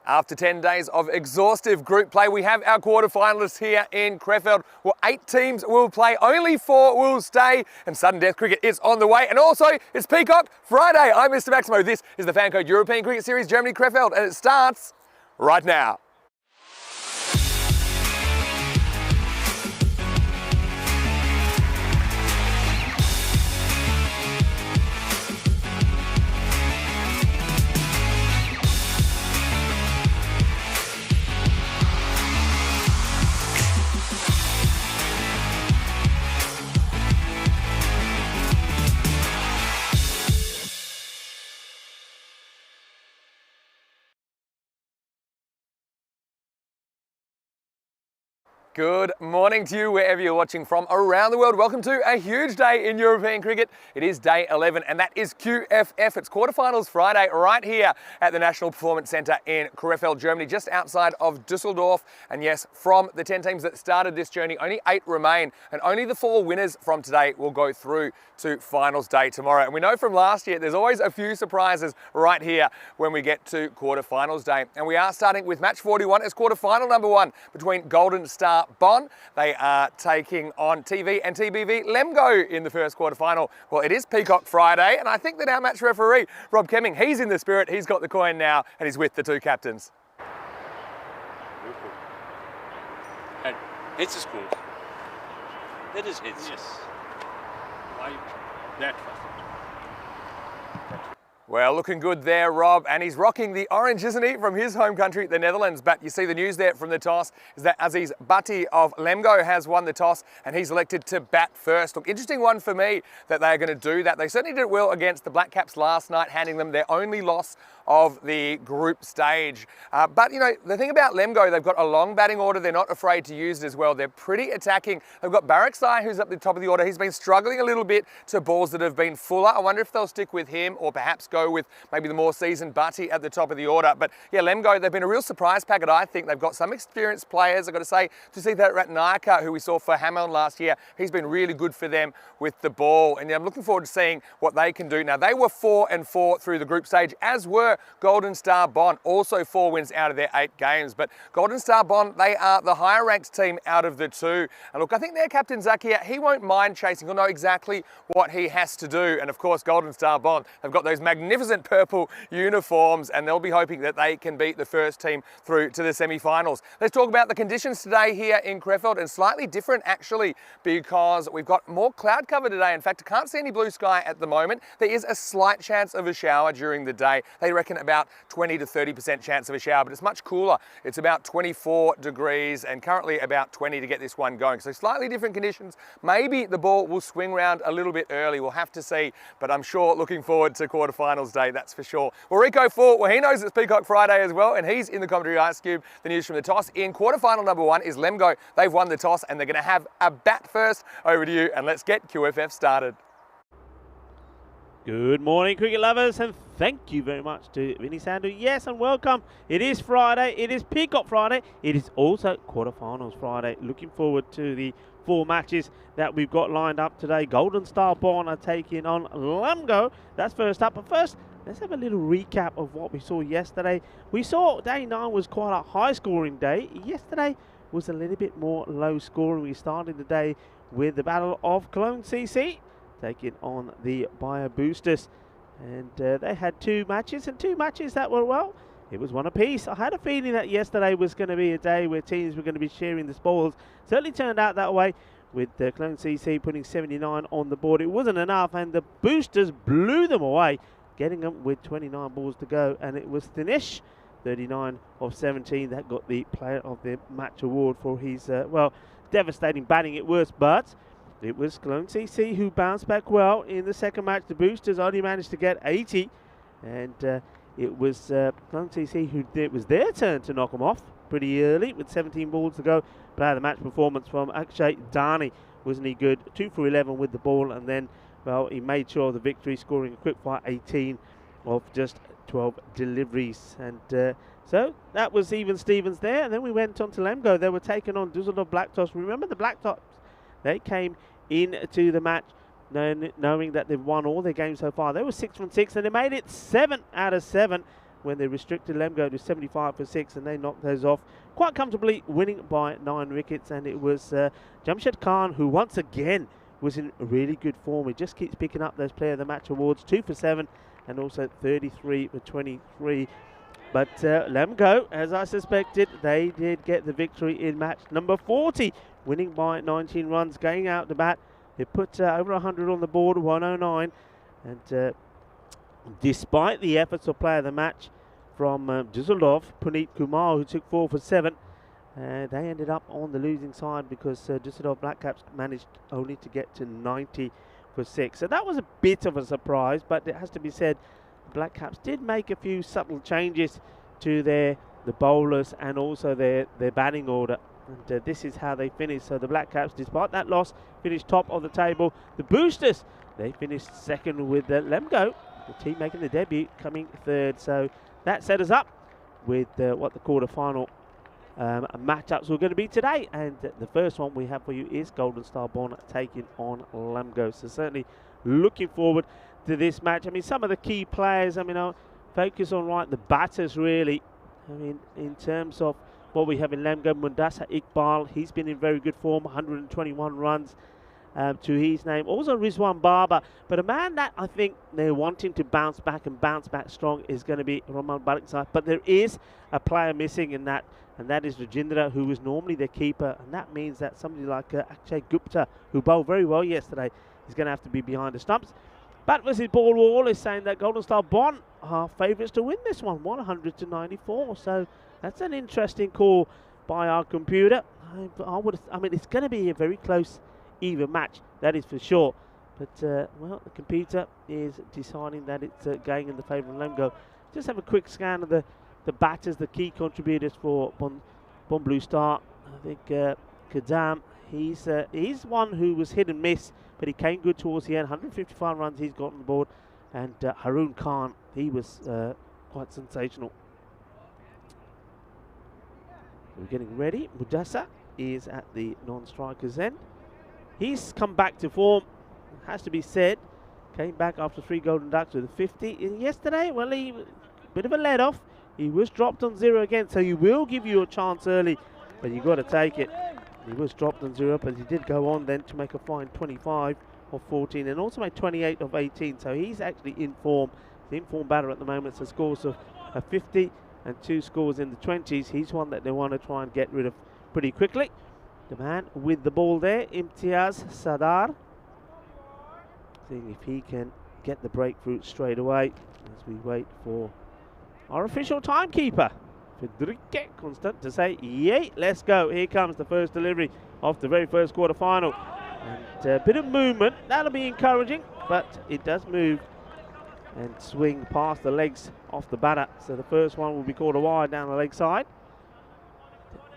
After 10 days of exhaustive group play, we have our quarterfinalists here in Krefeld. Well, 8 teams will play, only 4 will stay, and sudden death cricket is on the way. And also, it's Peacock Friday. I'm Mr. Maximo. This is the FanCode European Cricket Series, Germany Krefeld, and it starts right now. Good morning to you wherever you're watching from around the world. Welcome to a huge day in European cricket. It is day 11 and that is QFF. It's quarterfinals Friday right here at the National Performance Centre in Krefeld, Germany, just outside of Dusseldorf. And yes, from the 10 teams that started this journey, only 8 remain, and only the 4 winners from today will go through to finals day tomorrow. And we know from last year, there's always a few surprises right here when we get to quarterfinals day. And we are starting with match 41 as quarterfinal number 1 between Golden Star Bonn. They are taking on TV and TBV Lemgo in the first quarterfinal. Well, it is Peacock Friday, and I think that our match referee, Rob Kemming, he's in the spirit, he's got the coin now, and he's with the 2 captains. And hits is good. It is hits. Yes. Why that first? Well, looking good there, Rob, and he's rocking the orange, isn't he, from his home country, the Netherlands. But you see the news there from the toss is that Aziz Bhatti of Lemgo has won the toss and he's elected to bat first. Look, interesting one for me that they're going to do that. They certainly did well against the Black Caps last night, handing them their only loss of the group stage. But, you know, the thing about Lemgo, they've got a long batting order. They're not afraid to use it as well. They're pretty attacking. They've got Baraksai, who's up the top of the order. He's been struggling a little bit to balls that have been fuller. I wonder if they'll stick with him or perhaps go with maybe the more seasoned Bhatti at the top of the order. But yeah, Lemgo, they've been a real surprise packet, I think. They've got some experienced players. I've got to say, to see that Ratnayaka, who we saw for Hamilton last year, he's been really good for them with the ball. And I'm looking forward to seeing what they can do. Now, they were 4-4 through the group stage, as were Golden Star Bonn, also 4 wins out of their 8 games. But Golden Star Bonn, they are the higher ranked team out of the 2. And look, I think their captain Zakia, he won't mind chasing. He'll know exactly what he has to do. And of course, Golden Star Bonn, they've got those magnificent purple uniforms and they'll be hoping that they can beat the first team through to the semi-finals. Let's talk about the conditions today here in Krefeld, and slightly different actually because we've got more cloud cover today. In fact, I can't see any blue sky at the moment. There is a slight chance of a shower during the day. They reckon about 20 to 30% chance of a shower, but it's much cooler. It's about 24 degrees and currently about 20 to get this one going. So slightly different conditions. Maybe the ball will swing round a little bit early. We'll have to see, but I'm sure looking forward to quarterfinals day, that's for sure. Well, Rico Fort, well, he knows it's Peacock Friday as well, and he's in the commentary ice cube. The news from the toss in quarterfinal number 1 is Lemgo. They've won the toss and they're going to have a bat first. Over to you, and let's get QFF started. Good morning, cricket lovers, and thank you very much to Vinny Sandhu. Yes, and welcome. It is Friday. It is Peacock Friday. It is also quarterfinals Friday. Looking forward to the 4 matches that we've got lined up today. Golden Star Bonn are taking on Lemgo. That's first up. But first, let's have a little recap of what we saw yesterday. We saw day 9 was quite a high-scoring day. Yesterday was a little bit more low-scoring. We started the day with the Battle of Cologne CC, taking on the Bayer Boosters. And they had 2 matches, and 2 matches that were, well, it was one apiece. I had a feeling that yesterday was going to be a day where teams were going to be sharing the spoils. Certainly turned out that way, with the Cologne CC putting 79 on the board. It wasn't enough, and the Boosters blew them away, getting them with 29 balls to go. And it was Dinesh, 39 of 17, that got the Player of the Match award for his, well, devastating batting it was. But it was Cologne CC who bounced back well in the second match. The Boosters only managed to get 80, and it was Cologne CC who it was their turn to knock them off pretty early with 17 balls to go. Player of the Match performance from Akshay Dani. Wasn't he good? 2 for 11 with the ball, and then, well, he made sure of the victory, scoring a quick fire 18 of just 12 deliveries. And so that was even Stevens there. And then we went on to Lemgo. They were taking on Dusseldorf Blacktops. Remember the Blacktops? They came into the match knowing that they've won all their games so far. They were 6 from 6, and they made it 7 out of 7 when they restricted Lemgo to 75 for 6, and they knocked those off quite comfortably, winning by 9 wickets. And it was Jamshed Khan who once again was in really good form. He just keeps picking up those Player of the Match awards, 2 for 7 and also 33 for 23. But Lemgo, as I suspected, they did get the victory in match number 40, winning by 19 runs, going out to bat. They put over 100 on the board, 109, and despite the efforts of Player of the Match from Düsseldorf, Puneet Kumar, who took 4 for 7, they ended up on the losing side because Düsseldorf Black Caps managed only to get to 90 for 6. So that was a bit of a surprise, but it has to be said, the Black Caps did make a few subtle changes to the bowlers and also their batting order. And this is how they finished. So the Black Caps, despite that loss, finished top of the table. The Boosters, they finished second with Lemgo, the team making the debut, coming third. So that set us up with what the quarter-final matchups were going to be today. And the first one we have for you is Golden Star Bonn taking on Lemgo. So certainly looking forward to this match. I mean, some of the key players, I mean, I'll focus on the batters really. I mean, in terms of what we have in Lemgo, Mundasa Iqbal, he's been in very good form, 121 runs to his name. Also Rizwan Baba, but a man that I think they're wanting to bounce back and bounce back strong is going to be Roman Baraksai. But there is a player missing in that, and that is Rajindra, who is normally their keeper, and that means that somebody like Akshay Gupta, who bowled very well yesterday, is going to have to be behind the stumps. Bat versus Ball Wall is saying that Golden Star Bonn are favourites to win this one, 100 to 94. So that's an interesting call by our computer. I mean, it's going to be a very close, even match, that is for sure. But, well, the computer is deciding that it's going in the favour of Lemgo. Just have a quick scan of the batters, the key contributors for Bonn Blue Star. I think Kadam, he's one who was hit and miss, but he came good towards the end. 155 runs he's got on the board. And Haroon Khan, he was quite sensational. We're getting ready. Mudasa is at the non-strikers end. He's come back to form, has to be said. Came back after 3 golden ducks with a 50. And yesterday, well, he bit of a let off. He was dropped on 0 again, so he will give you a chance early, but you got to take it. He was dropped on 0, but he did go on then to make a fine 25 of 14 and also made 28 of 18. So he's actually in form. The in-form batter at the moment, so scores of a 50 and 2 scores in the 20s. He's one that they want to try and get rid of pretty quickly. The man with the ball there, Imtiaz Sadar. Seeing if he can get the breakthrough straight away as we wait for our official timekeeper, Federica Constant, to say, yay, let's go. Here comes the first delivery of the very first quarter-final. And a bit of movement, that'll be encouraging, but it does move and swing past the legs off the batter. So the first one will be called a wide down the leg side.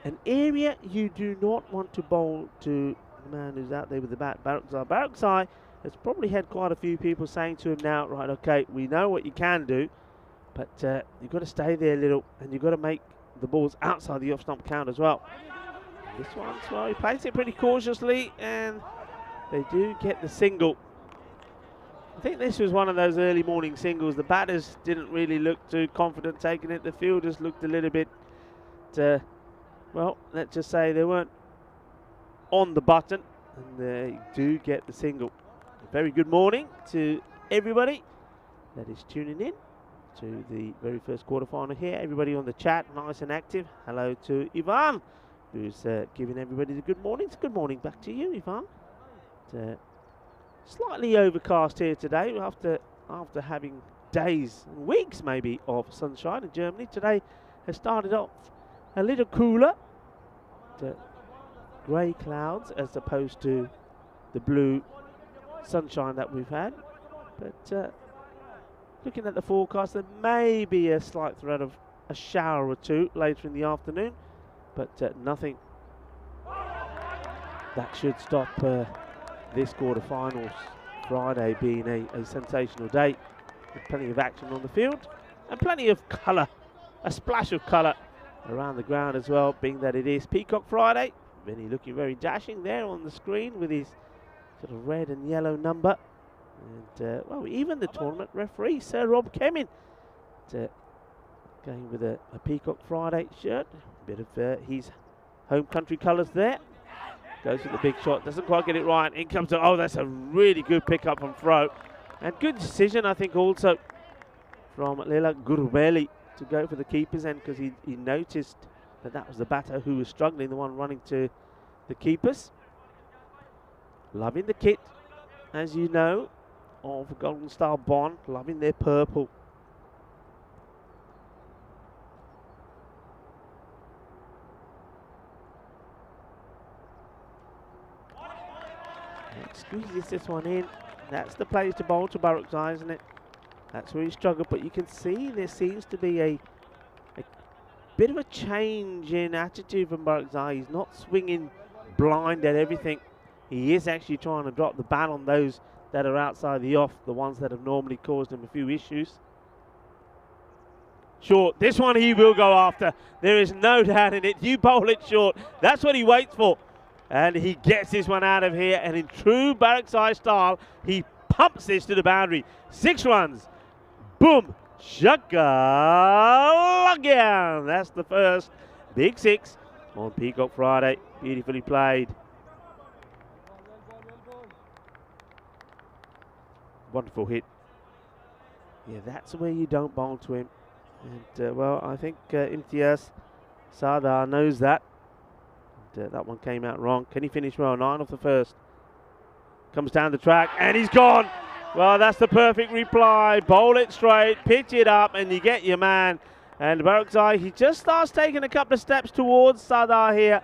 An area you do not want to bowl to the man who's out there with the bat, Baraksai. Baraksai has probably had quite a few people saying to him now, right, okay, we know what you can do, but you've got to stay there a little, and you've got to make the balls outside the off-stump count as well. This one, well, he plays it pretty cautiously, and they do get the single. I think this was one of those early morning singles. The batters didn't really look too confident taking it. The fielders looked a little bit, well, let's just say they weren't on the button, and they do get the single. A very good morning to everybody that is tuning in to the very first quarterfinal here. Everybody on the chat, nice and active. Hello to Ivan, who's giving everybody the good mornings. Good morning back to you, Ivan. Slightly overcast here today after having days and weeks maybe of sunshine in Germany. Today has started off a little cooler. Grey clouds as opposed to the blue sunshine that we've had. But looking at the forecast, there may be a slight threat of a shower or two later in the afternoon, but nothing that should stop this quarter-finals Friday being a sensational day, with plenty of action on the field and plenty of colour, a splash of colour around the ground as well, being that it is Peacock Friday. Vinny looking very dashing there on the screen with his sort of red and yellow number. And, well, even the tournament referee, Sir Rob Kemin, Going with a Peacock Friday shirt. Bit of his home country colours there. Goes for the big shot. Doesn't quite get it right. In comes oh, that's a really good pickup from throw. And good decision, I think, also from Lela Gurbeli to go for the keeper's end, because he noticed that was the batter who was struggling, the one running to the keepers. Loving the kit, as you know, of Golden Star Bond. Loving their purple. Squeezes this one in. That's the place to bowl to Barakzai, isn't it? That's where he struggled, but you can see there seems to be a bit of a change in attitude from Barakzai. He's not swinging blind at everything. He is actually trying to drop the bat on those that are outside the off, the ones that have normally caused him a few issues. Short. This one he will go after. There is no doubt in it. You bowl it short. That's what he waits for. And he gets this one out of here, and in true Barakzai style, he pumps this to the boundary. 6 runs. Boom. Shaka Lagyan. That's the first big 6 on Peacock Friday. Beautifully played. Wonderful hit. Yeah, that's where you don't bowl to him. And, well, I think Imtiaz Sardar knows that. That one came out wrong. Can he finish well? 9 off the first. Comes down the track and he's gone. Well, that's the perfect reply. Bowl it straight, pitch it up, and you get your man. And Barakzai, he just starts taking a couple of steps towards Sardar here.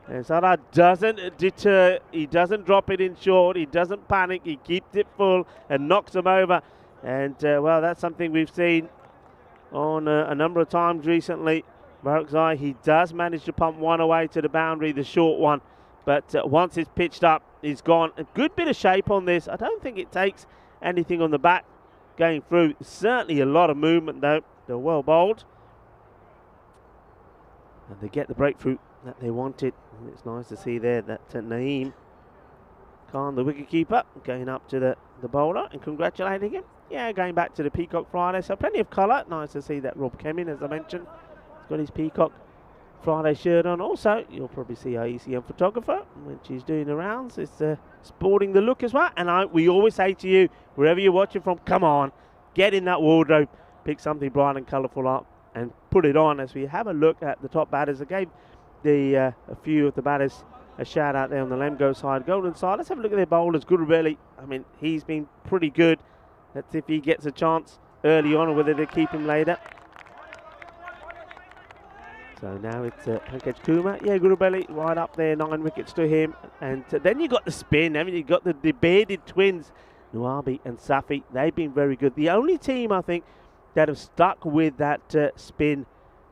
And Sardar doesn't deter. He doesn't drop it in short. He doesn't panic. He keeps it full and knocks him over. And, well, that's something we've seen on a number of times recently. Barakzai, he does manage to pump one away to the boundary, the short one. But once it's pitched up, he's gone. A good bit of shape on this. I don't think it takes anything on the bat going through. Certainly a lot of movement, though. They're well bowled. And they get the breakthrough that they wanted. And it's nice to see there that Naeem Khan, the wicketkeeper, going up to the bowler and congratulating him. Yeah, going back to the Peacock Friday. So plenty of colour. Nice to see that Rob Kemin, as I mentioned. Got his Peacock Friday shirt on. Also, you'll probably see our ECM photographer when she's doing the rounds. It's sporting the look as well. And we always say to you, wherever you're watching from, come on, get in that wardrobe, pick something bright and colourful up, and put it on. As we have a look at the top batters, I gave a few of the batters a shout out there on the Lemgo side, Golden side. Let's have a look at their bowlers. Gurubeli, I mean, he's been pretty good. Let's see if he gets a chance early on or whether they keep him later. So now it's Pankaj Kumar. Yeah, Gurubeli right up there, 9 wickets to him. And then you got the spin. I mean, you got the debated twins, Nuabi and Safi. They've been very good. The only team, I think, that have stuck with that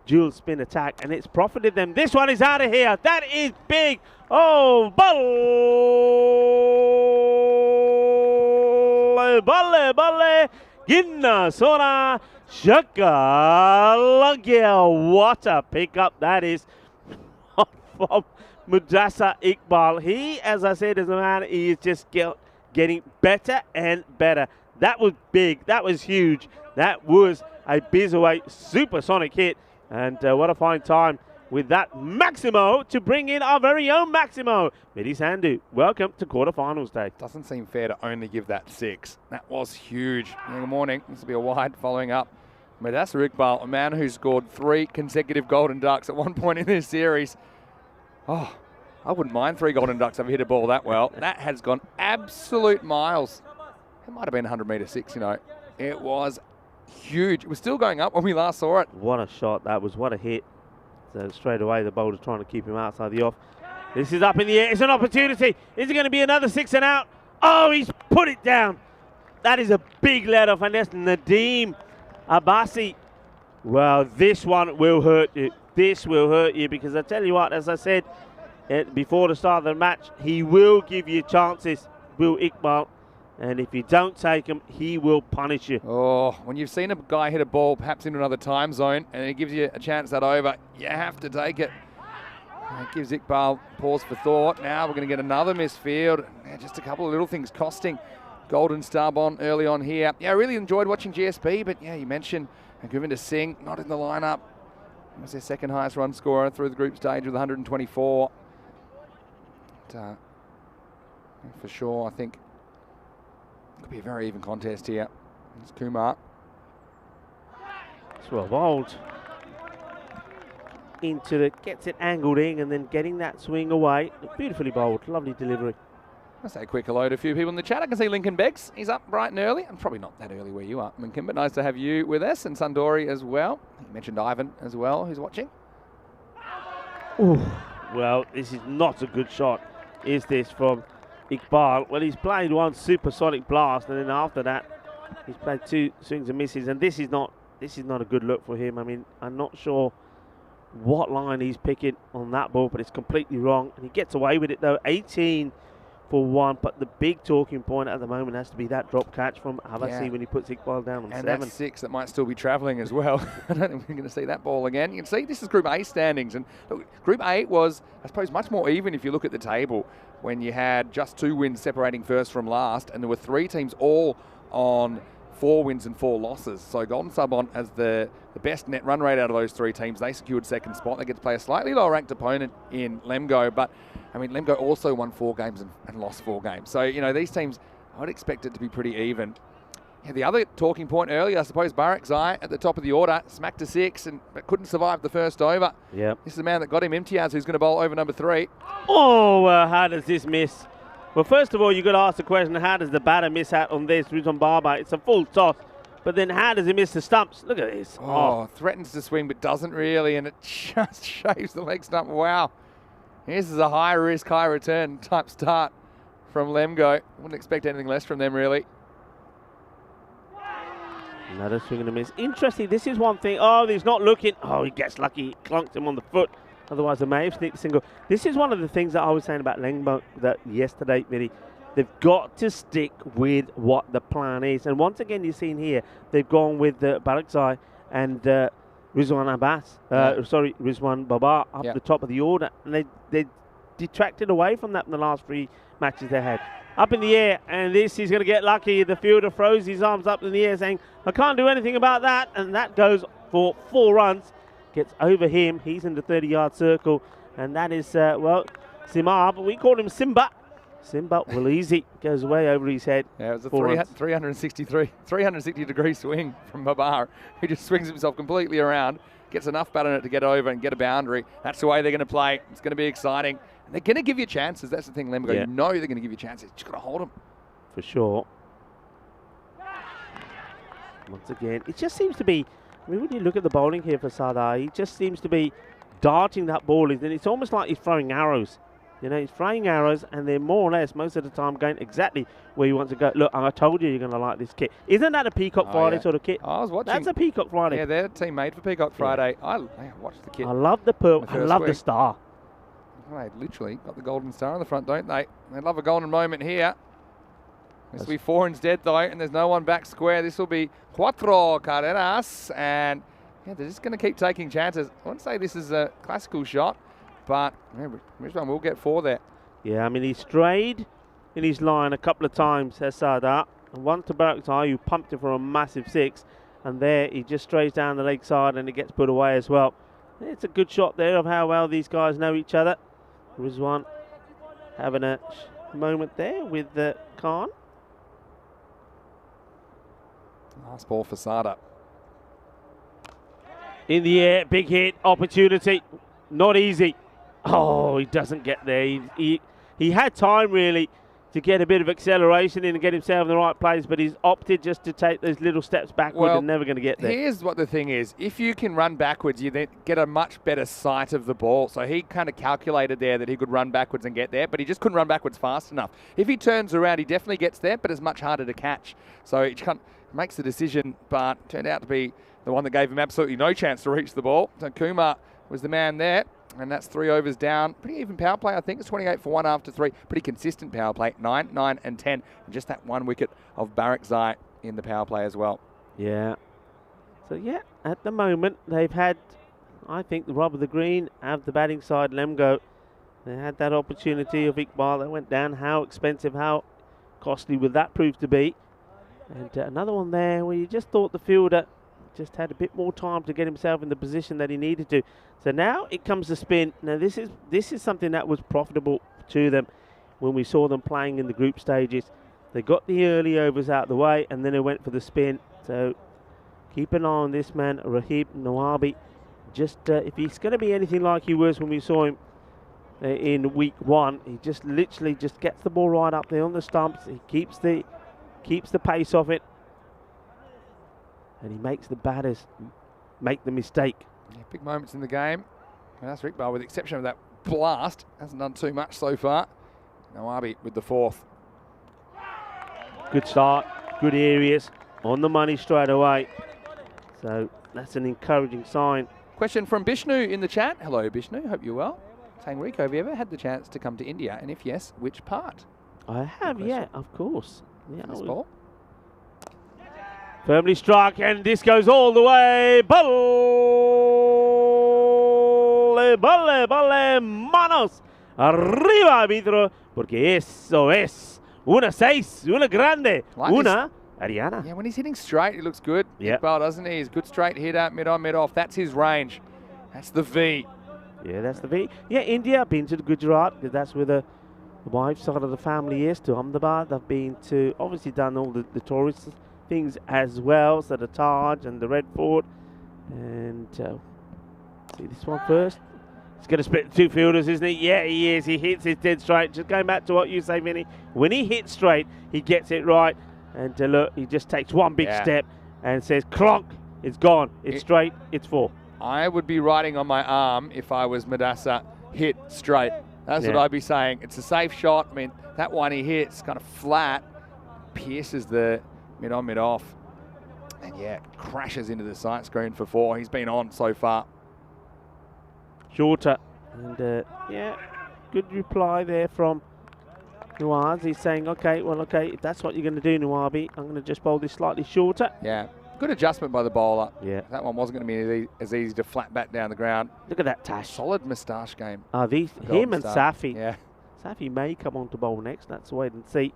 dual spin attack, and it's profited them. This one is out of here. That is big. Oh, balle. Ginna Sona Shaka Lagya. What a pickup that is from Mudassar Iqbal. He, as I said, as a man, he is just getting better and better. That was big. That was huge. That was a bizaway supersonic hit. And what a fine time with that Maximo to bring in our very own Maximo. Midi Sandhu, welcome to quarterfinals day. Doesn't seem fair to only give that 6. That was huge. Good morning. This will be a wide following up. Mudassar Iqbal, a man who scored 3 consecutive Golden Ducks at one point in this series. Oh, I wouldn't mind 3 Golden Ducks if I hit a ball that well. That has gone absolute miles. It might have been 100-metre 6, you know. It was huge. It was still going up when we last saw it. What a shot that was. What a hit. So straight away the bowler's trying to keep him outside the off. This is up in the air. It's an opportunity. Is it going to be another 6 and out? Oh, he's put it down. That is a big let off, and that's Nadeem Abbasi. Well, this one will hurt you. This will hurt you, because I tell you what, as I said before the start of the match, he will give you chances, Will Iqbal. And if you don't take him, he will punish you. Oh, when you've seen a guy hit a ball perhaps into another time zone and it gives you a chance that over, you have to take it. It gives Iqbal pause for thought. Now we're going to get another misfield. Just a couple of little things costing Golden Star Bond early on here. Yeah, I really enjoyed watching GSP, but yeah, you mentioned And Govinda Singh not in the lineup. He was their second highest run scorer through the group stage with 124. But, for sure, I think it could be a very even contest here. It's Kumar. It's well bowled. Into the, gets it angled in and then getting that swing away. Beautifully bowled, lovely delivery. I'll say a quick hello to a few people in the chat. I can see Lincoln Beggs. He's up bright and early. I'm probably not that early where you are, Lincoln, but nice to have you with us. And Sundori as well. You mentioned Ivan as well, who's watching. Ooh, well, this is not a good shot, is this, from Iqbal? Well, he's played one supersonic blast, and then after that, he's played 2 swings and misses, and this is not a good look for him. I mean, I'm not sure what line he's picking on that ball, but it's completely wrong, and he gets away with it though. 18 for 1, but the big talking point at the moment has to be that drop catch from Abassi when he puts Iqbal down on 7. And that's 6 that might still be travelling as well. I don't think we're going to see that ball again. You can see this is Group A standings, and look, Group A was, I suppose, much more even if you look at the table, when you had just 2 wins separating first from last, and there were 3 teams all on 4 wins and 4 losses. So Golden Sub on as the best net run rate out of those 3 teams. They secured second spot. They get to play a slightly lower ranked opponent in Lemgo, but I mean, Lemgo also won 4 games and lost 4 games. So, you know, these teams, I would expect it to be pretty even. Yeah, the other talking point earlier, I suppose, Barak Zai at the top of the order, smacked to 6 but couldn't survive the first over. Yep. This is the man that got him, Imtiaz, who's going to bowl over number 3. Oh, how does this miss? Well, first of all, you've got to ask the question, how does the batter miss out on this? Rizwan Baba, it's a full toss. But then how does he miss the stumps? Look at this. Oh, threatens to swing but doesn't really, and it just shaves the leg stump. Wow. This is a high risk, high return type start from Lemgo. Wouldn't expect anything less from them, really. Another swing and a miss. Interesting, this is one thing. Oh, he's not looking. Oh, he gets lucky. He clunked him on the foot. Otherwise, they may have sneaked a single. This is one of the things that I was saying about Lemgo that yesterday, Vinny. They've got to stick with what the plan is. And once again, you've seen here, they've gone with Barakzai and Rizwan Abbas. Rizwan Baba up the top of the order. And they detracted away from that in the last 3 matches they had. Up in the air, and this is going to get lucky. The fielder throws his arms up in the air saying, I can't do anything about that. And that goes for 4 runs. Gets over him. He's in the 30-yard circle. And that is, Simar, but we call him Simba. Simba will easy, goes way over his head. Yeah, it was a 360-degree swing from Babar, who just swings himself completely around, gets enough bat on it to get over and get a boundary. That's the way they're going to play. It's going to be exciting. And they're going to give you chances. That's the thing, Lemgo. You know they're going to give you chances. You've just got to hold them. For sure. Once again, it just seems to be, I mean, when you look at the bowling here for Sardar, he just seems to be darting that ball. And it's almost like he's throwing arrows. You know, he's throwing arrows, and they're more or less, most of the time, going exactly where you want to go. Look, I told you you're going to like this kit. Isn't that a Peacock Friday sort of kit? I was watching. That's a Peacock Friday. Yeah, they're a team made for Peacock Friday. I watched the kit. I love the pearl. I love the star. They literally got the golden star on the front, don't they? They love a golden moment here. This will be 4 instead, though, and there's no one back square. This will be cuatro carreras, and they're just going to keep taking chances. I wouldn't say this is a classical shot, but Rizwan will get 4 there. Yeah, I mean, he strayed in his line a couple of times, Sardar, and once to Barakzai, who pumped it for a massive 6, and there he just strays down the leg side and it gets put away as well. It's a good shot there of how well these guys know each other. Rizwan having a moment there with Khan. Last ball for Sada. In the air, big hit, opportunity. Not easy. Oh, he doesn't get there. He had time, really, to get a bit of acceleration in and get himself in the right place, but he's opted just to take those little steps backward and never going to get there. Here's what the thing is. If you can run backwards, you then get a much better sight of the ball. So he kind of calculated there that he could run backwards and get there, but he just couldn't run backwards fast enough. If he turns around, he definitely gets there, but it's much harder to catch. So he makes the decision, but turned out to be the one that gave him absolutely no chance to reach the ball. So Kumar was the man there. And that's 3 overs down. Pretty even power play, I think. It's 28 for 1 after 3. Pretty consistent power play. 9, 9 and 10. And just that 1 wicket of Barakzai in the power play as well. Yeah. So, yeah, at the moment, they've had, I think, the rub of the green of the batting side, Lemgo. They had that opportunity of Iqbal that went down. How expensive, how costly would that prove to be? And another one there where you just thought the fielder just had a bit more time to get himself in the position that he needed to. So now it comes to spin. Now this is something that was profitable to them when we saw them playing in the group stages. They got the early overs out of the way, and then they went for the spin. So keep an eye on this man, Rahib Nawabi. Just if he's going to be anything like he was when we saw him in week 1, he just literally just gets the ball right up there on the stumps. He keeps the pace of it, and he makes the batters make the mistake. Yeah, big moments in the game. And that's Rick Bar, with the exception of that blast. Hasn't done too much so far. Nawabi with the 4th. Good start, good areas, on the money straight away. So that's an encouraging sign. Question from Bishnu in the chat. Hello, Bishnu. Hope you're well. Saying, Rico, have you ever had the chance to come to India? And if yes, which part? I have, yeah, of course. Yeah, This ball. Firmly struck, and this goes all the way. Balle, manos. Arriba, árbitro, porque eso es una 6, una grande, Like una Ariana. Yeah, when he's hitting straight, he looks good. Yeah. Iqbal, doesn't he? He's a good straight hitter, mid-on, mid-off. That's his range. That's the V. Yeah, that's the V. Yeah, India, I've been to Gujarat, because that's where the wife side of the family is, to Ahmedabad. I've been to, obviously done all the tourist things as well, so the Taj and the Red Fort. And see this one first. He's going to split the 2 fielders, isn't he? Yeah, he is. He hits it dead straight. Just going back to what you say, Vinny. When he hits straight, he gets it right. And look, he just takes one big step and says, clonk, it's gone. It's straight, it's 4. I would be riding on my arm if I was Madassa, hit straight. That's what I'd be saying. It's a safe shot. I mean, that one he hits kind of flat, pierces the mid-on, mid-off. And yeah, crashes into the sight screen for 4. He's been on so far. Shorter. And yeah, good reply there from Nawaz. He's saying, okay, if that's what you're going to do, Nawabi, I'm going to just bowl this slightly shorter. Yeah, good adjustment by the bowler. Yeah. That one wasn't going to be as easy to flat bat down the ground. Look at that Tash. Solid moustache game. Him and Safi. Yeah. Safi may come on to bowl next. Let's wait and see.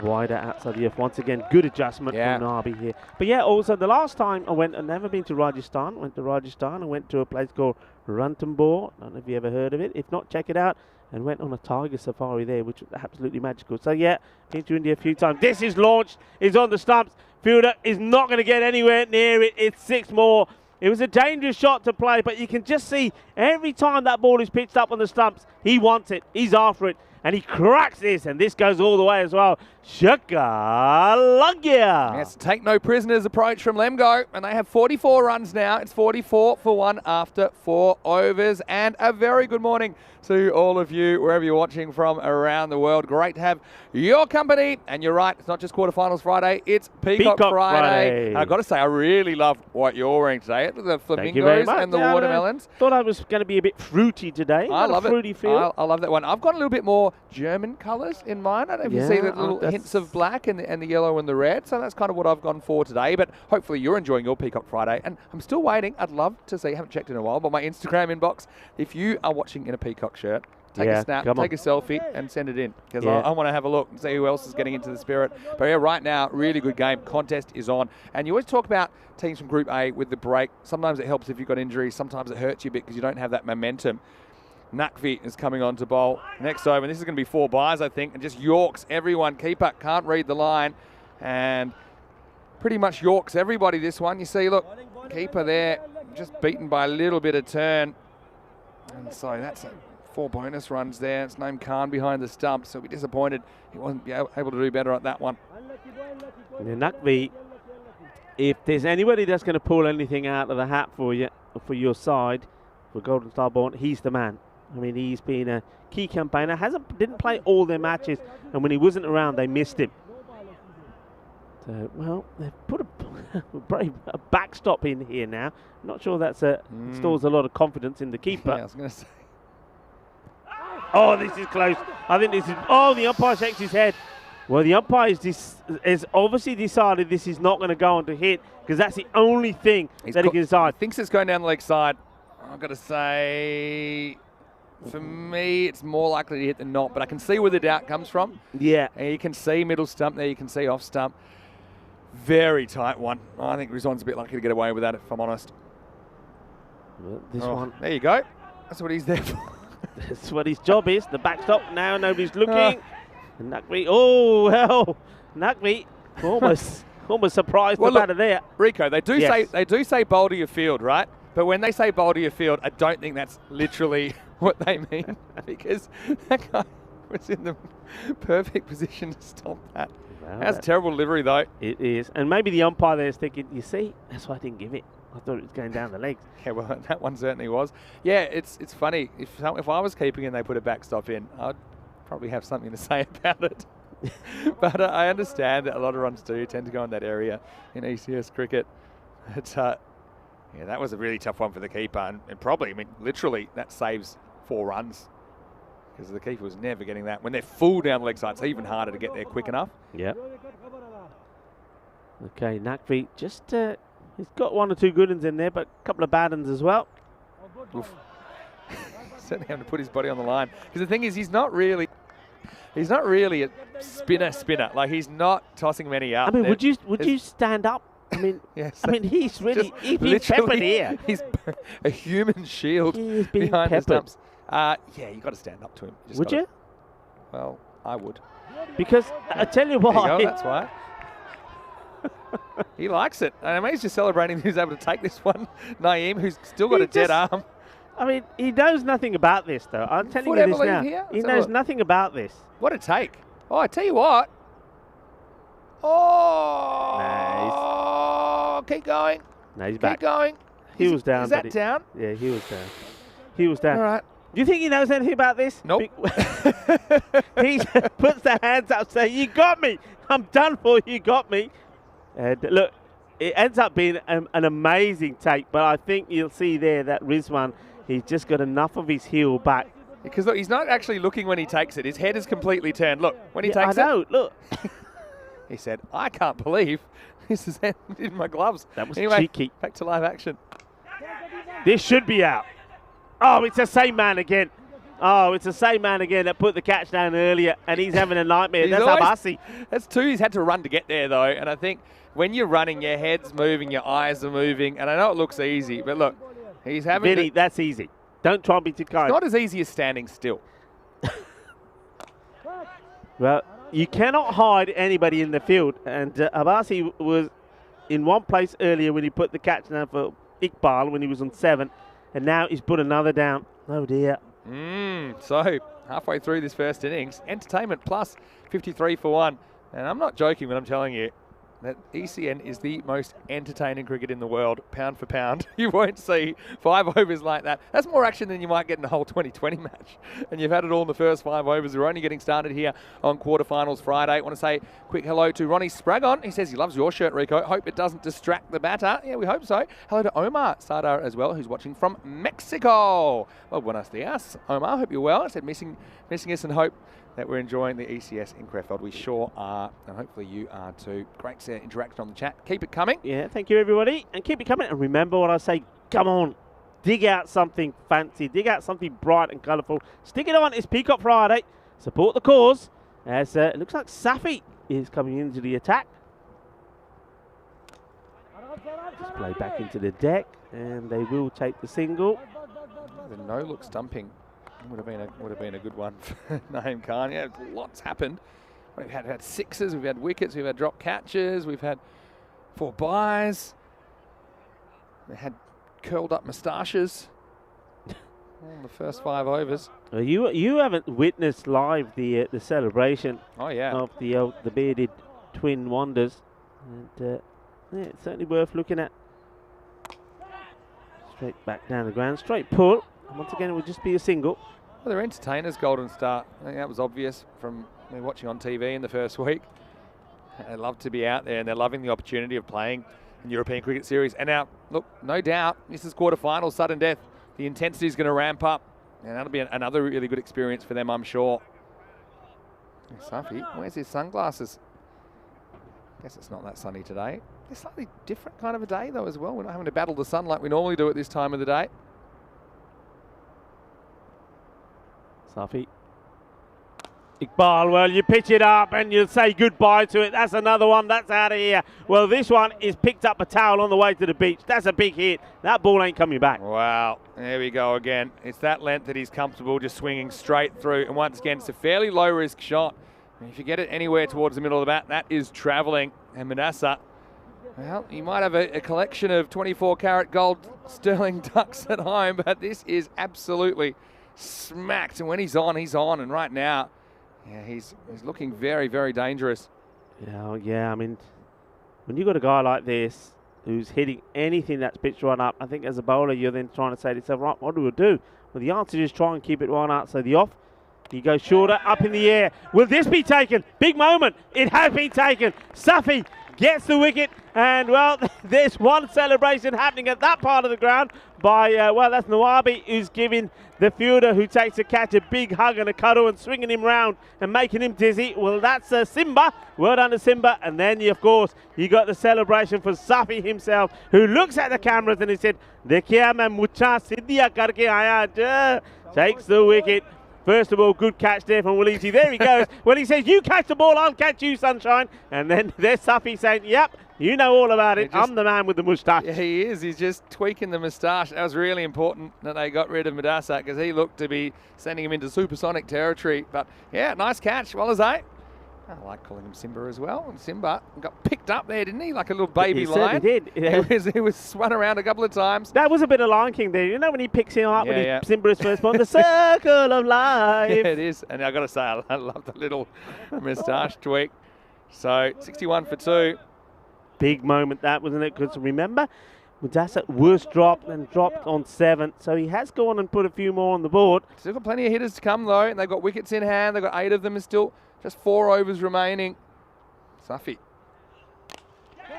Wider outside the earth. Once again, good adjustment from Nabi here. But yeah, also the last time I went, I've never been to Rajasthan. Went to Rajasthan and went to a place called Ranthambore. I don't know if you ever heard of it. If not, check it out. And went on a tiger safari there, which was absolutely magical. So yeah, been to India a few times. This is launched. It's on the stumps. Fielder is not going to get anywhere near it. It's 6 more. It was a dangerous shot to play, but you can just see every time that ball is pitched up on the stumps, he wants it. He's after it. And he cracks this, and this goes all the way as well. Shakalagya. Yes, take no prisoners approach from Lemgo, and they have 44 runs now. It's 44 for 1 after 4 overs. And a very good morning to all of you, wherever you're watching from around the world. Great to have your company. And you're right, it's not just quarterfinals Friday, it's Peacock Friday. And I've got to say, I really love what you're wearing today. The flamingos and the watermelons. Thought I was going to be a bit fruity today. I love fruity it. Feel. I love that one. I've got a little bit more German colours in mine. I don't know if you see the little hints of black and the yellow and the red. So that's kind of what I've gone for today. But hopefully you're enjoying your Peacock Friday. And I'm still waiting. I'd love to see, I haven't checked in a while, but my Instagram inbox, if you are watching in a Peacock shirt, take a snap, take a selfie, and send it in. Because I want to have a look and see who else is getting into the spirit. But yeah, right now, really good game. Contest is on. And you always talk about teams from Group A with the break. Sometimes it helps if you've got injuries. Sometimes it hurts you a bit because you don't have that momentum. Nakvi is coming on to bowl next over. And this is going to be 4 byes, I think. And just Yorks everyone. Keeper can't read the line. And pretty much Yorks everybody this one. You see, look, keeper there just beaten by a little bit of turn. And so that's 4 bonus runs there. It's named Khan behind the stump, so we're disappointed he wasn't able to do better at that one. And Nakvi, if there's anybody that's going to pull anything out of the hat for you, for your side, for Golden Star Ball, he's the man. I mean, he's been a key campaigner. Didn't play all their matches, and when he wasn't around, they missed him. So, well, they've put a backstop in here now. Not sure that's installs a lot of confidence in the keeper. Yeah, I was going to say. Oh, this is close. I think this is. Oh, the umpire shakes his head. Well, the umpire has obviously decided this is not going to go on to hit because that's the only thing that he can decide. Thinks it's going down the leg side. I've got to say, for me, it's more likely to hit than not, but I can see where the doubt comes from. Yeah. And you can see middle stump there, you can see off stump. Very tight one. I think Rizwan's a bit lucky to get away with that, if I'm honest. Well, this one. There you go. That's what he's there for. That's what his job is. The backstop now. Nobody's looking. And Nugby. Oh well. Nugby almost surprised Well, out of there. Rico, they do say bowl to your field, right? But when they say bowl to your field, I don't think that's literally what they mean, because that guy was in the perfect position to stop that. Well, That's a terrible delivery, though. It is. And maybe the umpire there is thinking, you see, that's why I didn't give it. I thought it was going down the legs. Yeah, well, that one certainly was. Yeah, it's funny. If I was keeping and they put a backstop in, I'd probably have something to say about it. But I understand that a lot of runs do tend to go in that area in ECS cricket. But, yeah, that was a really tough one for the keeper. And probably, I mean, literally, that saves 4 runs. Because the keeper was never getting that. When they're full down the leg side, it's even harder to get there quick enough. Yep. Okay, Nugby just, he's got 1 or 2 good ones in there, but a couple of bad ones as well. Oof. Certainly having to put his body on the line. Because the thing is, he's not really a spinner. Like, he's not tossing many up. I mean, would you stand up? I mean, yes, he's been peppered here. He's a human shield He's being behind the peppered. stumps. Yeah, you got to stand up to him. Would you? Well, I would. Because I tell you There why. you go, that's why. He likes it. And I mean, he's just celebrating he's able to take this one. Naeem, who's still got a dead arm. I mean, he knows nothing about this, though. I'm telling Foot you this ever now. leave here? He Let's have a knows look. nothing about this. What a take. Oh, I tell you what. Oh, keep going. No, he's Keep back. going. He was down. Is that buddy. down? Yeah, he was down. He was down. All right. Do you think he knows anything about this? Nope. He puts the hands up saying, you got me. I'm done for. You got me. And look, it ends up being an amazing take, but I think you'll see there that Rizwan, he's just got enough of his heel back. Because look, he's not actually looking when he takes it. His head is completely turned. Look, when he Yeah, takes I know, look. he said, I can't believe this is in my gloves. That was anyway, cheeky. Back to live action. This should be out. Oh, it's the same man again. Oh, it's the same man again that put the catch down earlier, and he's having a nightmare. That's Abasi. That's 2 he's had to run to get there, though. And I think when you're running, your head's moving, your eyes are moving. And I know it looks easy, but look, he's having Vinny, that's easy. Don't try and be too kind. It's not as easy as standing still. Well, you cannot hide anybody in the field. And Abasi was in one place earlier when he put the catch down for Iqbal when he was on 7. And now he's put another down. Oh, dear. So, halfway through this first innings, entertainment plus 53 for 1. And I'm not joking when I'm telling you that ECN is the most entertaining cricket in the world, pound for pound. You won't see 5 overs like that. That's more action than you might get in the whole 2020 match. And you've had it all in the first 5 overs. We're only getting started here on quarterfinals Friday. I want to say quick hello to Ronnie Spragon. He says he loves your shirt, Rico. Hope it doesn't distract the batter. Yeah, we hope so. Hello to Omar Sadar as well, who's watching from Mexico. Well, buenos dias, Omar. Hope you're well. I said missing us and hope that we're enjoying the ECS in Krefeld. We sure are, and hopefully you are too. Great interaction on the chat. Keep it coming. Yeah, thank you, everybody. And keep it coming. And remember what I say, come on. Dig out something fancy. Dig out something bright and colourful. Stick it on. It's Peacock Friday. Support the cause. As it looks like Safi is coming into the attack. Just play back into the deck. And they will take the single. The no-look stumping would have been a good one for Naeem Khan. Yeah, lots happened. We've had sixes, we've had wickets, we've had drop catches, we've had 4 byes. We had curled up moustaches on the first 5 overs. Well, you haven't witnessed live the celebration Oh yeah. of the bearded twin wonders, and yeah, it's certainly worth looking at. Straight back down the ground, straight pull. And once again, it would just be a single. Well, they're entertainers, Golden Star. I think that was obvious from me watching on TV in the first week. They love to be out there, and they're loving the opportunity of playing in European Cricket Series. And now, look, no doubt, this is quarterfinals, sudden death. The intensity is going to ramp up, and that'll be another really good experience for them, I'm sure. Safi, where's his sunglasses? Guess it's not that sunny today. It's a slightly different kind of a day, though, as well. We're not having to battle the sun like we normally do at this time of the day. Safi. Iqbal, well, you pitch it up and you say goodbye to it. That's another one. That's out of here. Well, this one is picked up a towel on the way to the beach. That's a big hit. That ball ain't coming back. Wow, there we go again. It's that length that he's comfortable just swinging straight through. And once again, it's a fairly low-risk shot. And if you get it anywhere towards the middle of the bat, that is travelling. And Manassa, well, you might have a collection of 24-carat gold sterling ducks at home, but this is absolutely smacked. And when he's on, he's on. And right now, yeah, he's looking very, very dangerous. Yeah, I mean, when you've got a guy like this who's hitting anything that's pitched right up, I think as a bowler, you're then trying to say to yourself, right, what do we do? Well, the answer is try and keep it one out. So the off, he goes shorter, up in the air. Will this be taken? Big moment. It has been taken. Safi gets the wicket. And, well, there's one celebration happening at that part of the ground by, well, that's Nawabi, who's giving the fielder who takes a catch a big hug and a cuddle and swinging him round and making him dizzy. Well, that's Simba. Well done to Simba. And then, of course, you got the celebration for Safi himself, who looks at the cameras and he said, "Dekhiye main mucha siddiya karke aaya." Takes the wicket. First of all, good catch there from Walisi. There he goes. When he says, "You catch the ball, I'll catch you, sunshine." And then there's Safi saying, "Yep, you know all about it. I'm the man with the moustache." Yeah, he is. He's just tweaking the moustache. That was really important that they got rid of Madassa because he looked to be sending him into supersonic territory. But, yeah, nice catch. Well as I like calling him Simba as well. And Simba got picked up there, didn't he? Like a little baby lion. He did. Yeah. He was swung around a couple of times. That was a bit of Lion King there. You know when he picks him up when Simba is first born? The circle of life. Yeah, it is. And I got to say, I love the little moustache tweak. So 61 for 2. Big moment that, wasn't it? Because remember, Mudassa was dropped and dropped on 7. So he has gone and put a few more on the board. Still got plenty of hitters to come, though. And they've got wickets in hand. They've got 8 of them. There's still just 4 overs remaining. Safi.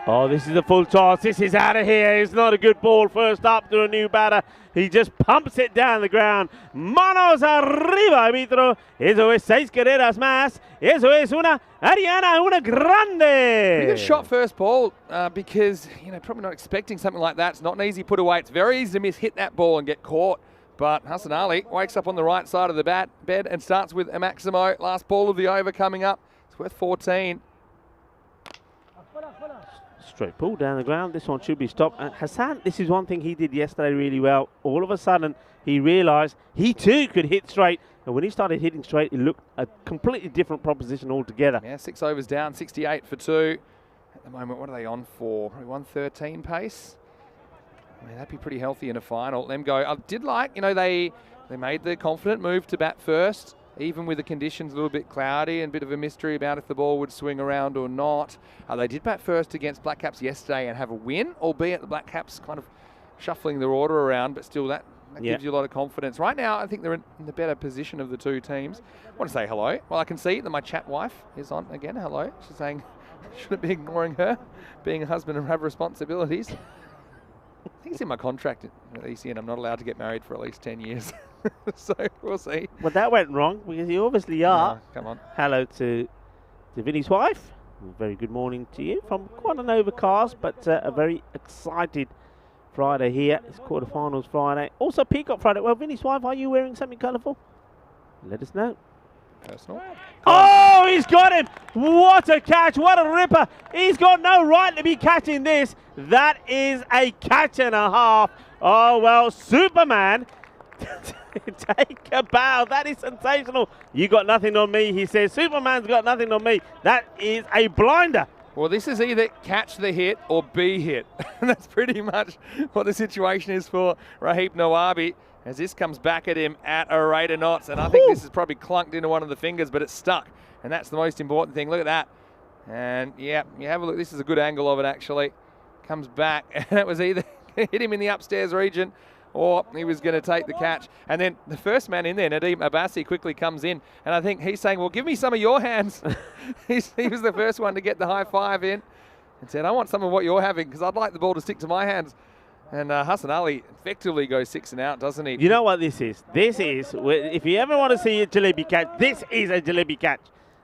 Oh, this is a full toss. This is out of here. It's not a good ball. First up to a new batter. He just pumps it down the ground. Manos arriba, arbitro. Eso es 6 carreras más. Eso es una Ariana, una grande. Pretty good shot first ball because, probably not expecting something like that. It's not an easy put away. It's very easy to hit that ball and get caught. But Hassan Ali wakes up on the right side of the bed and starts with a Maximo. Last ball of the over coming up. It's worth 14. Straight pull down the ground. This one should be stopped. Hassan, this is one thing he did yesterday really well. All of a sudden, he realised he too could hit straight. And when he started hitting straight, it looked a completely different proposition altogether. Yeah, 6 overs down, 68 for 2. At the moment, what are they on for? Probably 113 pace. I mean, that'd be pretty healthy in a final. Let them go. I did like, they made the confident move to bat first, even with the conditions a little bit cloudy and a bit of a mystery about if the ball would swing around or not. They did bat first against Black Caps yesterday and have a win, albeit the Black Caps kind of shuffling their order around, but still that gives you a lot of confidence. Right now, I think they're in the better position of the two teams. I want to say hello. Well, I can see that my chat wife is on again. Hello. She's saying, shouldn't be ignoring her, being a husband and have responsibilities. I think it's in my contract at ECN. I'm not allowed to get married for at least 10 years. So we'll see. Well, that went wrong because you obviously are. Come on. Hello to Vinny's wife. Very good morning to you from quite an overcast, but a very excited Friday here. It's quarterfinals Friday. Also Peacock Friday. Well, Vinny's wife, are you wearing something colourful? Let us know. Personal. Oh, he's got him. What a catch. What a ripper. He's got no right to be catching this. That is a catch and a half. Oh, well, Superman. Take a bow. That is sensational. You got nothing on me, he says. Superman's got nothing on me. That is a blinder. Well, this is either catch the hit or be hit. And that's pretty much what the situation is for Rahib Nawabi, as this comes back at him at a rate of knots. And I think this is probably clunked into one of the fingers, but it's stuck. And that's the most important thing. Look at that. And, yeah, you have a look. This is a good angle of it, actually. Comes back, and it was either hit him in the upstairs region or he was going to take the catch. And then the first man in there, Nadeem Abbasi, quickly comes in. And I think he's saying, well, give me some of your hands. He was the first one to get the high five in and said, I want some of what you're having because I'd like the ball to stick to my hands. And Hassan Ali effectively goes 6 and out, doesn't he? You know what this is? This is, if you ever want to see a jalebi catch, this is a jalebi catch.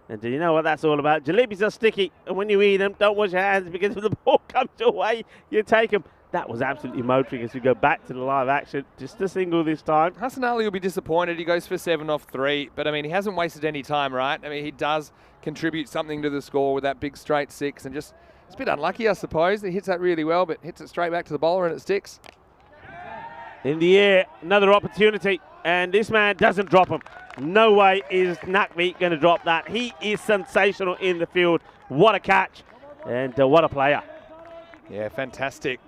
And do you know what that's all about? Jalebis are sticky, and when you eat them, don't wash your hands because if the ball comes your way, you take them. That was absolutely motoring as we go back to the live action. Just a single this time. Hassan Ali will be disappointed. He goes for 7 off 3, but I mean, he hasn't wasted any time, right? I mean, he does contribute something to the score with that big straight 6, and just it's a bit unlucky, I suppose. He hits that really well, but hits it straight back to the bowler and it sticks. In the air, another opportunity, and this man doesn't drop him. No way is Nakvi going to drop that. He is sensational in the field. What a catch, and what a player. Yeah, fantastic.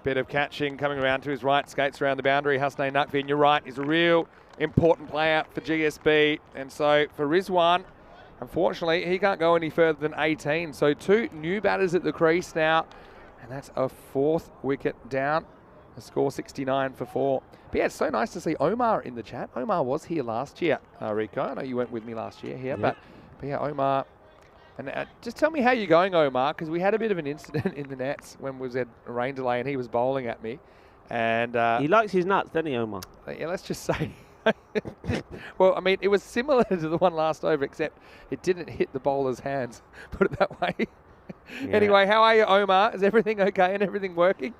Bit of catching coming around to his right, skates around the boundary. Hasnain Nakvi, and you're right, he's a real important player for GSB. And so for Rizwan, unfortunately, he can't go any further than 18. So 2 new batters at the crease now, and that's a 4th wicket down. A score 69 for 4. But yeah, it's so nice to see Omar in the chat. Omar was here last year, Rico. I know you went with me last year here, but yeah, Omar. And just tell me how you're going, Omar, because we had a bit of an incident in the nets when we had a rain delay and he was bowling at me. And he likes his nuts, doesn't he, Omar? Yeah, let's just say. Well, I mean, it was similar to the one last over, except it didn't hit the bowler's hands, put it that way. Yeah. Anyway, how are you, Omar? Is everything okay and everything working?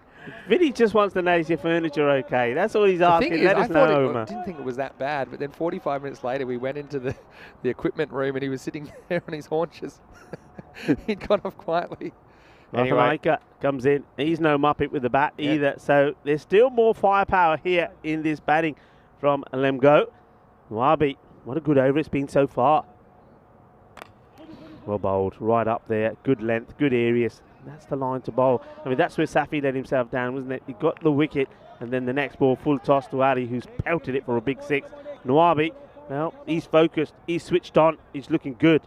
Vinny just wants to know is your furniture okay. That's all he's asking. Let us know, Omar. I didn't think it was that bad, but then 45 minutes later we went into the equipment room and he was sitting there on his haunches. He'd gone off quietly. Anyway, comes in. He's no muppet with the bat either. So there's still more firepower here in this batting from Lemgo. Wabi, what a good over it's been so far. Well bowled, right up there. Good length, good areas. That's the line to bowl. I mean, that's where Safi let himself down, wasn't it? He got the wicket, and then the next ball, full toss to Ali, who's pelted it for a big 6. Nawabi, well, he's focused, he's switched on, he's looking good.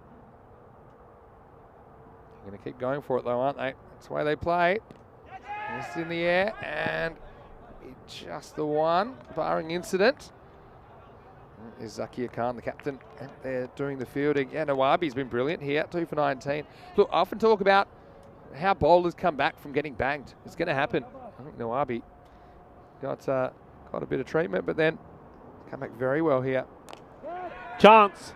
They're going to keep going for it, though, aren't they? That's the way they play. It's in the air, and just the one, barring incident. Is Zakia Khan, the captain, and they're doing the fielding. Yeah, Nawabi's been brilliant here, 2 for 19. Look, I often talk about how bowlers come back from getting banged. It's going to happen. I think Nawabi got a bit of treatment, but then come back very well here. Chance.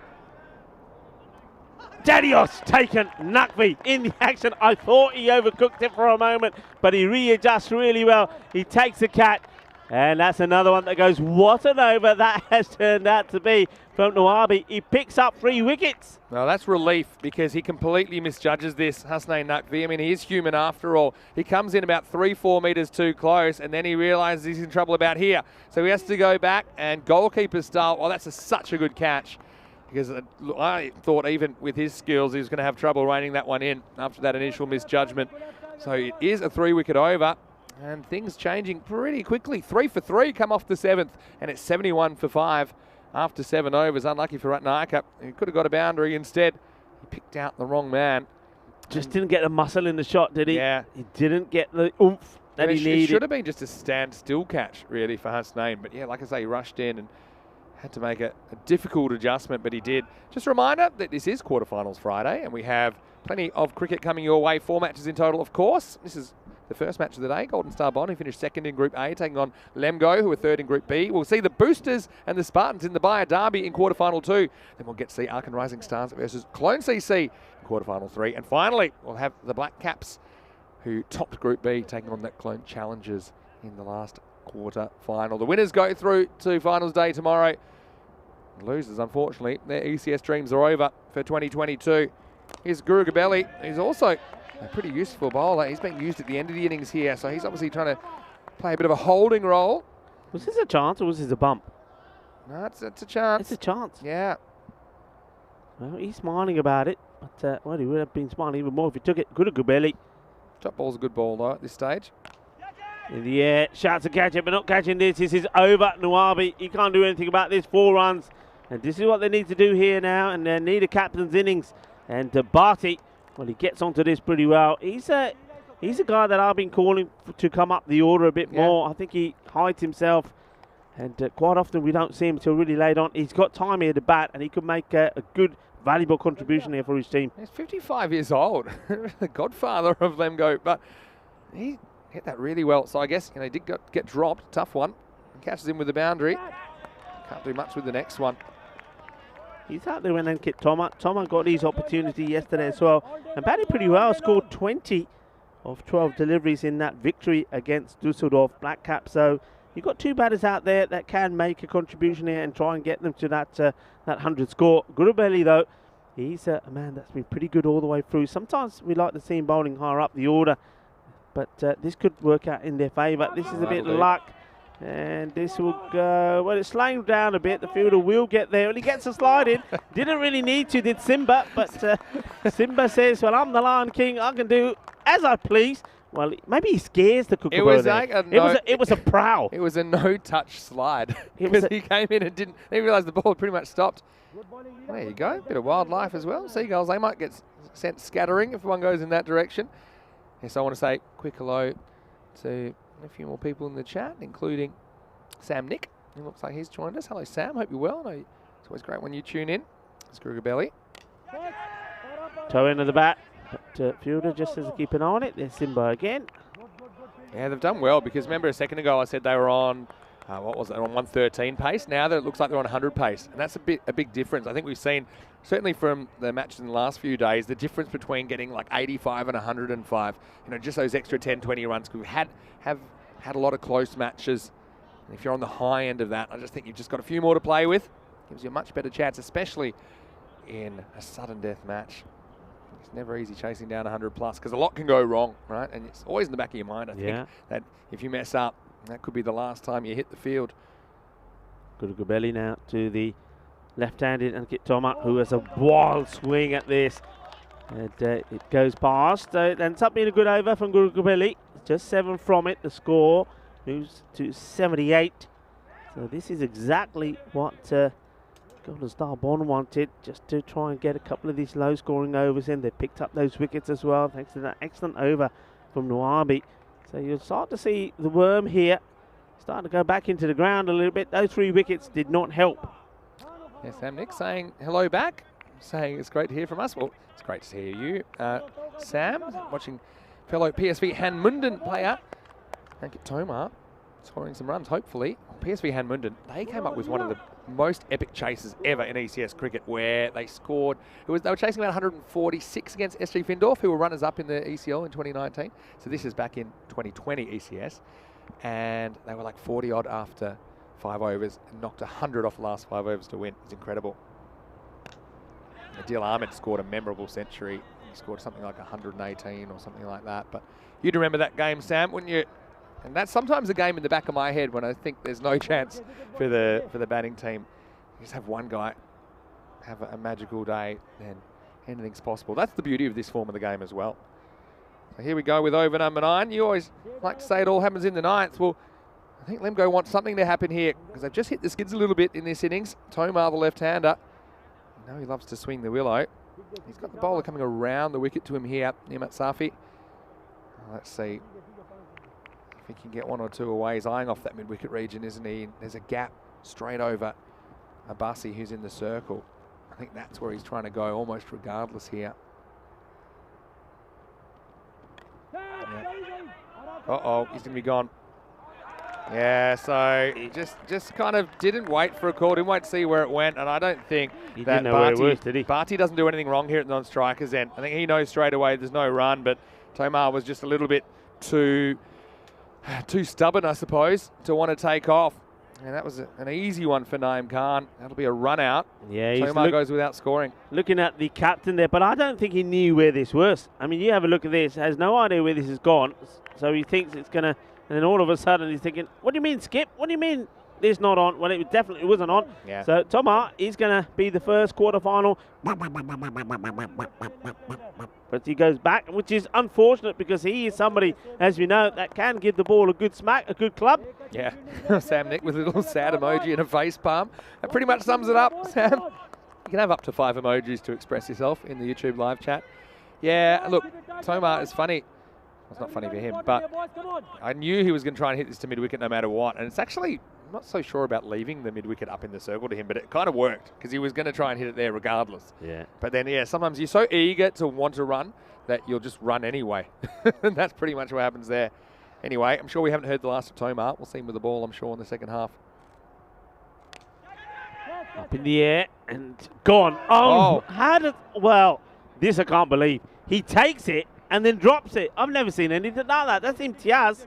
Dadios taken Nakvi in the action. I thought he overcooked it for a moment, but he readjusts really well. He takes the cat, and that's another one that goes, what an over that has turned out to be from Nawabi. He picks up 3 wickets. Now that's relief because he completely misjudges this, Hasnain Nakvi. I mean, he is human after all. He comes in about 3-4 metres too close, and then he realises he's in trouble about here. So he has to go back, and goalkeeper style, oh, that's such a good catch. Because I thought even with his skills, he was going to have trouble reining that one in after that initial misjudgment. So it is a 3-wicket over. And things changing pretty quickly. 3 for 3 come off the 7th, and it's 71 for 5 after 7 overs. Unlucky for Ratnayaka. He could have got a boundary instead. He picked out the wrong man. Just didn't get the muscle in the shot, did he? Yeah. He didn't get the oomph that he needed. It should have been just a standstill catch, really, for Hasnain. But yeah, like I say, he rushed in and had to make a difficult adjustment, but he did. Just a reminder that this is quarterfinals Friday, and we have plenty of cricket coming your way. 4 matches in total, of course. This is the first match of the day. Golden Star Bond, who finished 2nd in Group A, taking on Lemgo, who are 3rd in Group B. We'll see the Boosters and the Spartans in the Bayer Derby in quarterfinal 2. Then we'll get to see Ark and Rising Stars versus Clone CC in quarterfinal 3. And finally, we'll have the Black Caps, who topped Group B, taking on that Clone Challengers in the last quarter final. The winners go through to finals day tomorrow. The losers, unfortunately, their ECS dreams are over for 2022. Here's Guru Gabelli. He's also a pretty useful bowler. He's being used at the end of the innings here, so he's obviously trying to play a bit of a holding role. Was this a chance or was this a bump? No, it's a chance. It's a chance. Yeah. Well, he's smiling about it, but well, he would have been smiling even more if he took it. Good Gabelli. Top ball's a good ball, though, at this stage. In the air, shouts to catch it, but not catching this. This is over. Nawabi, he can't do anything about this. 4 runs. And this is what they need to do here now, and they need a captain's innings. And Barty, well, he gets onto this pretty well. He's a guy that I've been calling to come up the order a bit more. I think he hides himself, and quite often we don't see him until really late on. He's got time here to bat, and he could make a good, valuable contribution here for his team. He's 55 years old, the godfather of Lemgo, but he hit that really well. So I guess he did get dropped, tough one. And catches him with the boundary. Can't do much with the next one. He's out there and then hit Toma. Toma got his opportunity yesterday as well and batted pretty well. Scored 20 of 12 deliveries in that victory against Dusseldorf Black Cap. So you've got 2 batters out there that can make a contribution here and try and get them to that 100 score. Gurubelli, though, he's a man that's been pretty good all the way through. Sometimes we like to see him bowling higher up the order, but this could work out in their favour. This is a bit of luck. And this will go, well, it's slowing down a bit. The fielder will get there. Well, he gets a slide in. Didn't really need to, did Simba. But Simba says, well, I'm the Lion King. I can do as I please. Well, maybe he scares the Kookaburra. It was a prowl. It was a no-touch slide. Because he came in and didn't realise the ball had pretty much stopped. There you go. Bit of wildlife as well. Seagulls, they might get sent scattering if one goes in that direction. Yes, I want to say quick hello to a few more people in the chat, including Sam Nick. It looks like he's joined us. Hello, Sam. Hope you're well. I know it's always great when you tune in. It's Gurubelli. Toe end of the bat. But fielder just has to keep an eye on it. There's Simba again. Yeah, they've done well because remember a second ago I said they were on, what was it, on 113 pace. Now it looks like they're on 100 pace. And that's a big difference. I think we've seen, certainly from the matches in the last few days, the difference between getting like 85 and 105. You know, just those extra 10, 20 runs. We've have had a lot of close matches. And if you're on the high end of that, I just think you've just got a few more to play with. Gives you a much better chance, especially in a sudden death match. It's never easy chasing down 100 plus because a lot can go wrong, right? And it's always in the back of your mind, I think, that if you mess up, that could be the last time you hit the field. Gurubelli now to the left-handed Ankit Toma, who has a wild swing at this. And it goes past. It ends up being a good over from Gurubelli. Just 7 from it. The score moves to 78. So this is exactly what Golden Star Bond wanted, just to try and get a couple of these low-scoring overs in. They picked up those wickets as well, thanks to that excellent over from Nuabi. So you'll start to see the worm here starting to go back into the ground a little bit. Those 3 wickets did not help. Yes, Sam Nick saying hello back, saying it's great to hear from us. Well, it's great to hear you, Sam, watching fellow PSV Hanmunden player Ankit Toma scoring some runs, hopefully. PSV Hanmunden, they came up with one of the most epic chases ever in ECS cricket, where they scored. They were chasing about 146 against SG Findorf, who were runners-up in the ECL in 2019. So this is back in 2020 ECS. And they were like 40-odd after 5 overs and knocked 100 off the last 5 overs to win. It's incredible. Adil Ahmed scored a memorable century. He scored something like 118 or something like that. But you'd remember that game, Sam, wouldn't you? And that's sometimes a game in the back of my head when I think there's no chance for the batting team. You just have one guy have a magical day and anything's possible. That's the beauty of this form of the game as well. So here we go with over number 9. You always like to say it all happens in the 9th. Well, I think Lemgo wants something to happen here because they've just hit the skids a little bit in this innings. Tomar, the left-hander, you know he loves to swing the willow. He's got the bowler coming around the wicket to him here, Nimat Safi. Let's see if he can get 1 or 2 away. He's eyeing off that mid-wicket region, isn't he? There's a gap straight over Abassi, who's in the circle. I think that's where he's trying to go, almost regardless here. Yeah. Uh-oh, he's going to be gone. Yeah, so he just kind of didn't wait for a call, didn't wait to see where it went, and I don't think he didn't know where it was, did he? Bharti doesn't do anything wrong here at the non-striker's end. I think he knows straight away there's no run, but Tomar was just a little bit too stubborn, I suppose, to want to take off. And that was an easy one for Naeem Khan. That'll be a run out. Yeah, Tomar goes without scoring. Looking at the captain there, but I don't think he knew where this was. I mean, you have a look at this, has no idea where this has gone. So he thinks it's going to, and then all of a sudden he's thinking, what do you mean, Skip? What do you mean this not on? Well, it definitely wasn't on. Yeah. So Tomar is going to be the first quarterfinal. But he goes back, which is unfortunate because he is somebody, as we know, that can give the ball a good smack, a good club. Yeah, Sam Nick with a little sad emoji and a face palm. That pretty much sums it up, Sam. You can have up to 5 emojis to express yourself in the YouTube live chat. Yeah, look, Tomar is funny. It's not funny for him, but I knew he was going to try and hit this to mid-wicket no matter what. And it's actually, I'm not so sure about leaving the mid-wicket up in the circle to him, but it kind of worked because he was going to try and hit it there regardless. Yeah. But then, yeah, sometimes you're so eager to want to run that you'll just run anyway. And that's pretty much what happens there. Anyway, I'm sure we haven't heard the last of Tomar. We'll see him with the ball, I'm sure, in the second half. Up in the air and gone. Oh, well, this I can't believe. He takes it and then drops it. I've never seen anything like that. That's Imtiaz.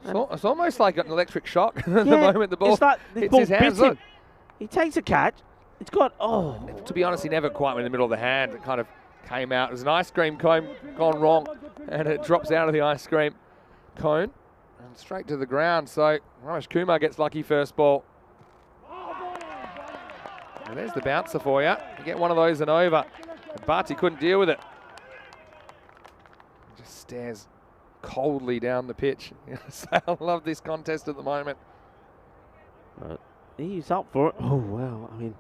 It's almost like an electric shock at the moment the ball it's like the hits ball his hands. bit him. Look. He takes a catch. It's got, To be honest, he never quite went in the middle of the hand. It kind of came out. It was an ice cream cone gone wrong, and it drops out of the ice cream cone and straight to the ground. So Ramesh Kumar gets lucky first ball. And there's the bouncer for you. You get one of those and over. Bharti couldn't deal with it. Just stares coldly down the pitch. I love this contest at the moment. He's up for it. Oh, wow. I mean,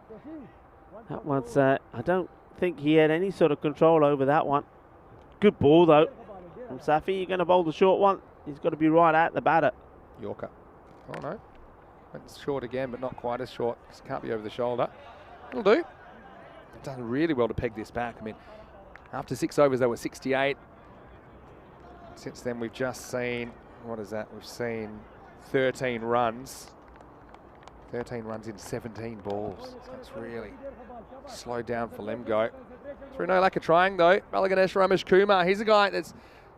that one's, I don't think he had any sort of control over that one. Good ball, though, from Safi. You're going to bowl the short one. He's got to be right at the batter. Yorker. Oh, no. It's short again, but not quite as short. Just can't be over the shoulder. It'll do. They've done really well to peg this back. I mean, after 6 overs, they were 68. Since then, we've just seen, what is that? We've seen 13 runs. 13 runs in 17 balls. So it's really slowed down for Lemgo. Through no lack of trying, though. Balaganesh Ramesh Kumar, he's a guy that's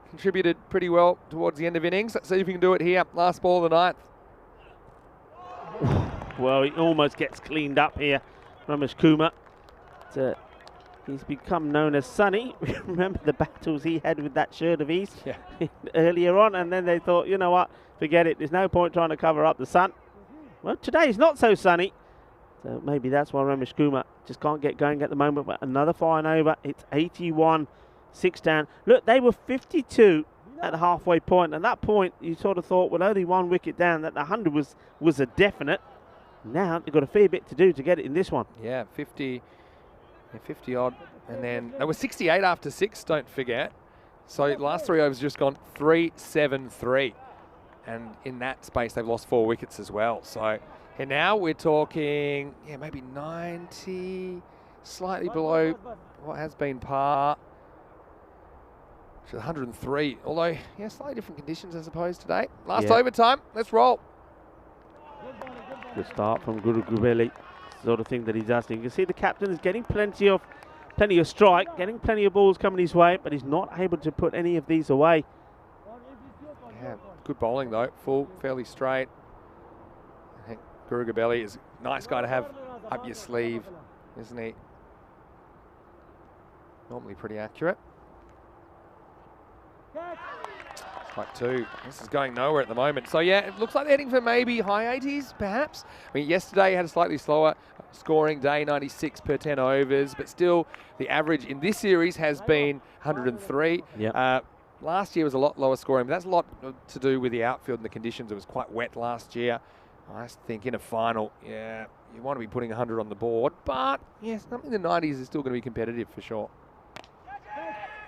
contributed pretty well towards the end of innings. Let's see if he can do it here. Last ball of the ninth. Well, he almost gets cleaned up here, Ramesh Kumar. He's become known as Sonny. Remember the battles he had with that shirt of his earlier on, and then they thought, you know what, forget it. There's no point trying to cover up the sun. Well, today's not so sunny, so maybe that's why Ramesh Kumar just can't get going at the moment. But another fine over. It's 81, 6 down. Look, they were 52 at the halfway point. At that point, you sort of thought, well, only 1 wicket down, that the 100 was a definite. Now they've got a fair bit to do to get it in this one. Yeah, 50 odd, and then they were 68 after 6. Don't forget. So last 3 overs just gone 3-7-3. And in that space, they've lost 4 wickets as well. So here now we're talking, maybe 90, slightly below what has been par. 103, although, slightly different conditions, I suppose, today. Last overtime, let's roll. Good start from Guru Gubeli, sort of thing that he does. You can see the captain is getting plenty of strike, getting plenty of balls coming his way, but he's not able to put any of these away. Yeah, good bowling though, full, fairly straight. I think Guru Gubeli is a nice guy to have up your sleeve, isn't he? Normally pretty accurate. Strike 2. This is going nowhere at the moment. So it looks like they're heading for maybe high 80s, perhaps. I mean, yesterday had a slightly slower scoring day, 96 per 10 overs, but still the average in this series has been 103. Last year was a lot lower scoring, but that's a lot to do with the outfield and the conditions. It was quite wet last year. I think in a final, you want to be putting 100 on the board, but something in the 90s is still going to be competitive for sure.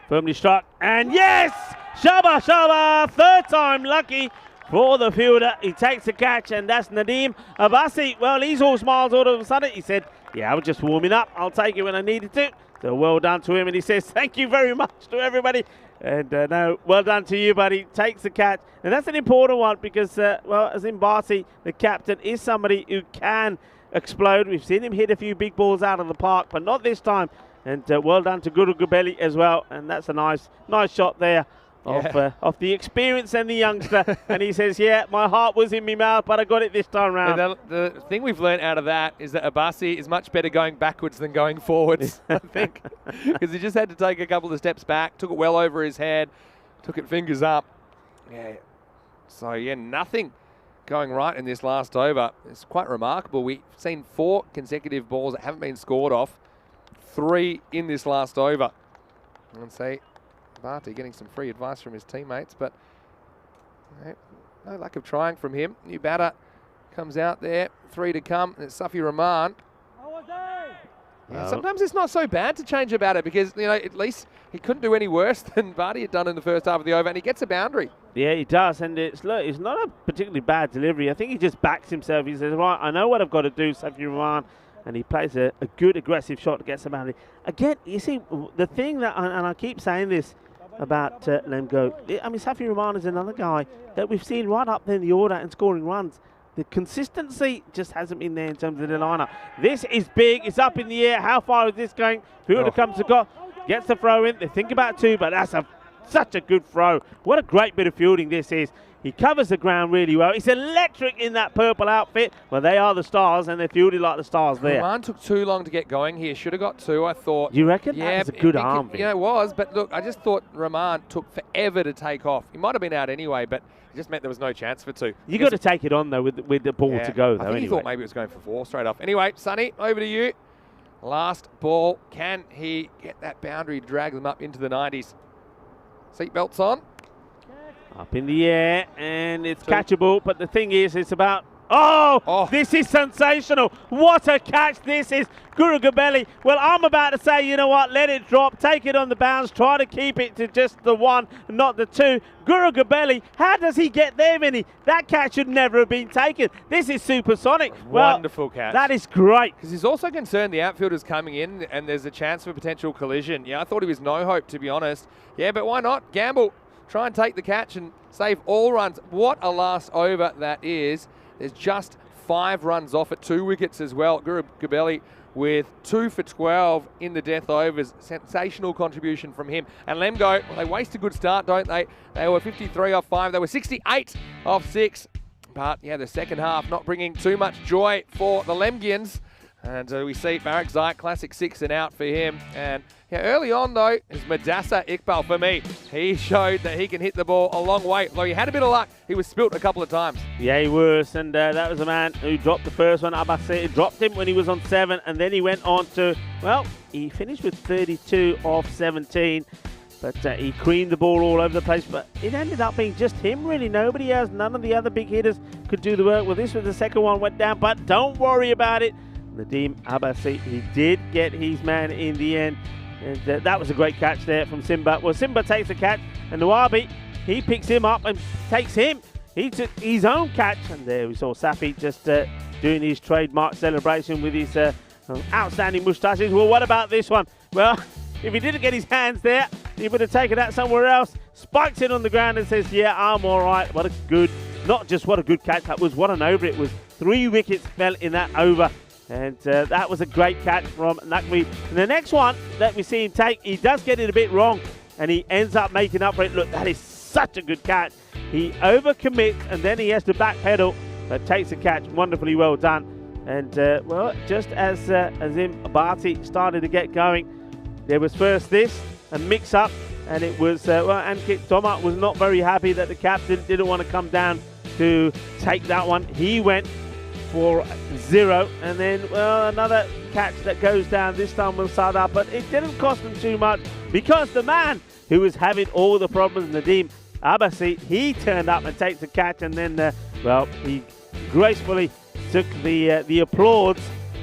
Firmly struck, and yes! Shaba, third time lucky for the fielder. He takes the catch, and that's Nadeem Abbasi. Well, he's all smiles all of a sudden. He said, I was just warming up. I'll take it when I needed to. So well done to him, and he says, thank you very much to everybody. And no, well done to you, buddy. Takes the catch, and that's an important one because, Azim Bharti, the captain, is somebody who can explode. We've seen him hit a few big balls out of the park, but not this time. And well done to Guru Gubeli as well. And that's a nice shot there of the experience and the youngster. And he says, my heart was in my mouth, but I got it this time round. The thing we've learned out of that is that Abbasi is much better going backwards than going forwards, I think. Because he just had to take a couple of steps back, took it well over his head, took it fingers up. So, nothing going right in this last over. It's quite remarkable. We've seen 4 consecutive balls that haven't been scored off. 3 in this last over. And say, Bharti getting some free advice from his teammates, but no lack of trying from him. New batter comes out there, 3 to come, and it's Safi Rahman. Sometimes it's not so bad to change a batter because, at least he couldn't do any worse than Bharti had done in the first half of the over, and he gets a boundary. Yeah, he does, and it's not a particularly bad delivery. I think he just backs himself. He says, right, I know what I've got to do, Safi Rahman. And he plays a good aggressive shot to get some boundary. Again, you see, the thing that, and I keep saying this about Lemgo, I mean, Safi Rahman is another guy that we've seen right up there in the order and scoring runs. The consistency just hasn't been there in terms of the lineup. This is big. It's up in the air. How far is this going? Fielder comes to go, gets the throw in. They think about 2, but that's a such a good throw. What a great bit of fielding this is. He covers the ground really well. He's electric in that purple outfit. Well, they are the Stars, and they're fielded like the Stars there. Rahman took too long to get going here. Should have got 2, I thought. You reckon? Yeah, that was a good arm. Yeah, it was. But look, I just thought Rahman took forever to take off. He might have been out anyway, but it just meant there was no chance for 2. You got to take it on, though, with the ball to go, though. I think he thought maybe it was going for 4 straight off. Anyway, Sonny, over to you. Last ball. Can he get that boundary, drag them up into the 90s? Seatbelts on. Up in the air, and it's catchable, but the thing is, it's about... Oh, this is sensational. What a catch this is. Guru Gabelli. Well, I'm about to say, you know what, let it drop, take it on the bounce, try to keep it to just the 1, not the 2. Guru Gabelli, how does he get there, Vinny? That catch should never have been taken. This is supersonic. Wonderful catch. That is great. Because he's also concerned the outfielder's coming in and there's a chance for potential collision. Yeah, I thought he was no hope, to be honest. Yeah, but why not? Gamble. Try and take the catch and save all runs. What a last over that is. There's just 5 runs off at 2 wickets as well. Guru Gabelli with 2 for 12 in the death overs. Sensational contribution from him. And Lemgo, well, they waste a good start, don't they? They were 53 off 5. They were 68 off 6. But, yeah, the second half not bringing too much joy for the Lemgians. And we see Barak Zayat, classic 6 and out for him. And yeah, early on, though, is Madassa Iqbal for me. He showed that he can hit the ball a long way. Though he had a bit of luck, he was spilt a couple of times. Yeah, he was. And that was a man who dropped the first one. Abbasi dropped him when he was on 7. And then he went on to, well, he finished with 32 off 17. But he creamed the ball all over the place. But it ended up being just him, really. Nobody else, none of the other big hitters could do the work. Well, this was the second one, went down. But don't worry about it. Nadeem Abbasi, he did get his man in the end. And that was a great catch there from Simba. Well, Simba takes the catch, and Nawabi, he picks him up and takes him. He took his own catch, and there we saw Safi just doing his trademark celebration with his outstanding moustaches. Well, what about this one? Well, if he didn't get his hands there, he would have taken that somewhere else. Spikes it on the ground and says, yeah, I'm all right. What a good, not just what a good catch, that was what an over it was. 3 wickets fell in that over. And that was a great catch from Naqvi. And the next one that we see him take, he does get it a bit wrong. And he ends up making up for it. Look, that is such a good catch. He overcommits and then he has to backpedal. But takes the catch. Wonderfully well done. And, well, just as Azim Abati started to get going, there was first this, a mix-up. And it was, well, Ankit Thomas was not very happy that the captain didn't want to come down to take that one. He went for 0, and then, well, another catch that goes down. This time with Sadar, but it didn't cost them too much because the man who was having all the problems, Nadeem Abbasi, he turned up and takes the catch, and then, well, he gracefully took the applause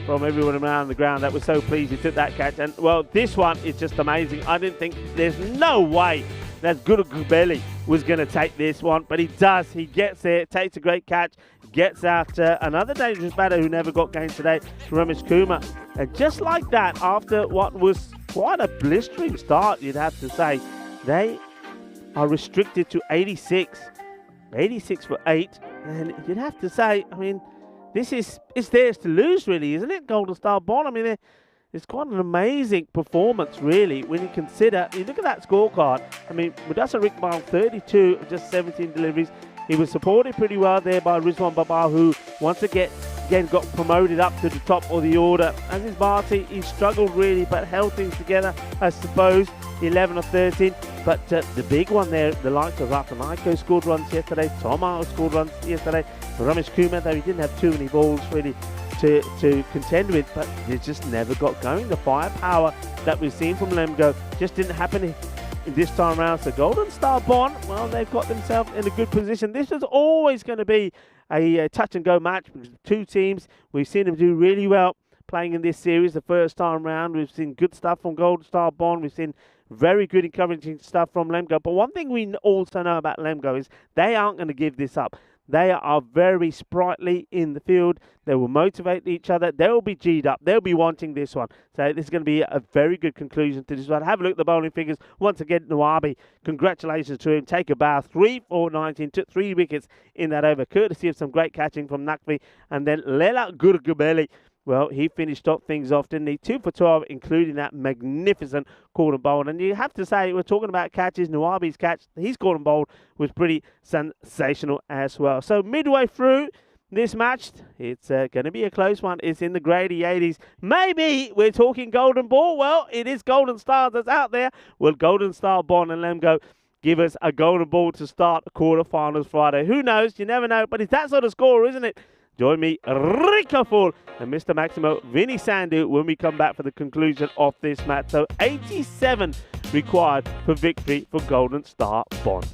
from everyone around the ground that was so pleased he took that catch. And, well, this one is just amazing. I didn't think, there's no way that Guru Gabelli was going to take this one, but he does. He gets there, takes a great catch, gets out another dangerous batter who never got game today, Ramesh Kumar. And just like that, after what was quite a blistering start, you'd have to say, they are restricted to 86. 86 for 8. And you'd have to say, I mean, this is, it's theirs to lose, really, isn't it? Golden Star Bond. I mean, it's quite an amazing performance, really, when you consider, you look at that scorecard. I mean, Mudassar Iqbal, 32 of just 17 deliveries. He was supported pretty well there by Rizwan Babar, who once again got promoted up to the top of the order. Aziz Bharti, he struggled really, but held things together, I suppose, 11 of 13. But the big one there, the likes of Ratanaiko scored runs yesterday, Toma scored runs yesterday, Ramesh Kumar, though he didn't have too many balls really to contend with, but they just never got going. The firepower that we've seen from Lemgo just didn't happen this time around. So Golden Star Bond, well, they've got themselves in a good position. This is always going to be a touch and go match because the two teams, we've seen them do really well playing in this series the first time round. We've seen good stuff from Golden Star Bond. We've seen very good encouraging stuff from Lemgo. But one thing we also know about Lemgo is they aren't going to give this up. They are very sprightly in the field. They will motivate each other. They will be G'd up. They'll be wanting this one. So this is going to be a very good conclusion to this one. Have a look at the bowling figures. Once again, Nawabi, congratulations to him. Take a bow. 3 for 19. Took 3 wickets in that over, courtesy of some great catching from Naqvi. And then Lela Gurgubeli. Well, he finished up things off, didn't he? 2 for 12, including that magnificent corner bowl. And you have to say, we're talking about catches. Nuabi's catch, his corner bowl was pretty sensational as well. So midway through this match, it's going to be a close one. It's in the grady 80s. Maybe we're talking golden ball. Well, it is Golden Star that's out there. Will Golden Star, Bond and Lemgo give us a golden ball to start quarterfinals Friday? Who knows? You never know. But it's that sort of score, isn't it? Join me, Rico Fall and Mr. Maximo Vinny Sandu when we come back for the conclusion of this match. So 87 required for victory for Golden Star Bond.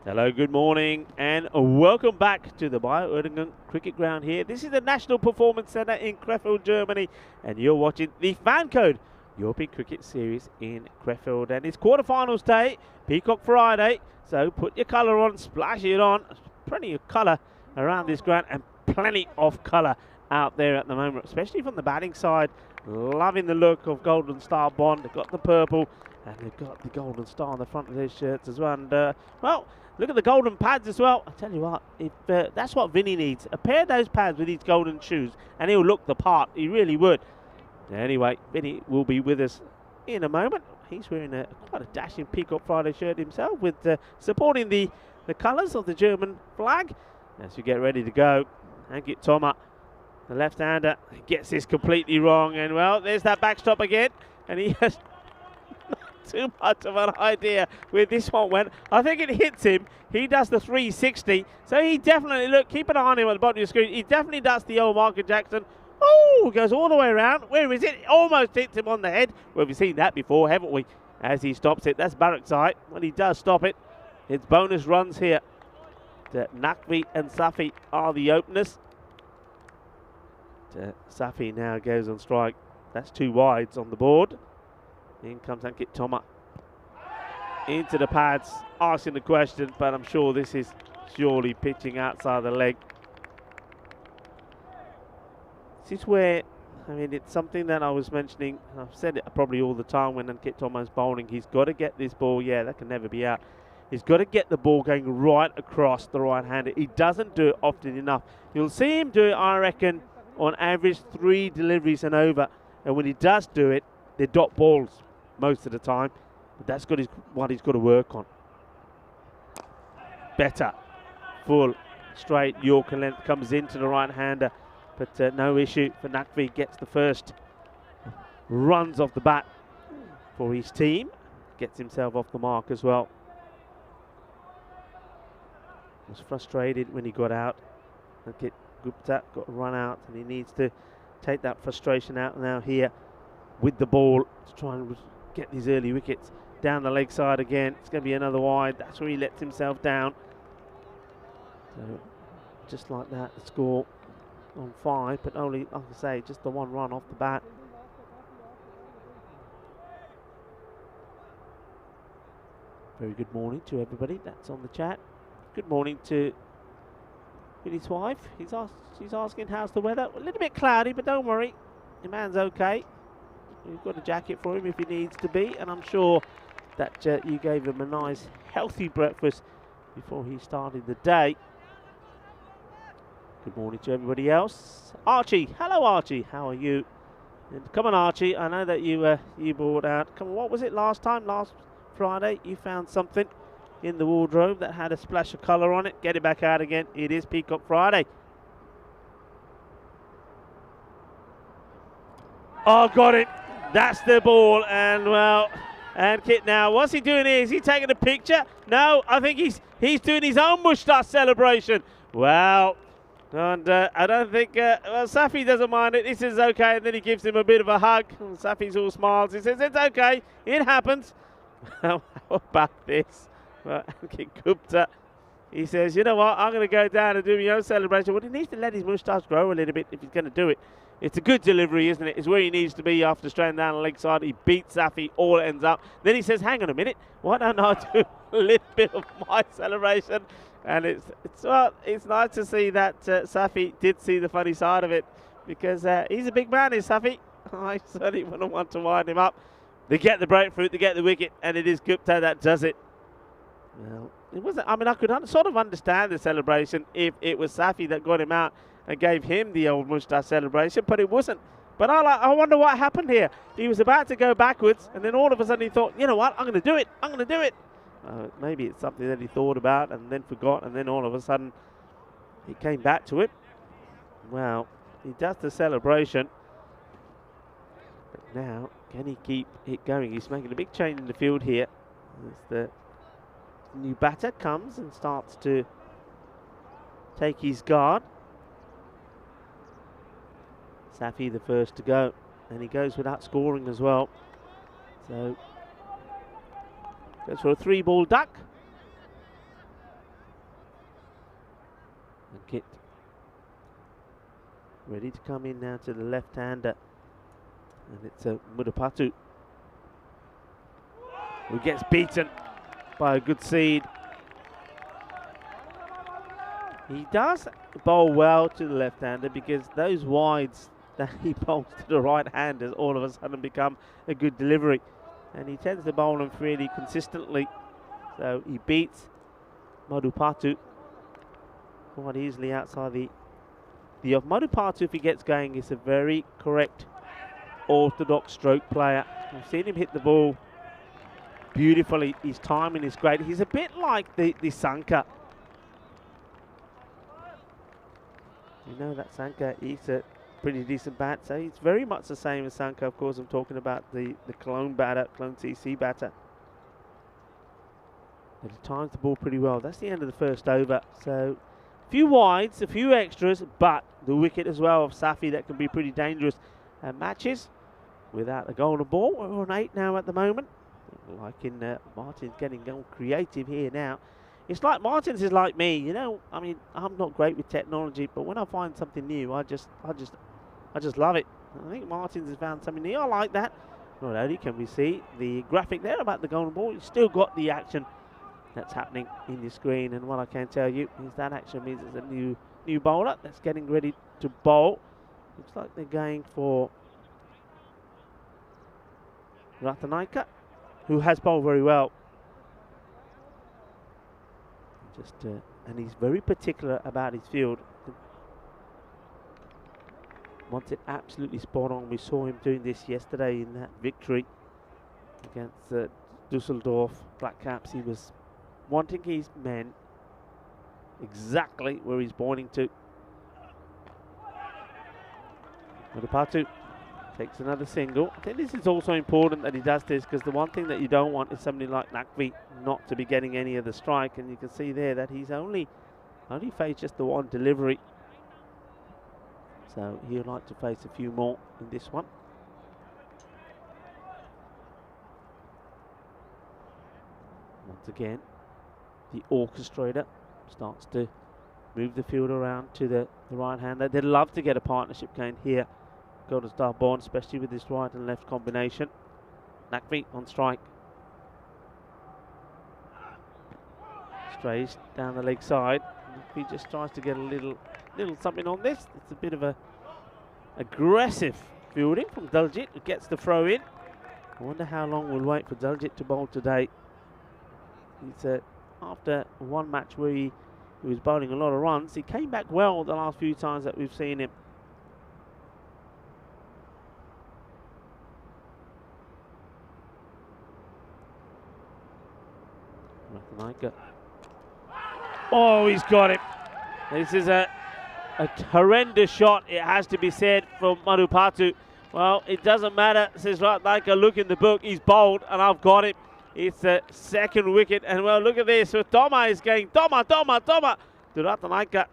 Hello, good morning, and welcome back to the Bio-Erlangen Cricket Ground here. This is the National Performance Centre in Krefeld, Germany, and you're watching the FanCode European Cricket Series in Krefeld. And it's quarterfinals day, Peacock Friday, so put your colour on, splash it on. Plenty of colour around this ground and plenty of colour out there at the moment, especially from the batting side. Loving the look of Golden Star Bond. They've got the purple and they've got the Golden Star on the front of their shirts as well. And, well, look at the golden pads as well. I tell you what, if that's what Vinny needs. A pair of those pads with these golden shoes, and he'll look the part. He really would. Anyway, Vinny will be with us in a moment. He's wearing quite a dashing Peacock Friday shirt himself, with supporting the colours of the German flag. As we get ready to go, Ankit Toma, the left-hander, gets this completely wrong. And, well, there's that backstop again. And he has too much of an idea where this one went. I think it hits him. He does the 360. So he definitely, look, keep an eye on him at the bottom of your screen. He definitely does the old Michael Jackson. Oh, goes all the way around. Where is it? Almost hits him on the head. Well, we've seen that before, haven't we? As he stops it. That's Barak's side. When he does stop it, it's bonus runs here. Naqvi and Safi are the openers. Safi now goes on strike. That's 2 wides on the board. In comes Ankit Toma into the pads, asking the question, but I'm sure this is surely pitching outside the leg. This is where, I mean, it's something that I was mentioning. I've said it probably all the time when Ankit Toma's bowling. He's got to get this ball, yeah, that can never be out. He's got to get the ball going right across the right-hander. He doesn't do it often enough. You'll see him do it, I reckon, on average 3 deliveries and over. And when he does do it, they're dot balls most of the time. But that's what he's got to work on. Better. Full, straight Yorker length comes into the right-hander. But no issue for Naqvi. Gets the first runs off the bat for his team. Gets himself off the mark as well. Was frustrated when he got out. Ankit Gupta got run out, and he needs to take that frustration out now here with the ball to try and get these early wickets. Down the leg side again. It's going to be another wide. That's where he lets himself down. So just like that, the score on 5, but only, like I say, just the 1 run off the bat. Very good morning to everybody that's on the chat. Good morning to Billy's wife. She's asking how's the weather. A little bit cloudy, but don't worry, your man's okay. We've got a jacket for him if he needs to be, and I'm sure that you gave him a nice healthy breakfast before he started the day. Good morning to everybody else. Archie, hello Archie, how are you? And come on Archie, I know that you brought out, come on, what was it last Friday? You found something in the wardrobe that had a splash of colour on it. Get it back out again. It is Peacock Friday. Oh, got it. That's the ball. And, well, and Kit now, what's he doing here? Is he taking a picture? No, I think he's doing his own moustache celebration. Well, and I don't think, well, Safi doesn't mind it. He says, okay, and then he gives him a bit of a hug. And Safi's all smiles. He says, it's okay. It happens. How about this? Well, Ankit Gupta, he says, you know what, I'm going to go down and do my own celebration. Well, he needs to let his moustache grow a little bit if he's going to do it. It's a good delivery, isn't it? It's where he needs to be after straying down the leg side. He beats Safi, all ends up. Then he says, hang on a minute, why don't I do a little bit of my celebration? And it's nice to see that Safi did see the funny side of it, because he's a big man, is Safi. I certainly wouldn't want to wind him up. They get the breakthrough, they get the wicket, and it is Gupta that does it. Well, it wasn't. I mean, I could sort of understand the celebration if it was Safi that got him out and gave him the old moustache celebration, but it wasn't. But I wonder what happened here. He was about to go backwards, and then all of a sudden he thought, you know what, I'm going to do it. I'm going to do it. Maybe it's something that he thought about and then forgot, and then all of a sudden he came back to it. Well, he does the celebration. But now, can he keep it going? He's making a big change in the field here. As the new batter comes and starts to take his guard. Safi the first to go, and he goes without scoring as well. So goes for a 3-ball duck. wicket. Ready to come in now to the left-hander. And it's Mudapatu, who gets beaten by a good seed. He does bowl well to the left-hander because those wides that he bowls to the right-handers all of a sudden become a good delivery. And he tends to bowl them fairly consistently. So he beats Madhupatu quite easily outside the off. Madhupatu, if he gets going, is a very correct, orthodox stroke player. We've seen him hit the ball beautifully. His timing is great. He's a bit like the Sanka. You know that Sanka is a pretty decent bat, so he's very much the same as Sanka. Of course, I'm talking about the clone batter, clone CC batter. But he times the ball pretty well. That's the end of the first over. So a few wides, a few extras, but the wicket as well of Safi that can be pretty dangerous. And matches without a golden ball. We're on 8 now at the moment. Like in Martin's getting creative here now. It's like Martin's is like me, you know. I mean, I'm not great with technology, but when I find something new, I just love it. I think Martin's has found something new. I like that. Not only can we see the graphic there about the golden ball, you've still got the action that's happening in your screen. And what I can tell you is that action means it's a new bowler that's getting ready to bowl. Looks like they're going for Ratanaika, who has bowled very well. And he's very particular about his field. Wants it absolutely spot on. We saw him doing this yesterday in that victory against Dusseldorf Black Caps. He was wanting his men exactly where he's pointing to. Mudapatu takes another single. I think this is also important that he does this, because the one thing that you don't want is somebody like Nakvi not to be getting any of the strike. And you can see there that he's only faced just the one delivery. So he'd like to face a few more in this one. Once again, the orchestrator starts to move the field around to the right hander. They'd love to get a partnership going here. Golden Star Bond, especially with this right and left combination. Nakvi on strike. Strays down the leg side. Nakvi just tries to get a little something on this. It's a bit of a aggressive fielding from Daljit, who gets the throw in. I wonder how long we'll wait for Daljit to bowl today. He's after one match where he was bowling a lot of runs. He came back well the last few times that we've seen him. Oh, he's got it. This is a horrendous shot, it has to be said, from Madhupatu. Well, it doesn't matter, says Ratnaika, look in the book, he's bowled and I've got it. It's the second wicket, and well, look at this. So Toma is going, Toma to Ratnaika.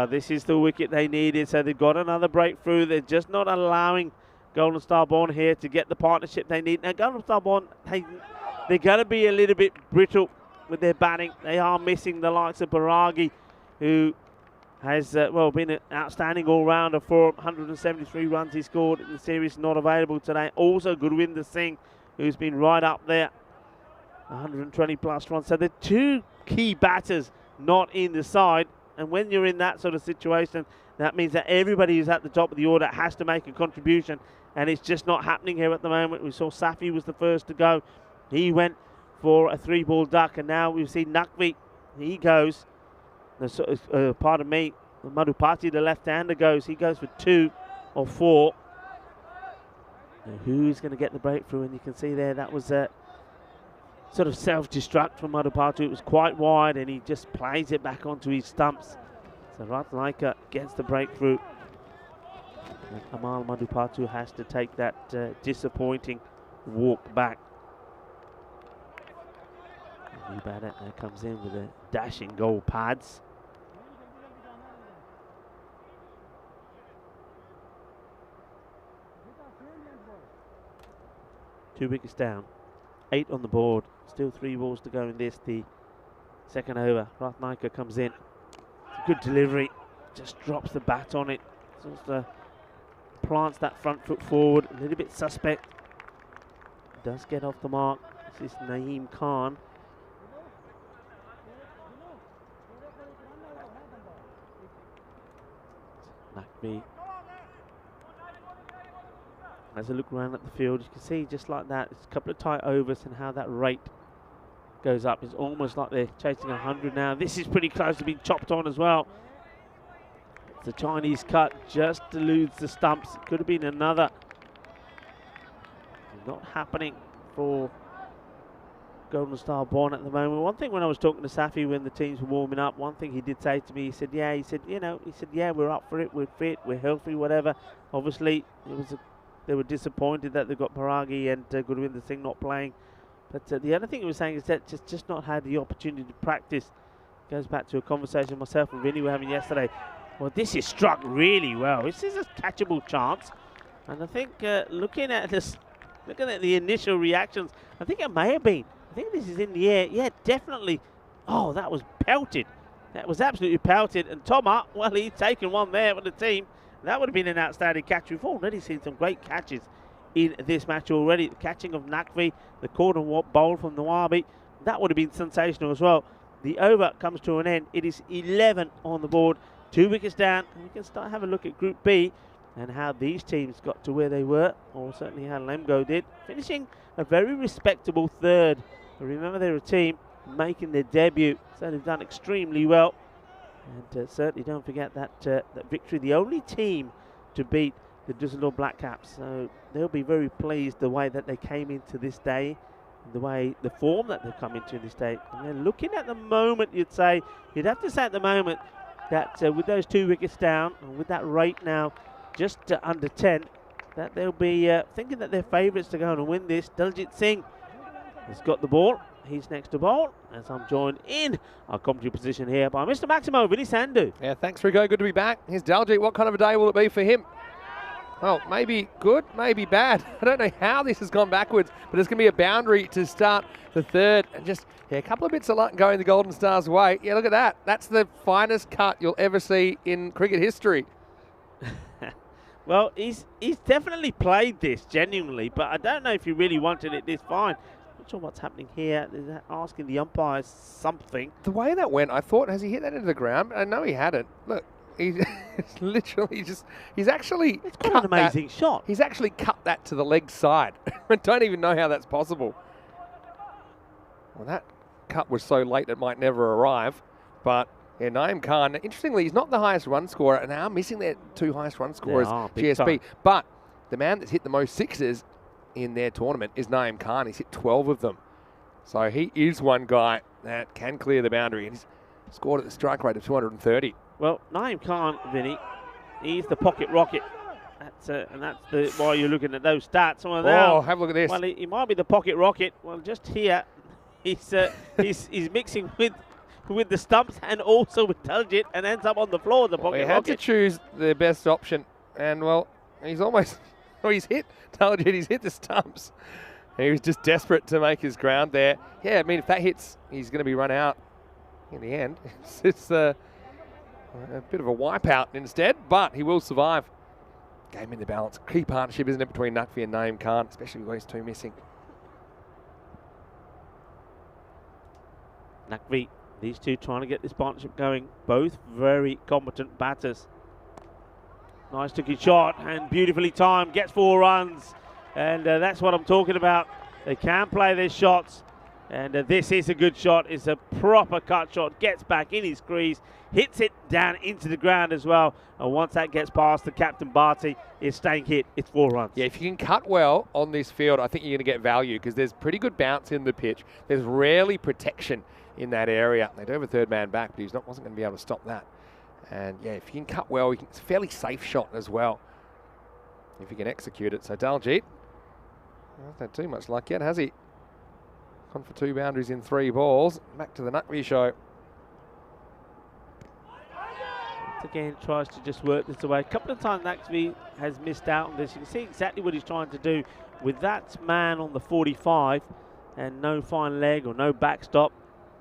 This is the wicket they needed, so they've got another breakthrough. They're just not allowing Golden Star Bond here to get the partnership they need. Now, Golden Star Bond, they're going to be a little bit brittle with their batting. They are missing the likes of Baragi, who has been an outstanding all-rounder for 173 runs he scored in the series, not available today. Also Gurwinder Singh, who's been right up there, 120 plus runs. So the two key batters not in the side, and when you're in that sort of situation, that means that everybody who's at the top of the order has to make a contribution, and it's just not happening here at the moment. We saw Safi was the first to go. He went for a 3-ball duck, and now we've seen Nakvi. He goes, pardon me, Madhupati, the left-hander, goes. He goes for 2 or 4. Now, who's going to get the breakthrough? And you can see there that was a sort of self-destruct from Madhupati. It was quite wide, and he just plays it back onto his stumps. So Ratnaika gets the breakthrough. And Amal Madhupati has to take that disappointing walk back. New batter comes in with a dashing goal pads. Two wickets down, 8 on the board, still 3 balls to go in this, the second over. Ratnaika comes in. good delivery. Just drops the bat on it. Just plants that front foot forward. A little bit suspect. Does get off the mark. This is Naeem Khan. Nakvi. As I look around at the field, you can see just like that, it's a couple of tight overs and how that rate goes up. It's almost like they're chasing 100 now. This is pretty close to being chopped on as well. The Chinese cut just eludes the stumps. It could have been another. Not happening for Golden Star Born at the moment. One thing when I was talking to Safi when the teams were warming up, one thing he did say to me, he said, yeah, we're up for it, we're fit, we're healthy, whatever. Obviously, they were disappointed that they got Paragi and Gurvinder Singh not playing. But the other thing he was saying is that just not had the opportunity to practice. Goes back to a conversation myself and Vinny were having yesterday. Well, this is struck really well. This is a catchable chance. And I think looking at the initial reactions, I think it may have been. I think this is in the air. Yeah, definitely. Oh, that was pelted. That was absolutely pelted. And Thomas, well, he's taken one there for the team. That would have been an outstanding catch. We've already seen some great catches in this match already. The catching of Nakvi, the corner bowl from Nawabi, that would have been sensational as well. The over comes to an end. It is 11 on the board, 2 wickets down. And we can start having a look at Group B and how these teams got to where they were, or certainly how Lemgo did, finishing a very respectable third. Remember, they're a team making their debut, so they've done extremely well. And certainly don't forget that victory, the only team to beat the Düsseldorf Black Caps. So they'll be very pleased the way that they came into this day, the form that they've come into this day. And then looking at the moment, you'd have to say at the moment that with those 2 wickets down, and with that rate now just under 10, that they'll be thinking that they're favourites to go on and win this. Daljit Singh has got the ball. He's next to bowl, as I'm joined in our commentary position here by Mr. Maximo Vinny Sandhu. Yeah, thanks, Rico. Good to be back. Here's Daljit. What kind of a day will it be for him? Well, maybe good, maybe bad. I don't know how this has gone backwards, but it's going to be a boundary to start the third. And just a couple of bits of luck going the Golden Stars' way. Yeah, look at that. That's the finest cut you'll ever see in cricket history. Well, he's definitely played this genuinely, but I don't know if he really wanted it this fine. Not sure what's happening here. They're asking the umpires something. The way that went, I thought, has he hit that into the ground? I know he hadn't. Look, he's literally he's actually It's got an amazing shot. He's actually cut that to the leg side. I don't even know how that's possible. Well, that cut was so late it might never arrive, but yeah, Naeem Khan, interestingly, he's not the highest run scorer, and they are missing their 2 highest run scorers, GSP. But the man that's hit the most sixes in their tournament is Naeem Khan. He's hit 12 of them. So he is one guy that can clear the boundary, and he's scored at the strike rate of 230. Well, Naeem Khan, Vinny, he's the pocket rocket. That's why you're looking at those stats. Well, now, have a look at this. Well, he might be the pocket rocket. Well, just here, he's mixing with the stumps and also with Daljit and ends up on the floor of the pocket rocket. He had to choose the best option, and well, he's almost... Oh, he's hit Daljit, he's hit the stumps. He was just desperate to make his ground there. Yeah, I mean, if that hits, he's going to be run out in the end. It's a bit of a wipeout instead, but he will survive. Game in the balance. Key partnership, isn't it, between Nakvi and Naeem Khan, especially with these 2 missing. Nakvi, these 2 trying to get this partnership going. Both very competent batters. Nice looking shot and beautifully timed, gets 4 runs. And that's what I'm talking about. They can play their shots. And this is a good shot. It's a proper cut shot. Gets back in his crease, hits it down into the ground as well. And once that gets past the captain Barty, it's staying hit. It's 4 runs. Yeah, if you can cut well on this field, I think you're going to get value because there's pretty good bounce in the pitch. There's rarely protection in that area. They do have a 3rd man back, but he wasn't going to be able to stop that. And yeah, if you can cut well, it's a fairly safe shot as well, if you can execute it. So Daljit, hasn't had too much luck yet, has he? Gone for 2 boundaries in 3 balls. Back to the Nakvi show. Once again, tries to just work this away. A couple of times Nakvi has missed out on this. You can see exactly what he's trying to do with that man on the 45 and no fine leg or no backstop.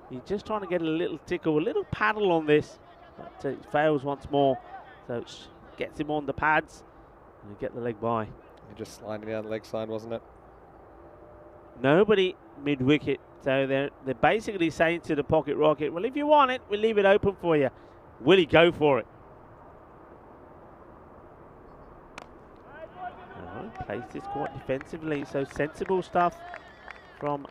He's just trying to get a little tickle, a little paddle on this. but he fails once more. So it gets him on the pads and get the leg by. You're just sliding down the leg side, wasn't it? Nobody mid-wicket. So they're basically saying to the pocket rocket, well, if you want it, we'll leave it open for you. Will he go for it? Plays this quite defensively, so sensible stuff from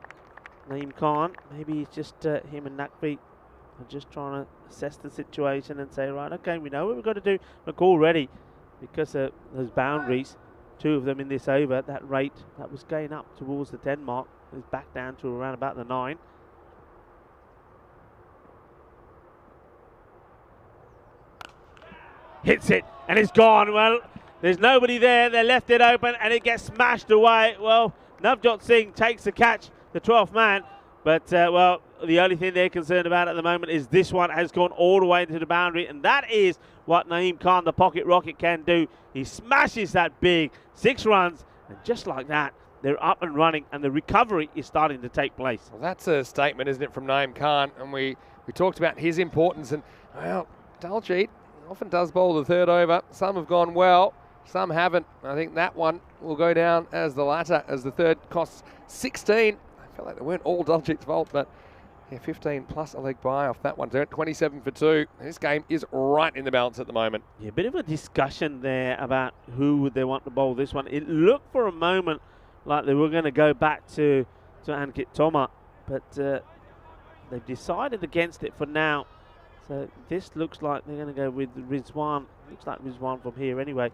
Naeem Khan. Maybe he's just him and Nakvi are just trying to assess the situation and say, right, okay, we know what we've got to do. Look, already, because of those boundaries, 2 of them in this over, that rate that was going up towards the 10 mark is back down to around about the 9. Hits it, and it's gone. Well, there's nobody there. They left it open, and it gets smashed away. Well, Navjot Singh takes the catch, the 12th man. But, well, the only thing they're concerned about at the moment is this one has gone all the way into the boundary, and that is what Naeem Khan, the pocket rocket, can do. He smashes that big 6 runs, and just like that, they're up and running, and the recovery is starting to take place. Well, that's a statement, isn't it, from Naeem Khan? And we talked about his importance, and, well, Daljeet often does bowl the 3rd over. Some have gone well, some haven't. I think that one will go down as the latter, as the 3rd costs 16. I felt like they weren't all Daljeet's fault, but yeah, 15 plus a leg by off that one. They're at 27 for 2. This game is right in the balance at the moment. Yeah, a bit of a discussion there about who would they want to bowl this one. It looked for a moment like they were going to go back to Ankit Toma, but they've decided against it for now. So this looks like they're going to go with Rizwan. Looks like Rizwan from here anyway.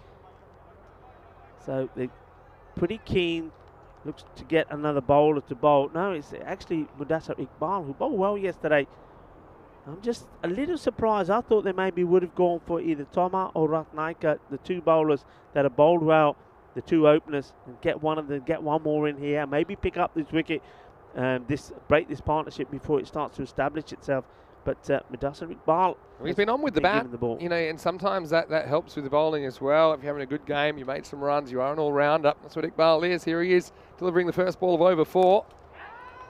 So they're pretty keen. Looks to get another bowler to bowl. No, it's actually Mudassar Iqbal, who bowled well yesterday. I'm just a little surprised. I thought they maybe would have gone for either Toma or Ratnaika, the 2 bowlers that have bowled well, the 2 openers, and get one of them, get one more in here, maybe pick up this wicket, break this partnership before it starts to establish itself. But Mudassar Iqbal, he's been on with the bat, the ball. You know, and sometimes that helps with the bowling as well. If you're having a good game, you made some runs, you are an all-rounder. That's what Iqbal is. Here he is, delivering the first ball of over 4.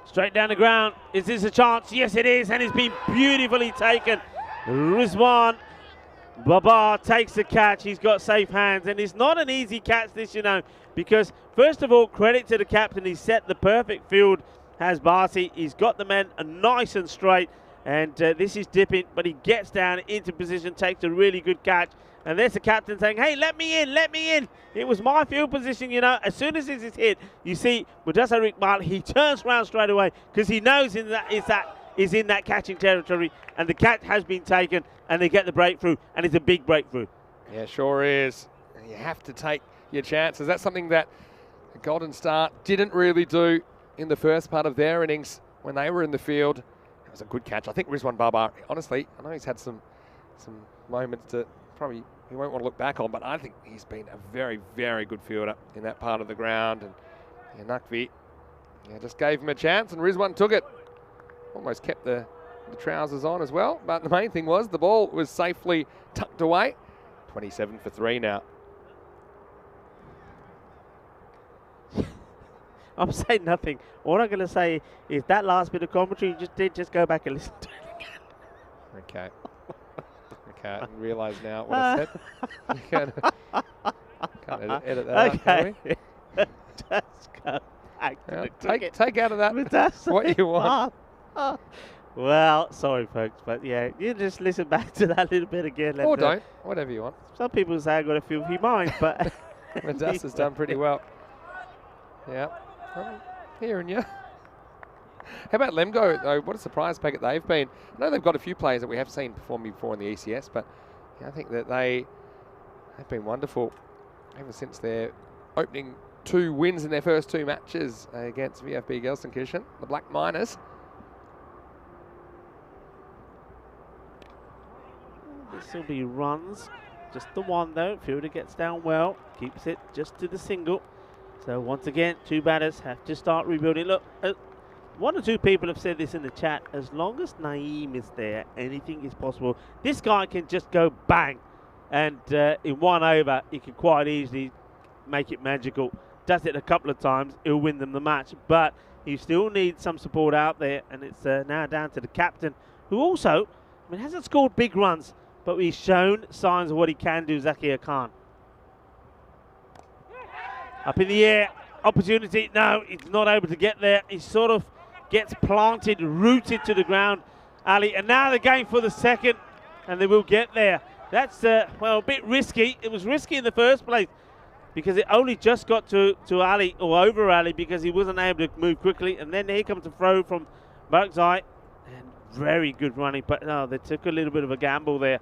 Straight down the ground. Is this a chance? Yes, it is, and it's been beautifully taken. Rizwan Babar takes the catch. He's got safe hands, and it's not an easy catch, this, you know, because first of all, credit to the captain. He set the perfect field, has Barsi. He's got the men nice and straight. And this is dipping, but he gets down into position, takes a really good catch. And there's the captain saying, hey, let me in, let me in. It was my field position, you know. As soon as this is hit, you see Mudassar Iqbal, he turns around straight away because he knows is in that catching territory. And the catch has been taken, and they get the breakthrough, and it's a big breakthrough. Yeah, sure is. You have to take your chances. That's something that the Golden Star didn't really do in the first part of their innings when they were in the field. It was a good catch. I think Rizwan Babar, honestly, I know he's had some moments that probably he won't want to look back on, but I think he's been a very, very good fielder in that part of the ground. And yeah, Nakvi just gave him a chance, and Rizwan took it. Almost kept the trousers on as well, but the main thing was the ball was safely tucked away. 27 for 3 now. I'm saying nothing. All I'm going to say is that last bit of commentary you just did, just go back and listen to it again. Okay. Okay, I realise now what I said. Can't edit that out, can we? Just go back to the cricket. Take out of that what you want. Well, sorry folks, but yeah, you just listen back to that little bit again. Or don't, whatever you want. Some people say I've got a filthy mind, but Mudassar has done pretty well. Yeah, I'm hearing you. How about Lemgo, though? What a surprise packet they've been. I know they've got a few players that we have seen perform before in the ECS, but yeah, I think that they have been wonderful ever since their opening 2 wins in their first 2 matches against VFB Gelsenkirchen, the Black Miners. This will be runs. Just the one, though. Fielder gets down well, keeps it just to the single. So once again, 2 batters have to start rebuilding. Look, 1 or 2 people have said this in the chat. As long as Naeem is there, anything is possible. This guy can just go bang, and in 1 over, he can quite easily make it magical. Does it a couple of times, he'll win them the match. But you still need some support out there, and it's now down to the captain, who also, I mean, hasn't scored big runs, but he's shown signs of what he can do, Zakir Khan. Up in the air, opportunity. No, he's not able to get there. He sort of gets planted, rooted to the ground, Ali. And now they're going for the second, and they will get there. That's, well, a bit risky. It was risky in the first place because it only just got to Ali, or over Ali, because he wasn't able to move quickly. And then here comes a throw from Barkzai. And very good running, but no, they took a little bit of a gamble there.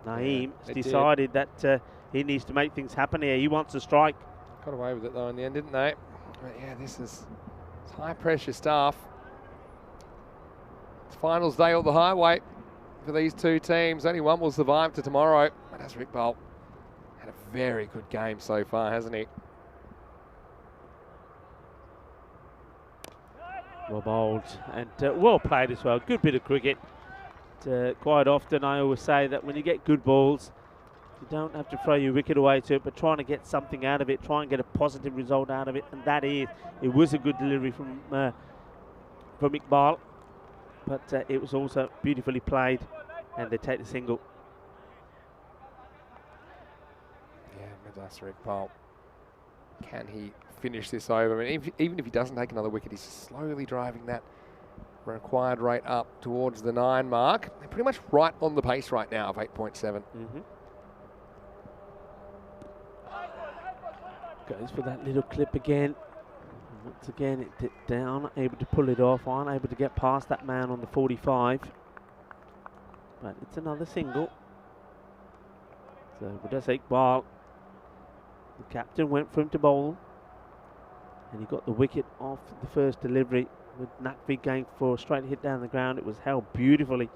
Naeem has decided that he needs to make things happen here. He wants to strike. Got away with it though in the end, didn't they? But yeah, this is high pressure stuff. It's finals day on the highway for these two teams. Only one will survive to tomorrow. And that's Iqbal. Had a very good game so far, hasn't he? Well bowled and well played as well. Good bit of cricket. Quite often I always say that when you get good balls, you don't have to throw your wicket away to it, but trying to get something out of it, try and get a positive result out of it, and that is, it was a good delivery from Iqbal, but it was also beautifully played, and they take the single. Yeah, Mudassar Iqbal. Can he finish this over? I mean, even if he doesn't take another wicket, he's slowly driving that required rate up towards the 9 mark. They're pretty much right on the pace right now of 8.7. Goes for that little clip again. And once again, it dipped down, able to pull it off, unable to get past that man on the 45. But it's another single. So Mudassar Iqbal, the captain, went for him to bowl. And he got the wicket off the first delivery with Naqvi going for a straight hit down the ground. It was held beautifully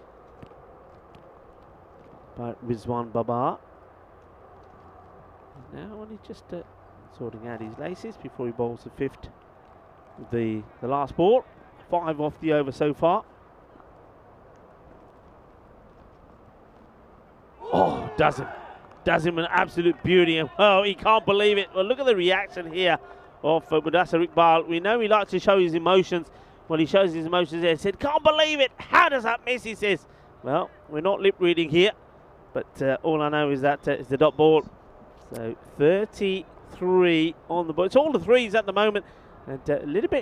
by Rizwan Babar. Now only just sorting out his laces before he bowls the fifth. The last ball. 5 off the over so far. Oh, does him an absolute beauty. And oh, he can't believe it. Well, look at the reaction here of Mudassar Iqbal. We know he likes to show his emotions. Well, he shows his emotions there. He said, can't believe it. How does that miss? He says, well, we're not lip reading here. But all I know is that it's the dot ball. So 33 on the ball. It's all the threes at the moment. And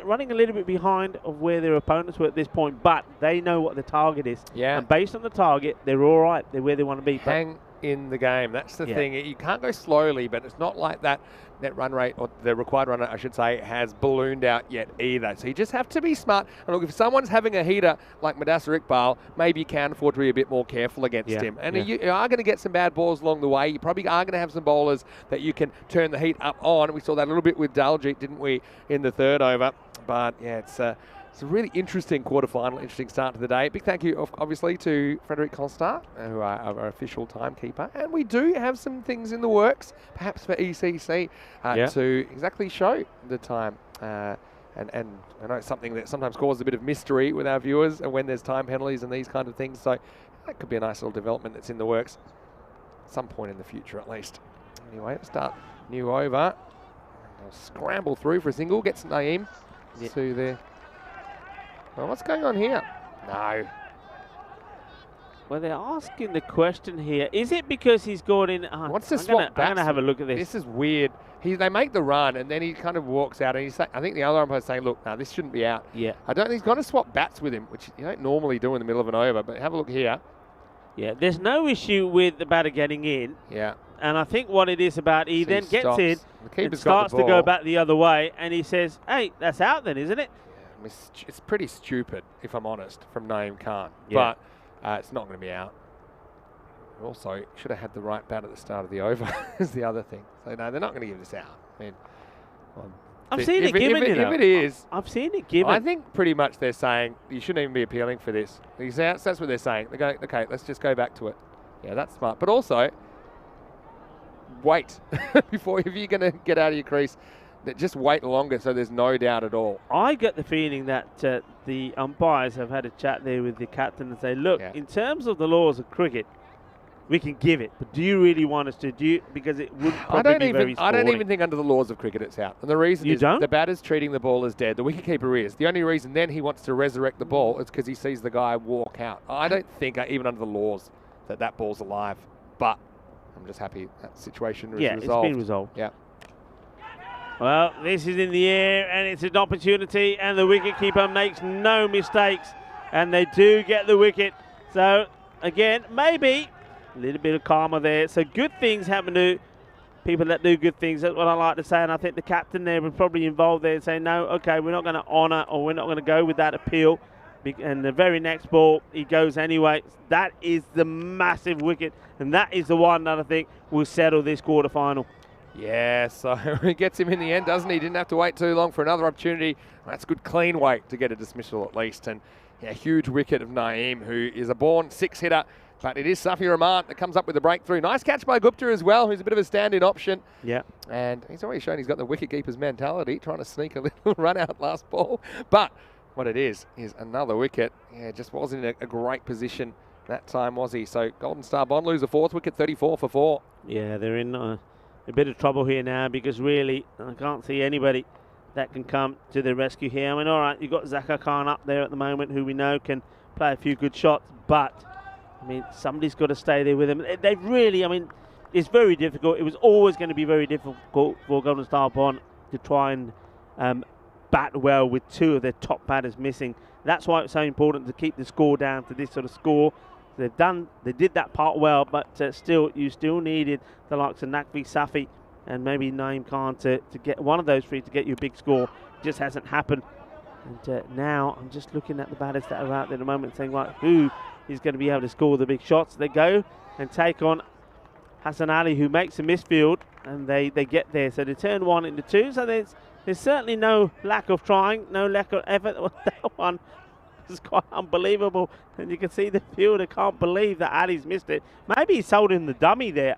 running a little bit behind of where their opponents were at this point. But they know what the target is. Yeah. And based on the target, they're all right. They're where they want to be. Hang in the game. That's the thing. You can't go slowly, but it's not like that net run rate, or the required run rate, I should say, has ballooned out yet either. So you just have to be smart. And look, if someone's having a heater like Mudassar Iqbal, maybe you can afford to be a bit more careful against him. And you are going to get some bad balls along the way. You probably are going to have some bowlers that you can turn the heat up on. We saw that a little bit with Daljit, didn't we, in the third over. But yeah, it's a really interesting quarterfinal, interesting start to the day. Big thank you, obviously, to Frederic Constant, who are our official timekeeper. And we do have some things in the works, perhaps for ECC, to exactly show the time. And I know it's something that sometimes causes a bit of mystery with our viewers, and when there's time penalties and these kind of things. So that could be a nice little development that's in the works at some point in the future, at least. Anyway, let's start new over. They'll scramble through for a single, gets Naeem to there. Well, what's going on here? No. Well, they're asking the question here. Is it because he's gone in? Wants to swap bats. I'm going to have a look at this. This is weird. They make the run, and then he kind of walks out, and I think the other umpire's saying, look, no, this shouldn't be out. Yeah. I don't think he's got to swap bats with him, which you don't normally do in the middle of an over, but have a look here. Yeah, there's no issue with the batter getting in. Yeah. And I think what it is about, he then gets in and starts to go back the other way, and he says, hey, that's out then, isn't it? It's pretty stupid, if I'm honest, from Naeem Khan. Yeah. But it's not going to be out. Also, should have had the right bat at the start of the over is the other thing. So, no, they're not going to give this out. I mean, I've seen it given, if it is, I've seen it given. I think pretty much they're saying you shouldn't even be appealing for this. That's what they're saying. They go, okay, let's just go back to it. Yeah, that's smart. But also, wait before, if you're going to get out of your crease, just wait longer so there's no doubt at all. I get the feeling that the umpires have had a chat there with the captain and say, look, in terms of the laws of cricket, we can give it, but do you really want us to do? Because it would probably be very sporting. I don't even think under the laws of cricket it's out. And the reason is the batter's treating the ball as dead. The wicketkeeper is. The only reason then he wants to resurrect the ball is because he sees the guy walk out. I don't think, even under the laws, that ball's alive. But I'm just happy that situation was resolved. Yeah, it's been resolved. Yeah. Well, this is in the air, and it's an opportunity, and the wicketkeeper makes no mistakes, and they do get the wicket. So, again, maybe a little bit of karma there. So good things happen to people that do good things. That's what I like to say, and I think the captain there was probably involved there saying, no, okay, we're not going to honour or we're not going to go with that appeal. And the very next ball, he goes anyway. That is the massive wicket, and that is the one that I think will settle this quarterfinal. Yeah, so he gets him in the end, doesn't he? Didn't have to wait too long for another opportunity. That's good clean weight to get a dismissal at least. And yeah, huge wicket of Naeem, who is a born six-hitter. But it is Safi Rahman that comes up with the breakthrough. Nice catch by Gupta as well, who's a bit of a stand-in option. Yeah. And he's already shown he's got the wicket-keeper's mentality, trying to sneak a little run out last ball. But what it is another wicket. Yeah, just wasn't in a great position that time, was he? So Golden Star Bond lose a fourth wicket, 34 for 4. Yeah, they're in a bit of trouble here now because really I can't see anybody that can come to the rescue here. I mean, all right, you've got Zakir Khan up there at the moment who we know can play a few good shots, but I mean, somebody's got to stay there with him. They've really, I mean, it's very difficult. It was always going to be very difficult for Golden Star Bond to try and bat well with two of their top batters missing. That's why it's so important to keep the score down to this sort of score. They did that part well, but you still needed the likes of Naqvi, Safi, and maybe Naeem Khan to get one of those three to get you a big score. It just hasn't happened. And now I'm just looking at the batters that are out there at the moment, saying, right, who is going to be able to score the big shots? They go and take on Hassan Ali, who makes a misfield, and they get there. So they turn 1 into 2. So there's certainly no lack of trying, no lack of effort. That one is quite unbelievable. And you can see the fielder can't believe that Ali's missed it. Maybe he sold him the dummy there.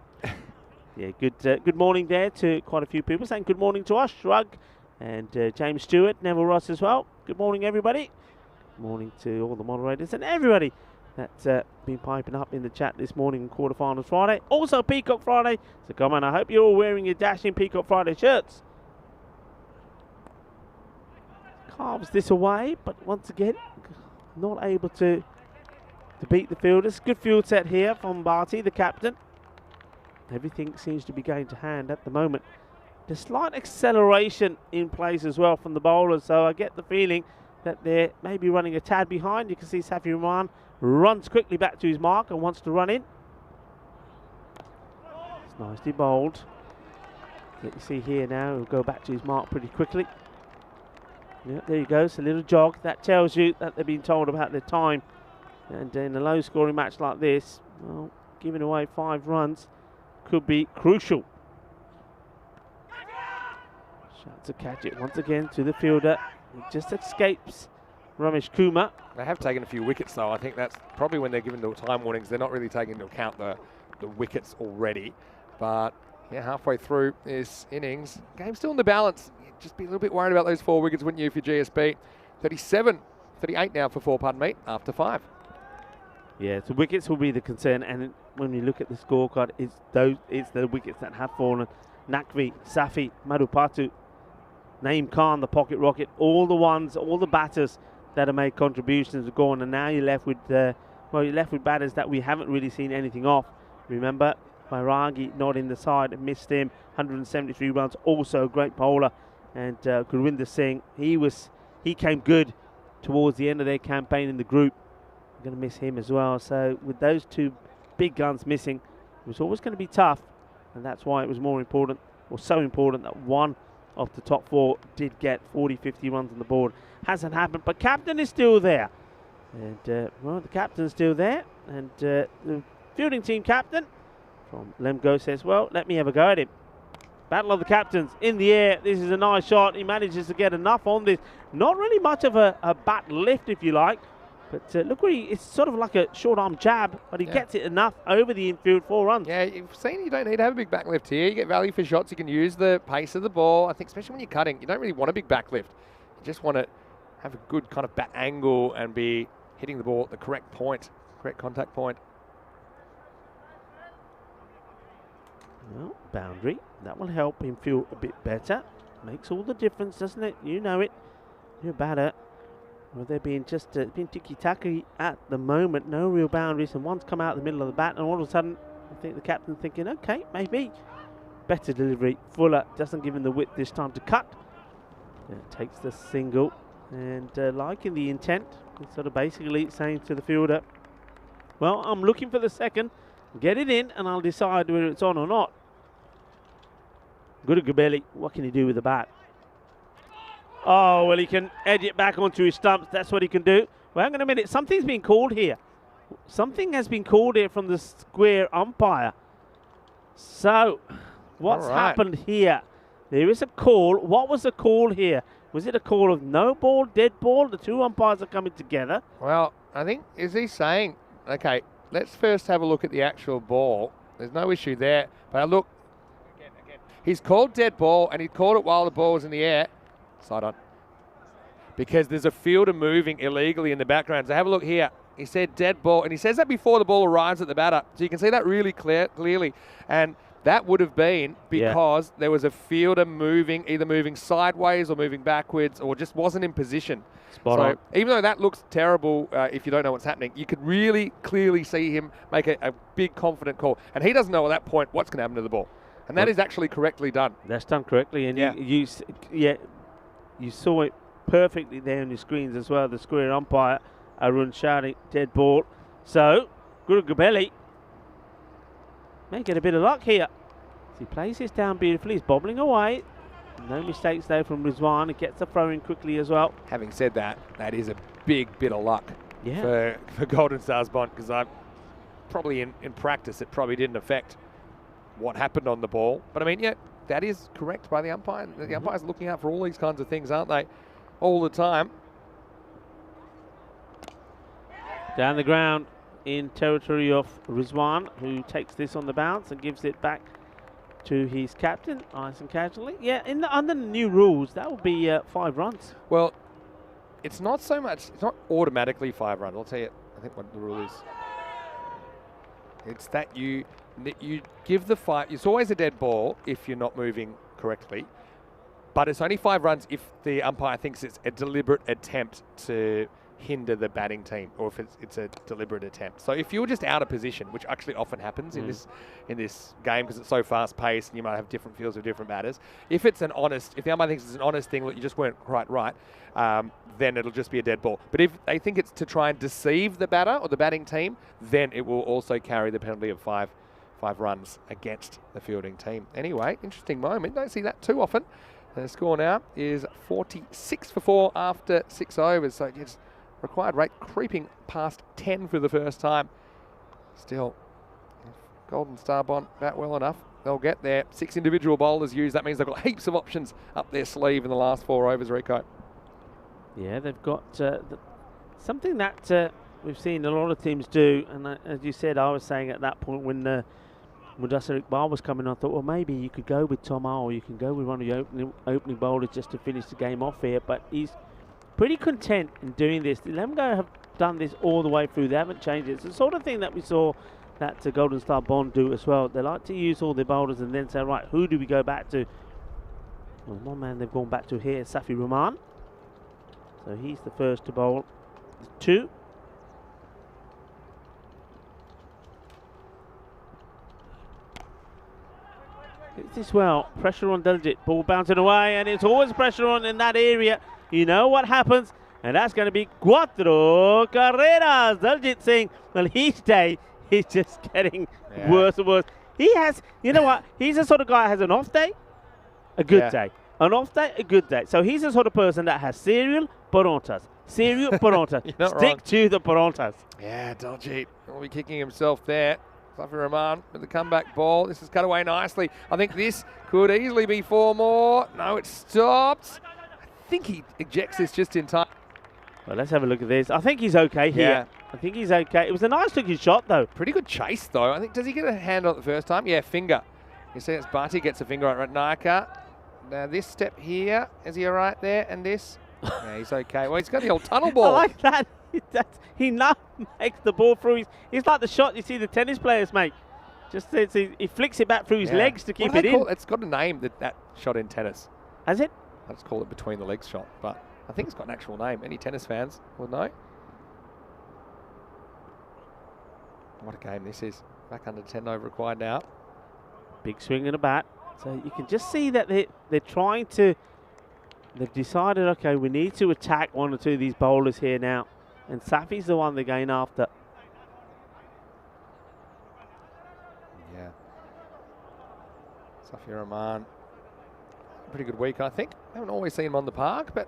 Yeah, good morning there to quite a few people saying good morning to us. Shrug and James Stewart, Neville Ross as well. Good morning, everybody. Good morning to all the moderators and everybody that's been piping up in the chat this morning in Quarterfinals Friday. Also Peacock Friday. So come on, I hope you're all wearing your dashing Peacock Friday shirts. Carves this away, but once again, not able to beat the fielders. Good field set here from Bharti, the captain. Everything seems to be going to hand at the moment. There's slight acceleration in place as well from the bowlers, so I get the feeling that they're maybe running a tad behind. You can see Safi Rahman runs quickly back to his mark and wants to run in. It's nicely bowled. You see here now, he'll go back to his mark pretty quickly. Yeah, there you go, it's a little jog. That tells you that they've been told about their time. And in a low-scoring match like this, well, giving away 5 runs could be crucial. Shot to catch it once again to the fielder. It just escapes Ramesh Kumar. They have taken a few wickets, though. I think that's probably when they're given the time warnings. They're not really taking into account the wickets already. But yeah, halfway through this innings, game's still in the balance. You'd just be a little bit worried about those 4 wickets, wouldn't you, for GSB? 38 now for 4, pardon me, after 5. Yeah, so wickets will be the concern, and when we look at the scorecard, it's the wickets that have fallen. Naqvi, Safi, Madhupatu, Naeem Khan, the pocket rocket, all the batters that have made contributions have gone, and now you're left with batters that we haven't really seen anything of. Remember, Bairagi not in the side, missed him, 173 runs, also a great bowler, and Gurwinder Singh, he came good towards the end of their campaign in the group. I'm going to miss him as well. So with those 2 big guns missing, it was always going to be tough, and that's why it was so important that one of the top 4 did get 40-50 runs on the board. Hasn't happened, but captain is still there, and the captain's still there, and the fielding team captain from Lemgo says, well, let me have a go at him. Battle of the captains in the air. This is a nice shot. He manages to get enough on this. Not really much of a bat lift, if you like. But look where it's sort of like a short arm jab, but he gets it enough over the infield, 4 runs. Yeah, you've seen you don't need to have a big back lift here. You get value for shots. You can use the pace of the ball. I think especially when you're cutting, you don't really want a big back lift. You just want to have a good kind of bat angle and be hitting the ball at the correct point, correct contact point. Well, boundary. That will help him feel a bit better. Makes all the difference, doesn't it? You know it. You're a batter. Well, they're being just being ticky-tacky at the moment. No real boundaries, and one's come out the middle of the bat, and all of a sudden, I think the captain's thinking, okay, maybe. Better delivery. Fuller doesn't give him the width this time to cut. Takes the single, and liking the intent, he's sort of basically saying to the fielder, well, I'm looking for the second, get it in, and I'll decide whether it's on or not. Good Gabelli, what can he do with the bat? Oh, well, he can edge it back onto his stumps. That's what he can do. Well, hang on a minute. Something's been called here. Something has been called here from the square umpire. So, what's happened here? There is a call. What was the call here? Was it a call of no ball, dead ball? The two umpires are coming together. Well, I think, is he saying, okay, let's first have a look at the actual ball. There's no issue there. But look, again, he's called dead ball, and he called it while the ball was in the air. Side on. Because there's a fielder moving illegally in the background. So have a look here. He said dead ball, and he says that before the ball arrives at the batter. So you can see that really clearly. And that would have been because there was a fielder moving, either moving sideways or moving backwards, or just wasn't in position. Spot on. Even though that looks terrible if you don't know what's happening, you could really clearly see him make a big confident call. And he doesn't know at that point what's going to happen to the ball. And that is actually correctly done. That's done correctly. And you saw it perfectly there on your screens as well. The square umpire, Arun shouting dead ball. So, Guru Gabelli may get a bit of luck here. So he plays this down beautifully. He's bobbling away. No mistakes there from Rizwan. He gets the throw in quickly as well. Having said that, that is a big bit of luck for Golden Stars Bond, because I probably in practice it probably didn't affect what happened on the ball. But I mean, yeah, that is correct by the umpire. The umpire's looking out for all these kinds of things, aren't they? All the time. Down the ground in territory of Rizwan, who takes this on the bounce and gives it back to his captain, nice and casually. Yeah, under the new rules, that would be 5 runs. Well, it's not so much, it's not automatically 5 runs. I'll tell you, I think what the rule is. It's that you give the 5, it's always a dead ball if you're not moving correctly, but it's only 5 runs if the umpire thinks it's a deliberate attempt to hinder the batting team, or if it's a deliberate attempt. So if you're just out of position, which actually often happens in this game because it's so fast paced and you might have different fields with different batters, if the umpire thinks it's an honest thing that you just weren't quite right, then it'll just be a dead ball. But if they think it's to try and deceive the batter or the batting team, then it will also carry the penalty of 5 runs against the fielding team. Anyway, interesting moment. Don't see that too often. The score now is 46 for 4 after 6 overs. So it's required rate creeping past 10 for the first time. Still, if Golden Star Bond bat well enough, they'll get there. 6 individual bowlers used. That means they've got heaps of options up their sleeve in the last 4 overs, Rico. Yeah, they've got something that we've seen a lot of teams do. And as you said, I was saying at that point when Mudassar Iqbal was coming on, I thought, well, maybe you could go with Tom or you can go with one of your opening bowlers just to finish the game off here. But he's pretty content in doing this. The Lemgo have done this all the way through. They haven't changed it. It's the sort of thing that we saw that Golden Star Bond do as well. They like to use all their bowlers and then say, right, who do we go back to? Well, one man they've gone back to here is Safi Rahman. So he's the first to bowl. 2. It's this well. Pressure on Diljit. Ball bouncing away, and it's always pressure on in that area. You know what happens, and that's going to be cuatro carreras. Diljit saying, well, each day he's just getting worse and worse. He has, you know what, he's the sort of guy that has an off day, a good day. An off day, a good day. So he's the sort of person that has serial parontas. Serial parontas. Stick to the parontas. Yeah, Diljit will be kicking himself there. Safi Rahman with the comeback ball. This is cut away nicely. I think this could easily be 4 more. No, it stops. I think he ejects this just in time. Well, let's have a look at this. I think he's okay here. Yeah. I think he's okay. It was a nice looking shot, though. Pretty good chase, though. I think, does he get a hand on it the first time? Yeah, finger. You see it's Bhatti gets a finger on Ratnaka. Now this step here, is he all right there? And this? Yeah, he's okay. Well, he's got the old tunnel ball. I like that. He now makes the ball through. He's like the shot you see the tennis players make. Just he flicks it back through his legs to keep it in. It's got a name, that shot in tennis. Has it? Let's call it between the legs shot. But I think it's got an actual name. Any tennis fans will know. What a game this is. Back under 10 over required now. Big swing and a bat. So you can just see that they're trying to, they've decided, okay, we need to attack one or two of these bowlers here now. And Safi's the one they're going after. Yeah. Safi Rahman. Pretty good week, I think. Haven't always seen him on the park, but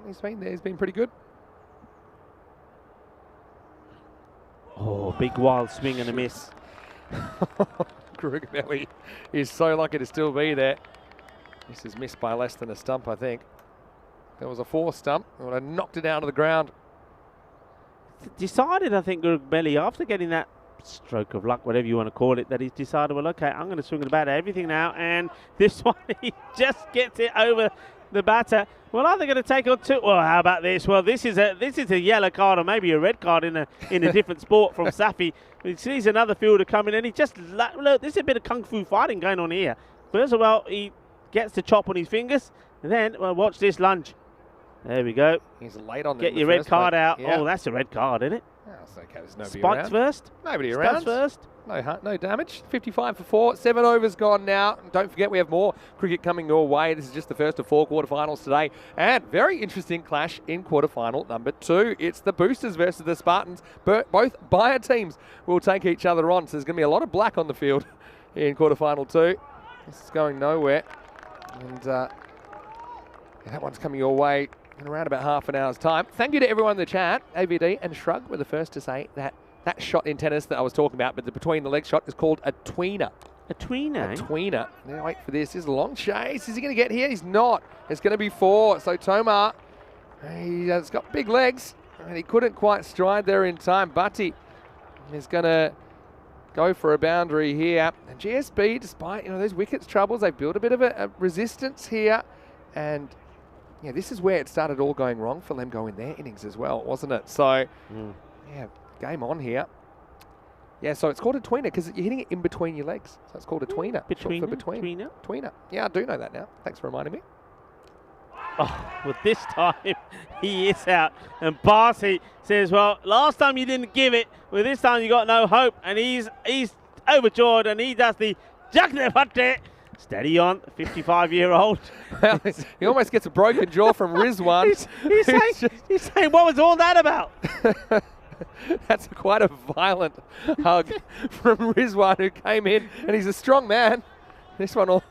he's been there. He's been pretty good. Oh, big wild swing and a miss. Krefeld is so lucky to still be there. This is missed by less than a stump, I think. There was a 4 stump. It would have knocked it down to the ground. Decided, I think, Krefeld, after getting that stroke of luck, whatever you want to call it, that he's decided, well, okay, I'm going to swing the bat at everything now. And this one, he just gets it over the batter. Well, are they going to take on 2? Well, how about this? Well, this is a yellow card or maybe a red card in a different sport from Safi. He sees another fielder coming in. He just look. This is a bit of kung fu fighting going on here. First of all, he gets the chop on his fingers, and then, well, watch this lunge. There we go. He's late on. Get your red card out. Yeah. Oh, that's a red card, isn't it? Oh, it's okay. There's nobody Spikes around. first. Nobody around. Spikes first. No damage. 55 for 4. 7 overs gone now. And don't forget, we have more cricket coming your way. This is just the first of 4 quarterfinals today. And very interesting clash in quarterfinal number 2. It's the Boosters versus the Spartans. Both Bayer teams will take each other on. So there's going to be a lot of black on the field in quarterfinal 2. This is going nowhere. And that one's coming your way in around about half an hour's time. Thank you to everyone in the chat. AVD and Shrug were the first to say that shot in tennis that I was talking about, but the between the legs shot is called a tweener. A tweener? A tweener. Now wait for this. This is a long chase. Is he going to get here? He's not. It's going to be 4. So Tomar, he's got big legs, and he couldn't quite stride there in time. Butty is going to go for a boundary here. And GSB, despite those wickets troubles, they've built a bit of a resistance here. And yeah, this is where it started all going wrong for Lemgo in their innings as well, wasn't it? So yeah, game on here. Yeah, so it's called a tweener because you're hitting it in between your legs. So it's called a tweener. Between? Tweener. Yeah, I do know that now. Thanks for reminding me. Oh, well, this time he is out. And Barty says, well, last time you didn't give it. Well, this time you got no hope. And he's overjoyed and he does the Jack. Steady on, 55-year-old. Well, he almost gets a broken jaw from Rizwan. he's saying, what was all that about? That's quite a violent hug from Rizwan, who came in, and he's a strong man. This one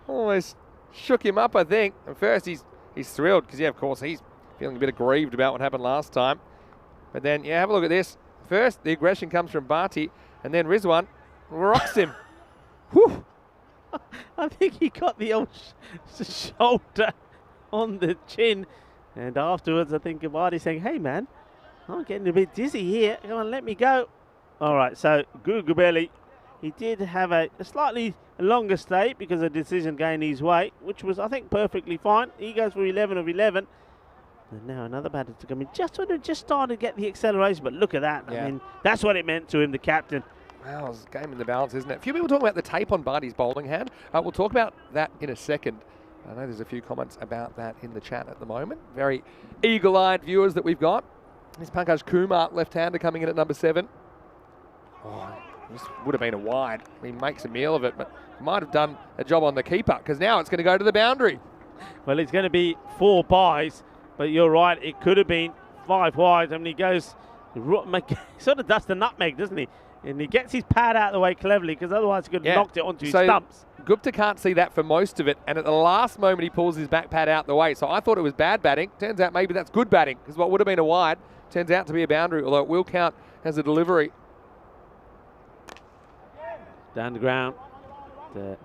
almost shook him up, I think. At first, he's thrilled because, yeah, of course, he's feeling a bit aggrieved about what happened last time. But then, yeah, have a look at this. First, the aggression comes from Barty, and then Rizwan rocks him. Whew. I think he got the old shoulder on the chin. And afterwards, I think Barty's saying, hey, man, I'm getting a bit dizzy here. Come on, let me go. All right, so Krefeld, he did have a slightly longer stay because of decision going his way, which was, I think, perfectly fine. He goes for 11 of 11. And now another batter to come in. Just started to get the acceleration, but look at that. Yeah. I mean, that's what it meant to him, the captain. Wow, it's a game in the balance, isn't it? A few people talking about the tape on Barty's bowling hand. We'll talk about that in a second. I know there's a few comments about that in the chat at the moment. Very eagle-eyed viewers that we've got. Here's Pankaj Kumar, left-hander, coming in at number 7. Oh, this would have been a wide. He makes a meal of it, but might have done a job on the keeper because now it's going to go to the boundary. Well, it's going to be 4 byes, but you're right. It could have been 5 wides. I mean, he goes, sort of does the nutmeg, doesn't he? And he gets his pad out of the way cleverly because otherwise he could have knocked it onto his stumps. Gupta can't see that for most of it, and at the last moment he pulls his back pad out the way. So I thought it was bad batting. Turns out maybe that's good batting because what would have been a wide turns out to be a boundary, although it will count as a delivery. Down the ground. They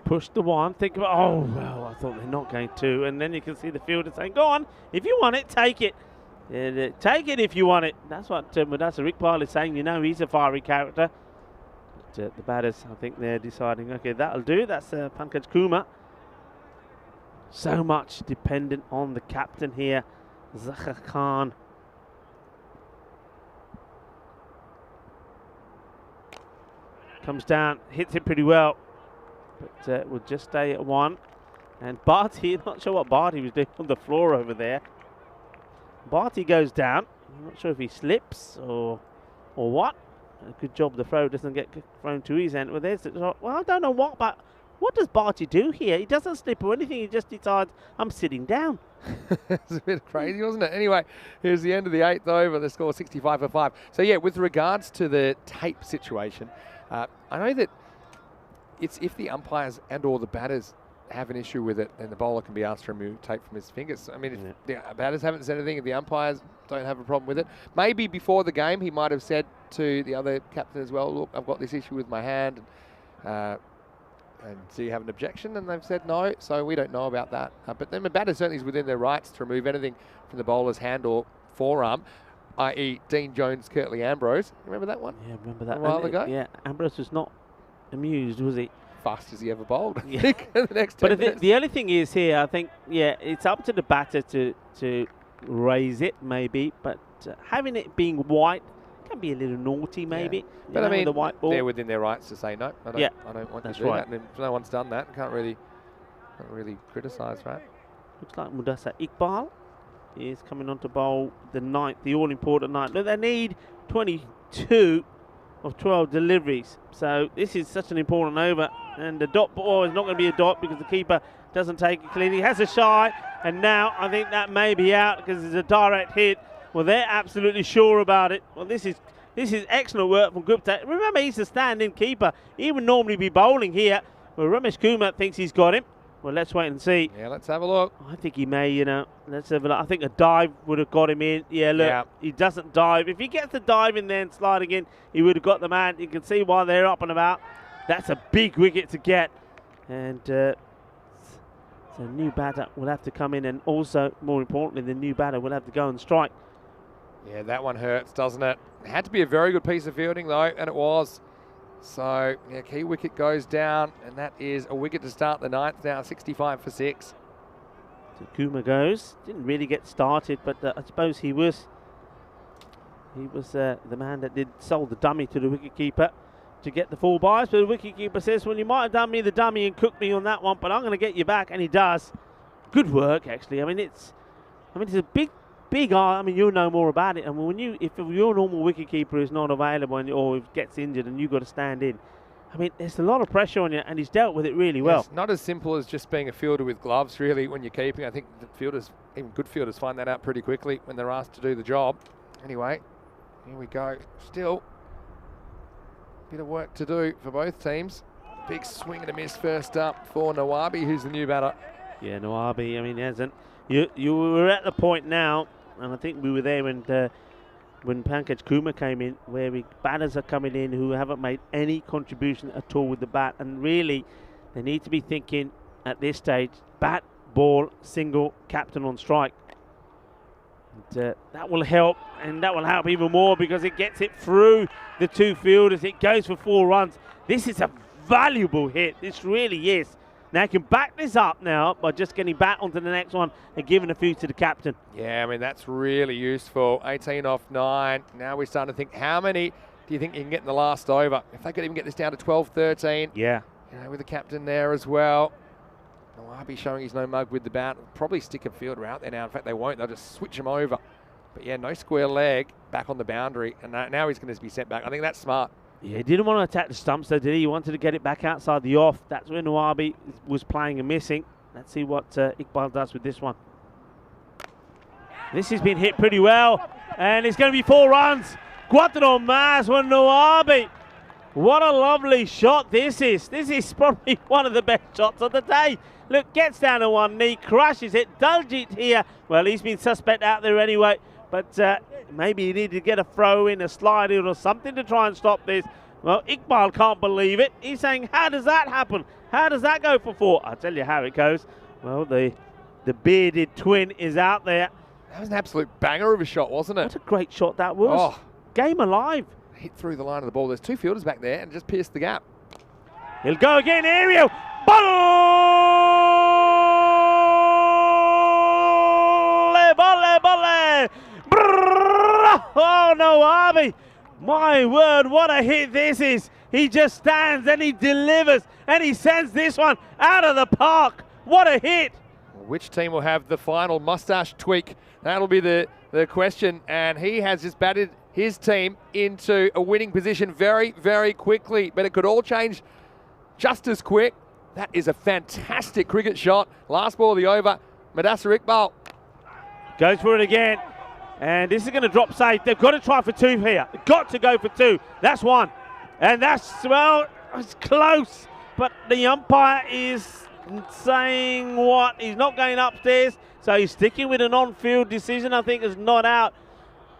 pushed the one. Think about, oh, well, I thought they're not going to. And then you can see the fielder saying, go on, if you want it, take it. Take it if you want it. That's what Rick Pyle is saying. He's a fiery character. But the batters, I think they're deciding, okay, that'll do. That's Pankaj Kumar. So much dependent on the captain here, Zahar Khan. Comes down, hits it pretty well. But we'll just stay at 1. And Barty, not sure what Barty was doing on the floor over there. Barty goes down. I'm not sure if he slips or what. A good job the throw doesn't get thrown to his end. Well, I don't know what, but what does Barty do here? He doesn't slip or anything. He just decides, I'm sitting down. It's a bit crazy, wasn't it? Anyway, here's the end of the 8th over. The score 65 for 5. So, yeah, with regards to the tape situation, I know that it's if the umpires and or the batters have an issue with it, then the bowler can be asked to remove tape from his fingers. I mean, if the batters haven't said anything, if the umpires don't have a problem with it, maybe before the game he might have said to the other captain as well, look, I've got this issue with my hand, and do you have an objection? And they've said no, so we don't know about that. But then the batter certainly is within their rights to remove anything from the bowler's hand or forearm, i.e. Dean Jones, Curtly Ambrose. Remember that one? Yeah, remember that. A while ago? Yeah, Ambrose was not amused, was he? Fast as he ever bowled. Yeah. In the next 10 minutes. The only thing is here, I think, yeah, it's up to the batter to raise it, maybe, but having it being white can be a little naughty, maybe. Yeah. But I mean, the white ball. they're within their rights to say no. I don't want to do that. And if no one's done that, can't really criticise, right? Looks like Mudassar Iqbal is coming on to bowl the 9th, the all-important 9th. Look, they need 22 of 12 deliveries. So this is such an important over. And the dot ball is not going to be a dot because the keeper doesn't take it clean. He has a shy, and now I think that may be out because it's a direct hit. Well, they're absolutely sure about it. Well, this is excellent work from Gupta. Remember, he's a stand-in keeper. He would normally be bowling here. Well, Ramesh Kumar thinks he's got him. Well, let's wait and see. Yeah, let's have a look. I think he may, let's have a look. I think a dive would have got him in. Yeah, look, He doesn't dive. If he gets the dive in there and sliding in, he would have got the man. You can see why they're up and about. That's a big wicket to get. And so new batter will have to come in, and also, more importantly, the new batter will have to go and strike. Yeah, that one hurts, doesn't it? It had to be a very good piece of fielding, though, and it was. So, yeah, key wicket goes down, and that is a wicket to start the 9th now, 65 for 6. So Kumar goes. Didn't really get started, but I suppose he was the man that sold the dummy to the wicketkeeper to get the full buys. But the wicketkeeper says, well, you might have done me the dummy and cooked me on that one, but I'm going to get you back, and he does. Good work, actually. I mean, it's a big eye. I mean, you'll know more about it. I mean, if your normal wicketkeeper is not available or gets injured and you've got to stand in, I mean, there's a lot of pressure on you, and he's dealt with it really well. It's not as simple as just being a fielder with gloves, really, when you're keeping. I think the fielders, even good fielders, find that out pretty quickly when they're asked to do the job. Anyway, here we go. Still a bit of work to do for both teams. Big swing and a miss first up for Nawabi, who's the new batter. Yeah, Nawabi, I mean, hasn't. You were at the point now, and I think we were there when Pankaj Kumar came in, where batters are coming in who haven't made any contribution at all with the bat, and really they need to be thinking at this stage, bat, ball, single, captain on strike. And, that will help, and that will help even more because it gets it through the two fielders. It goes for 4 runs. This is a valuable hit. This really is. Now, he can back this up now by just getting back onto the next one and giving a few to the captain. Yeah, I mean, that's really useful. 18 off 9. Now we're starting to think, how many do you think you can get in the last over? If they could even get this down to 12, 13. Yeah. With the captain there as well. Nawabi showing he's no mug with the bat. Probably stick a fielder out there now. In fact, they won't. They'll just switch him over. But yeah, no square leg, back on the boundary. And now he's going to be sent back. I think that's smart. Yeah, he didn't want to attack the stumps, though, did he? He wanted to get it back outside the off. That's where Nawabi was playing and missing. Let's see what Iqbal does with this one. This has been hit pretty well, and it's going to be 4 runs. Cuatro más for Nawabi. What a lovely shot this is. This is probably one of the best shots of the day. Look, gets down to one knee, crushes it. Daljit here. Well, he's been suspect out there anyway. But maybe he needed to get a throw in, a slide in or something to try and stop this. Well, Iqbal can't believe it. He's saying, how does that happen? How does that go for 4? I'll tell you how it goes. Well, the bearded twin is out there. That was an absolute banger of a shot, wasn't it? What a great shot that was. Oh. Game alive. Hit through the line of the ball. There's 2 fielders back there and just pierced the gap. He'll go again, Ariel. Volley. Oh, Nawabi. My word, what a hit this is. He just stands and he delivers and he sends this one out of the park. What a hit! Which team will have the final mustache tweak? That'll be the question. And he has just batted his team into a winning position very, very quickly. But it could all change just as quick. That is a fantastic cricket shot. Last ball of the over. Madassa Iqbal goes for it again. And this is going to drop safe. They've got to try for 2 here. They've got to go for 2. That's 1. And that's, well, it's close. But the umpire is saying what? He's not going upstairs. So he's sticking with an on-field decision. I think is not out.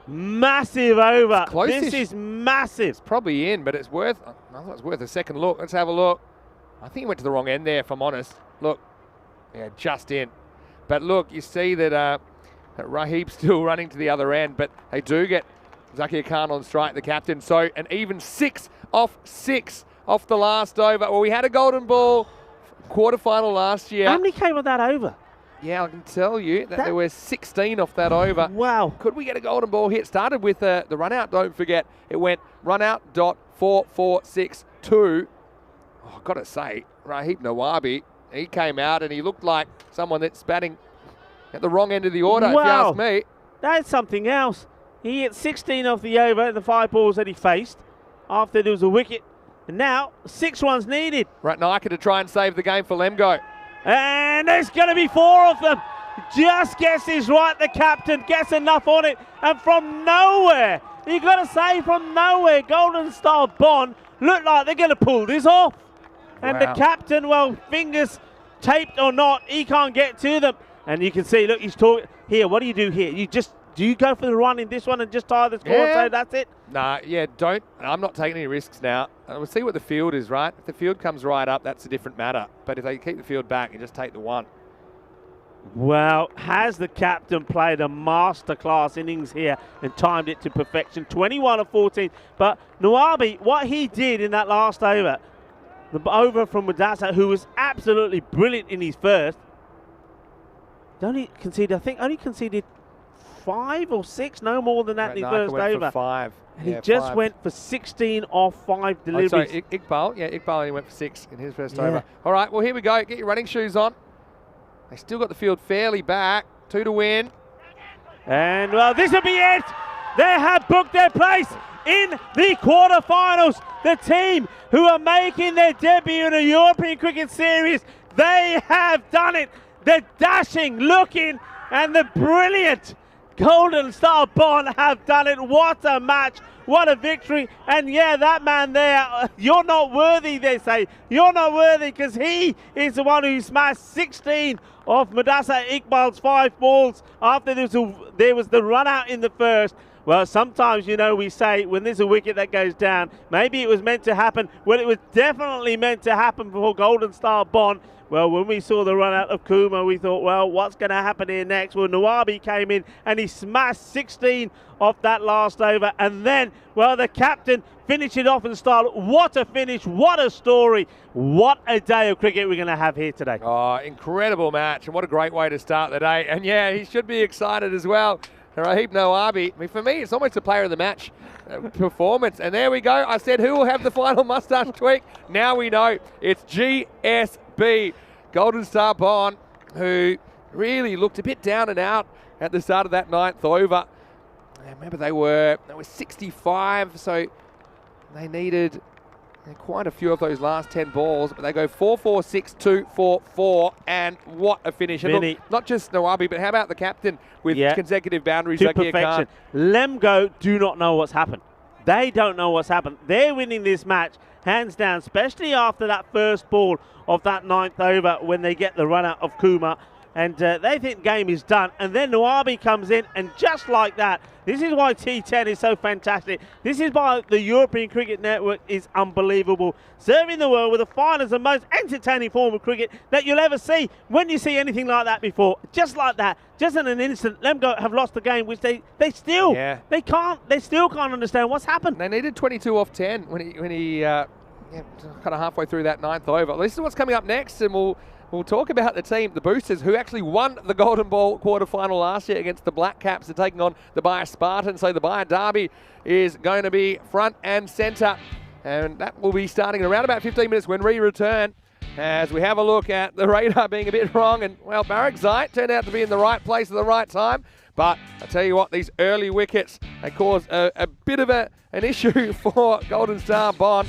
Massive over. This is massive. It's probably in, but it's worth, I thought it's worth a second look. Let's have a look. I think he went to the wrong end there, if I'm honest. Look, yeah, just in. But look, you see that Rahib's still running to the other end, but they do get Zakir Khan on strike, the captain. So an even 6 off 6 off the last over. Well, we had a golden ball quarterfinal last year. How many came on that over? Yeah, I can tell you that there were 16 off that over. Wow. Could we get a golden ball hit? Started with the run out, don't forget. It went run out .4462. Oh, I've got to say, Rahib Nawabi, he came out and he looked like someone that's batting at the wrong end of the order, if you ask me. That's something else. He hit 16 off the over in the 5 balls that he faced after there was a wicket. And now 6 runs needed. Ratnayaka to try and save the game for Lemgo. And there's going to be 4 of them. Just guesses right, the captain gets enough on it. And from nowhere, you got to say from nowhere, Golden Star Bond look like they're going to pull this off. And the captain, well, fingers taped or not, he can't get to them. And you can see, look, he's talking here. What do you do here? Do you go for the run in this one and just tie the score and say that's it? Nah, yeah, don't. I'm not taking any risks now. We'll see what the field is, right? If the field comes right up, that's a different matter. But if they keep the field back, you just take the 1. Well, has the captain played a masterclass innings here and timed it to perfection? 21 of 14. But Nawabi, what he did in that last over, the over from Madassa, who was absolutely brilliant in his first, only conceded 5 or 6, no more than that in his first over. For 5. And he just went for 16 off 5 deliveries. Oh, sorry, Iqbal only went for 6 in his first over. All right, well, here we go. Get your running shoes on. They still got the field fairly back. 2 to win. And, well, this will be it. They have booked their place in the quarterfinals. The team who are making their debut in a European Cricket Series, they have done it. The dashing, looking, and the brilliant Golden Star Bond have done it. What a match. What a victory. And yeah, that man there, you're not worthy, they say. You're not worthy because he is the one who smashed 16 off Madassa Iqbal's 5 balls after there was the run out in the first. Well, sometimes, you know, we say when there's a wicket that goes down, maybe it was meant to happen. Well, it was definitely meant to happen for Golden Star Bond. Well, when we saw the run out of Kuma, we thought, well, what's going to happen here next? Well, Nawabi came in and he smashed 16 off that last over. And then, well, the captain finished it off in style. What a finish. What a story. What a day of cricket we're going to have here today. Oh, incredible match. And what a great way to start the day. And yeah, he should be excited as well. Rahib Nawabi. I mean, for me, it's almost a player of the match performance. And there we go. I said, who will have the final mustache tweak? Now we know. It's GSB. Golden Star Bond, who really looked a bit down and out at the start of that 9th over. I remember they were 65, so they needed quite a few of those last 10 balls, but they go 4-4-6-2-4-4, and what a finish. And look, not just Nawabi, but how about the captain with consecutive boundaries? To perfection. Lemgo do not know what's happened. They don't know what's happened. They're winning this match, hands down, especially after that first ball of that 9th over when they get the run out of Kuma. And they think the game is done. And then Nawabi comes in, and just like that, this is why T10 is so fantastic. This is why the European Cricket Network is unbelievable. Serving the world with the finest and most entertaining form of cricket that you'll ever see. When you see anything like that before, just like that, just in an instant, Lemgo have lost the game, which they still can't understand what's happened. They needed 22 off 10 when he kind of halfway through that 9th over. This is what's coming up next, and we'll talk about the team, the Boosters, who actually won the Golden Ball quarterfinal last year against the Black Caps. They're taking on the Bayer Spartans. So the Bayer Derby is going to be front and centre. And that will be starting in around about 15 minutes when we return. as we have a look at the radar being a bit wrong. And, well, Barakzai turned out to be in the right place at the right time. But I tell you what, these early wickets, they cause a bit of an issue for Golden Star Bond.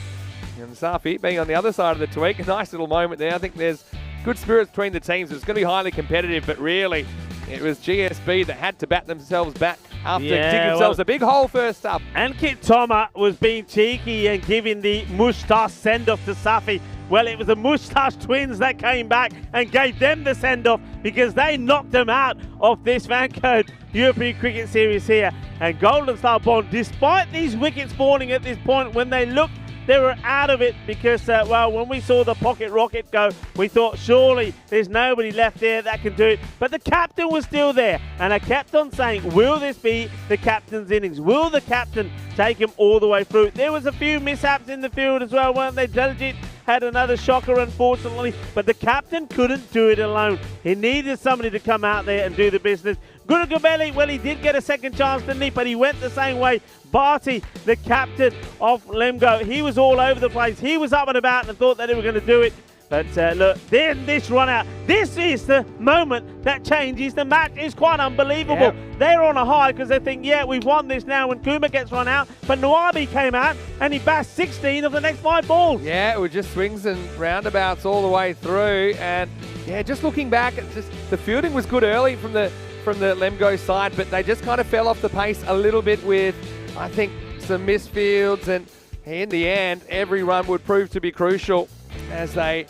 And Safi being on the other side of the tweak. A nice little moment there. I think there's good spirits between the teams. It's going to be highly competitive, but really, it was GSB that had to bat themselves back after digging themselves a big hole first up. And Kit Toma was being cheeky and giving the Mustache send-off to Safi. Well, it was the Mustache twins that came back and gave them the send-off because they knocked them out of this FanCode European Cricket Series here. And Golden Star Bond, despite these wickets falling at this point, when they looked, they were out of it because, well, when we saw the pocket rocket go, we thought surely there's nobody left there that can do it. But the captain was still there, and I kept on saying, will this be the captain's innings? Will the captain take him all the way through? There was a few mishaps in the field as well, weren't they? Diljit had another shocker, unfortunately, but the captain couldn't do it alone. He needed somebody to come out there and do the business. Gurugabelli, well, he did get a second chance, didn't he? But he went the same way. Barty, the captain of Lemgo, he was all over the place. He was up and about and thought that they were going to do it. But look, then this run out. This is the moment that changes the match. It's quite unbelievable. Yep. They're on a high because they think, yeah, we've won this now when Kuma gets run out. But Nawabi came out and he bashed 16 of the next 5 balls. Yeah, it was just swings and roundabouts all the way through. And yeah, just looking back, it's just the fielding was good early from the Lemgo side, but they just kind of fell off the pace a little bit with, I think, some misfields. And in the end, every run would prove to be crucial as they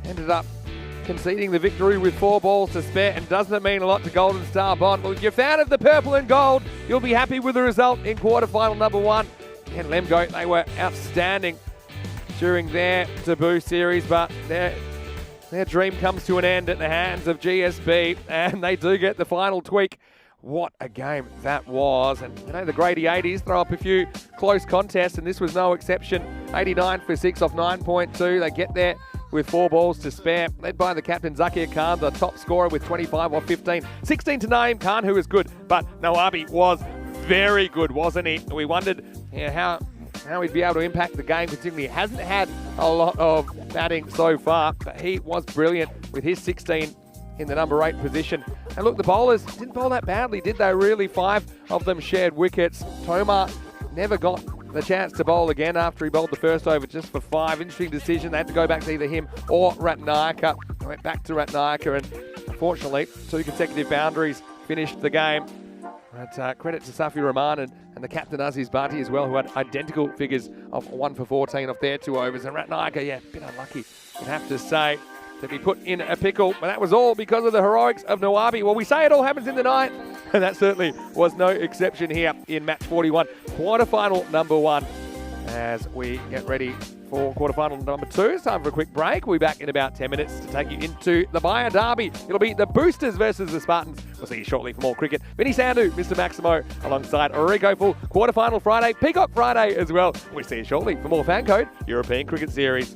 ended up conceding the victory with 4 balls to spare. And doesn't it mean a lot to Golden Star Bond? Well, if you're a fan of the purple and gold, you'll be happy with the result in quarterfinal number 1. And Lemgo, they were outstanding during their debut series, but their dream comes to an end at the hands of GSB, and they do get the final tweak. What a game that was. And you know, the Grady 80s throw up a few close contests, and this was no exception. 89 for 6 off 9.2. They get there with 4 balls to spare, led by the captain Zakir Khan, the top scorer with 25 off 15. 16 to Naeem Khan, who was good, but Nawabi was very good, wasn't he? We wondered how he'd be able to impact the game, considering he hasn't had a lot of batting so far, but he was brilliant with his 16 in the number 8 position. And look, the bowlers didn't bowl that badly, did they really? 5 of them shared wickets. Tomar never got the chance to bowl again after he bowled the first over just for 5. Interesting decision. They had to go back to either him or Ratnayaka. They went back to Ratnayaka, and unfortunately, 2 consecutive boundaries finished the game. But credit to Safi Rahman and the captain Aziz Bhatti as well, who had identical figures of 1 for 14 off their 2 overs. And Ratnayaka, yeah, a bit unlucky, you'd have to say, to be put in a pickle. But that was all because of the heroics of Nawabi. Well, we say it all happens in the night, and that certainly was no exception here in match 41, quarterfinal number 1. As we get ready for quarterfinal number 2, it's time for a quick break. We'll be back in about 10 minutes to take you into the Bayer Derby. It'll be the Boosters versus the Spartans. We'll see you shortly for more cricket. Vinny Sandhu, Mr. Maximo, alongside Rico Full, quarterfinal Friday, Peacock Friday as well. We'll see you shortly for more FanCode European Cricket Series.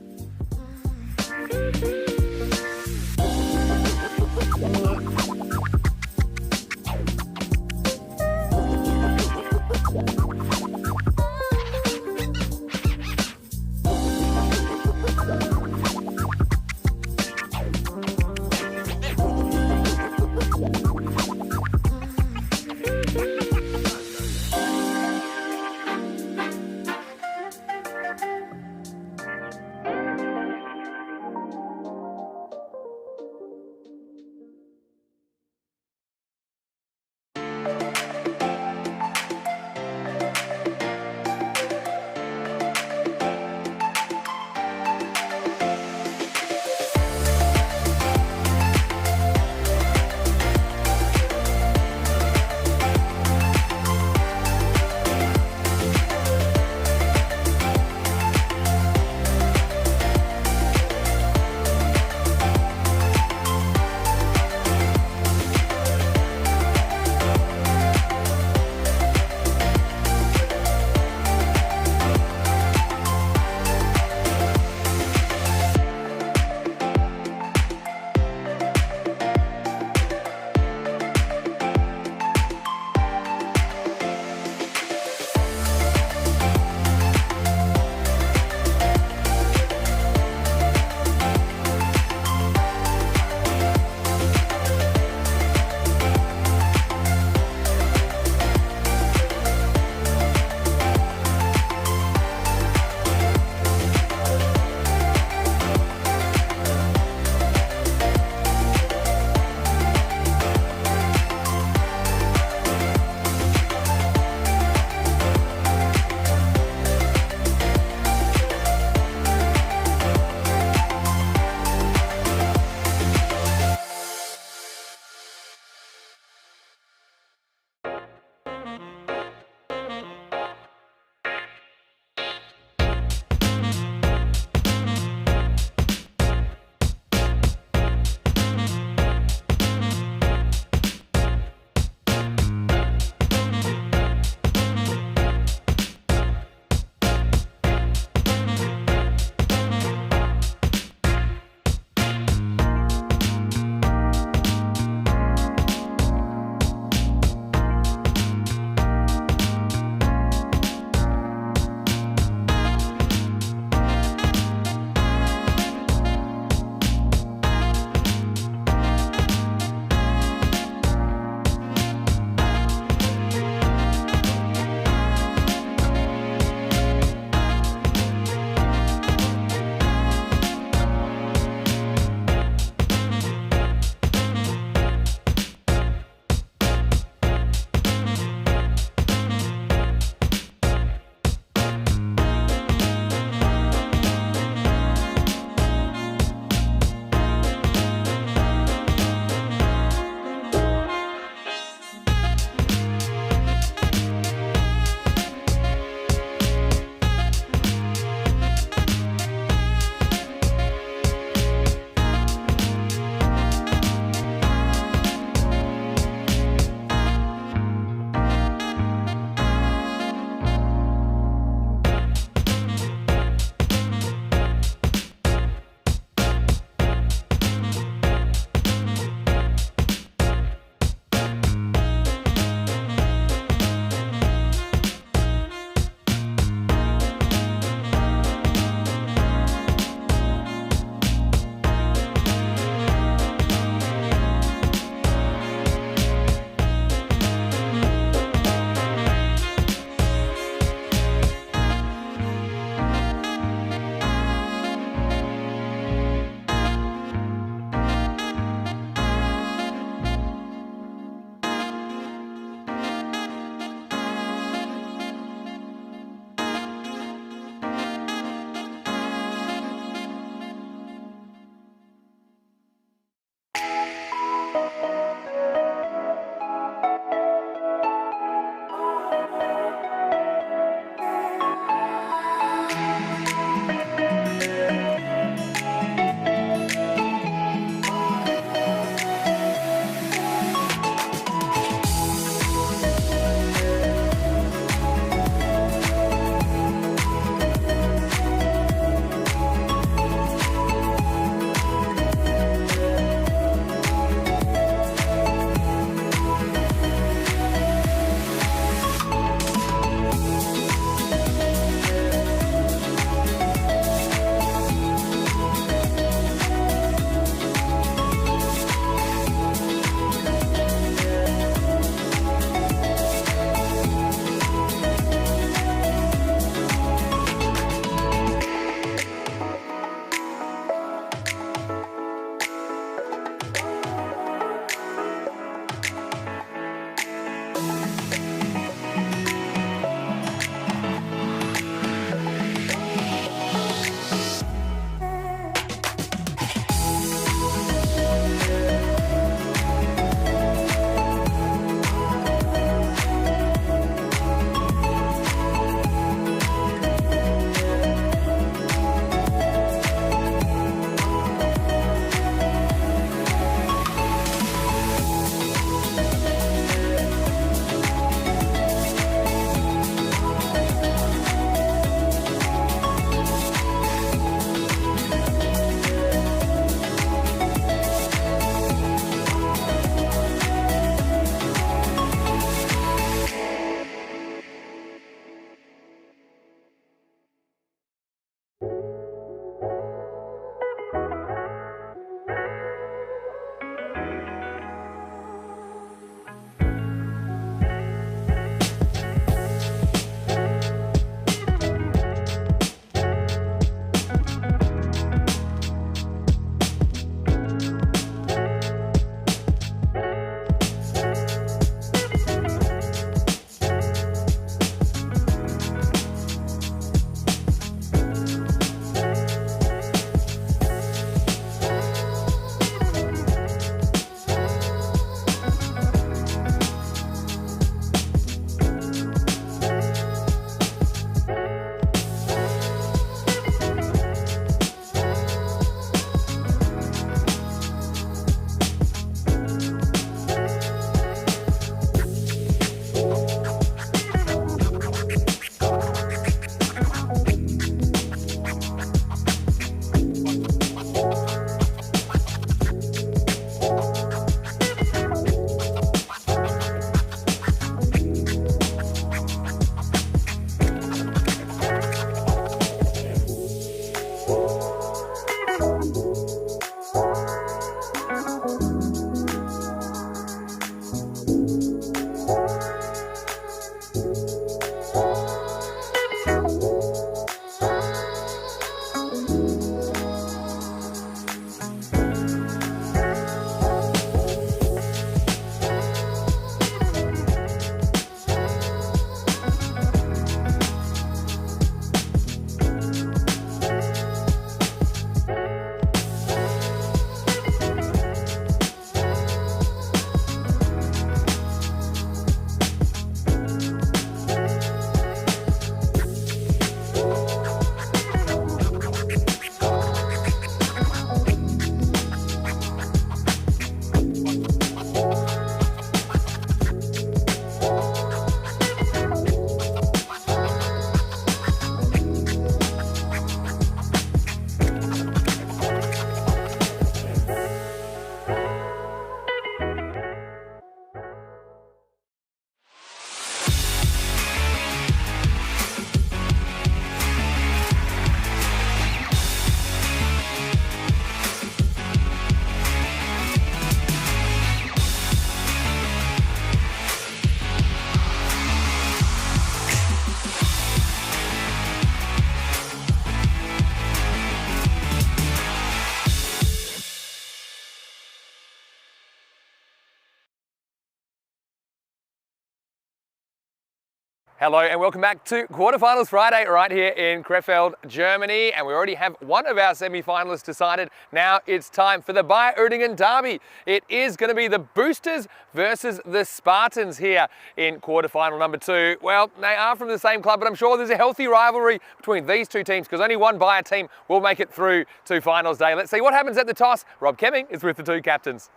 Hello and welcome back to Quarterfinals Friday right here in Krefeld, Germany. And we already have one of our semi-finalists decided. Now it's time for the Bayer-Uerdingen derby. It is going to be the Boosters versus the Spartans here in quarterfinal number 2. Well, they are from the same club, but I'm sure there's a healthy rivalry between these two teams because only one Bayer team will make it through to finals day. Let's see what happens at the toss. Rob Kemming is with the two captains.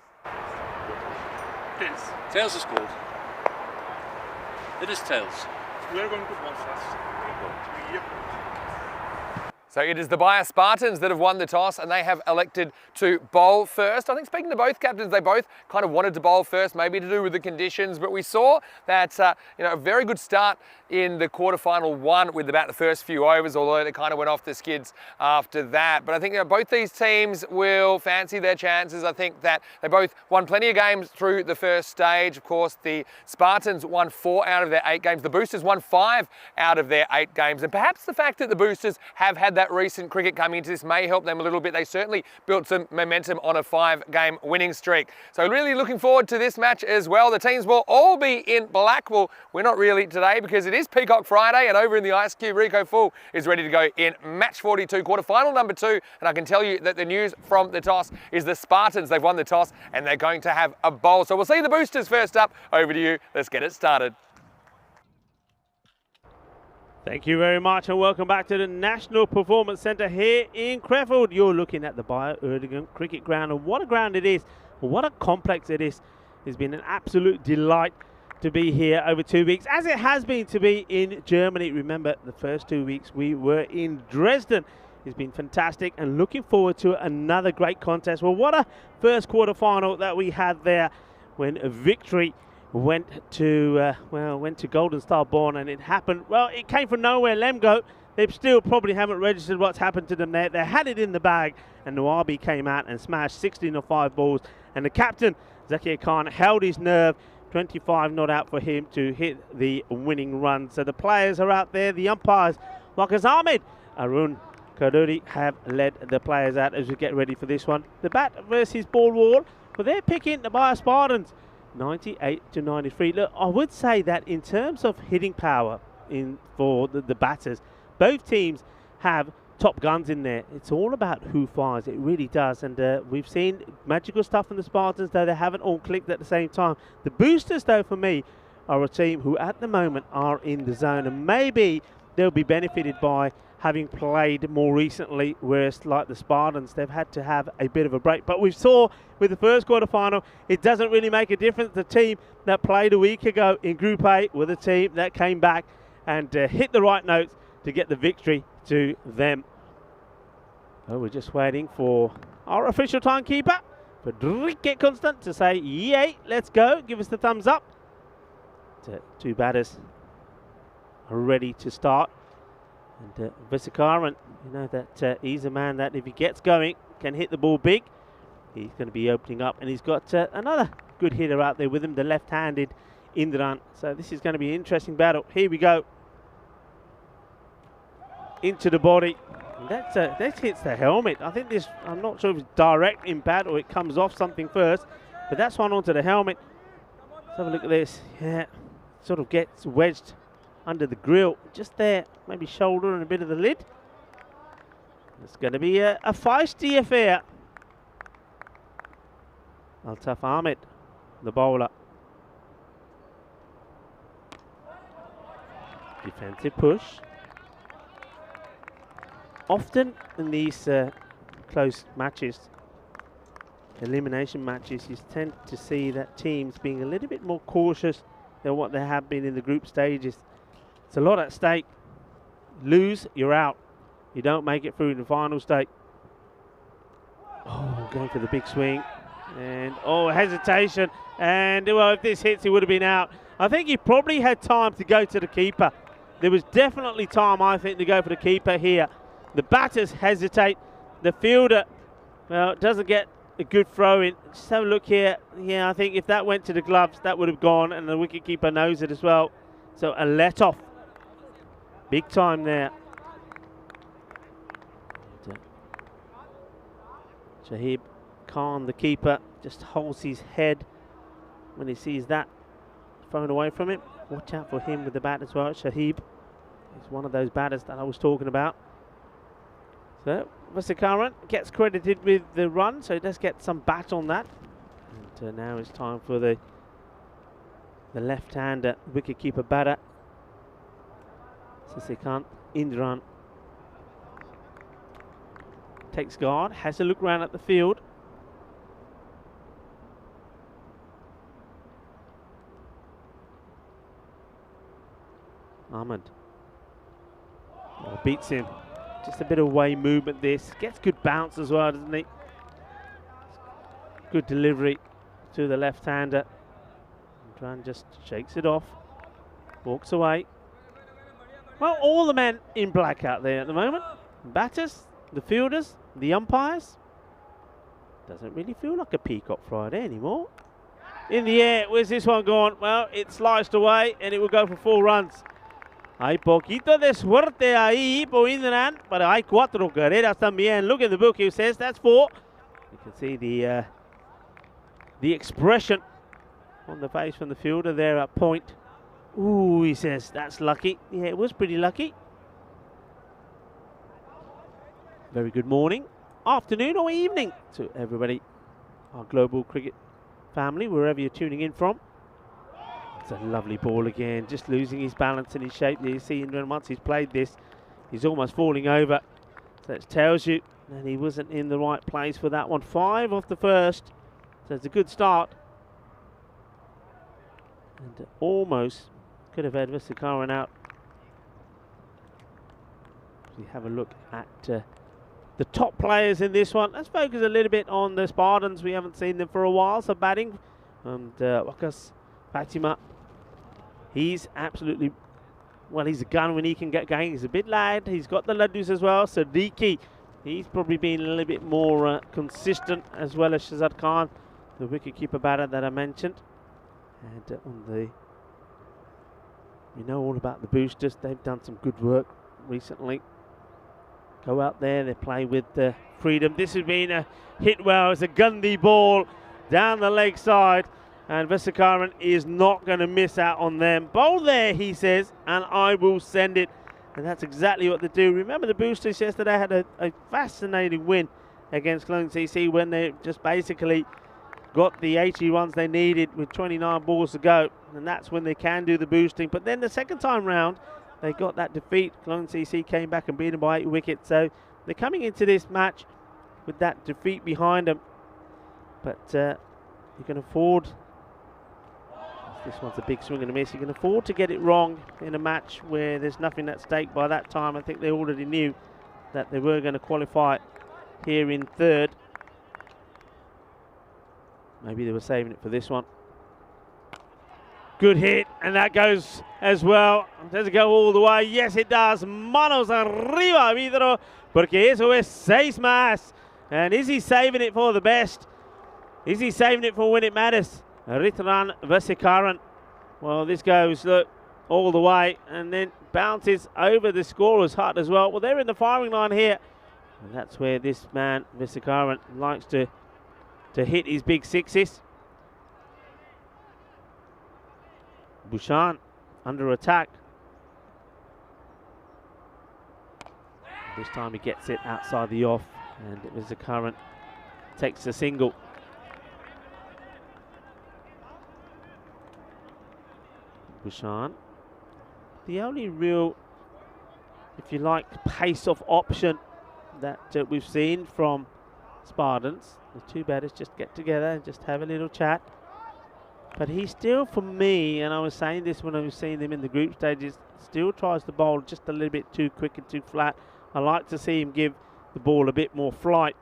Tails is called. It is tails. We are going to one first. Yep. So it is the Bayer Spartans that have won the toss and they have elected to bowl first. I think speaking to both captains, they both kind of wanted to bowl first, maybe to do with the conditions, but we saw that a very good start in the quarterfinal 1 with about the first few overs, although they kind of went off the skids after that. But I think both these teams will fancy their chances. I think that they both won plenty of games through the first stage. Of course, the Spartans won 4 out of their 8 games. The Boosters won 5 out of their 8 games. And perhaps the fact that the Boosters have had that recent cricket coming into this may help them a little bit. They certainly built some momentum on a 5-game winning streak. So really looking forward to this match as well. The teams will all be in black. Well, we're not really today because it is Peacock Friday, and over in the Ice Cube, Rico Full is ready to go in match 42, quarterfinal number 2. And I can tell you that the news from the toss is the Spartans. They've won the toss and they're going to have a bowl. So we'll see the Boosters first up. Over to you. Let's get it started. Thank you very much and welcome back to the National Performance Centre here in Krefeld. You're looking at the Bayer-Uerdingen cricket ground, and what a ground it is, what a complex it is. It's been an absolute delight to be here over 2 weeks, as it has been to be in Germany. Remember, the first 2 weeks we were in Dresden. It's been fantastic and looking forward to another great contest. Well, what a first quarter final that we had there when a victory went to Golden Star Born, and it happened. Well, it came from nowhere. Lemgo, they still probably haven't registered what's happened to them there. They had it in the bag, and Nawabi came out and smashed 16 of 5 balls. And the captain, Zakir Khan, held his nerve. 25 not out for him to hit the winning run. So the players are out there. The umpires, Marcus Ahmed, Arun Kaduri, have led the players out as we get ready for this one. The bat versus ball wall, but they're picking the Bayer Spartans 98 to 93. Look, I would say that in terms of hitting power for the batters, both teams have top guns in there. It's all about who fires. It really does. And we've seen magical stuff from the Spartans, though they haven't all clicked at the same time. The Boosters, though, for me, are a team who at the moment are in the zone, and maybe they'll be benefited by having played more recently, whereas like the Spartans, they've had to have a bit of a break. But we saw with the first quarterfinal, it doesn't really make a difference. The team that played a week ago in Group A were the team that came back and hit the right notes to get the victory to them. Oh, we're just waiting for our official timekeeper, Fredrik Constant, to say, yay, let's go, give us the thumbs up. Two batters are ready to start. And Visakaran, you know that he's a man that if he gets going, can hit the ball big. He's going to be opening up, and he's got another good hitter out there with him, the left-handed Indran. So this is going to be an interesting battle. Here we go. Into the body. And that hits the helmet. I think this, I'm not sure if it's direct impact or it comes off something first, but that's one onto the helmet. Let's have a look at this. Yeah, sort of gets wedged under the grill, just there, maybe shoulder and a bit of the lid. It's going to be a feisty affair. Altaf Ahmed, the bowler. Defensive push. Often in these close matches, elimination matches, you tend to see that teams being a little bit more cautious than what they have been in the group stages. It's a lot at stake. Lose, you're out. You don't make it through the final stage. Oh, going for the big swing. And, oh, hesitation. And, well, if this hits, he would have been out. I think he probably had time to go to the keeper. There was definitely time, I think, to go for the keeper here. The batters hesitate. The fielder, well, doesn't get a good throw in. Just have a look here. Yeah, I think if that went to the gloves, that would have gone, and the wicketkeeper knows it as well. So a let-off. Big time there. Shahib Khan, the keeper, just holds his head when he sees that thrown away from him. Watch out for him with the bat as well. Shahib is one of those batters that I was talking about. So Vasakaran gets credited with the run, so he does get some bat on that. And now it's time for the left-hander wicket-keeper batter, Sasikant Indran. Takes guard, has a look round at the field. Ahmed beats him. Just a bit of way movement this. Gets good bounce as well, doesn't he? Good delivery to the left-hander. Indran just shakes it off. Walks away. Well, all the men in black out there at the moment. Batters, the fielders, the umpires. Doesn't really feel like a Peacock Friday anymore. In the air, where's this one gone? Well, it's sliced away and it will go for 4 runs. Hay poquito de suerte ahí por Indran, but hay 4 carreras también. Look at the book, he says that's 4. You can see the expression on the face from the fielder there at point. Ooh, he says that's lucky. Yeah, it was pretty lucky. Very good morning, afternoon or evening to everybody, our global cricket family, wherever you're tuning in from. It's a lovely ball again, just losing his balance and his shape. You see, once he's played this, he's almost falling over. So it tells you that he wasn't in the right place for that one. 5 off the first, so it's a good start. And almost could have had Vasakaran out. We have a look at the top players in this one. Let's focus a little bit on the Spartans. We haven't seen them for a while. So batting, and Wakas Fatima. He's absolutely, well, he's a gun when he can get going. He's a bit lad. He's got the laddus as well. Siddiqui, he's probably been a little bit more consistent, as well as Shazad Khan, the wicketkeeper batter that I mentioned. And on the, we know all about the boosters. They've done some good work recently. Go out there, they play with freedom. This has been a hit well. It's a Gandhi ball down the leg side. And Vasakaran is not going to miss out on them. Bowl there, he says, and I will send it. And that's exactly what they do. Remember the boosters yesterday had a fascinating win against Cologne CC when they just basically got the 80 runs they needed with 29 balls to go. And that's when they can do the boosting. But then the second time round, they got that defeat. Cologne CC came back and beat them by 8 wickets. So they're coming into this match with that defeat behind them. But you can afford, this one's a big swing and a miss, you can afford to get it wrong in a match where there's nothing at stake by that time. I think they already knew that they were going to qualify here in third. Maybe they were saving it for this one. Good hit, and that goes as well. Does it go all the way? Yes, it does. Manos arriba, Vidro, porque eso es 6 más. And is he saving it for the best? Is he saving it for when it matters? Ritran Vesikaran. Well, this goes, look, all the way and then bounces over the scorer's hut as well. Well, they're in the firing line here. And that's where this man, Vesikaran, likes to hit his big sixes. Bhushan under attack. This time he gets it outside the off, and Vesikaran takes a single. Bhushan, the only real, if you like, pace-off option that we've seen from Spartans. The two batters just get together and just have a little chat. But he still, for me, and I was saying this when I was seeing them in the group stages, still tries to bowl just a little bit too quick and too flat. I like to see him give the ball a bit more flight,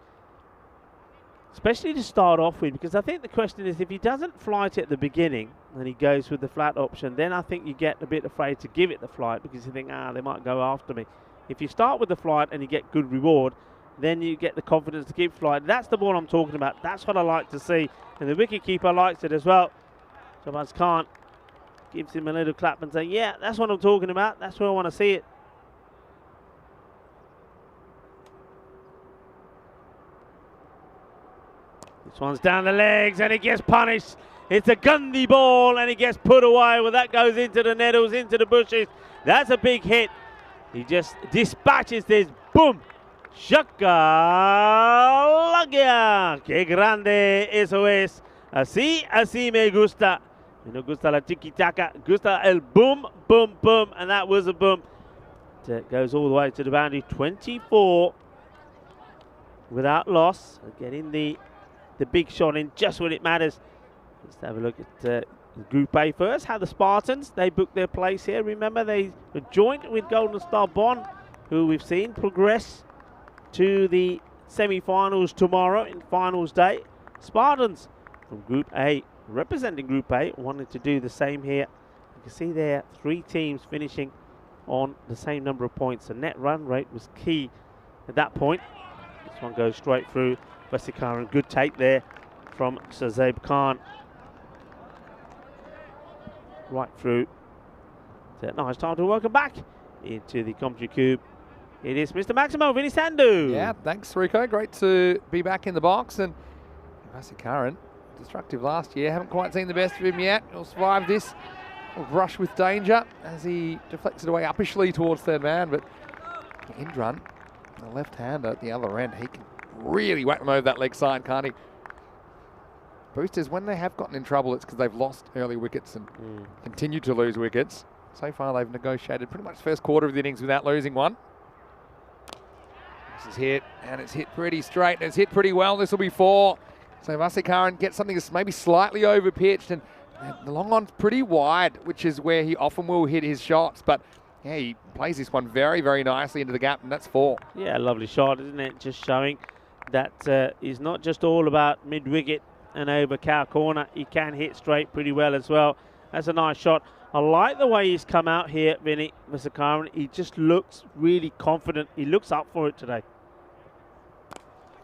especially to start off with, because I think the question is if he doesn't flight at the beginning and he goes with the flat option, then I think you get a bit afraid to give it the flight because you think, they might go after me. If you start with the flight and you get good reward, then you get the confidence to give flight. That's the ball I'm talking about. That's what I like to see. And the wicketkeeper likes it as well. Shabazz Khan gives him a little clap and say, yeah, that's what I'm talking about. That's where I want to see it. This one's down the legs and it gets punished. It's a Gandhi ball and it gets put away. Well, that goes into the nettles, into the bushes. That's a big hit. He just dispatches this. Boom. Shaka Lagia. Que grande eso es. Así me gusta. Me gusta la tiki-taka. Gusta el boom, boom, boom. And that was a boom. It goes all the way to the boundary. 24 without loss. Getting the big shot in just when it matters. Let's have a look at Group A first. How the Spartans, they booked their place here. Remember, they were joint with Golden Star Bond, who we've seen progress to the semi-finals tomorrow in finals day. Spartans from Group A, representing Group A, wanted to do the same here. You can see there 3 teams finishing on the same number of points. The net run rate was key at that point. This one goes straight through. Vesikaran, good take there from Shazib Khan. Right through. Now it's time to welcome back into the commentary cube. It is Mr. Maximo Vinny Sandhu. Yeah, thanks, Rico. Great to be back in the box. And Vesikaran, destructive last year. Haven't quite seen the best of him yet. He'll survive this rush with danger as he deflects it away uppishly towards third man. But end run, the left-hander at the other end, he can really whack them over that leg side, can't he? Boosters, when they have gotten in trouble, it's because they've lost early wickets and continue to lose wickets. So far, they've negotiated pretty much the first quarter of the innings without losing one. This is hit, and it's hit pretty straight, and it's hit pretty well. This will be 4. So Vesikaran gets something that's maybe slightly over-pitched, and the long on's pretty wide, which is where he often will hit his shots. But yeah, he plays this one very, very nicely into the gap, and that's 4. Yeah, lovely shot, isn't it? Just showing that is not just all about mid-wicket and over cow corner. He can hit straight pretty well as well. That's a nice shot. I like the way he's come out here, Vinny Vesikaran. He just looks really confident. He looks up for it today.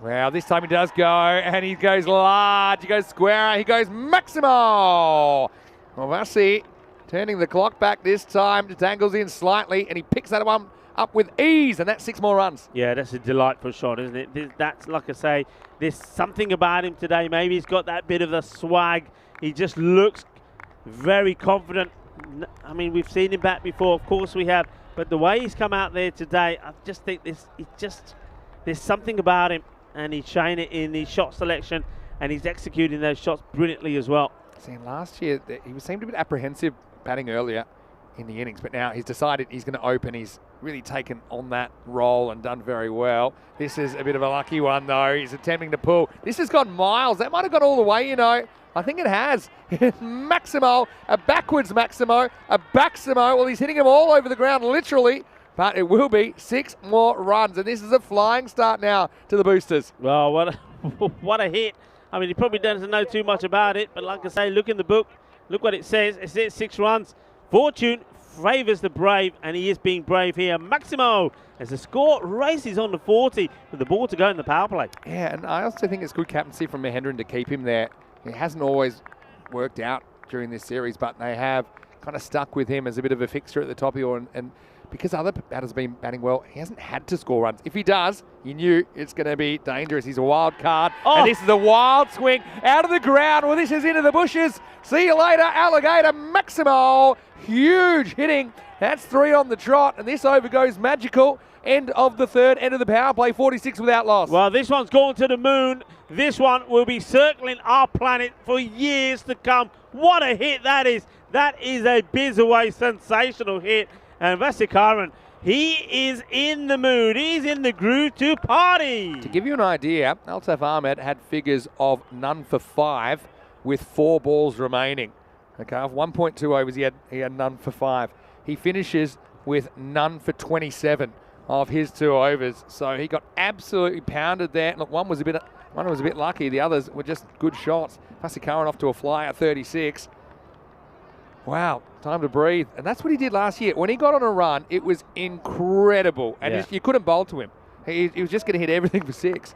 Well, this time he does go, and he goes large. He goes square. He goes Maximo. Well, Vasi turning the clock back this time. Detangles in slightly, and he picks that one up with ease, and that's 6 more runs. Yeah, that's a delightful shot, isn't it? That's, like I say, there's something about him today. Maybe he's got that bit of the swag. He just looks very confident. I mean, we've seen him back before, of course we have, but the way he's come out there today, I just think there's something about him, and he's showing it in his shot selection, and he's executing those shots brilliantly as well. See, last year, he seemed a bit apprehensive batting earlier in the innings, but now he's decided he's going to open. He's really taken on that role and done very well. This is a bit of a lucky one, though. He's attempting to pull. This has gone miles. That might have gone all the way, you know. I think it has. Maximo, a backwards Maximo, a backsimo. Well, he's hitting them all over the ground, literally. But it will be 6 more runs. And this is a flying start now to the Boosters. Well, what a hit. I mean, he probably doesn't know too much about it. But like I say, look in the book. Look what it says. It says 6 runs. Fortune favours the brave, and he is being brave here. Maximo, as the score races on to 40 with the ball to go in the power play. Yeah, and I also think it's good captaincy from Mahendran to keep him there. It hasn't always worked out during this series, but they have kind of stuck with him as a bit of a fixture at the top of the order, and because other batters have been batting well, he hasn't had to score runs. If he does, you knew it's going to be dangerous. He's a wild card, and this is a wild swing out of the ground. Well, this is into the bushes. See you later, alligator. Maximo, huge hitting. That's 3 on the trot, and this over goes magical. End of the third, end of the power play, 46 without loss. Well, this one's gone to the moon. This one will be circling our planet for years to come. What a hit that is. That is a biz-away sensational hit. And Vasikaran, he is in the mood. He's in the groove to party. To give you an idea, Altaf Ahmed had figures of none for 5 with 4 balls remaining. Okay, of 1.2 overs, he had none for 5. He finishes with none for 27 of his 2 overs. So he got absolutely pounded there. Look, one was a bit lucky. The others were just good shots. Vasikaran off to a fly at 36. Wow, time to breathe. And that's what he did last year. When he got on a run, it was incredible. And you couldn't bowl to him. He was just going to hit everything for 6.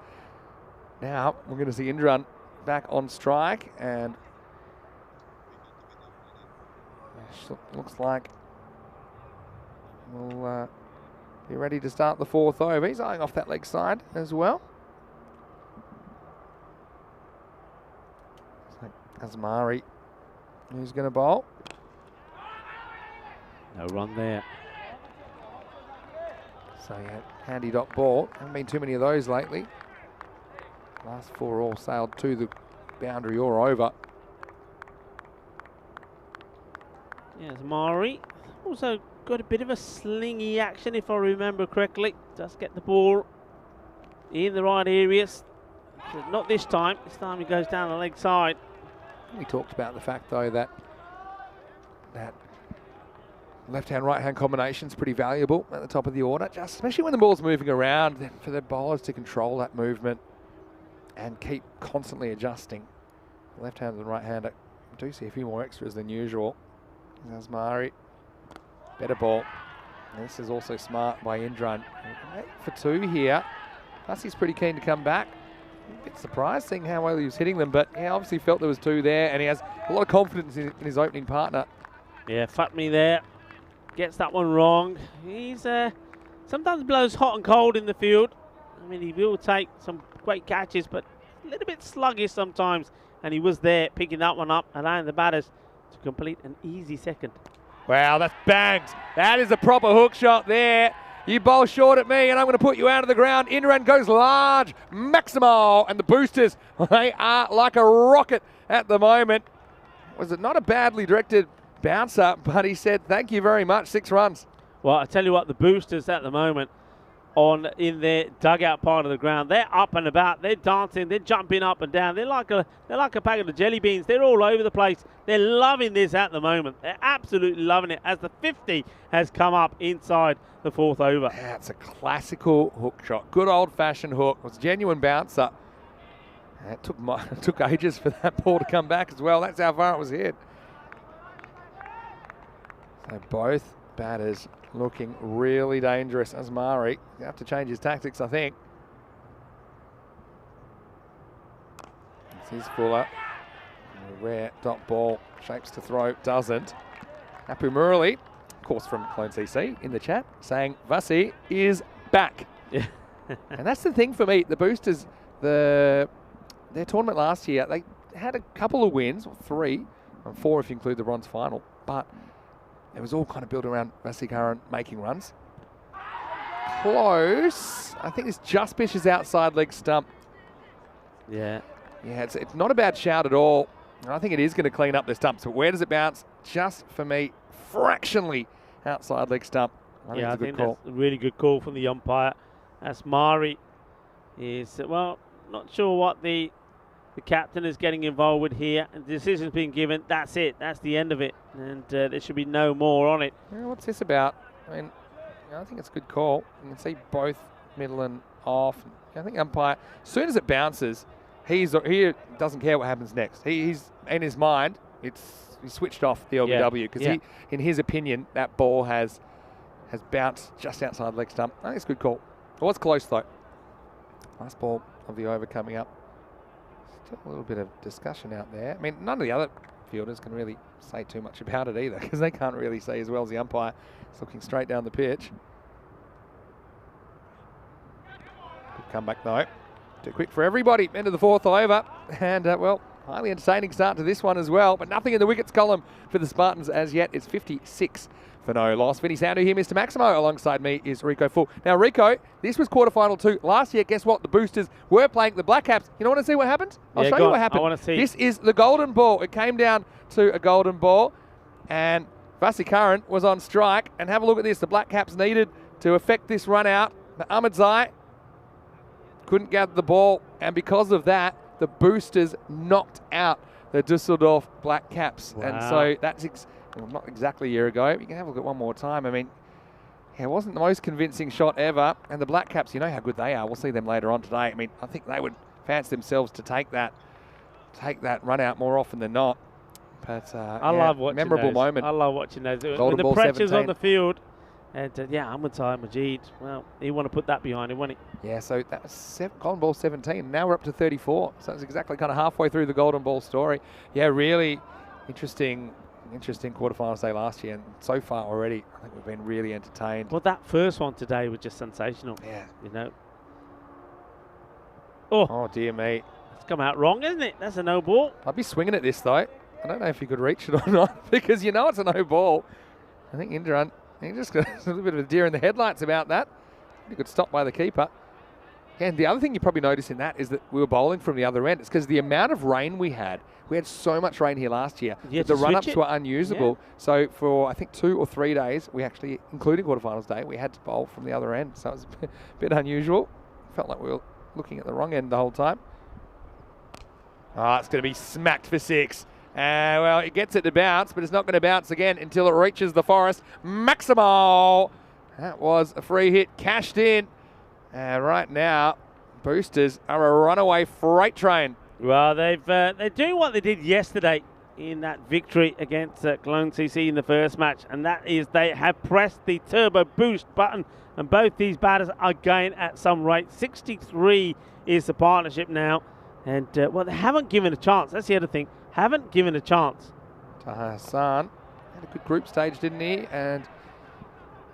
Now, we're going to see Indran back on strike. And looks like we'll be ready to start the 4th over. He's eyeing off that leg side as well. Asmari, who's going to bowl? No run there. So yeah, handy dot ball. Haven't been too many of those lately. Last 4 all sailed to the boundary or over. Yes, Mari also got a bit of a slingy action, if I remember correctly. Just get the ball in the right areas. Not this time. This time he goes down the leg side. We talked about the fact, though, that left-hand, right-hand combination is pretty valuable at the top of the order, just especially when the ball's moving around, then for the bowlers to control that movement and keep constantly adjusting. Left-hander and right-hander do see a few more extras than usual. Asmari, better ball. And this is also smart by Indran. 8 for 2 here. Plus he's pretty keen to come back. A bit surprised seeing how well he was hitting them, but he obviously felt there was 2 there, and he has a lot of confidence in his opening partner. Yeah, Fatmi there. Gets that one wrong. He's sometimes blows hot and cold in the field. I mean, he will take some great catches, but a little bit sluggish sometimes. And he was there picking that one up, allowing the batters to complete an easy second. Wow, that's banged. That is a proper hook shot there. You bowl short at me, and I'm going to put you out of the ground. Indran goes large. Maximo and the boosters, they are like a rocket at the moment. Was it not a badly directed bouncer, but he said, thank you very much, 6 runs. Well, I tell you what, the boosters at the moment in their dugout part of the ground, they're up and about, they're dancing, they're jumping up and down. They're like a packet of jelly beans. They're all over the place. They're loving this at the moment. They're absolutely loving it as the 50 has come up inside the 4th over. Yeah, it's a classical hook shot. Good old-fashioned hook. It was a genuine bouncer. And it took ages for that ball to come back as well. That's how far it was hit. So both batters looking really dangerous. Asmari, you have to change his tactics, I think. This is Fuller. A rare dot ball, shapes to throw, doesn't. Apu Murali, of course from Clone CC, in the chat, saying Vasi is back. Yeah. And that's the thing for me. The boosters, their tournament last year, they had a couple of wins, 3, and 4 if you include the bronze final, but it was all kind of built around Vasikaran making runs. Close. I think this just pitches outside leg stump. Yeah. Yeah, it's not a bad shout at all. And I think it is going to clean up the stumps. But where does it bounce? Just for me, fractionally outside leg stump. I think that's a really good call from the umpire. Asmari is, well, not sure what the captain is getting involved with here. And the decision's been given. That's it. That's the end of it. And there should be no more on it. Yeah, what's this about? I mean, I think it's a good call. You can see both middle and off. I think umpire, as soon as it bounces, he doesn't care what happens next. He's in his mind, he switched off the LBW because Yeah. in his opinion, that ball has bounced just outside the leg stump. I think it's a good call. It was close though. Last ball of the over coming up. Still a little bit of discussion out there. I mean, none of the other fielders can really say too much about it either because they can't really say as well as the umpire. It's looking straight down the pitch. Good comeback though. Too quick for everybody. End of the 4th over. And, well, highly entertaining start to this one as well. But nothing in the wickets column for the Spartans as yet. It's 56 for no loss. Vinny Sandu here, Mr. Maximo. Alongside me is Rico Full. Now, Rico, this was quarterfinal 2. Last year, guess what? The Boosters were playing the Black Caps. You want to see what happened? I'll show you what happened. I want to see. This is the golden ball. It came down to a golden ball. And Vasikaran was on strike. And have a look at this. The Black Caps needed to effect this run out. The Ahmedzai couldn't gather the ball. And because of that, the Boosters knocked out the Dusseldorf Black Caps. Wow. And so that's well, not exactly a year ago. You can have a look at one more time. I mean, yeah, it wasn't the most convincing shot ever. And the Black Caps, you know how good they are. We'll see them later on today. I mean, I think they would fancy themselves to take that run out more often than not. But I love watching memorable those. moment. I love watching those. Golden When the ball pressure's 17. on the field. And Ahmedzai Majid, well, he want to put that behind him, wouldn't he? Yeah, so that was golden ball 17. Now we're up to 34. So it's exactly kind of halfway through the golden ball story. Yeah, really interesting quarterfinals day last year. And so far already, I think we've been really entertained. Well, that first one today was just sensational. Yeah. You know. Oh, dear me. It's come out wrong, isn't it? That's a no ball. I'd be swinging at this, though. I don't know if he could reach it or not because you know it's a no ball. I think Indran, he just got a little bit of a deer in the headlights about that. He could stop by the keeper. And the other thing you probably notice in that is that we were bowling from the other end. It's because the amount of rain we had so much rain here last year that the run-ups were unusable. Yeah. So for, I think, 2 or 3 days, we actually, including quarterfinals day, we had to bowl from the other end. So it was a bit unusual. Felt like we were looking at the wrong end the whole time. It's going to be smacked for 6. Well, it gets it to bounce, but it's not going to bounce again until it reaches the forest. Maximo! That was a free hit, cashed in. And right now, Boosters are a runaway freight train. Well, they're doing what they did yesterday in that victory against Cologne CC in the first match, and that is they have pressed the turbo boost button, and both these batters are going at some rate. 63 is the partnership now, and well, they haven't given a chance. That's the other thing. Haven't given a chance. Taha Hassan had a good group stage, didn't he? And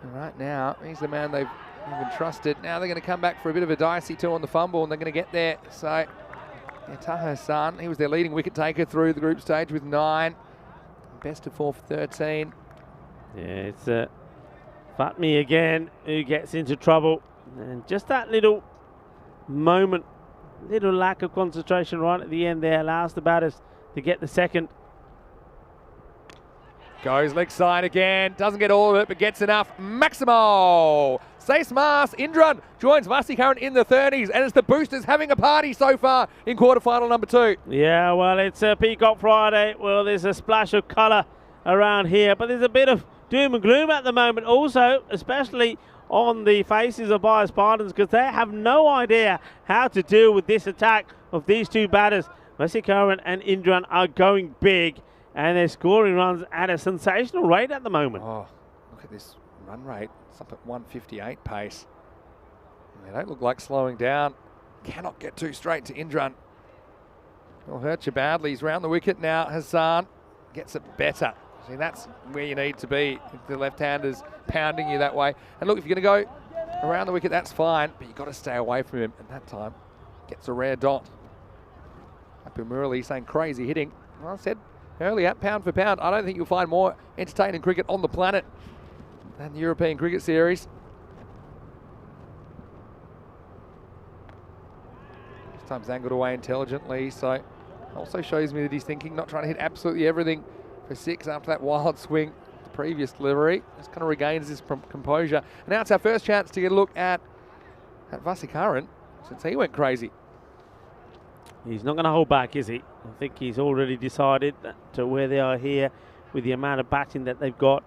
right now, he's the man they've even trusted. Now they're going to come back for a bit of a dicey 2 on the fumble, and they're going to get there. So, yeah, Taha Hassan, he was their leading wicket taker through the group stage with 9. Best of 4 for 13. Yeah, it's Fatmi again who gets into trouble. And just that little moment, little lack of concentration right at the end there allows the batters to get the second. Goes leg side again, doesn't get all of it, but gets enough. Maximo! Sace Mars, Indran joins Vasikaran in the 30s, and it's the Boosters having a party so far in quarterfinal number 2. Yeah, well, it's Peacock Friday. Well, there's a splash of colour around here, but there's a bit of doom and gloom at the moment also, especially on the faces of our Spartans, because they have no idea how to deal with this attack of these 2 batters. Vasikaran and Indran are going big, and they're scoring runs at a sensational rate at the moment. Oh, look at this run rate. It's up at 158 pace. And they don't look like slowing down. Cannot get too straight to Indran. It'll hurt you badly. He's round the wicket now. Hassan gets it better. See, that's where you need to be if the left-hander's pounding you that way. And look, if you're going to go around the wicket, that's fine, but you've got to stay away from him. And that time, gets a rare dot. Happy Murali saying crazy hitting. Well, I said earlier, pound for pound, I don't think you'll find more entertaining cricket on the planet than the European Cricket Series. This time's angled away intelligently, so also shows me that he's thinking, not trying to hit absolutely everything for 6 after that wild swing, the previous delivery. Just kind of regains his composure. And now it's our first chance to get a look at Vasikaran since he went crazy. He's not going to hold back, is he? I think he's already decided that where they are here with the amount of batting that they've got,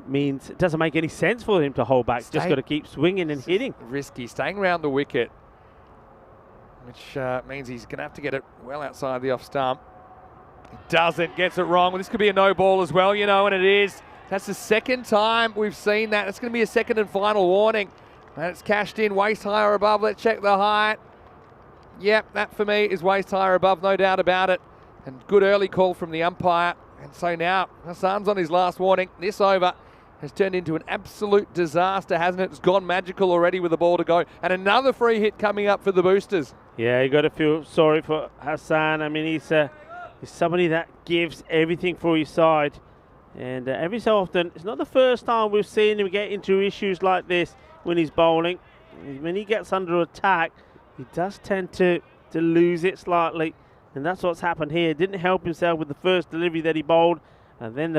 means it doesn't make any sense for him to hold back. Just got to keep swinging and hitting. Risky, staying around the wicket. which means he's going to have to get it well outside the off stump. He doesn't, gets it wrong. Well, this could be a no ball as well, you know, and it is. That's the second time we've seen that. It's going to be a second and final warning. And it's cashed in, waist high or above. Let's check the height. Yep, that for me is waist high or above, no doubt about it. And good early call from the umpire. And so now Hassan's on his last warning. This over has turned into an absolute disaster, hasn't it? It's gone magical already with the ball to go. And another free hit coming up for the Boosters. Yeah, you got to feel sorry for Hassan. I mean, he's somebody that gives everything for his side. And every so often, it's not the first time we've seen him get into issues like this when he's bowling. When he gets under attack, he does tend to lose it slightly. And that's what's happened here. Didn't help himself with the first delivery that he bowled. And then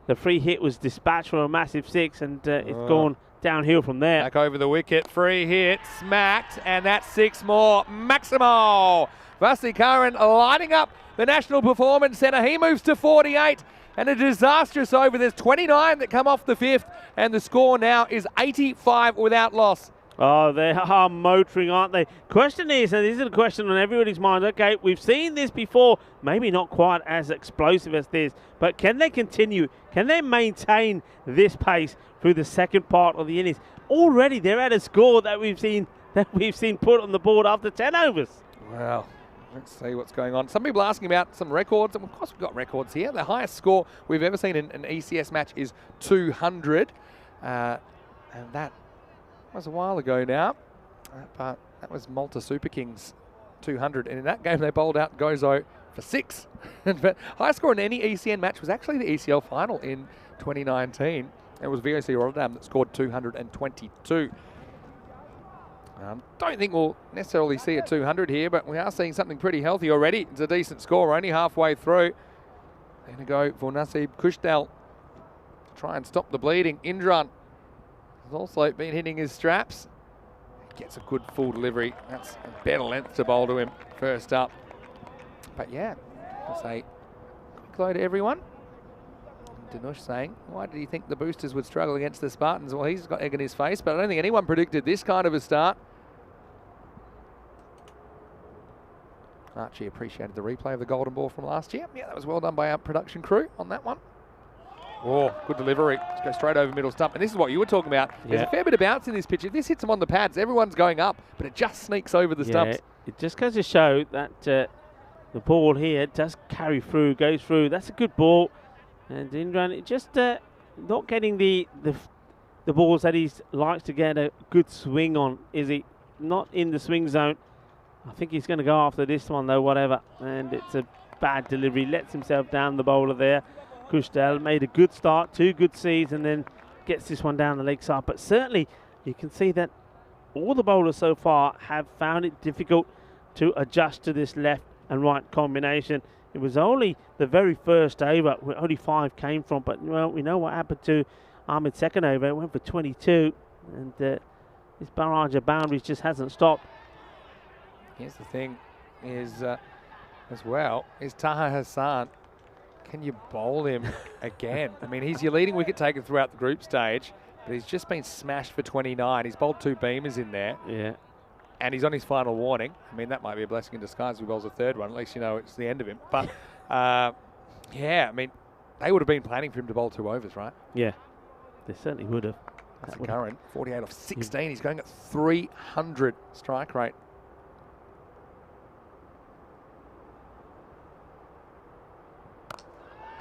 the free hit was dispatched for a massive 6. And it's gone downhill from there. Back over the wicket. Free hit. Smacked. And that's 6 more. Maximal. Vasikaran lighting up the National Performance Centre. He moves to 48. And a disastrous over. There's 29 that come off the 5th. And the score now is 85 without loss. Oh, they are motoring, aren't they? Question is, and this is a question on everybody's mind, okay, we've seen this before, maybe not quite as explosive as this, but can they continue? Can they maintain this pace through the second part of the innings? Already they're at a score that we've seen put on the board after 10 overs. Well, let's see what's going on. Some people asking about some records, and of course we've got records here. The highest score we've ever seen in an ECS match is 200, and that was a while ago now, but that was Malta Super Kings 200, and in that game they bowled out Gozo for 6. But highest score in any ECN match was actually the ECL final in 2019. It was VOC Rotterdam that scored 222. Don't think we'll necessarily see a 200 here, but we are seeing something pretty healthy already. It's a decent score, only halfway through. Going to go for Nasib Kushdal. Try and stop the bleeding. Indran has also been hitting his straps. Gets a good full delivery. That's a better length to bowl to him first up. But yeah, I'll say quick hello to everyone. Danush saying, why did he think the Boosters would struggle against the Spartans? Well, he's got egg in his face, but I don't think anyone predicted this kind of a start. Archie appreciated the replay of the golden ball from last year. Yeah, that was well done by our production crew on that one. Oh, good delivery. Let's go straight over middle stump. And this is what you were talking about. There's a fair bit of bounce in this pitch. If this hits them on the pads, everyone's going up, but it just sneaks over the stumps. It just goes to show that the ball here does carry through, goes through. That's a good ball. And Indran, just not getting the balls that he likes to get a good swing on. Is he not in the swing zone? I think he's going to go after this one, though, whatever. And it's a bad delivery. Lets himself down the bowler there. Kushdal made a good start, 2 good Cs, and then gets this one down the leg side. But certainly you can see that all the bowlers so far have found it difficult to adjust to this left and right combination. It was only the very first over where only 5 came from, but well, we know what happened to Ahmed's second over. It went for 22, and this barrage of boundaries just hasn't stopped. Here's the thing is, as well, is Taha Hassan. Can you bowl him again? I mean, he's your leading wicket taker throughout the group stage, but he's just been smashed for 29. He's bowled 2 beamers in there. Yeah. And he's on his final warning. I mean, that might be a blessing in disguise if he bowls a 3rd one. At least you know it's the end of him. But, yeah, I mean, they would have been planning for him to bowl 2 overs, right? Yeah, they certainly would have. That's the current. 48 off 16. Yeah. He's going at 300 strike rate.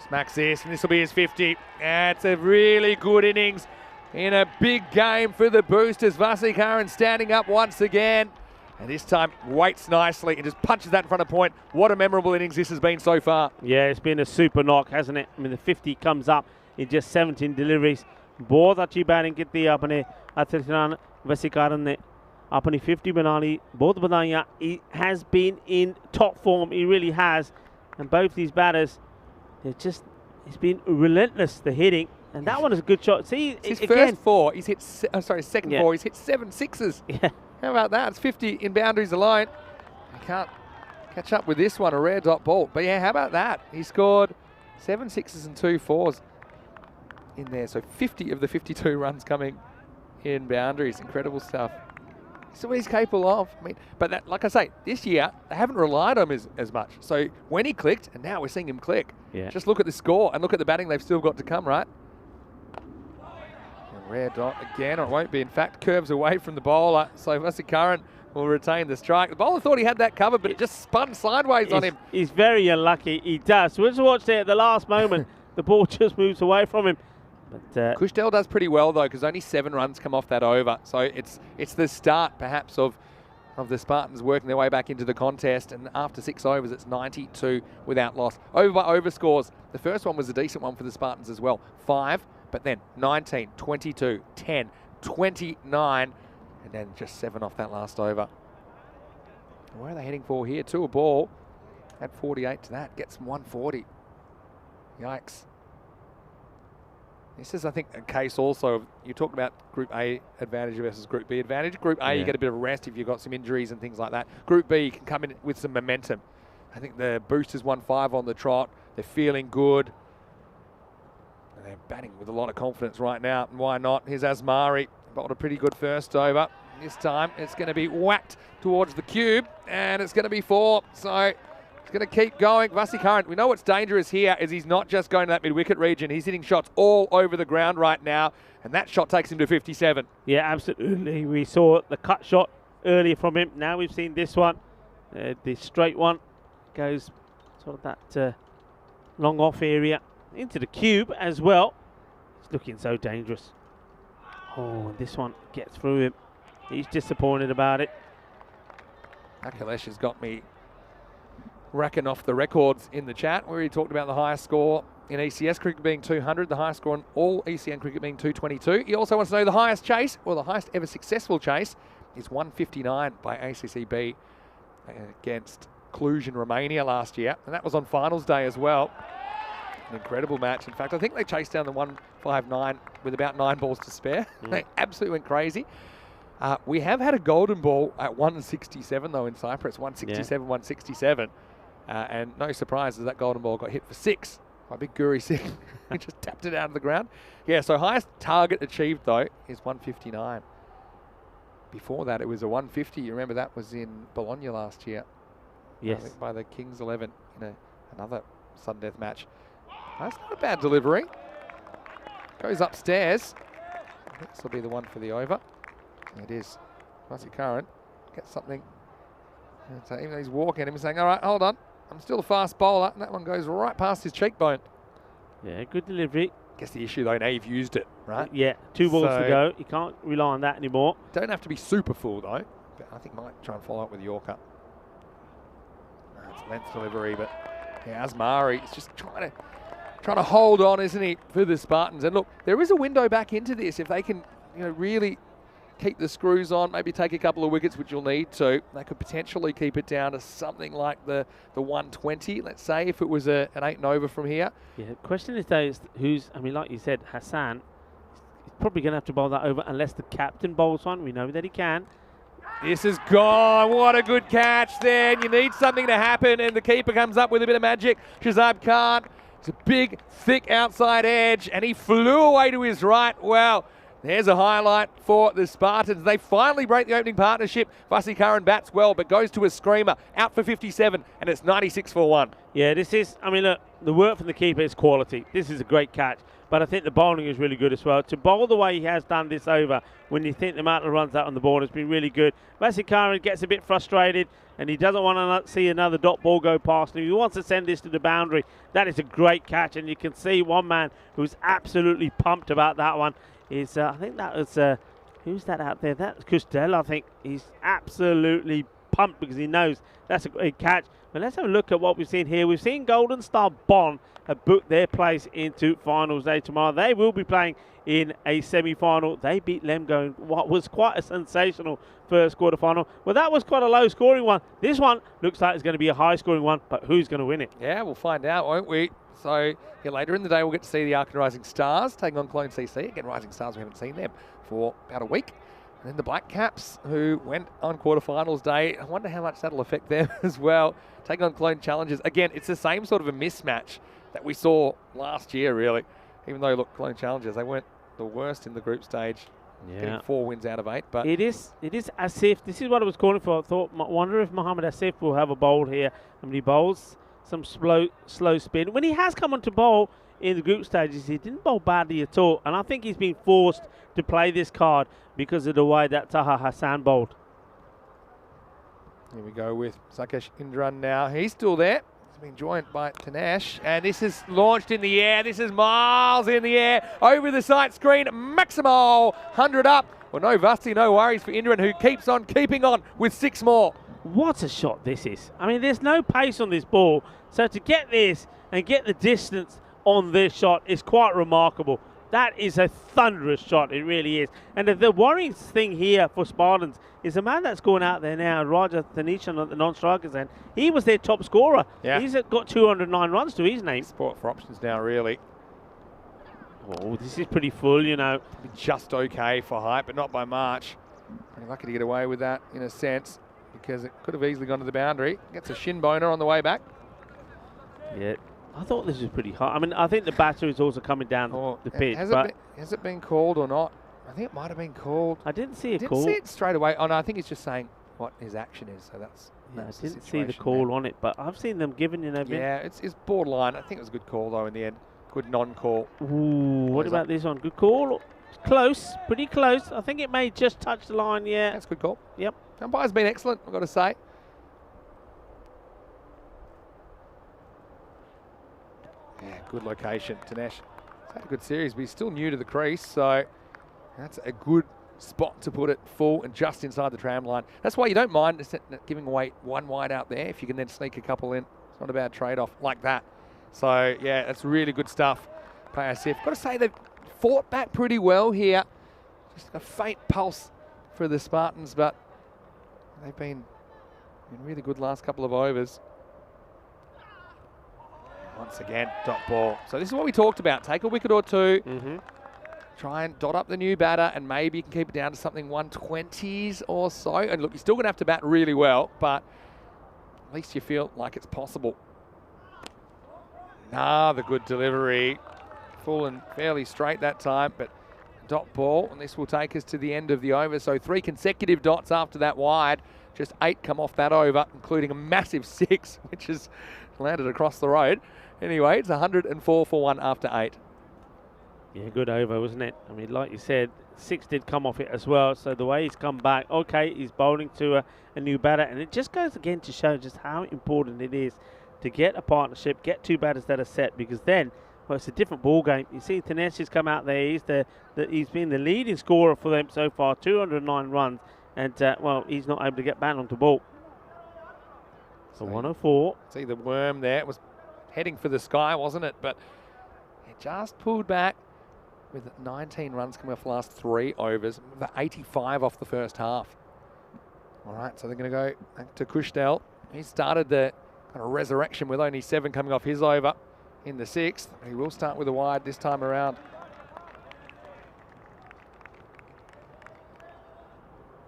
Smacks this, and this will be his 50. It's a really good innings in a big game for the Boosters. Vasikaran standing up once again, and this time waits nicely and just punches that in front of point. What a memorable innings this has been so far. Yeah, it's been a super knock, hasn't it? I mean, the 50 comes up in just 17 deliveries. बहुत अच्छी batting की थी अपने अथिलान Vasikaran ने अपनी 50 बना ली. बहुत बधाइयाँ. He has been in top form. He really has. And both these batters, it's been relentless, the hitting, and that one is a good shot. See, his again, first 4, he's hit, second 4, he's hit 7 sixes. Yeah. How about that? It's 50 in boundaries alone. He can't catch up with this one, a rare dot ball. But yeah, how about that? He scored 7 sixes and 2 4s in there. So 50 of the 52 runs coming in boundaries. Incredible stuff. This is what he's capable of. I mean, but that, like I say, this year they haven't relied on him as much. So when he clicked, and now we're seeing him click. Yeah. Just look at the score and look at the batting they've still got to come, right? A rare dot again, or it won't be. In fact, curves away from the bowler. So Vasikaran will retain the strike. The bowler thought he had that covered, but it just spun sideways on him. He's very unlucky. He does. So let's watch there at the last moment. The ball just moves away from him. But Kushdell does pretty well though, because only 7 runs come off that over. So it's the start perhaps of the Spartans working their way back into the contest, and after 6 overs it's 92 without loss. Over by over scores. The first one was a decent one for the Spartans as well. 5, but then 19, 22, 10, 29, and then just 7 off that last over. Where are they heading for here? 2 a ball. Add 48 to that, gets them 140. Yikes. This is, I think, a case also of, you talk about Group A advantage versus Group B advantage. Group A, you get a bit of rest if you've got some injuries and things like that. Group B, you can come in with some momentum. I think the Boosters won 5 on the trot. They're feeling good. And they're batting with a lot of confidence right now. And why not? Here's Asmari. Bowled a pretty good first over. This time, it's going to be whacked towards the cube, and it's going to be 4. So it's going to keep going. Vasikaran, we know what's dangerous here is he's not just going to that mid-wicket region. He's hitting shots all over the ground right now, and that shot takes him to 57. yeah, absolutely. We saw the cut shot earlier from him. Now we've seen this one. The straight one goes sort of that long off area into the cube as well. It's looking so dangerous. Oh, and this one gets through him. He's disappointed about it. Akhilesh has got me racking off the records in the chat where he talked about the highest score in ECS cricket being 200, the highest score in all ECN cricket being 222. He also wants to know the highest chase, or the highest ever successful chase, is 159 by ACCB against Cluj in Romania last year, and that was on finals day as well. An incredible match. In fact, I think they chased down the 159 with about 9 balls to spare. They absolutely went crazy. We have had a golden ball at 167 though in Cyprus, 167, 167. And no surprises, that golden ball got hit for 6 by Big Guri Singh. He just tapped it out of the ground. Yeah, so highest target achieved though is 159. Before that it was a 150. You remember that was in Bologna last year. Yes. I think by the Kings 11 in another sudden death match. That's not a bad delivery. Goes upstairs. This will be the one for the over. It is. Vasikaran gets something. So even though he's walking at him, he's saying, all right, hold on. I'm still a fast bowler. And that one goes right past his cheekbone. Yeah, good delivery. Guess the issue though, now you've used it, right? Yeah, 2 balls to go. You can't rely on that anymore. Don't have to be super full though. But I think might try and follow up with Yorker. It's a length delivery, but yeah, Asmari is just trying to hold on, isn't he, for the Spartans? And look, there is a window back into this if they can, really keep the screws on, maybe take a couple of wickets, which you'll need to. They could potentially keep it down to something like the 120, let's say, if it was an 8 and over from here. Yeah, the question is, though, like you said, Hassan, he's probably going to have to bowl that over unless the captain bowls one. We know that he can. This is gone. What a good catch there. You need something to happen, and the keeper comes up with a bit of magic. Shazab Khan. It's a big, thick outside edge, and he flew away to his right. Well, there's a highlight for the Spartans. They finally break the opening partnership. Vasikaran bats well, but goes to a screamer. Out for 57, and it's 96 for 1. Yeah, this is, look, the work from the keeper is quality. This is a great catch, but I think the bowling is really good as well. To bowl the way he has done this over, when you think the amount of runs out on the board has been really good. Vasikaran gets a bit frustrated, and he doesn't want to see another dot ball go past him. He wants to send this to the boundary. That is a great catch, and you can see one man who's absolutely pumped about that one. Is I think that was who's that out there? That's Kushdell. I think he's absolutely pumped because he knows that's a great catch. But let's have a look at what we've seen here. We've seen Golden Star Bond have booked their place into finals day tomorrow. They will be playing in a semi-final. They beat Lemgo in what was quite a sensational first quarter-final. Well, that was quite a low-scoring one. This one looks like it's going to be a high-scoring one, but who's going to win it? Yeah, we'll find out, won't we? So later in the day, we'll get to see the Arctic Rising Stars taking on Clone CC. Again, Rising Stars, we haven't seen them for about a week. And then the Black Caps, who went on quarterfinals day. I wonder how much that'll affect them as well. Taking on Clone Challengers. Again, it's the same sort of a mismatch that we saw last year, really. Even though, look, Clone Challengers, they weren't the worst in the group stage getting 4 wins out of 8. But it is Asif. This is what I was calling for. I thought, wonder if Mohamed Asif will have a bowl here. And when he bowls some slow spin. When he has come on to bowl in the group stages, he didn't bowl badly at all. And I think he's been forced to play this card because of the way that Taha Hassan bowled. Here we go with Sakesh Indran now. He's still there. He's been joined by Tanesh. And this is launched in the air. This is miles in the air. Over the sight screen. Maximal. 100 up. Well, no Vasti, no worries for Indran, who keeps on keeping on with 6 more. What a shot this is. I mean, there's no pace on this ball. So to get this and get the distance on this shot is quite remarkable. That is a thunderous shot, it really is. And the worrying thing here for Spartans is the man that's going out there now, Raja Tanishan at the non-strikers end. He was their top scorer. Yeah. He's got 209 runs to his name. Sport for options now, really. Oh, this is pretty full, you know. Just okay for height, but not by much. Pretty lucky to get away with that in a sense, because it could have easily gone to the boundary. Gets a shin boner on the way back. Yeah. I thought this was pretty high. I mean, I think the batter is also coming down the pitch. Has it been called or not? I think it might have been called. I didn't see a Didn't call. see it straight away. Oh no, I think it's just saying what his action is. So that's. Yeah, I that's didn't see the situation call there. on it, but I've seen them giving, you know. Yeah, it's borderline. I think it was a good call though in the end. Good non-call. Ooh, what Goes about up. this one? Good call. Close, pretty close. I think it may just touch the line. Yeah. That's a good call. Yep. Umpire's been excellent, I've got to say. Yeah, good location. Tanesh he's had a good series, but he's still new to the crease, so that's a good spot to put it full and just inside the tram line. That's why you don't mind giving away 1 wide out there if you can then sneak a couple in. It's not a bad trade-off like that. So, yeah, that's really good stuff by Asif. Got to say they've fought back pretty well here. Just a faint pulse for the Spartans, but they've been really good last couple of overs. Once again, dot ball. So this is what we talked about. Take a wicket or 2. Mm-hmm. Try and dot up the new batter, and maybe you can keep it down to something 120s or so. And look, you're still going to have to bat really well, but at least you feel like it's possible. The good delivery. Full and fairly straight that time, but dot ball, and this will take us to the end of the over. So 3 consecutive dots after that wide. Just 8 come off that over, including a massive 6, which has landed across the road. Anyway, it's 104 for 1 after 8. Yeah, good over, wasn't it? I mean, like you said, 6 did come off it as well. So the way he's come back, okay, he's bowling to a new batter. And it just goes again to show just how important it is to get a partnership, get 2 batters that are set, because then, well, it's a different ball game. You see Tanesh has come out there. He's been the leading scorer for them so far, 209 runs. And, well, he's not able to get back onto ball. So 104. See the worm there. It was heading for the sky, wasn't it? But it just pulled back with 19 runs coming off the last 3 overs. The 85 off the first half. All right, so they're going to go back to Kushdell. He started the kind of resurrection with only 7 coming off his over in the 6th. He will start with a wide this time around.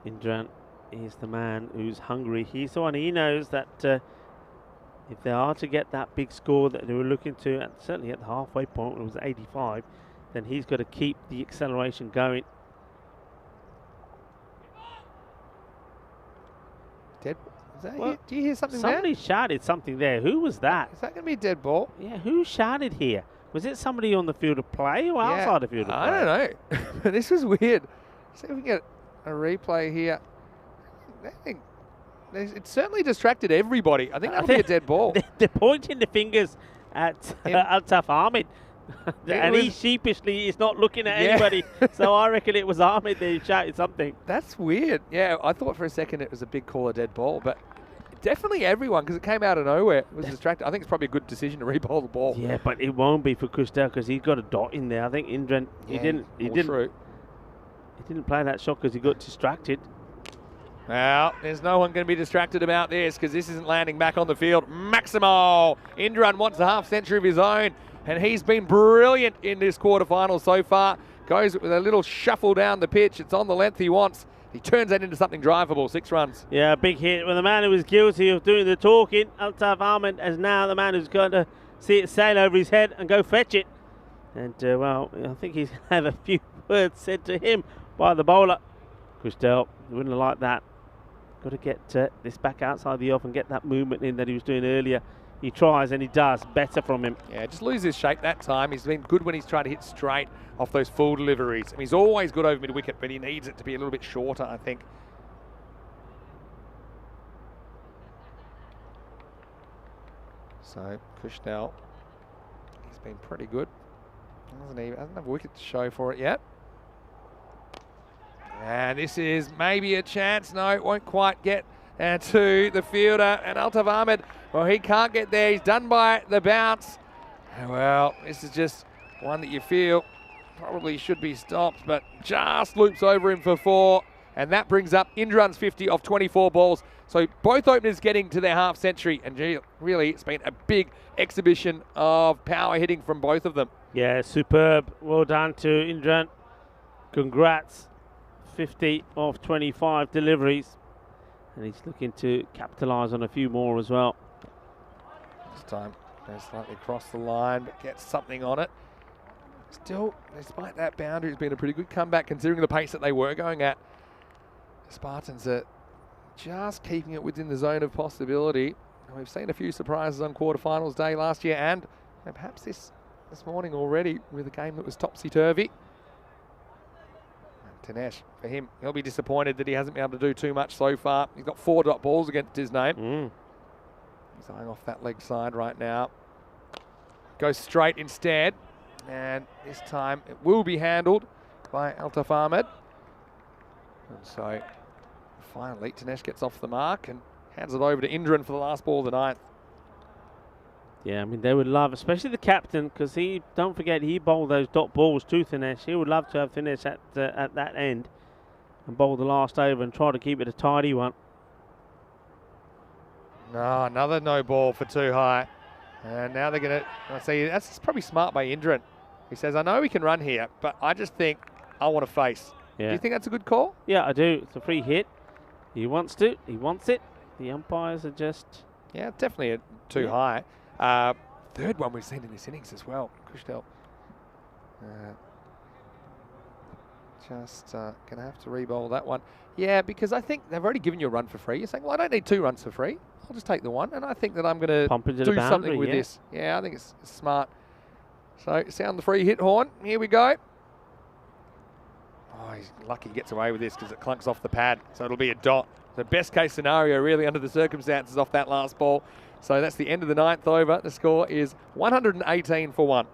Indran is the man who's hungry. He's the one, he knows that if they are to get that big score that they were looking to, and certainly at the halfway point when it was 85, then he's got to keep the acceleration going. Dead. Is that Well, do you hear something Somebody shouted something there. Who was that? there? Is that going to be a dead ball? Yeah, who shouted here? Was it somebody on the field of play or outside the field of play? I don't know. This is weird. See if we can get a replay here. It certainly distracted everybody. I think that'll be a dead ball. They're pointing the fingers at Altaf Ahmed. And he sheepishly is not looking at anybody. So I reckon it was Ahmed that shouted something. That's weird. Yeah, I thought for a second it was a big call, a dead ball, but definitely everyone, because it came out of nowhere, was distracted. I think it's probably a good decision to re-bowl the ball. Yeah, but it won't be for Kushdell because he's got a dot in there. I think Indran, he didn't play that shot because he got distracted. Well, there's no one going to be distracted about this because this isn't landing back on the field. Maximal. Indran wants a half century of his own, and he's been brilliant in this quarterfinal so far. Goes with a little shuffle down the pitch. It's on the length he wants. He turns that into something drivable. 6 runs. Yeah, a big hit. Well, the man who was guilty of doing the talking, Altaf Ahmed, is now the man who's going to see it sail over his head and go fetch it. And, well, I think he's had a few words said to him by the bowler. Krefeld wouldn't have liked that. Got to get this back outside the off and get that movement in that he was doing earlier. He tries and he does. Better from him. Yeah, just lose his shape that time. He's been good when he's tried to hit straight off those full deliveries. And he's always good over mid-wicket, but he needs it to be a little bit shorter, I think. So, Krefeld, he's been pretty good. Hasn't have a wicket to show for it yet. And this is maybe a chance. No, it won't quite get to the fielder. And Altaf Ahmed, well, he can't get there. He's done by the bounce. Well, this is just one that you feel probably should be stopped, but just loops over him for 4. And that brings up Indran's 50 off 24 balls. So both openers getting to their half century. And really, it's been a big exhibition of power hitting from both of them. Yeah, superb. Well done to Indran. Congrats. 50 off 25 deliveries. And he's looking to capitalise on a few more as well. This time, goes slightly across the line, but gets something on it. Still, despite that boundary, it's been a pretty good comeback considering the pace that they were going at. The Spartans are just keeping it within the zone of possibility. And we've seen a few surprises on quarterfinals day last year and perhaps this morning already with a game that was topsy-turvy. Tanesh, for him, he'll be disappointed that he hasn't been able to do too much so far. He's got 4 dot balls against his name. He's eyeing off that leg side right now. Goes straight instead. And this time it will be handled by Altaf Ahmed. And so finally Tanesh gets off the mark and hands it over to Indran for the last ball of the 9th. Yeah, I mean, they would love, especially the captain, because don't forget, he bowled those dot balls to Tanesh. He would love to have Tanesh at that end and bowl the last over and try to keep it a tidy one. No, another no ball for too high. And now they're going to see, that's probably smart by Indran. He says, I know we can run here, but I just think I want to face. Yeah. Do you think that's a good call? Yeah, I do. It's a free hit. He wants to. He wants it. The umpires are just... Yeah, definitely too high. Third one we've seen in this innings as well. Krefeld. Just going to have to re-bowl that one. Yeah, because I think they've already given you a run for free. You're saying, well, I don't need 2 runs for free. I'll just take the 1. And I think that I'm going to do something with this. Yeah, I think it's smart. So sound the free hit horn. Here we go. Oh, he's lucky he gets away with this because it clunks off the pad. So it'll be a dot. The best case scenario really under the circumstances off that last ball. So that's the end of the 9th over. The score is 118 for 1.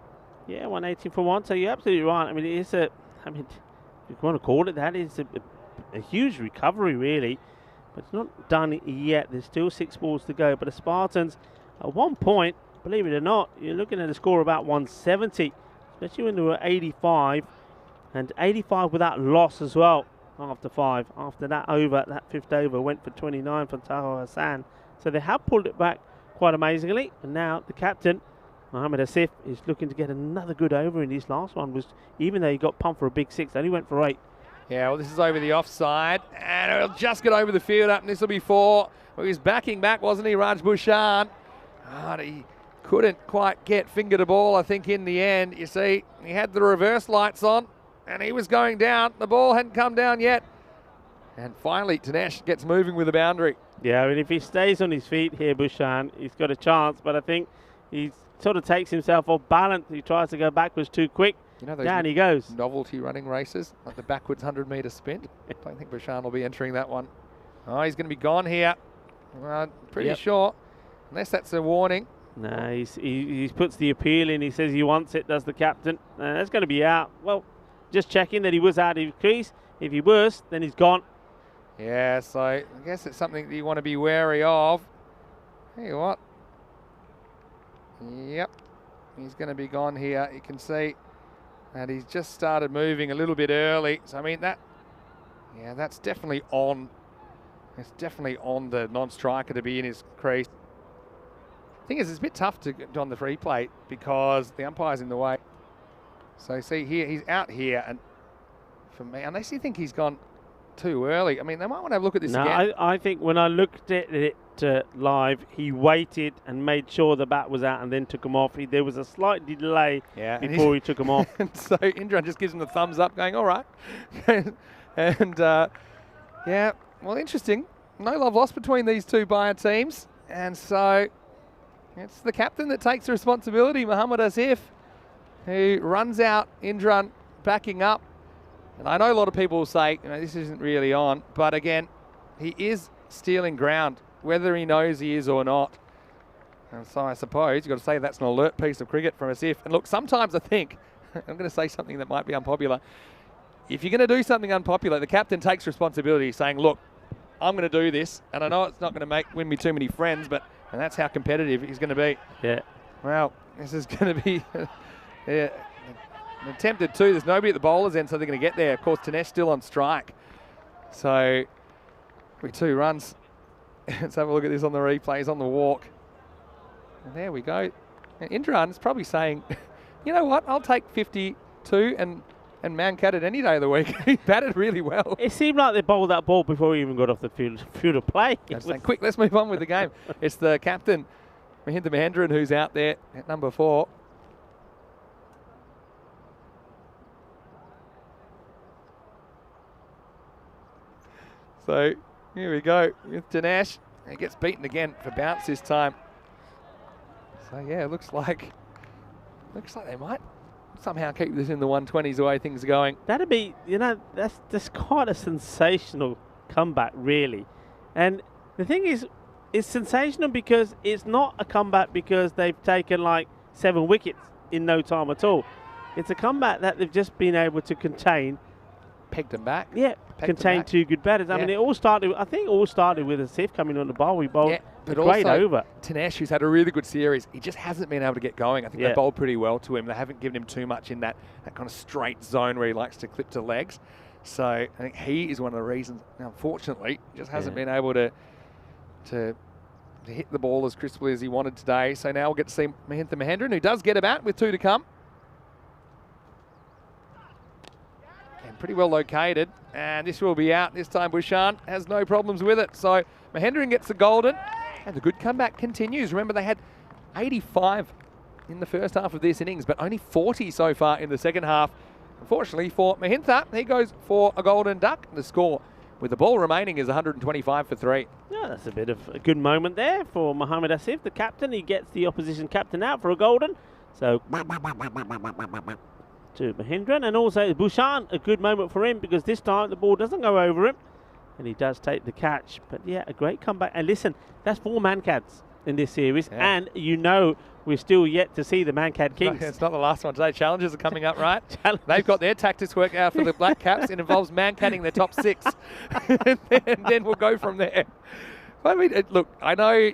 Yeah, 118 for 1. So you're absolutely right. I mean, it is if you want to call it that, is a huge recovery really. But it's not done yet. There's still 6 balls to go. But the Spartans, at one point, believe it or not, you're looking at a score about 170, especially when they were 85, and 85 without loss as well after 5. After that over, that 5th over went for 29 for Taho Hassan. So they have pulled it back quite amazingly. And now the captain, Mohamed Asif, is looking to get another good over in his last one. Even though he got pumped for a big 6, only went for 8. Yeah, well, this is over the offside, and it'll just get over the field up, and this will be 4. Well, he was backing back, wasn't he, Raj Bhushan? He couldn't quite get finger to ball, I think, in the end. You see, he had the reverse lights on, and he was going down. The ball hadn't come down yet. And finally, Tanesh gets moving with the boundary. Yeah, I mean, if he stays on his feet here, Bhushan, he's got a chance, but I think he sort of takes himself off balance. He tries to go backwards too quick. You know those down he goes. Novelty running races, like the backwards 100-metre spin. I don't think Bhushan will be entering that one. Oh, he's going to be gone here. Pretty sure, unless that's a warning. No, he puts the appeal in. He says he wants it, does the captain. That's going to be out. Well, just checking that he was out of his crease. If he was, then he's gone. Yeah, so I guess it's something that you want to be wary of. Hey, what? Yep, he's going to be gone here. You can see that he's just started moving a little bit early. So, I mean, that's definitely on. It's definitely on the non-striker to be in his crease. Thing is, it's a bit tough to get on the free plate because the umpire's in the way. So, see here, he's out here. And for me, unless you think he's gone too early, I mean, they might want to have a look at this again. I think when I looked at it, live, he waited and made sure the bat was out and then took him off. There was a slight delay before he took him off. And so Indran just gives him the thumbs up going, all right. And yeah, well, interesting. No love lost between these two buyer teams. And so it's the captain that takes the responsibility, Mohamed Asif, who runs out Indran backing up. And I know a lot of people will say, this isn't really on. But again, he is stealing ground, whether he knows he is or not. And so I suppose you've got to say that's an alert piece of cricket from Asif. And look, sometimes I think, I'm going to say something that might be unpopular. If you're going to do something unpopular, the captain takes responsibility, saying, look, I'm going to do this. And I know it's not going to win me too many friends, and that's how competitive he's going to be. Yeah. Well, this is going to be an attempted two. There's nobody at the bowler's end, so they're going to get there. Of course, Tanesh still on strike. So, with 2 runs. Let's have a look at this on the replay. He's on the walk. And there we go. And Indran's probably saying, you know what, I'll take 52 and man-cat it any day of the week. He batted really well. It seemed like they bowled that ball before he even got off the field of play. Saying, quick, let's move on with the game. It's the captain, Mahinda Mahendran, who's out there at number 4. So here we go with Dinesh. He gets beaten again for bounce this time. So yeah, it looks like they might somehow keep this in the 120s the way things are going. That'd be, that's quite a sensational comeback, really. And the thing is, it's sensational because it's not a comeback because they've taken like 7 wickets in no time at all. It's a comeback that they've just been able to contain. Pegged them back. Yeah, contain 2 good batters. I mean, it all started with Asif coming on the bowl. We bowled a great over. Tanesh, who's had a really good series, he just hasn't been able to get going. I think they bowled pretty well to him. They haven't given him too much in that kind of straight zone where he likes to clip to legs. So I think he is one of the reasons. Unfortunately, he just hasn't been able to hit the ball as crisply as he wanted today. So now we'll get to see Mahinda Mahendran, who does get a bat with 2 to come. And pretty well located. And this will be out. This time Bhushan has no problems with it. So Mahendran gets the golden. And the good comeback continues. Remember, they had 85 in the first half of this innings, but only 40 so far in the second half. Unfortunately for Mahinda, he goes for a golden duck. The score with the ball remaining is 125 for 3. Yeah, that's a bit of a good moment there for Mohamed Asif, the captain. He gets the opposition captain out for a golden. So to Mahendran, and also Bhushan, a good moment for him because this time the ball doesn't go over him and he does take the catch. But yeah, a great comeback. And listen, that's 4 man-cats in this series, and we're still yet to see the man-cat kings. It's not the last one today. Challenges are coming up, right? They've got their tactics worked out for the Black Caps. It involves man-catting their top 6. and then we'll go from there. I mean, look, I know,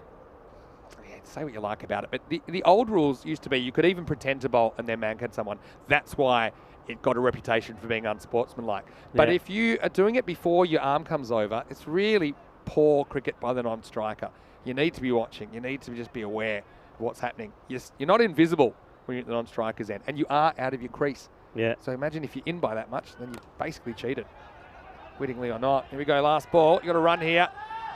say what you like about it, but the old rules used to be you could even pretend to bowl and then man-cat someone. That's why it got a reputation for being unsportsmanlike. But if you are doing it before your arm comes over, it's really poor cricket by the non-striker. You need to be watching. You need to just be aware of what's happening. You're not invisible when you're at the non-striker's end, and you are out of your crease. Yeah. So imagine if you're in by that much, then you basically cheated, wittingly or not. Here we go, last ball. You got a run here.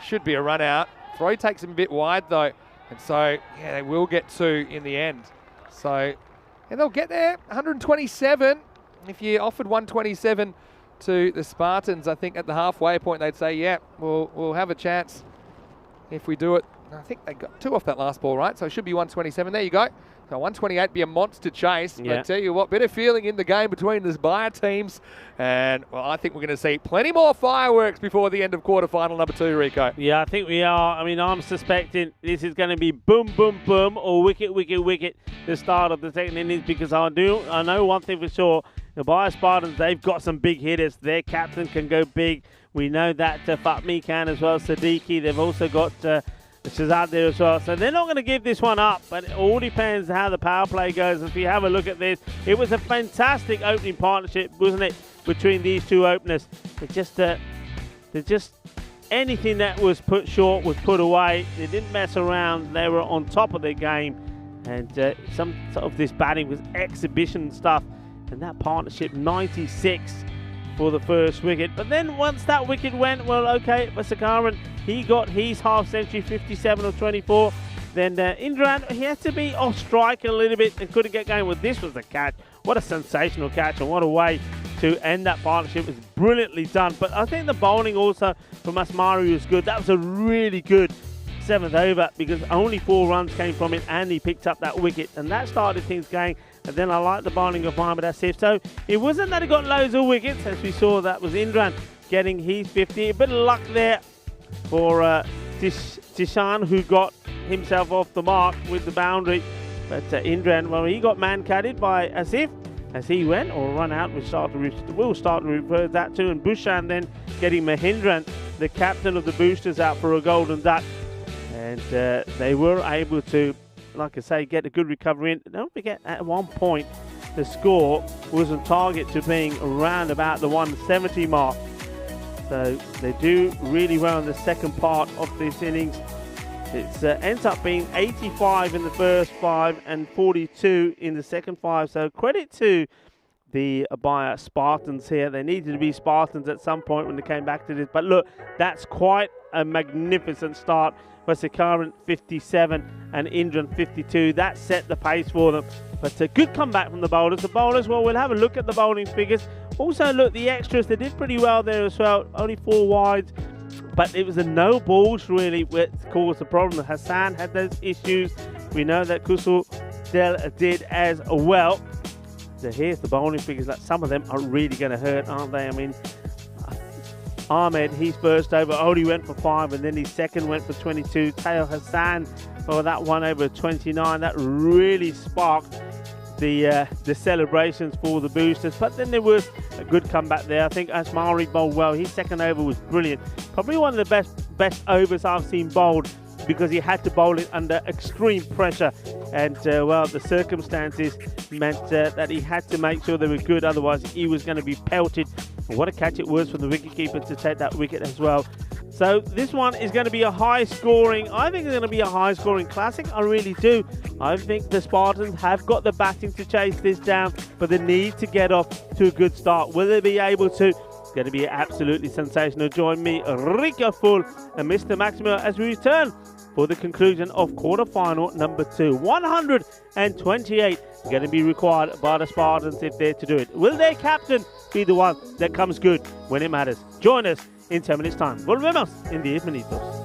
Should be a run out. Throw takes him a bit wide though, and so they will get 2 in the end. So they'll get there. 127. If you offered 127 to the Spartans, I think at the halfway point they'd say, yeah, we'll have a chance if we do it. I think they got 2 off that last ball, right? So it should be 127. There you go. So 128 be a monster chase. But I tell you what, bit of feeling in the game between the buyer teams. And, well, I think we're going to see plenty more fireworks before the end of quarterfinal number 2, Rico. Yeah, I think we are. I mean, I'm suspecting this is going to be boom, boom, boom, or wicket, wicket, wicket, the start of the second innings, because I know one thing for sure. The Buyer Spartans, they've got some big hitters. Their captain can go big. We know that Fatmi can as well, Siddiqui. They've also got Shazad there as well. So they're not going to give this one up, but it all depends how the power play goes. As we have a look at this, it was a fantastic opening partnership, wasn't it, between these 2 openers. They're just anything that was put short was put away. They didn't mess around. They were on top of their game, and some of this batting was exhibition stuff. And that partnership, 96 for the first wicket. But then once that wicket went, well, okay, Vasakaran, he got his half century, 57 of 24. Then Indran, he had to be off strike a little bit and couldn't get going. Well, this was the catch. What a sensational catch, and what a way to end that partnership. It was brilliantly done. But I think the bowling also from Asmari was good. That was a really good 7th over because only 4 runs came from it and he picked up that wicket, and that started things going. And then I like the bowling of Mohammad Asif. So it wasn't that he got loads of wickets, as we saw. That was Indran getting his 50. A bit of luck there for Tishan, who got himself off the mark with the boundary. But Indran, well, he got man-catted by Asif as he went, or run out. We'll start to refer that to. And Bushan then getting Mahindran, the captain of the Boosters, out for a golden duck. And they were able to, like I say, get a good recovery in. Don't forget, at one point, the score was on target to being around about the 170 mark. So they do really well in the second part of this innings. It ends up being 85 in the first 5 and 42 in the second 5. So credit to the Abaya Spartans here. They needed to be Spartans at some point when they came back to this. But look, that's quite a magnificent start. Vasakaran 57 and Indran 52. That set the pace for them. But a good comeback from the bowlers. The bowlers, well, we'll have a look at the bowling figures. Also, look, the extras, they did pretty well there as well. Only 4 wides. But it was the no balls really which caused the problem. Hassan had those issues. We know that Kusul did as well. So here's the bowling figures. Like, some of them are really going to hurt, aren't they? I mean, Ahmed, his first over only went for 5, and then his second went for 22. Tayo Hassan for that one over 29. That really sparked the celebrations for the Boosters. But then there was a good comeback there. I think Asmari bowled well. His second over was brilliant. Probably one of the best overs I've seen bowled, because he had to bowl it under extreme pressure. And, well, the circumstances meant that he had to make sure they were good. Otherwise, he was going to be pelted. And what a catch it was from the wicketkeeper to take that wicket as well. So this one is going to be a high-scoring. I think it's going to be a high-scoring classic. I really do. I think the Spartans have got the batting to chase this down, but they need to get off to a good start. Will they be able to? It's going to be absolutely sensational. Join me, Rika Full and Mr. Maximo, as we return for the conclusion of quarter-final number 2. 128 going to be required by the Spartans if they're to do it. Will their captain be the one that comes good when it matters? Join us in 10 minutes' time. Volvemos en 10 minutos.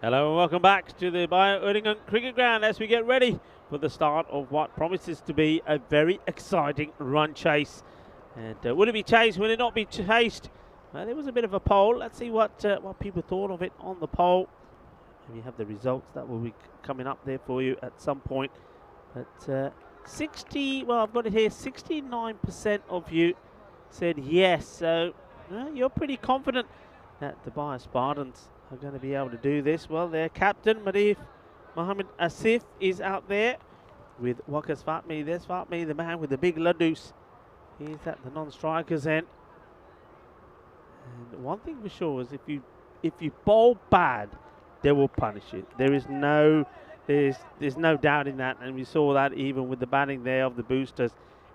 Hello and welcome back to the Bio-Erlangen Cricket Ground as we get ready for the start of what promises to be a very exciting run chase. And will it be chased? Will it not be chased? There was a bit of a poll. Let's see what people thought of it on the poll. And you have the results that will be coming up there for you at some point. But 60, well, I've got it here, 69% of you said yes. So you're pretty confident that the Bio Spartans are going to be able to do this. Well, their captain, Mohammed Asif, is out there with Wakas Fatmi. There's Fatmi, the man with the big laddus. He's at the non-strikers end. And one thing for sure is if you bowl bad, they will punish you. There's no doubt in that, and we saw that even with the batting there of the boosters.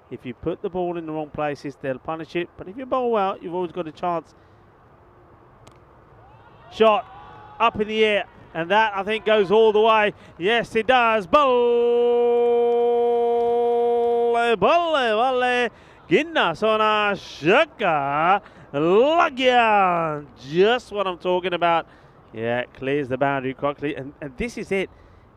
If you put the ball in the wrong places, they'll punish it. But if you bowl well, you've always got a chance. Shot up in the air, and that I think goes all the way. Yes, it does. Balle, balle, Ginna Sona Shaka Lagyan. Just what I'm talking about. Yeah, clears the boundary quickly, and this is it.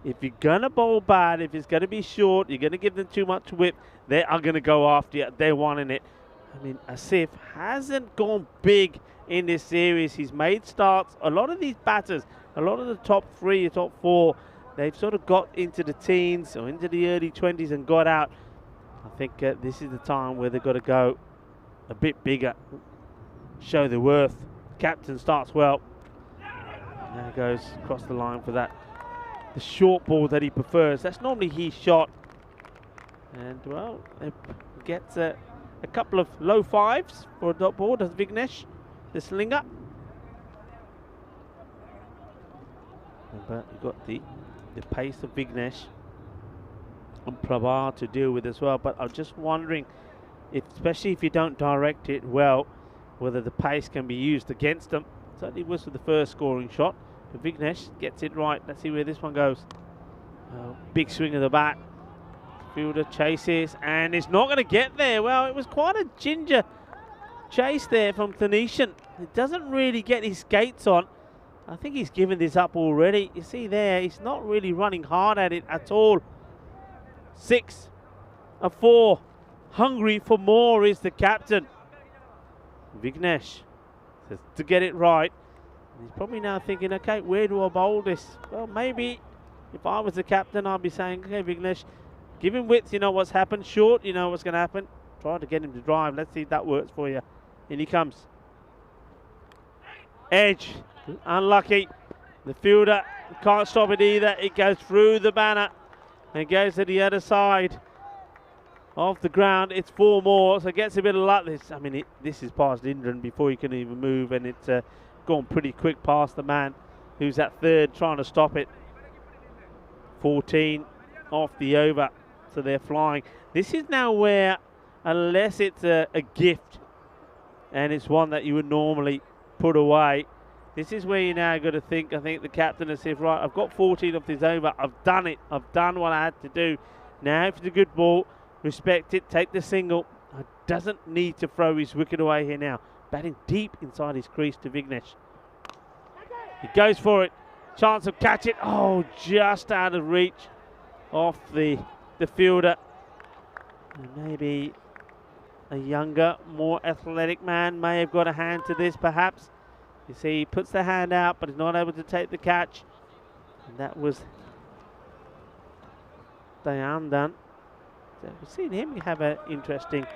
If you're going to bowl bad, if it's going to be short, you're going to give them too much whip, they are going to go after you. They're wanting it. I mean, Asif hasn't gone big in this series. He's made starts. A lot of these batters, a lot of the top 3, top 4, they've sort of got into the teens or into the early 20s and got out. I think this is the time where they've got to go a bit bigger, show their worth. Captain starts well. And there goes across the line for that. The short ball that he prefers. That's normally his shot. And, well, it gets a couple of low 5s for a dot ball, does Vignesh, the slinger. But you've got the pace of Vignesh and Prabha to deal with as well. But I'm just wondering, especially if you don't direct it well, whether the pace can be used against them. Certainly was for the first scoring shot. But Vignesh gets it right. Let's see where this one goes. Big swing of the bat. Fielder chases, and it's not going to get there. Well, it was quite a ginger chase there from Thanisian. It doesn't really get his skates on. I think he's given this up already. You see there, he's not really running hard at it at all. 6 of 4. Hungry for more is the captain. Vignesh says to get it right. He's probably now thinking, okay, where do I bowl this? Well, maybe if I was the captain, I'd be saying, okay, Vignesh, give him width, you know what's happened. Short, you know what's going to happen. Try to get him to drive. Let's see if that works for you. In he comes. Edge. Unlucky. The fielder can't stop it either. It goes through the banner and goes to the other side of the ground. It's 4 more, so it gets a bit of luck. This is past Indran before he can even move, and it's gone pretty quick past the man who's at third trying to stop it. 14 off the over, so they're flying. This is now where, unless it's a gift and it's one that you would normally put away, this is where you now got to think. I think the captain has said, right, I've got 14 off this over. I've done it. I've done what I had to do. Now if it's a good ball, respect it, take the single. Doesn't need to throw his wicket away here now. Batting deep inside his crease to Vignesh. He goes for it. Chance of catch it. Oh, just out of reach off the fielder. And maybe a younger, more athletic man may have got a hand to this perhaps. You see, he puts the hand out, but he's not able to take the catch. And that was Dayandan. So we've seen him have an interesting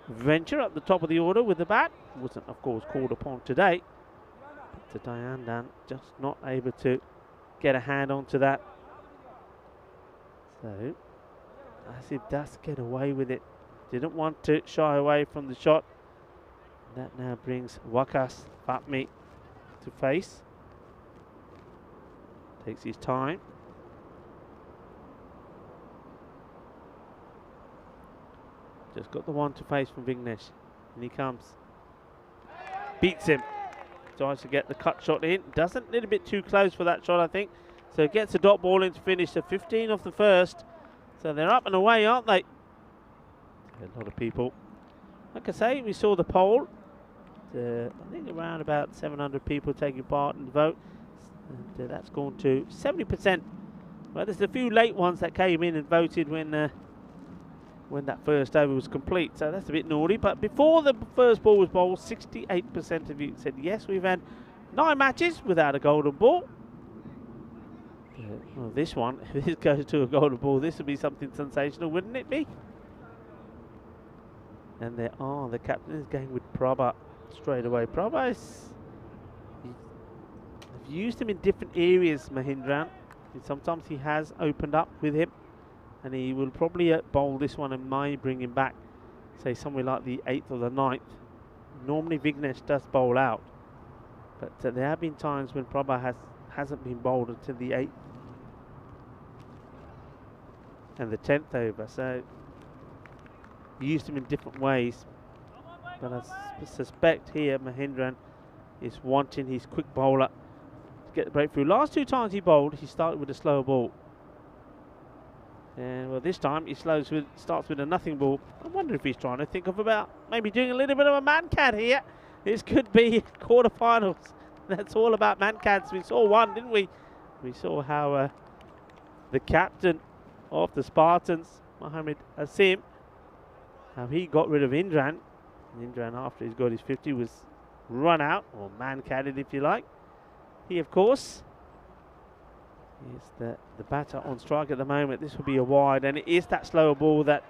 venture up the top of the order with the bat. Wasn't, of course, called upon today. But to Dayandan, just not able to get a hand onto that. So, Asif does get away with it. Didn't want to shy away from the shot. That now brings Wakas Fatmi to face. Takes his time. Just got the one to face from Vignesh. And he comes. Beats him. Tries to get the cut shot in. Doesn't, a little bit too close for that shot, I think. So gets a dot ball in to finish. So 15 off the first. So they're up and away, aren't they? A lot of people. Like I say, we saw the poll. I think around about 700 people taking part in the vote. And that's gone to 70%. Well, there's a few late ones that came in and voted when that first over was complete, so that's a bit naughty. But before the first ball was bowled, 68% of you said yes. We've had 9 matches without a golden ball. Well, this one, if this goes to a golden ball, this would be something sensational, wouldn't it be? And there are, the captain is going with Prabha straight away. Prabha is, I've used him in different areas, Mahindran. Sometimes he has opened up with him, and he will probably bowl this one and might bring him back, say somewhere like the 8th or the 9th. Normally Vignesh does bowl out, but there have been times when Prabha hasn't been bowled until the 8th and the 10th over, so used him in different ways. But I suspect here Mahindran is wanting his quick bowler to get the breakthrough. Last 2 times he bowled, he started with a slower ball. And well, this time he starts with a nothing ball. I wonder if he's trying to think of about maybe doing a little bit of a man cat here. This could be quarterfinals. That's all about man cats. We saw one, didn't we? We saw how the captain of the Spartans, Mohammad Asim, how he got rid of Indran. Indran, after he's got his 50, was run out, or man-catted if you like. He, of course, is the batter on strike at the moment. This will be a wide, and it is that slower ball that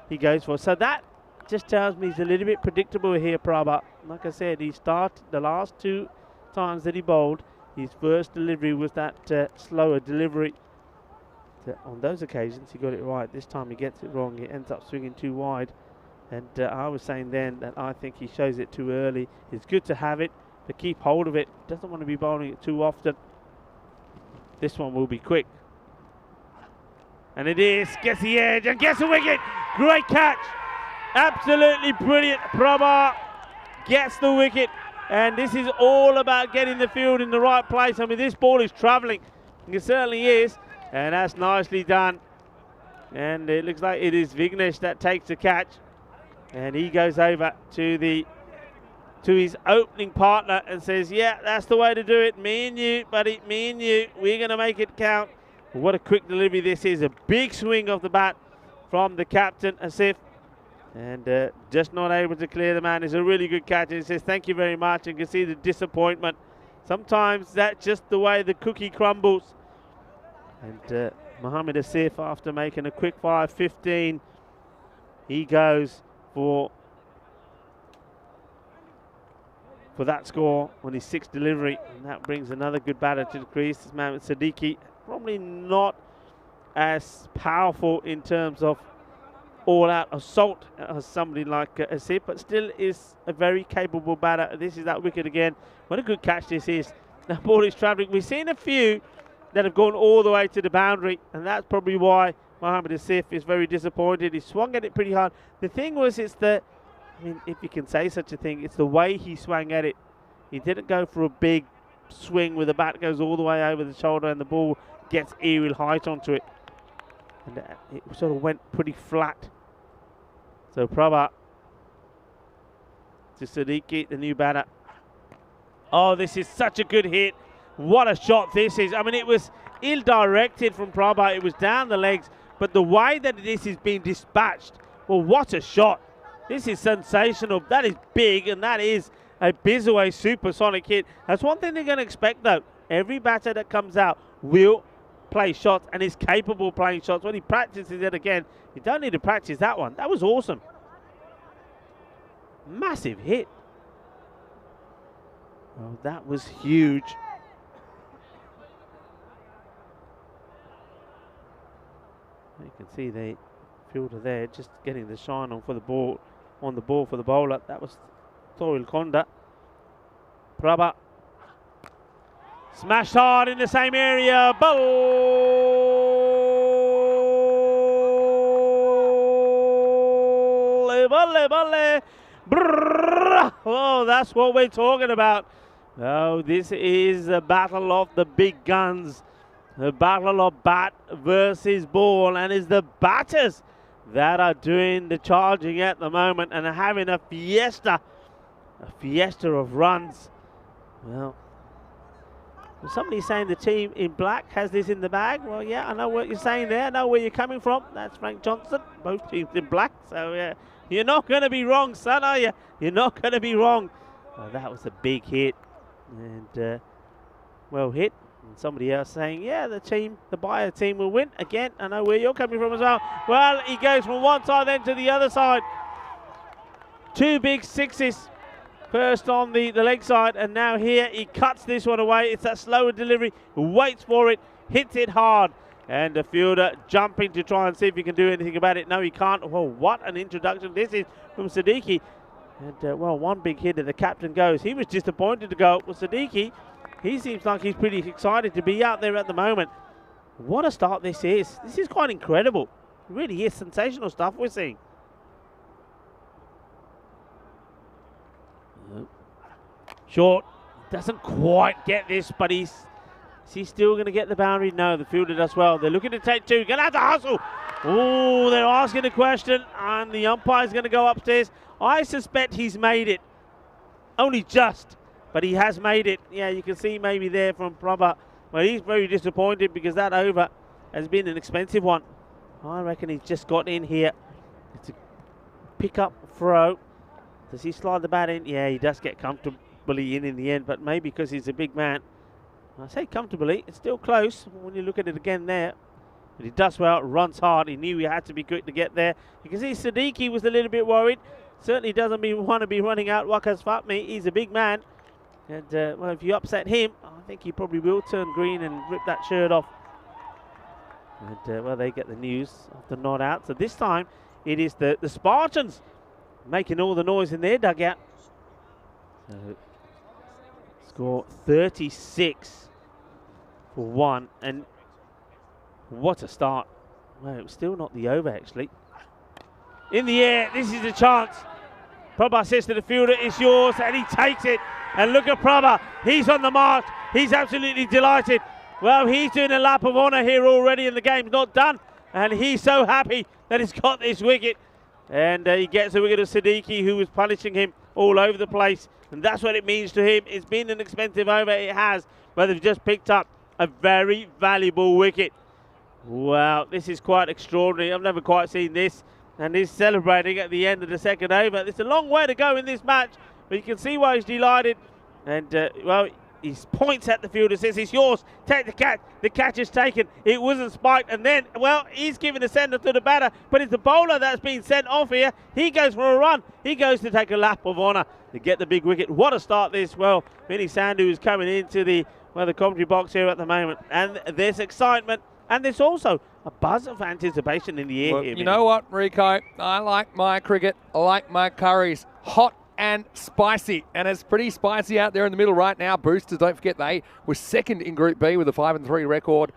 he goes for. So that just tells me he's a little bit predictable here, Prabha. Like I said, he started the last 2 times that he bowled. His first delivery was that slower delivery. On those occasions, he got it right. This time he gets it wrong. He ends up swinging too wide. And I was saying then that I think he shows it too early. It's good to have it, but keep hold of it. Doesn't want to be bowling it too often. This one will be quick. And it is. Gets the edge and gets the wicket. Great catch. Absolutely brilliant. Prabha gets the wicket. And this is all about getting the field in the right place. I mean, this ball is travelling. It certainly is. And that's nicely done. And it looks like it is Vignesh that takes the catch. And he goes over to his opening partner and says, yeah, that's the way to do it. Me and you, buddy, me and you. We're going to make it count. What a quick delivery this is. A big swing of the bat from the captain, Asif. And just not able to clear the man. Is a really good catch. And he says, thank you very much. And you can see the disappointment. Sometimes that's just the way the cookie crumbles. And Mohammad Asif, after making a quick 5-15, he goes for that score on his 6th delivery, and that brings another good batter to the crease. This man with Siddiqui, probably not as powerful in terms of all-out assault as somebody like Asif, but still is a very capable batter. This is that wicket again. What a good catch this is. The ball is travelling. We've seen a few that have gone all the way to the boundary, and that's probably why Mohammad Asif is very disappointed. He swung at it pretty hard. The thing was, it's the, I mean, if you can say such a thing, it's the way he swung at it. He didn't go for a big swing where the bat goes all the way over the shoulder and the ball gets aerial height onto it. And it sort of went pretty flat. So Prabha to Siddiqui, the new batter. Oh, this is such a good hit. What a shot this is. I mean, it was ill-directed from Prabha. It was down the legs. But the way that this is being dispatched, well, what a shot. This is sensational. That is big, and that is a Bizaway supersonic hit. That's one thing they're going to expect, though. Every batter that comes out will play shots and is capable of playing shots. When he practices it again, you don't need to practice that one. That was awesome. Massive hit. Oh, that was huge. You can see the fielder there just getting the shine on for the ball, on the ball for the bowler. That was Thoril Konda. Prabha smashed hard in the same area. Bowl! Oh, that's what we're talking about. Oh, this is a battle of the big guns. The battle of bat versus ball, and it's the batters that are doing the charging at the moment and are having a fiesta of runs. Well, Well, somebody's saying the team in black has this in the bag. Well, yeah, I know what you're saying there. I know where you're coming from. That's Frank Johnson. Both teams in black. So, yeah, you're not going to be wrong, son, are you? You're not going to be wrong. Well, that was a big hit. And well hit. And somebody else saying, yeah, the buyer team will win. Again, I know where you're coming from as well. Well, he goes from one side then to the other side. 2 big sixes. First on the leg side, and now here he cuts this one away. It's that slower delivery, waits for it, hits it hard. And the fielder jumping to try and see if he can do anything about it. No, he can't. Well, what an introduction this is from Siddiqui. And, well, one big hit and the captain goes. He was disappointed to go. Well, Siddiqui, he seems like he's pretty excited to be out there at the moment. What a start this is. This is quite incredible. It really is sensational stuff we're seeing. Short, doesn't quite get this, but is he still going to get the boundary? No, the fielder does well. They're looking to take 2. Going to have to hustle. Oh, they're asking a question, and the umpire's going to go upstairs. I suspect he's made it. Only just, but he has made it. Yeah, you can see maybe there from Prabha. Well, he's very disappointed because that over has been an expensive one. I reckon he's just got in here. It's a pick-up throw. Does he slide the bat in? Yeah, he does get comfortably in the end, but maybe because he's a big man. I say comfortably, it's still close when you look at it again there. But he does well, runs hard. He knew he had to be quick to get there. You can see Siddiqui was a little bit worried. Certainly doesn't want to be running out Wakas Fatmi. He's a big man. And, well, if you upset him, I think he probably will turn green and rip that shirt off. And, well, they get the news of the not out. So this time, it is the Spartans making all the noise in their dugout. So, score 36 for 1, and what a start. Well, it was still not the over, actually. In the air, this is a chance. Prabha says to the fielder, it's yours, and he takes it. And look at Prabha, he's on the march. He's absolutely delighted. Well, he's doing a lap of honour here already, and the game's not done. And he's so happy that he's got this wicket. And he gets the wicket of Siddiqui, who was punishing him all over the place. And that's what it means to him. It's been an expensive over, it has. But they've just picked up a very valuable wicket. Wow, this is quite extraordinary. I've never quite seen this. And he's celebrating at the end of the second over. There's a long way to go in this match, but you can see why he's delighted. And, well, he points at the fielder, says, it's yours, take the catch. The catch is taken. It wasn't spiked. And then, well, he's given a sender to the batter, but it's the bowler that's been sent off here. He goes for a run. He goes to take a lap of honour to get the big wicket. What a start this. Well, Vinny Sandhu is coming into the commentary box here at the moment. And there's excitement. And there's also a buzz of anticipation in the air Well, here. you know what, Rico? I like my cricket. I like my curries. Hot and spicy. And it's pretty spicy out there in the middle right now. Boosters, don't forget, they were second in Group B with a 5-3 record.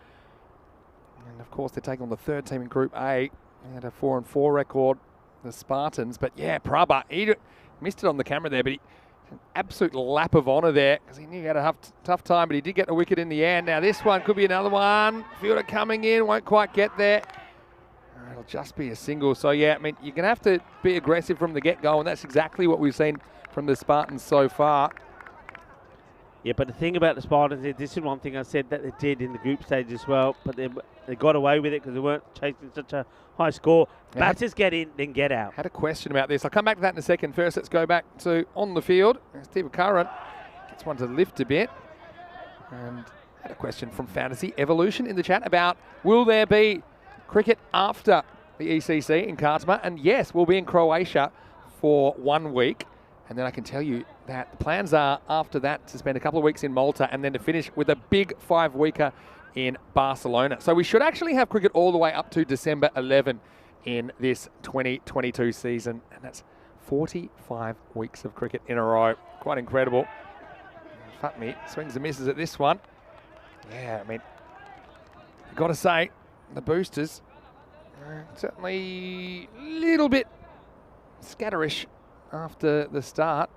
And, of course, they're taking on the third team in Group A. They had a 4-4 record, the Spartans. But, yeah, Prabha, he missed it on the camera there, but he an absolute lap of honour there because he knew he had a tough time, but he did get a wicket in the end. Now this one could be another one. Fielder coming in, won't quite get there. It'll just be a single. So yeah, I mean, you're going to have to be aggressive from the get-go, and that's exactly what we've seen from the Spartans so far. Yeah, but the thing about the Spartans is, this is one thing I said that they did in the group stage as well, but they got away with it because they weren't chasing such a high score. Batters get in, then get out. Had a question about this. I'll come back to that in a second. First, let's go back to on the field. Steve Curran gets one to lift a bit. And had a question from Fantasy Evolution in the chat about, will there be cricket after the ECC in Kartama? And yes, we'll be in Croatia for 1 week. And then I can tell you that the plans are after that to spend a couple of weeks in Malta and then to finish with a big 5-weeker in Barcelona. So we should actually have cricket all the way up to December 11 in this 2022 season. And that's 45 weeks of cricket in a row. Quite incredible. Fatmi swings and misses at this one. Yeah, I mean, you've got to say, the boosters certainly a little bit scatterish after the start.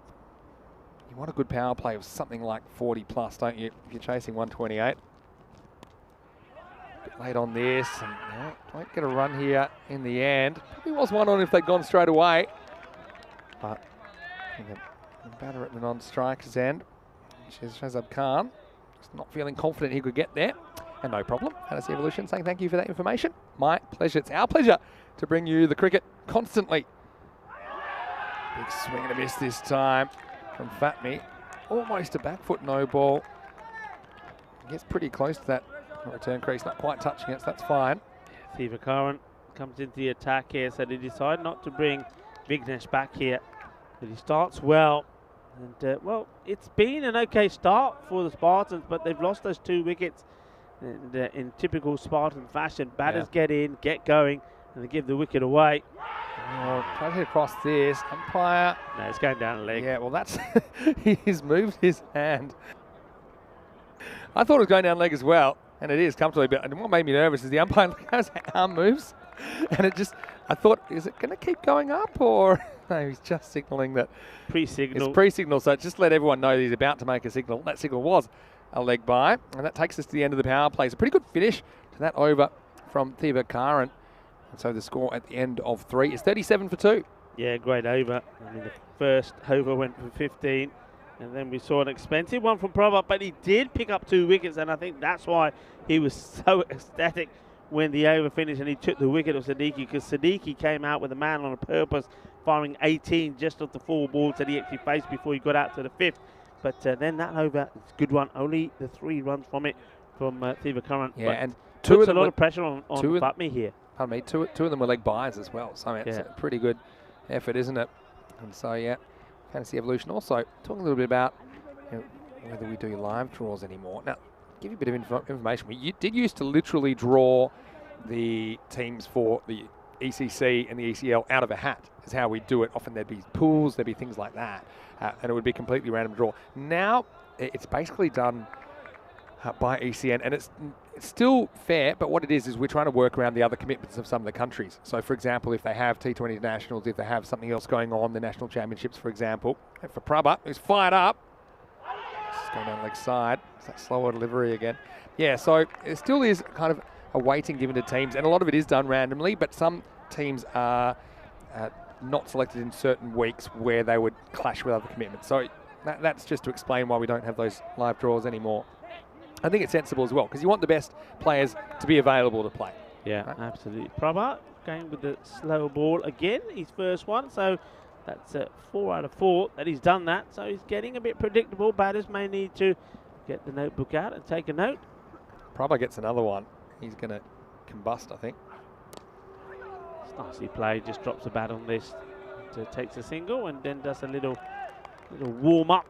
You want a good power play of something like 40 plus, don't you, if you're chasing 128. Bit late on this, and don't get a run here in the end. Probably was one on if they'd gone straight away. But the batter at the non-striker's end, which is Shazab Khan, Just not feeling confident he could get there. And no problem. Fantasy Evolution saying thank you for that information. My pleasure. It's our pleasure to bring you the cricket constantly. Big swing and a miss this time from Fatmi. Almost a back foot no ball. Gets pretty close to that return crease, not quite touching it, so that's fine. Thiva Curran comes into the attack here, so they decide not to bring Vignesh back here. But he starts well. And, well, it's been an okay start for the Spartans, but they've lost those 2 wickets. And in typical Spartan fashion, batters get in, get going, and they give the wicket away. Oh, trying to hit across this. Umpire. No, it's going down the leg. Yeah, well, that's he's moved his hand. I thought it was going down leg as well, and it is comfortably. But what made me nervous is the umpire, look how his arm moves, and it just. I thought, is it going to keep going up, or no? He's just signalling that. Pre-signal. It's pre-signal, so just let everyone know that he's about to make a signal. That signal was a leg by, and that takes us to the end of the power play. It's a pretty good finish to that over from Thiva Curran. And so the score at the end of 3 is 37 for 2. Yeah, great over. I mean, the first over went for 15, and then we saw an expensive one from Prabhat, but he did pick up 2 wickets, and I think that's why he was so ecstatic when the over finished and he took the wicket of Siddiqui, because Siddiqui came out with a man on a purpose, firing 18 just off the 4 balls that he actually faced before he got out to the 5th. But then that over, it's a good one. Only the 3 runs from it from Thiva Curran. Yeah, but and puts a lot of pressure on Fatmi here. Pardon me, two of them were leg buys as well. So it's a pretty good effort, isn't it? And so, yeah, Fantasy Evolution also talking a little bit about whether we do live draws anymore. Now, give you a bit of information. We did used to literally draw the teams for the ECC and the ECL out of a hat is how we do it. Often there'd be pools, there'd be things like that, and it would be completely random draw. Now it's basically done by ECN, and it's still fair, but what it is we're trying to work around the other commitments of some of the countries. So, for example, if they have T20 internationals, if they have something else going on, the national championships, for example, and for Prabhat, who's fired up, just going down leg side, it's that slower delivery again. Yeah, so it still is kind of a weighting given to teams, and a lot of it is done randomly, but some teams are not selected in certain weeks where they would clash with other commitments. So that's just to explain why we don't have those live draws anymore. I think it's sensible as well, because you want the best players to be available to play. Yeah, right? Absolutely. Prabhat going with the slower ball again, his first one, so that's 4 out of 4 that he's done that, so he's getting a bit predictable. Batters may need to get the notebook out and take a note. Prabhat gets another one. He's going to combust, I think. It's nicely played, just drops the bat on this, takes a single and then does a little warm-up.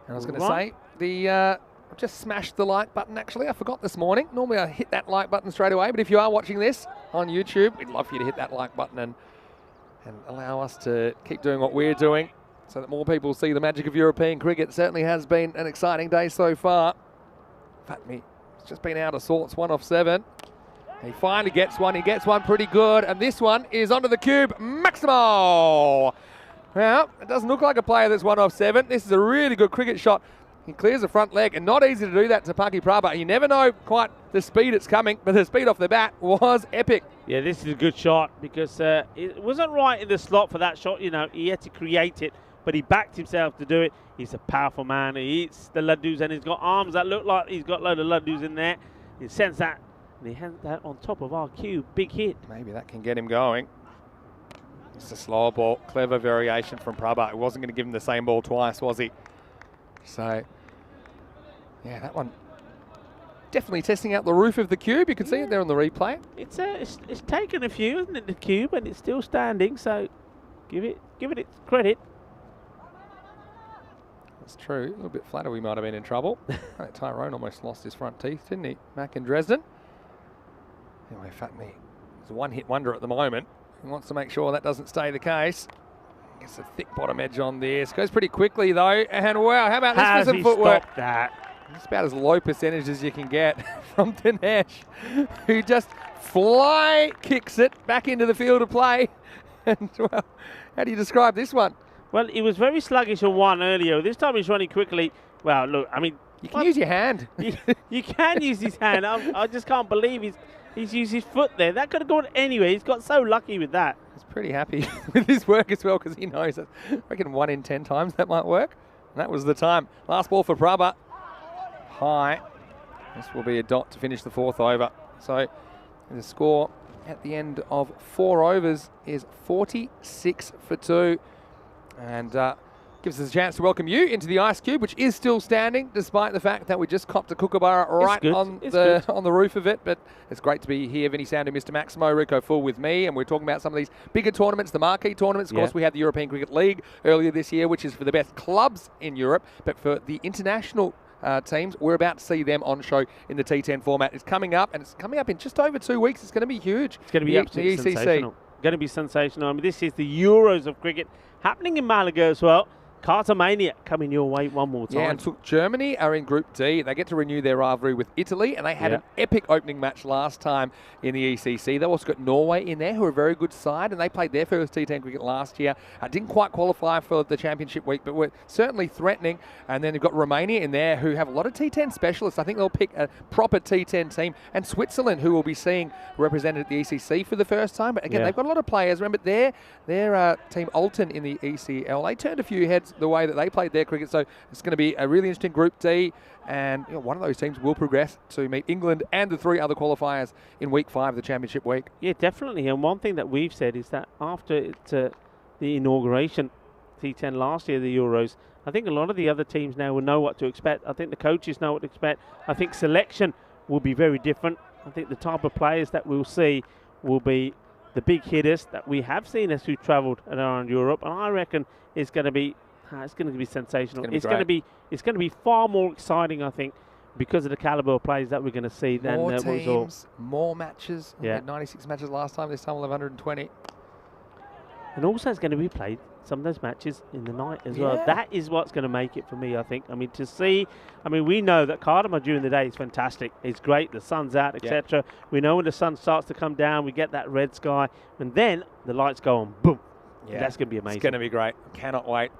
And I was going to say, I've just smashed the like button, actually. I forgot this morning. Normally I hit that like button straight away, but if you are watching this on YouTube, we'd love for you to hit that like button and allow us to keep doing what we're doing so that more people see the magic of European cricket. It certainly has been an exciting day so far. Fatmi has just been out of sorts, 1 off 7. He finally gets one. He gets one pretty good, and this one is onto the cube. Maximo! Well, it doesn't look like a player that's 1 off 7. This is a really good cricket shot. He clears the front leg, and not easy to do that to Paki Prabhat. You never know quite the speed it's coming, but the speed off the bat was epic. Yeah, this is a good shot because it wasn't right in the slot for that shot. You know, he had to create it, but he backed himself to do it. He's a powerful man. He eats the laddus, and he's got arms that look like he's got a load of laddus in there. He sends that, and he hands that on top of our cube. Big hit. Maybe that can get him going. It's a slower ball. Clever variation from Prabhat. He wasn't going to give him the same ball twice, was he? So, yeah, that one definitely testing out the roof of the cube. You can see it there on the replay. It's taken a few, isn't it, the cube, and it's still standing. So, give it its credit. That's true. A little bit flatter, we might have been in trouble. Tyrone almost lost his front teeth, didn't he? Mac and Dresden. Anyway, Fatmi is a one-hit wonder at the moment. He wants to make sure that doesn't stay the case. Gets a thick bottom edge on this. Goes pretty quickly though, and wow, how about this for some footwork? Stopped that? It's about as low percentage as you can get from Dinesh, who just fly kicks it back into the field of play. And well, how do you describe this one? Well, he was very sluggish on one earlier. This time he's running quickly. Well, look, I mean, you can use your hand. You can use his hand. I just can't believe he's used his foot there. That could have gone anywhere. He's got so lucky with that. He's pretty happy with his work as well, because he knows that I reckon 1 in 10 times that might work. And that was the time. Last ball for Prabhat. high. This will be a dot to finish the 4th over. So the score at the end of 4 overs is 46 for 2. And gives us a chance to welcome you into the Ice Cube, which is still standing, despite the fact that we just copped a kookaburra right on the roof of it. But it's great to be here. Vinny Sandu, Mr. Maximo, Rico Full with me, and we're talking about some of these bigger tournaments, the marquee tournaments. Of course, we had the European Cricket League earlier this year, which is for the best clubs in Europe, but for the international teams, we're about to see them on show in the T10 format. It's coming up, and it's coming up in just over 2 weeks. It's going to be huge. It's going to be absolutely sensational. Going to be sensational. I mean, this is the Euros of cricket happening in Malaga as well. Carter Mania coming your way one more time. Yeah, and look, Germany are in Group D. They get to renew their rivalry with Italy, and they had an epic opening match last time in the ECC. They also got Norway in there, who are a very good side, and they played their first T10 cricket last year. Didn't quite qualify for the championship week, but were certainly threatening. And then they've got Romania in there, who have a lot of T10 specialists. I think they'll pick a proper T10 team. And Switzerland, who will be seeing represented at the ECC for the first time. But again, they've got a lot of players. Remember, their team Alton in the ECL, they turned a few heads the way that they played their cricket, so it's going to be a really interesting Group D, and one of those teams will progress to meet England and the 3 other qualifiers in week 5 of the championship week. Yeah, definitely. And one thing that we've said is that after the inauguration, T10 last year, the Euros, I think a lot of the other teams now will know what to expect. I think the coaches know what to expect. I think selection will be very different. I think the type of players that we'll see will be the big hitters that we have seen as we've travelled around Europe, and I reckon it's going to be sensational. It's going to be far more exciting, I think, because of the caliber of players that we're going to see. More teams, more matches. We had 96 matches last time. This time we'll have 120. And also, it's going to be played some of those matches in the night as well. That is what's going to make it for me, I think. I mean, to see, we know that Cardamom during the day is fantastic. It's great. The sun's out, etc. We know when the sun starts to come down, we get that red sky, and then the lights go on. Boom. Yeah, that's going to be amazing. It's going to be great. Cannot wait.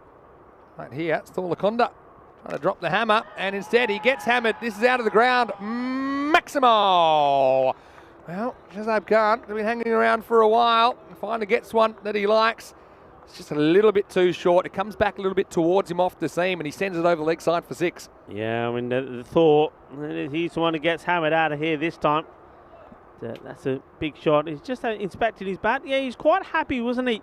Right here, Thorlakonda trying to drop the hammer, and instead he gets hammered. This is out of the ground. Maximo. Well, Shazab Khan has been hanging around for a while and finally gets one that he likes. It's just a little bit too short. It comes back a little bit towards him off the seam, and he sends it over the leg side for 6. Yeah, the Thor, he's the one who gets hammered out of here this time. That's a big shot. He's just inspected his bat. Yeah, he's quite happy, wasn't he?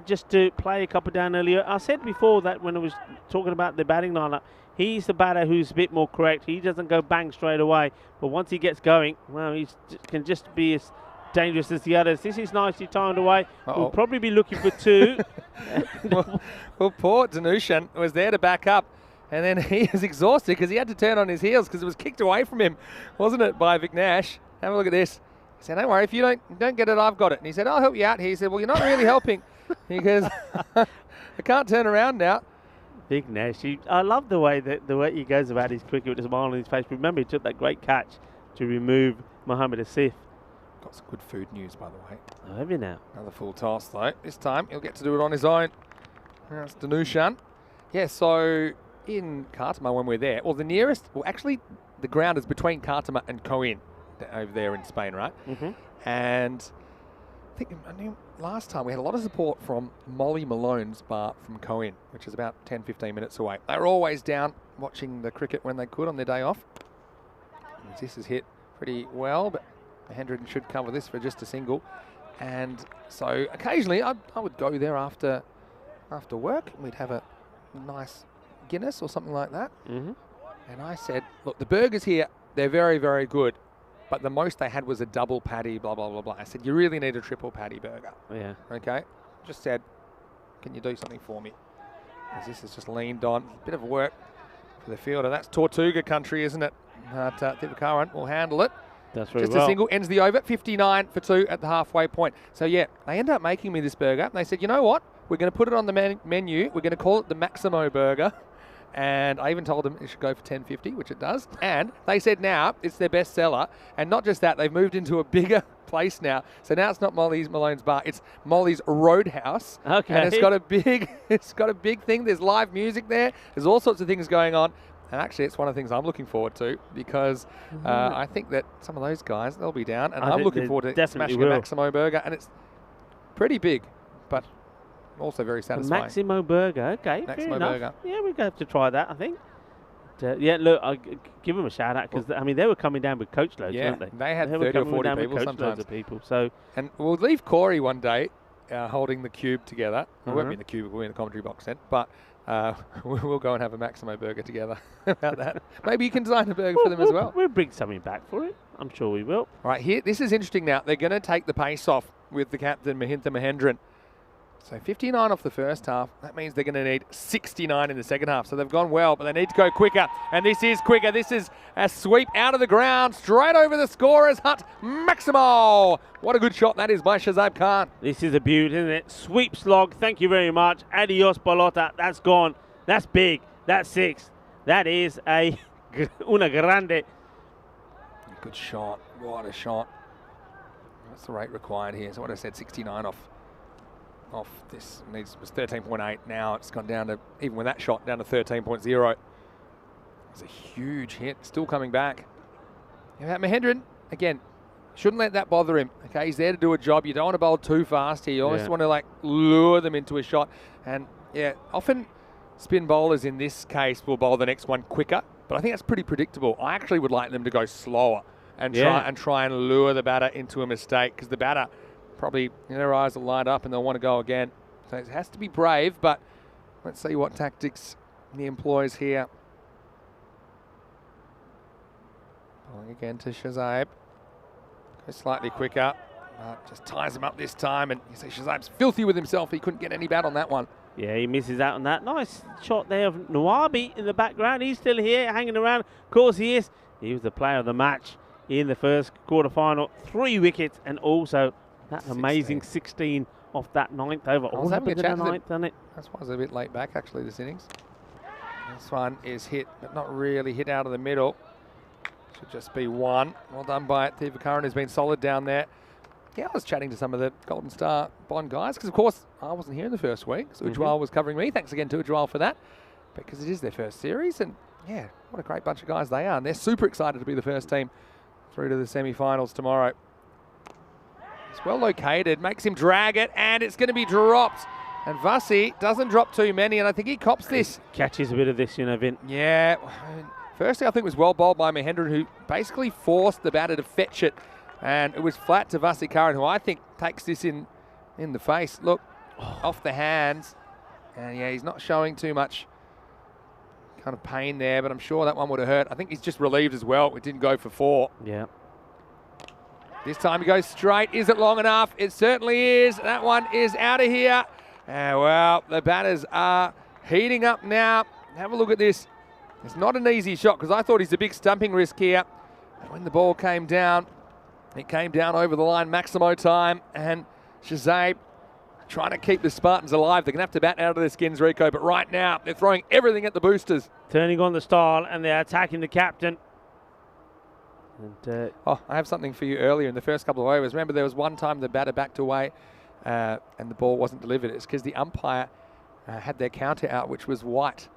Just to play a couple down earlier. I said before that when I was talking about the batting lineup, he's the batter who's a bit more correct. He doesn't go bang straight away, but once he gets going, well, he can just be as dangerous as the others. This is nicely timed away. We'll probably be looking for 2. well, poor Danushan was there to back up, and then he is exhausted because he had to turn on his heels because it was kicked away from him, wasn't it, by Vic Nash? Have a look at this. He said, don't worry, if you don't get it, I've got it. And he said, I'll help you out here. He said, well, you're not really helping because I can't turn around now. Big Nash. I love the way he goes about his cricket with a smile on his face. Remember, he took that great catch to remove Mohamed Asif. Got some good food news, by the way. Oh, have you now? Another full toss, though. This time, he'll get to do it on his own. That's Danushan. Yeah, so in Khartoum, when we're there, actually, the ground is between Khartoum and Coin over there in Spain, right? Mm-hmm. And I think last time we had a lot of support from Molly Malone's bar from Coin, which is about 10-15 minutes away. They were always down watching the cricket when they could on their day off. And this is hit pretty well, but Hendren should cover this for just a single. And so occasionally I would go there after work, and we'd have a nice Guinness or something like that. Mm-hmm. And I said, look, the burgers here, they're very, very good. But the most they had was a double patty, blah, blah, blah, blah. I said, you really need a triple patty burger. Yeah. Okay. Just said, can you do something for me? As this is just leaned on. A bit of work for the fielder. That's Tortuga country, isn't it? Thivakaran will handle it. That's very Just a single, ends the over. 59 for 2 at the halfway point. So, yeah, they end up making me this burger. And they said, you know what? We're going to put it on the menu. We're going to call it the Maximo burger. And I even told them it should go for $10.50, which it does. And they said now it's their best seller. And not just that, they've moved into a bigger place now. So now it's not Molly's Malone's Bar, it's Molly's Roadhouse. Okay. And it's got a big thing. There's live music there. There's all sorts of things going on. And actually, it's one of the things I'm looking forward to because I think that some of those guys, they'll be down. And I'm looking forward to smashing a Maximo burger. And it's pretty big, but also very satisfying. Maximo burger, okay. Maximo burger. Yeah, we're going to have to try that, I think. yeah, look, I'll give them a shout out because I mean they were coming down with coach loads, Yeah, weren't they? they had were 30 or coming 40 down with people coach sometimes. loads of people. So And we'll leave Corey one day holding the cube together. We won't be in the cube, we'll be in the commentary box then, but we'll go and have a Maximo burger together about that. Maybe you can design a burger for them as well. We'll bring something back for it. I'm sure we will. All right, here, this is interesting now. They're going to take the pace off with the captain, Mahintha Mahendran. So 59 off the first half. That means they're going to need 69 in the second half. So they've gone well, but they need to go quicker. And this is quicker. This is a sweep out of the ground, straight over the scorer's hut. Maximo! What a good shot that is by Shazab Khan. This is a beauty, isn't it? Sweep slog. Thank you very much. Adios, Balota. That's gone. That's big. That's 6. That is a una grande. Good shot. What a shot. What's the rate required here? So what I said, 69 off this was 13.8. Now it's gone down to, even with that shot, down to 13.0. It's a huge hit. Still coming back. Yeah, Mahendran, again, shouldn't let that bother him. Okay, he's there to do a job. You don't want to bowl too fast here. You almost want to like lure them into a shot. And yeah, often spin bowlers in this case will bowl the next one quicker. But I think that's pretty predictable. I actually would like them to go slower and try and lure the batter into a mistake, because the batter probably, their eyes will light up and they'll want to go again. So it has to be brave, but let's see what tactics he employs here. Bowling again to Shazab. Goes slightly quicker, but just ties him up this time. And you see Shazab's filthy with himself. He couldn't get any bat on that one. Yeah, he misses out on that. Nice shot there of Nawabi in the background. He's still here, hanging around. Of course he is. He was the player of the match in the first quarter-final. 3 wickets and also that amazing 16 off that 9th over. All happened in the 9th, didn't it? That's why I was a bit late back, actually, this innings. This one is hit, but not really hit out of the middle. Should just be 1. Well done by Thivakaran, who's been solid down there. Yeah, I was chatting to some of the Golden Star Bond guys, because, of course, I wasn't here in the first week, so Ujwal was covering me. Thanks again to Ujwal for that, because it is their first series, and, yeah, what a great bunch of guys they are. And they're super excited to be the first team through to the semi-finals tomorrow. It's well located, makes him drag it, and it's going to be dropped. And Vasi doesn't drop too many, and I think he cops this. Catches a bit of this, you know, Vin. Yeah. Firstly, I think it was well bowled by Mahendran, who basically forced the batter to fetch it. And it was flat to Vasi Karan, who I think takes this in the face. Look, off the hands. And yeah, he's not showing too much kind of pain there, but I'm sure that one would have hurt. I think he's just relieved as well. It didn't go for 4. Yeah. This time he goes straight. Is it long enough? It certainly is. That one is out of here. Well, the batters are heating up now. Have a look at this. It's not an easy shot, because I thought he's a big stumping risk here. And when the ball came down, it came down over the line, Maximo time, and Shazab trying to keep the Spartans alive. They're going to have to bat out of their skins, Rico, but right now they're throwing everything at the boosters. Turning on the style, and they're attacking the captain. And, I have something for you earlier in the first couple of overs. Remember, there was one time the batter backed away and the ball wasn't delivered. It's because the umpire had their counter out, which was white.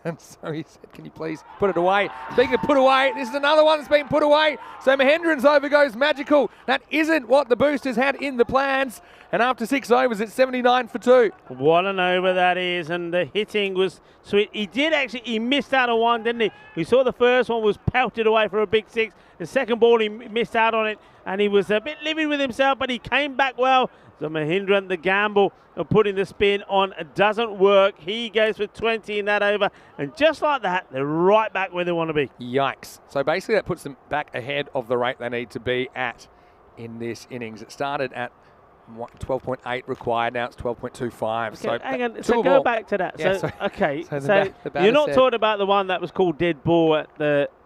And so he said, can you please put it away? Speaking of put away, this is another one that's been put away. So Mahendran's over goes magical. That isn't what the boosters had in the plans. And after 6 overs, it's 79 for 2. What an over that is, and the hitting was sweet. He missed out on one, didn't he? We saw the first one was pelted away for a big 6. The second ball, he missed out on it, and he was a bit living with himself, but he came back well. So Mahendran, the gamble of putting the spin on doesn't work. He goes for 20 in that over, and just like that, they're right back where they want to be. Yikes. So basically that puts them back ahead of the rate they need to be at in this innings. It started at 12.8 required, now it's 12.25. Okay, so hang on, so go back to that. Yeah, so the you're not talking about the one that was called dead ball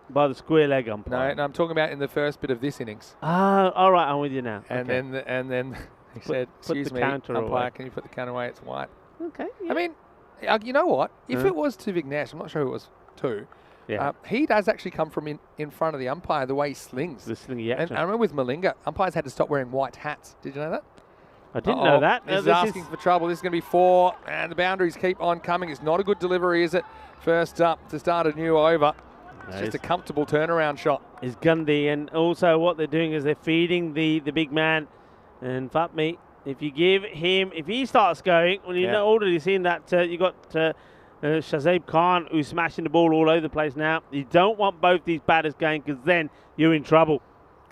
by the square leg umpire. No, I'm talking about in the first bit of this innings. Ah, all right, I'm with you now. And okay. then he said, excuse me, umpire, can you put the counter away? It's white. Okay. Yeah. I mean, you know what? If it was to Vignesh, I'm not sure who it was to. Yeah. He does actually come from in front of the umpire, the way he slings. The slingy And action. I remember with Malinga, umpires had to stop wearing white hats. Did you know that? I didn't know that. This is asking for trouble. This is going to be 4, and the boundaries keep on coming. It's not a good delivery, is it? First up to start a new over. It's just a comfortable turnaround shot. It's Gundy, and also what they're doing is they're feeding the big man. And fuck me, if you give him, if he starts going, well, you know already seen that you got Shazib Khan, who's smashing the ball all over the place now. You don't want both these batters going because then you're in trouble.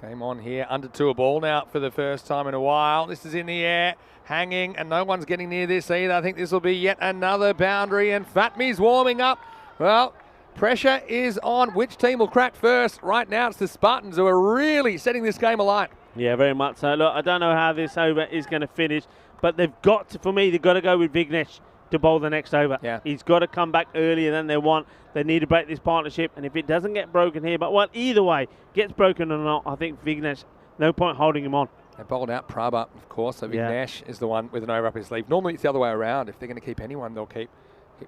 Game on here, under 2 a ball now for the first time in a while. This is in the air, hanging, and no one's getting near this either. I think this will be yet another boundary, and Fatmi's warming up. Well, pressure is on. Which team will crack first? Right now it's the Spartans who are really setting this game alight. Yeah, very much so. Look, I don't know how this over is going to finish, but they've got to, for me, they've got to go with Vignesh to bowl the next over. Yeah. He's got to come back earlier than they want. They need to break this partnership, and if it doesn't get broken here, but well, either way, gets broken or not, I think Vignesh, no point holding him on. They bowled out Prabha, of course, so Vignesh is the one with an over up his sleeve. Normally it's the other way around. If they're going to keep anyone, they'll keep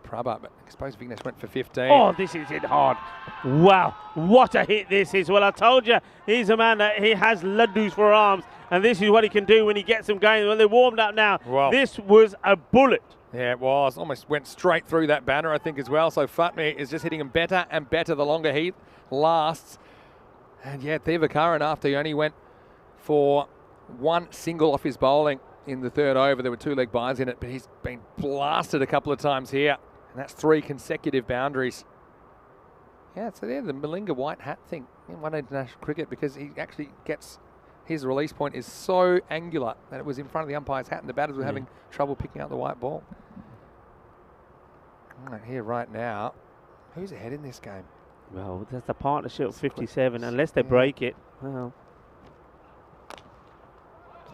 Prabha, but I suppose Vignesh went for 15. Oh, this is hit hard. Wow, what a hit this is. Well, I told you, he's a man that he has laddus for arms, and this is what he can do when he gets them going. Well, they're warmed up now. Wow. This was a bullet. Yeah, it was. Almost went straight through that banner, I think, as well. So Fatmi is just hitting him better and better the longer he lasts. And yeah, Thivakaran, after he only went for 1 single off his bowling in the 3rd over, there were 2 leg byes in it, but he's been blasted a couple of times here. And that's 3 consecutive boundaries. Yeah, so they're the Malinga white hat thing in one international cricket, because he actually gets... His release point is so angular that it was in front of the umpire's hat, and the batters were having trouble picking out the white ball. Right here, right now, who's ahead in this game? Well, that's the partnership of 57, unless they break it. Well,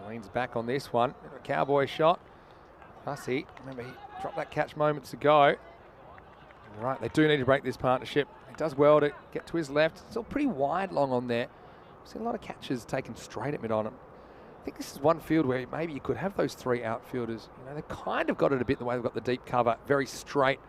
Leans back on this one. A cowboy shot. Hussey, remember he dropped that catch moments ago. Right, they do need to break this partnership. He does well to get to his left. Still pretty wide long on there. I've seen a lot of catches taken straight at mid-on. I think this is one field where maybe you could have those 3 outfielders. You know, they've kind of got it a bit the way they've got the deep cover. Very straight,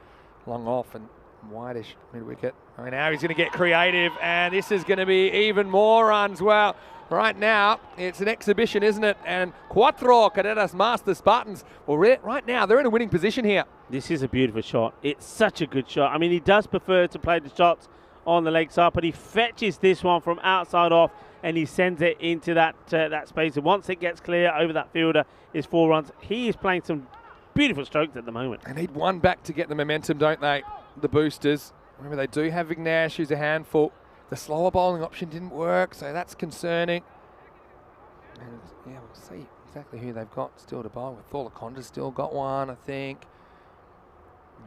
long off and wideish mid-wicket. Right now he's going to get creative, and this is going to be even more runs. Well, right now it's an exhibition, isn't it? And Cuatro Cadetas Master Spartans, well, right now they're in a winning position here. this is a beautiful shot. It's such a good shot. I mean, he does prefer to play the shots on the leg side, but he fetches this one from outside off, and he sends it into that space. And once it gets clear over that fielder, is 4 runs. He is playing some beautiful strokes at the moment. They need one back to get the momentum, don't they? The boosters. Remember, they do have Vignesh, who's a handful. The slower bowling option didn't work, so that's concerning. And yeah, we'll see exactly who they've got still to bowl. With Thorlaconda's still got one, I think.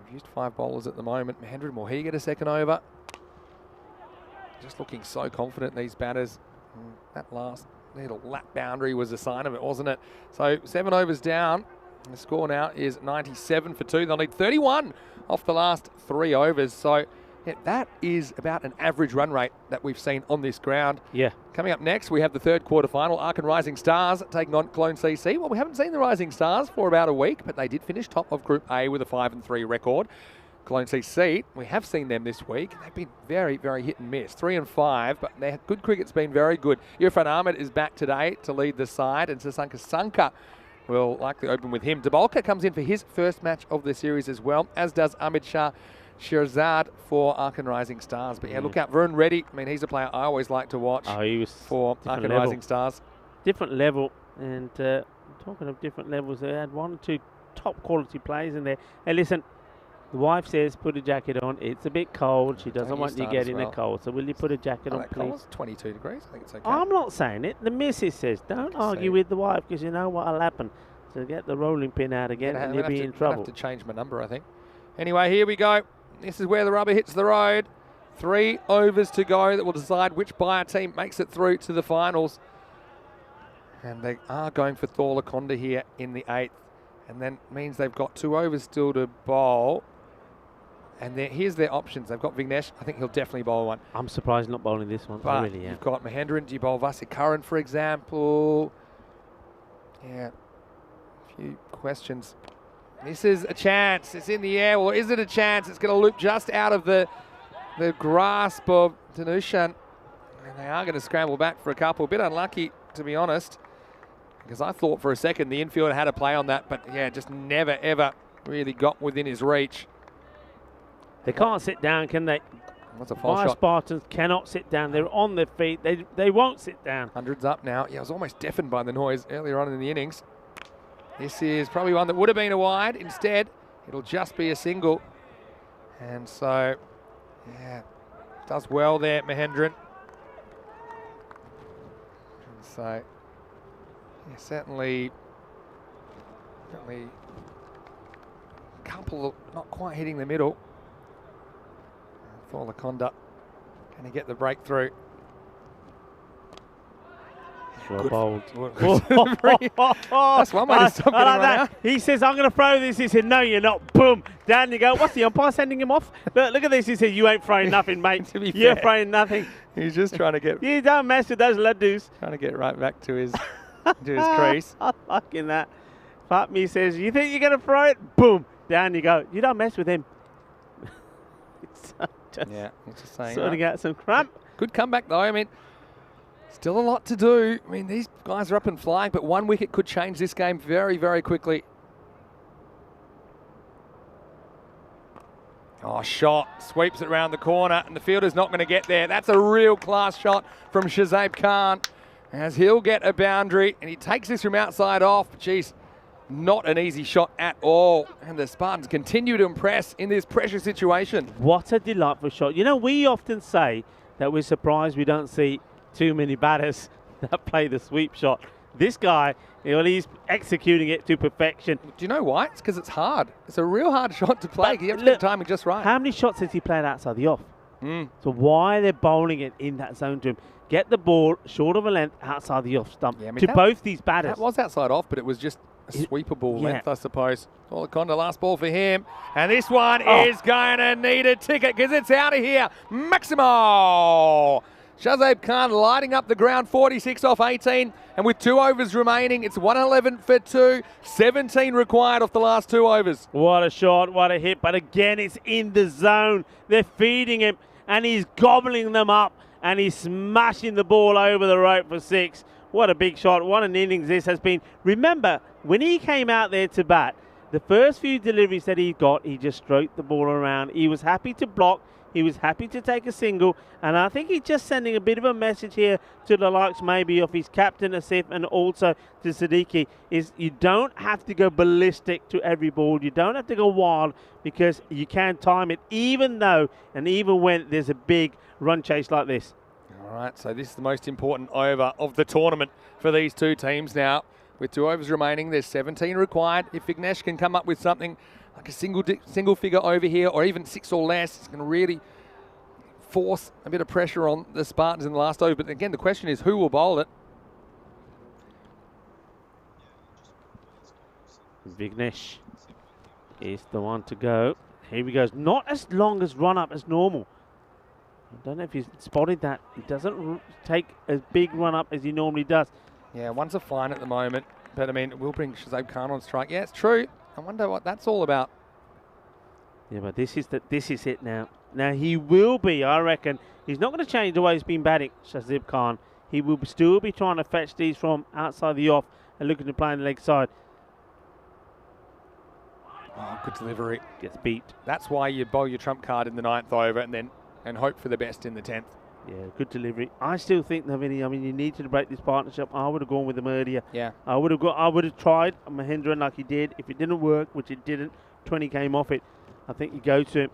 We've used 5 bowlers at the moment. Mahendra Mohi get a second over. Just looking so confident, these batters. That last little lap boundary was a sign of it, wasn't it? So 7 overs down. The score now is 97 for 2. They'll need 31 off the last 3 overs. So yeah, that is about an average run rate that we've seen on this ground. Yeah. Coming up next, we have the 3rd quarter final. Ark and Rising Stars taking on Clone CC. Well, we haven't seen the Rising Stars for about a week, but they did finish top of Group A with a 5-3 record. Clone CC, we have seen them this week. They've been very, very hit and miss. 3 and 5, but their good cricket's been very good. Irfan Ahmed is back today to lead the side, and Sasanka Sanka will likely open with him. Dabolka comes in for his first match of the series as well, as does Ahmed Shah Shirzad for Ark and Rising Stars. But yeah, look out, Varun Reddy. I mean, he's a player I always like to watch for Ark and Rising Stars. Different level, and talking of different levels, they had 1 or 2 top quality players in there. Hey, listen, the wife says put a jacket on. It's a bit cold. She doesn't want you to get in the cold. So will you put a jacket on, please? It's 22 degrees. I think it's okay. I'm not saying it. The missus says, don't argue with the wife, because you know what'll happen. So get the rolling pin out again and you'll be in trouble. I have to change my number, I think. Anyway, here we go. This is where the rubber hits the road. 3 overs to go that will decide which buyer team makes it through to the finals. And they are going for Thorlaconda here in the 8th. And then means they've got 2 overs still to bowl. And here's their options. They've got Vignesh. I think he'll definitely bowl one. I'm surprised not bowling this one. But I really am. You've got Mahendran. Do you bowl Vasikaran, for example? Yeah. A few questions. This is a chance. It's in the air. Or is it a chance? It's going to loop just out of the grasp of Dhanushan. And they are going to scramble back for a couple. A bit unlucky, to be honest, because I thought for a second the infielder had a play on that. But yeah, just never, ever really got within his reach. They can't sit down, can they? That's a false My shot. Spartans cannot sit down. They're on their feet. They won't sit down. 100's up now. Yeah, I was almost deafened by the noise earlier on in the innings. This is probably one that would have been a wide. Instead, it'll just be a single. And so, yeah, does well there, Mahendran. And so, yeah, certainly a couple of not quite hitting the middle. For Laconda, can he get the breakthrough? Sure bowled. That's one way to stop getting run out. He says, I'm going to throw this. He said, no, you're not. Boom. Down you go. What's the umpire sending him off? Look at this. He said, you ain't throwing nothing, mate. To be You're fair, throwing nothing. he's just trying to get You don't mess with those ladoos. trying to get right back to his crease. I'm liking that. Fatmi says, you think you're going to throw it? Boom. Down you go. You don't mess with him. Just Yeah, he's just saying. sorting out some cramp. Good comeback though. I mean, still a lot to do. I mean, these guys are up and flying, but one wicket could change this game very, very quickly. Oh, shot. Sweeps it around the corner, and the fielder's not going to get there. That's a real class shot from Shazib Khan, as he'll get a boundary, and he takes this from outside off. Jeez, not an easy shot at all. And the Spartans continue to impress in this pressure situation. What a delightful shot. You know, we often say that we're surprised we don't see too many batters that play the sweep shot. This guy, he's executing it to perfection. Do you know why? It's because it's hard. It's a real hard shot to play. But You have to look, get the timing just right. How many shots has he played outside the off? So why they're bowling it in that zone to him? Get the ball short of a length outside the off stump Yeah, I mean, to that- both these batters. That was outside off, but it was just a sweepable yeah. length, I suppose. Oh, Laconda, last ball for him. And this one is going to need a ticket because it's out of here. Maximo! Shazib Khan lighting up the ground, 46 off 18. And with 2 overs remaining, it's 111 for 2. 17 required off the last 2 overs. What a shot, what a hit. But again, it's in the zone. They're feeding him, and he's gobbling them up, and he's smashing the ball over the rope for 6. What a big shot. What an innings this has been. Remember, when he came out there to bat, the first few deliveries that he got, he just stroked the ball around. He was happy to block. He was happy to take a single. And I think he's just sending a bit of a message here to the likes maybe of his captain, Asif, and also to Siddiqui, is you don't have to go ballistic to every ball. You don't have to go wild because you can time it, even though and even when there's a big run chase like this. All right, so this is the most important over of the tournament for these two teams now. With 2 overs remaining, there's 17 required. If Vignesh can come up with something like a single figure over here, or even 6 or less, it's going to really force a bit of pressure on the Spartans in the last over. But again, the question is who will bowl it? Vignesh is the one to go. Here he goes. Not as long as run up as normal. I don't know if he's spotted that. He doesn't take as big run up as he normally does. Yeah, one's a fine at the moment. But I mean, we'll bring Shazib Khan on strike. Yeah, it's true. I wonder what that's all about. Yeah, but this is it now. Now he will be, I reckon. He's not going to change the way he's been batting, Shazib Khan. He will still be trying to fetch these from outside the off and looking to play on the leg side. Oh, good delivery. Gets beat. That's why you bowl your trump card in the 9th over and hope for the best in the 10th. Yeah, good delivery. I still think, Navini, I mean, you need to break this partnership. I would have gone with him earlier. Yeah. I would have tried Mahendran like he did. If it didn't work, which it didn't, 20 came off it. I think you go to him.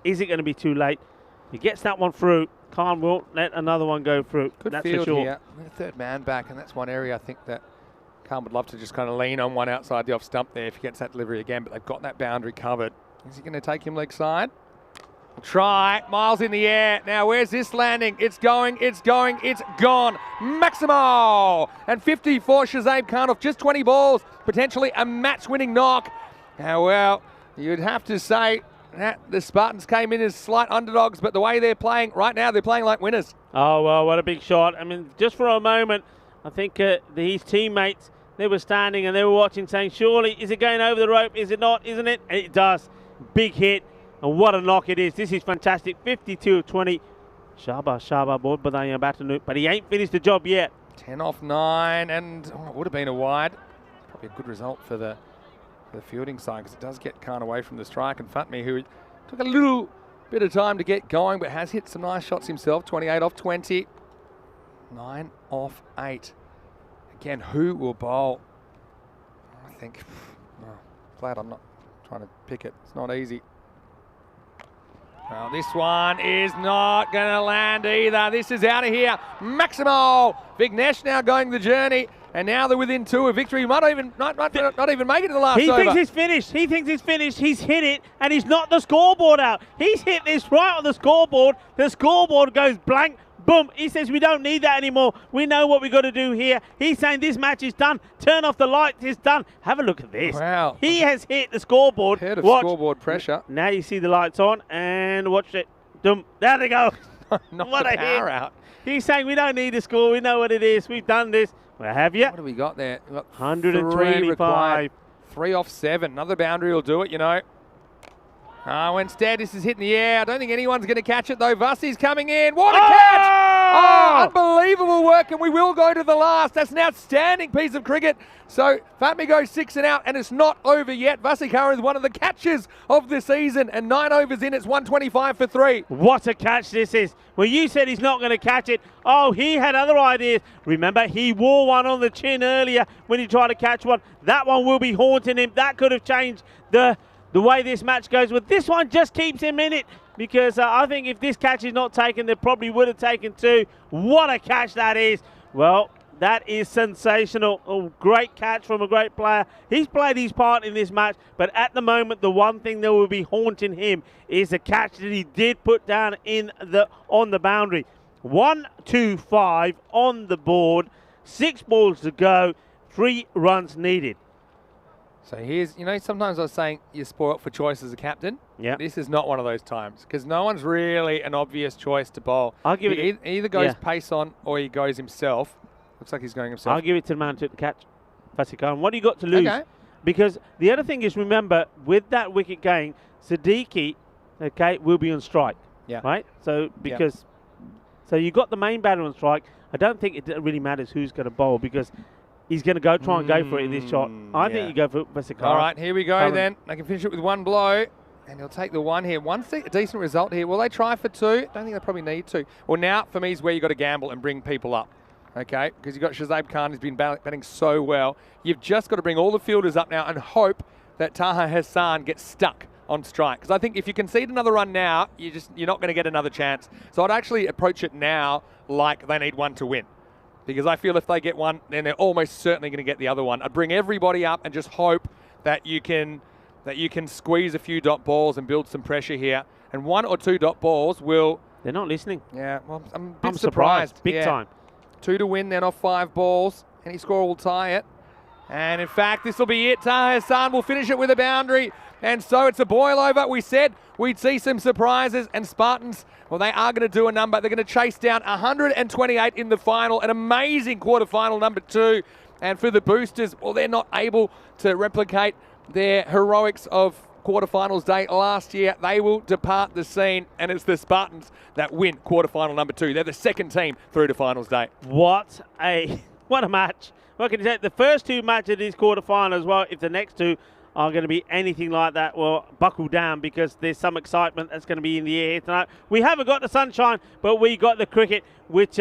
Is it going to be too late? He gets that one through. Khan won't let another one go through. Good that's field for sure. here. The 3rd man back, and that's one area I think that Khan would love to just kind of lean on one outside the off stump there if he gets that delivery again, but they've got that boundary covered. Is he going to take him leg side? Try. Miles in the air. Now, where's this landing? It's going, it's gone. Maximo! And 50 for Shazib Khan off just 20 balls. Potentially a match-winning knock. Now, well, you'd have to say that the Spartans came in as slight underdogs, but the way they're playing right now, they're playing like winners. Oh, well, what a big shot. I mean, just for a moment, I think his teammates, they were standing and they were watching saying, surely, is it going over the rope? Is it not? Isn't it? And it does. Big hit. And what a knock it is. This is fantastic. 52 of 20. Shaba, board, but he ain't finished the job yet. 10 off 9, and it would have been a wide. Probably a good result for the fielding side because it does get Khan away from the strike. And Fatmi, who took a little bit of time to get going, but has hit some nice shots himself. 28 off 20. 9 off 8. Again, who will bowl? I think, glad I'm not trying to pick it. It's not easy. Well, this one is not going to land either. This is out of here. Maximo Vignesh now going the journey, and now they're within 2 of victory. Might not even make it to the last over. He thinks he's finished. He thinks he's finished. He's hit it, and he's knocked the scoreboard out. He's hit this right on the scoreboard. The scoreboard goes blank. Boom. He says we don't need that anymore. We know what we got to do here. He's saying this match is done. Turn off the lights. It's done. Have a look at this. Wow. He has hit the scoreboard. Head of Watch. scoreboard pressure. Now you see the lights on, and watch it. Dum. There they go. Knock What the a power hit. out. He's saying we don't need the score. We know what it is. We've done this. Well, have you? What have we got there? We've got 125. 3 required. 3 off 7. Another boundary will do it, you know. Instead, this is hitting the air. I don't think anyone's going to catch it, though. Vussi's coming in. What a catch! Oh, unbelievable work, and we will go to the last. That's an outstanding piece of cricket. So, Fatmi goes 6 and out, and it's not over yet. Vasi Kara is one of the catches of the season, and 9 overs in, it's 125 for 3. What a catch this is. Well, you said he's not going to catch it. Oh, he had other ideas. Remember, he wore one on the chin earlier when he tried to catch one. That one will be haunting him. That could have changed the way this match goes. But this one just keeps him in it, because I think if this catch is not taken, they probably would have taken 2. What a catch that is. Well, that is sensational. A great catch from a great player. He's played his part in this match, but at the moment, the one thing that will be haunting him is the catch that he did put down on the boundary. 1-2-5 on the board, 6 balls to go, 3 runs needed. So here's, sometimes I was saying you're spoilt for choice as a captain. Yeah. This is not one of those times, because no one's really an obvious choice to bowl. I'll give He it. either goes Yeah. pace on or he goes himself. Looks like he's going himself. I'll give it to the man who took the catch, Fasikhan. What do you got to lose? Okay. Because the other thing is, remember, with that wicket going, Siddiqui, will be on strike. Yeah. Right? So, so you got the main batter on strike. I don't think it really matters who's going to bowl, because he's going to try and go for it in this shot. I think you go for Fasikhan. All right, here we go then. I can finish it with 1 blow. And he'll take the 1 here. One's a decent result here. Will they try for 2? Don't think they probably need to. Well, now, for me, is where you got to gamble and bring people up. Okay, because you've got Shazab Khan, who's been batting so well. You've just got to bring all the fielders up now and hope that Taha Hassan gets stuck on strike. Because I think if you concede another run now, you're not going to get another chance. So I'd actually approach it now like they need 1 to win. Because I feel if they get 1, then they're almost certainly going to get the other one. I'd bring everybody up and just hope that you can squeeze a few dot balls and build some pressure here. And 1 or 2 dot balls will... They're not listening. Yeah, well, I'm I'm surprised. Big time. 2 to win then off 5 balls. Any score will tie it. And in fact, this will be it. Taha Hassan will finish it with a boundary. And so it's a boil over. We said we'd see some surprises, and Spartans, well, they are going to do a number. They're going to chase down 128 in the final, an amazing quarterfinal number 2. And for the boosters, well, they're not able to replicate their heroics of quarterfinals day last year. They will depart the scene, and it's the Spartans that win quarterfinal number 2. They're the second team through to finals day. What a match. What can you say? The first 2 matches of this quarterfinals, well, if the next 2 are going to be anything like that, well, buckle down, because there's some excitement that's going to be in the air tonight. We haven't got the sunshine, but we got the cricket, which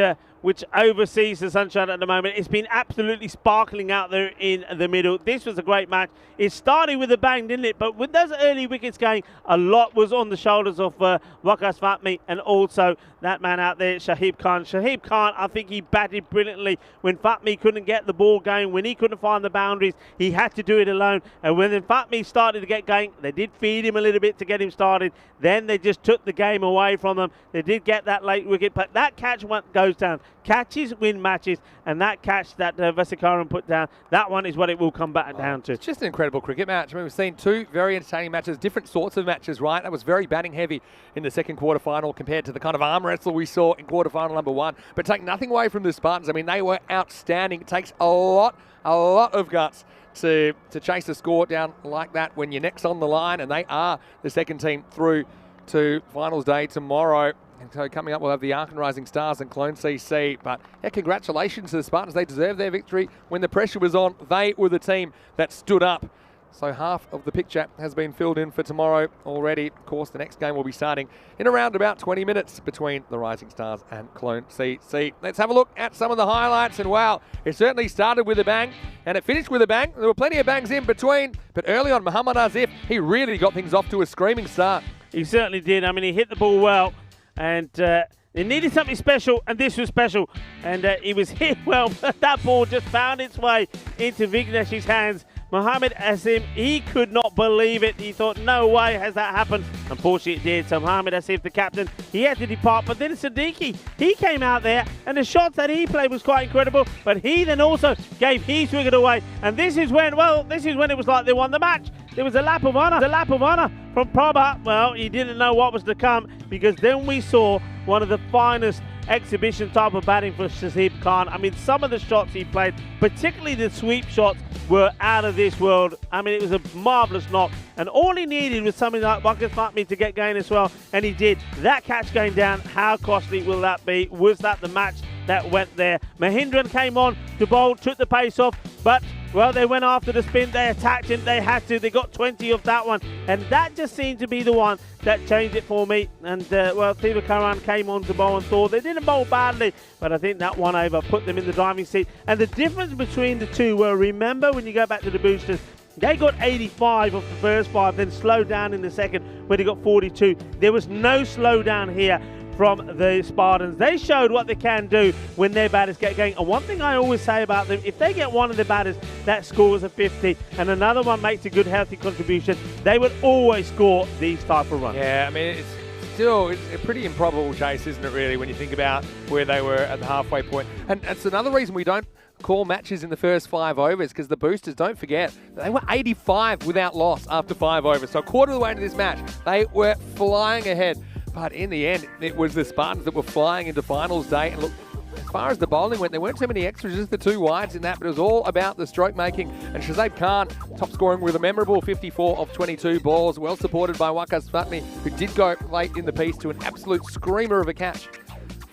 oversees the sunshine at the moment. It's been absolutely sparkling out there in the middle. This was a great match. It started with a bang, didn't it? But with those early wickets going, a lot was on the shoulders of Waqas Fatmi, and also that man out there, Shahib Khan. Shahib Khan, I think he batted brilliantly when Fatmi couldn't get the ball going, when he couldn't find the boundaries. He had to do it alone. And when Fatmi started to get going, they did feed him a little bit to get him started. Then they just took the game away from them. They did get that late wicket, but that catch goes down. Catches win matches, and that catch that Vasikaran put down, that one is what it will come back down to. It's just an incredible cricket match. I mean, we've seen 2 very entertaining matches, different sorts of matches, right? That was very batting heavy in the second quarterfinal compared to the kind of arm wrestle we saw in quarterfinal number 1. But take nothing away from the Spartans. I mean, they were outstanding. It takes a lot of guts to chase a score down like that when you're next on the line, and they are the second team through to finals day tomorrow. And so coming up, we'll have the Arkan Rising Stars and Clone CC. But yeah, congratulations to the Spartans. They deserved their victory. When the pressure was on, they were the team that stood up. So half of the picture has been filled in for tomorrow already. Of course, the next game will be starting in around about 20 minutes between the Rising Stars and Clone CC. Let's have a look at some of the highlights. And wow, it certainly started with a bang and it finished with a bang. There were plenty of bangs in between, but early on, Muhammad Azif, he really got things off to a screaming start. He certainly did. I mean, he hit the ball well, and it needed something special, and this was special. And it was hit well, but that ball just found its way into Vignesh's hands. Mohamed Asim, he could not believe it. He thought, no way has that happened. Unfortunately, it did. So Mohamed Asim, the captain, he had to depart. But then Siddiqui, he came out there, and the shots that he played was quite incredible. But he then also gave his wicket away. And this is when it was like they won the match. There was a lap of honour. The lap of honour from Prabha. Well, he didn't know what was to come, because then we saw one of the finest exhibition type of batting for Shahid Khan. I mean, some of the shots he played, particularly the sweep shots, were out of this world. I mean, it was a marvellous knock, and all he needed was something like Wakil Fatmi to get going as well, and he did. That catch going down, how costly will that be? Was that the match that went there? Mahindran came on to bowl, took the pace off, but well, they went after the spin, they attacked him, they had to, they got 20 of that one, and that just seemed to be the one that changed it for me. And well, Thivakaran came on to bowl and thought they didn't bowl badly, but I think that one over put them in the driving seat. And the difference between the two were, remember when you go back to the boosters, they got 85 of the first 5, then slowed down in the second when they got 42. There was no slowdown here from the Spartans. They showed what they can do when their batters get going. And one thing I always say about them, if they get one of the batters that scores a 50 and another one makes a good healthy contribution, they will always score these type of runs. Yeah, I mean, it's a pretty improbable chase, isn't it, really, when you think about where they were at the halfway point. And it's another reason we don't call matches in the first 5 overs, because the boosters, don't forget, they were 85 without loss after 5 overs. So a quarter of the way into this match, they were flying ahead. But in the end, it was the Spartans that were flying into finals day. And look, as far as the bowling went, there weren't too many extras, just the 2 wides in that, but it was all about the stroke making. And Shahid Khan, top scoring with a memorable 54 of 22 balls, well supported by Wakil Fatmi, who did go late in the piece to an absolute screamer of a catch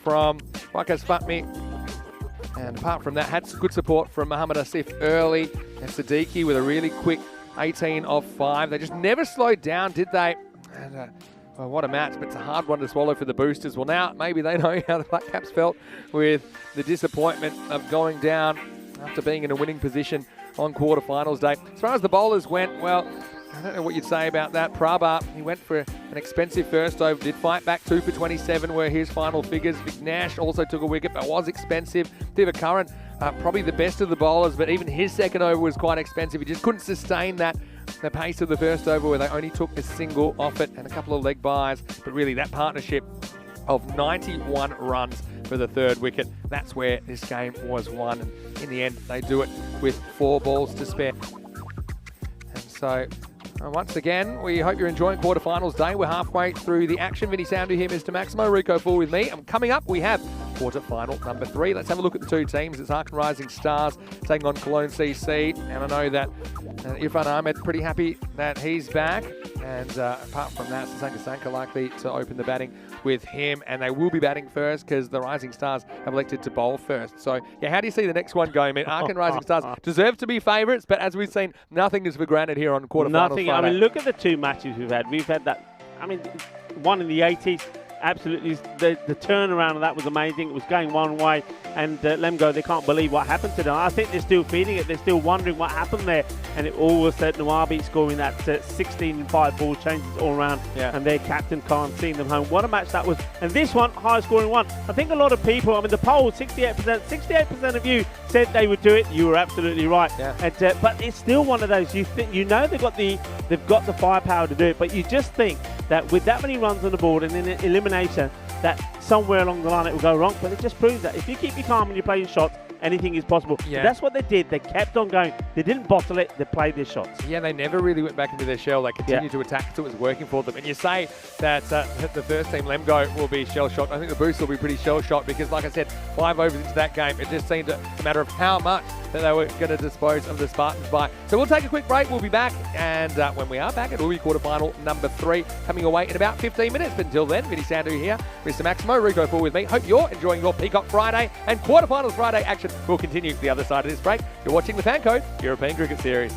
from Wakil Fatmi. And apart from that, had good support from Mohamed Asif early, and Siddiqui with a really quick 18 of 5. They just never slowed down, did they? And well, what a match, but it's a hard one to swallow for the boosters. Well, now maybe they know how the Black Caps felt with the disappointment of going down after being in a winning position on quarterfinals day. As far as the bowlers went, well, I don't know what you'd say about that. Prabha, he went for an expensive first over, did fight back 2 for 27 were his final figures. Vignesh also took a wicket, but was expensive. Thivakaran, probably the best of the bowlers, but even his second over was quite expensive. He just couldn't sustain the pace of the first over, where they only took a single off it and a couple of leg byes. But really, that partnership of 91 runs for the 3rd wicket, that's where this game was won. And in the end, they do it with 4 balls to spare. And so, once again, we hope you're enjoying quarterfinals day. We're halfway through the action. Vinny Sandu here, Mr. Maximo, Rico Full with me. And coming up, we have quarterfinal number 3. Let's have a look at the 2 teams. It's Arkan Rising Stars taking on Cologne CC. And I know that Irfan Ahmed pretty happy that he's back. And apart from that, Sasanka Sanka likely to open the batting with him. And they will be batting first because the Rising Stars have elected to bowl first. So, yeah, how do you see the next one going? I mean, Arkan Rising Stars deserve to be favourites, but as we've seen, nothing is for granted here on quarterfinals. Nothing. Friday. I mean, look at the 2 matches we've had. We've had that, I mean, one in the 80s. Absolutely, the turnaround of that was amazing. It was going one way, and Lemgo, they can't believe what happened to them. I think they're still feeling it. They're still wondering what happened there. And it all was that Nawabi scoring that 16 and 5 ball changes all around, and their captain can't see them home. What a match that was. And this one, high scoring one. I think a lot of people, I mean, the poll, 68% of you said they would do it. You were absolutely right. Yeah. And, but it's still one of those, you know they've got the firepower to do it, but you just think that with that many runs on the board and then elimination, that somewhere along the line it will go wrong. But it just proves that if you keep your calm and you play your shots, anything is possible. Yeah. So that's what they did. They kept on going. They didn't bottle it. They played their shots. Yeah, they never really went back into their shell. They continued to attack until it was working for them. And you say that the first team, Lemgo, will be shell-shocked. I think the Boost will be pretty shell-shocked because, like I said, 5 overs into that game, it just seemed a matter of how much that they were going to dispose of the Spartans by. So we'll take a quick break. We'll be back. And when we are back, it will be quarterfinal number 3 coming away in about 15 minutes. But until then, Vinny Sandu here, Mr. Maximo, Rico Full with me. Hope you're enjoying your Peacock Friday and quarterfinals Friday action will continue the other side of this break. You're watching the FanCode European Cricket Series.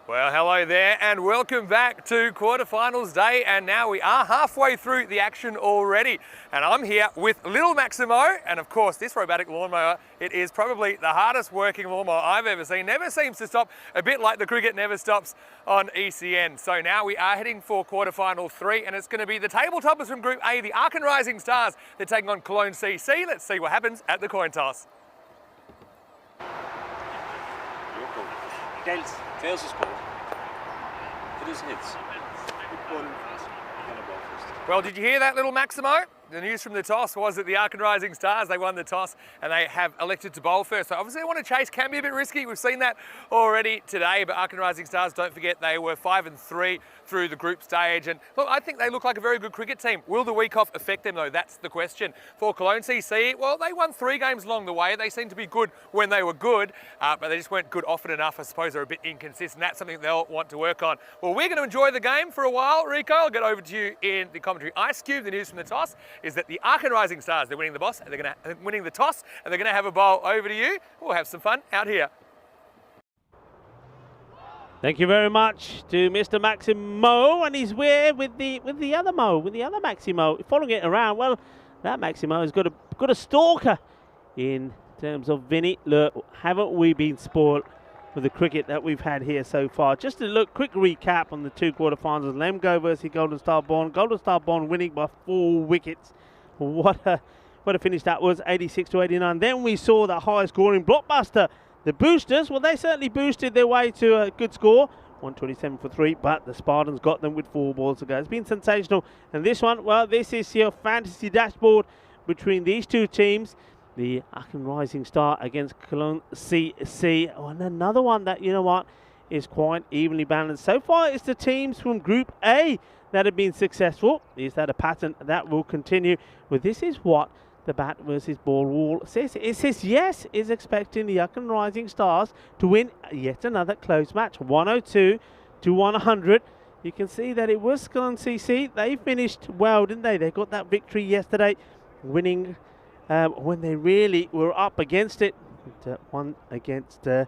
Well, hello there and welcome back to quarterfinals day, and now we are halfway through the action already, and I'm here with little Maximo, and of course this robotic lawnmower, it is probably the hardest working lawnmower I've ever seen. Never seems to stop, a bit like the cricket never stops on ECN. So now we are heading for quarterfinal 3, and it's going to be the table toppers from Group A, the Ark and Rising Stars. They're taking on Cologne CC. Let's see what happens at the coin toss. Tails is called. It is hits. Well, did you hear that, little Maximo? The news from the toss was that the Ark and Rising Stars, they won the toss and they have elected to bowl first. So obviously they want to chase, can be a bit risky. We've seen that already today, but Ark and Rising Stars, don't forget, they were 5-3 through the group stage. And look, I think they look like a very good cricket team. Will the week off affect them though? That's the question. For Cologne CC, well, they won 3 games along the way. They seem to be good when they were good, but they just weren't good often enough. I suppose they're a bit inconsistent. That's something they'll want to work on. Well, we're going to enjoy the game for a while. Rico, I'll get over to you in the commentary. Ice Cube, the news from the toss is that the Ark and Rising Stars, they're winning the toss, and they're going to have a bowl. Over to you. We'll have some fun out here. Thank you very much to Mr. Maximo, and he's with the other Maximo, following it around. Well, that Maximo has got a stalker in terms of Vinny. Look, haven't we been spoiled with the cricket that we've had here so far? Just a quick recap on the 2 quarterfinals. Lemgo versus Golden Star Bond. Golden Star Bond winning by 4 wickets. What a finish that was, 86-89. Then we saw the high scoring blockbuster. The Boosters, well, they certainly boosted their way to a good score, 127 for 3, but the Spartans got them with 4 balls to go. It's been sensational. And this one, well, this is your fantasy dashboard between these 2 teams. The Ark and Rising Star against Cologne CC. Oh, and another one that, you know what, is quite evenly balanced. So far, it's the teams from Group A that have been successful. Is that a pattern that will continue? Well, this is what the bat versus ball rule says. It says yes, is expecting the Ark and Rising Stars to win yet another close match, 102 to 100. You can see that it was Cologne CC. They finished well, didn't they? They got that victory yesterday, winning when they really were up against it. Won against the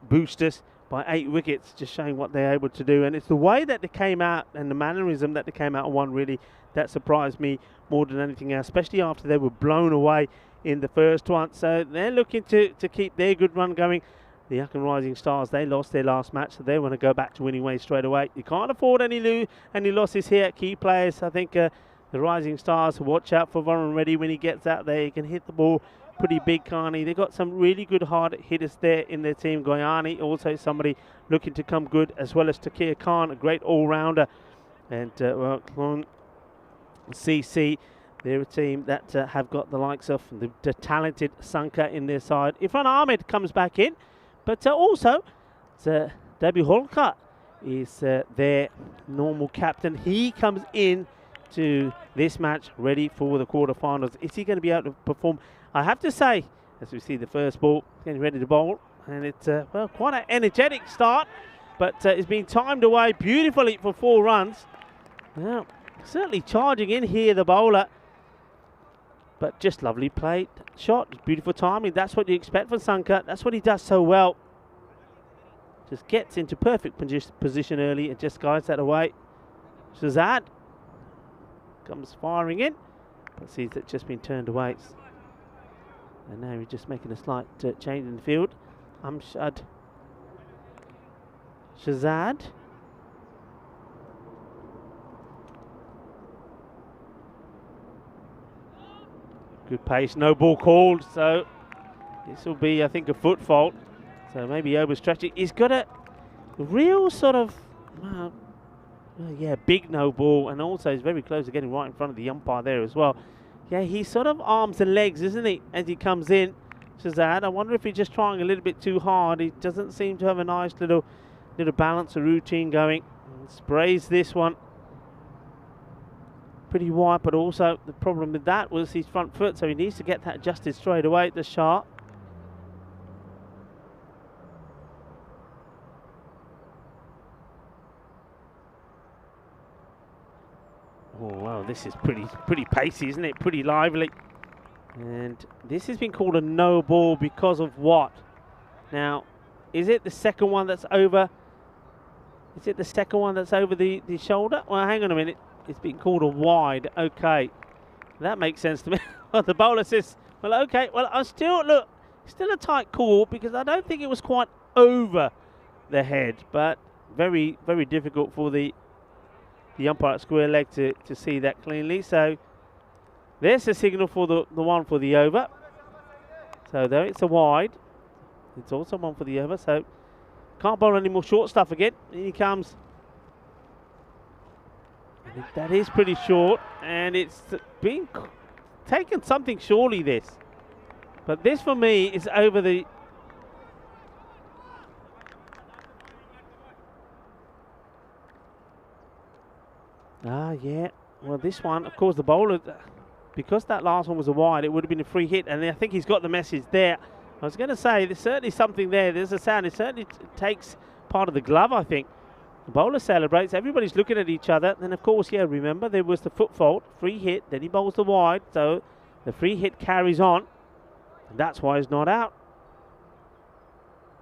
Boosters by 8 wickets, just showing what they're able to do. And it's the way that they came out and the mannerism that they came out and won, really, that surprised me more than anything else, especially after they were blown away in the first one. So they're looking to keep their good run going. The Ark and Rising Stars, they lost their last match, so they want to go back to winning ways straight away. You can't afford any losses here. Key players, I think the Rising Stars, watch out for Warren Reddy when he gets out there. He can hit the ball pretty big, Carney. They've got some really good hard hitters there in their team. Goyani, also somebody looking to come good, as well as Takir Khan, a great all-rounder. And well, CC, they're a team that have got the likes of the talented Sanka in their side. Irfan Ahmed comes back in, but also Debbie Holka is their normal captain. He comes in to this match ready for the quarterfinals. Is he going to be able to perform? I have to say, as we see the first ball getting ready to bowl, and it's well, quite an energetic start, but it's been timed away beautifully for 4 runs. Now, certainly charging in here, the bowler, but just lovely play, shot, beautiful timing. That's what you expect from Sanka. That's what he does so well. Just gets into perfect position early and just guides that away. Shazad comes firing in, but sees that just been turned away. And now he's just making a slight change in the field. Shazad. Good pace, no ball called, so this will be, I think, a foot fault. So maybe overstretching. He's got a real sort of, big no ball, and also he's very close to getting right in front of the umpire there as well. Yeah, he's sort of arms and legs, isn't he, as he comes in, Shazad. I wonder if he's just trying a little bit too hard. He doesn't seem to have a nice little balance or routine going. And sprays this one pretty wide, but also the problem with that was his front foot, so he needs to get that adjusted straight away at the sharp. Oh wow, this is pretty pacey, isn't it? Pretty lively. And this has been called a no ball because of what? Now, is it the second one that's over Is it the second one that's over the shoulder? Well, hang on a minute. It's been called a wide. Okay. That makes sense to me. The bowler says, well, okay. Well, I still a tight call because I don't think it was quite over the head, but very, very difficult for the umpire at square leg to see that cleanly. So there's a signal for the one for the over. So though it's a wide, it's also one for the over. So can't bowl any more short stuff again. In he comes. That is pretty short, and it's been taken something surely this. But this for me is over the... Yeah. Well, this one, of course, the bowler, because that last one was a wide, it would have been a free hit, and I think he's got the message there. I was going to say, there's certainly something there. There's a sound. It certainly takes part of the glove, I think. The bowler celebrates. Everybody's looking at each other. Then, of course, yeah, remember, there was the foot fault, free hit. Then he bowls the wide, so the free hit carries on. And that's why he's not out.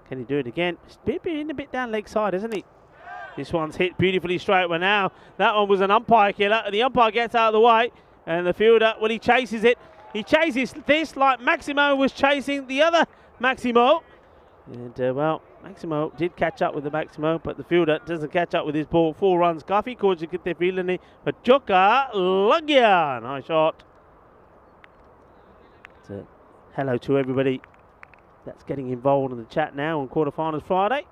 Can he do it again? He's been a bit down leg side, isn't he? This one's hit beautifully straight. Well, now that one was an umpire killer, and the umpire gets out of the way, and the fielder, well, he chases it. He chases this like Maximo was chasing the other Maximo. And, well, Maximo did catch up with the Maximo, but the fielder doesn't catch up with his ball. 4 runs. Kafi Koji Kite Filani, but Joka Lagya. Nice shot. So, hello to everybody that's getting involved in the chat now on Quarterfinals Friday.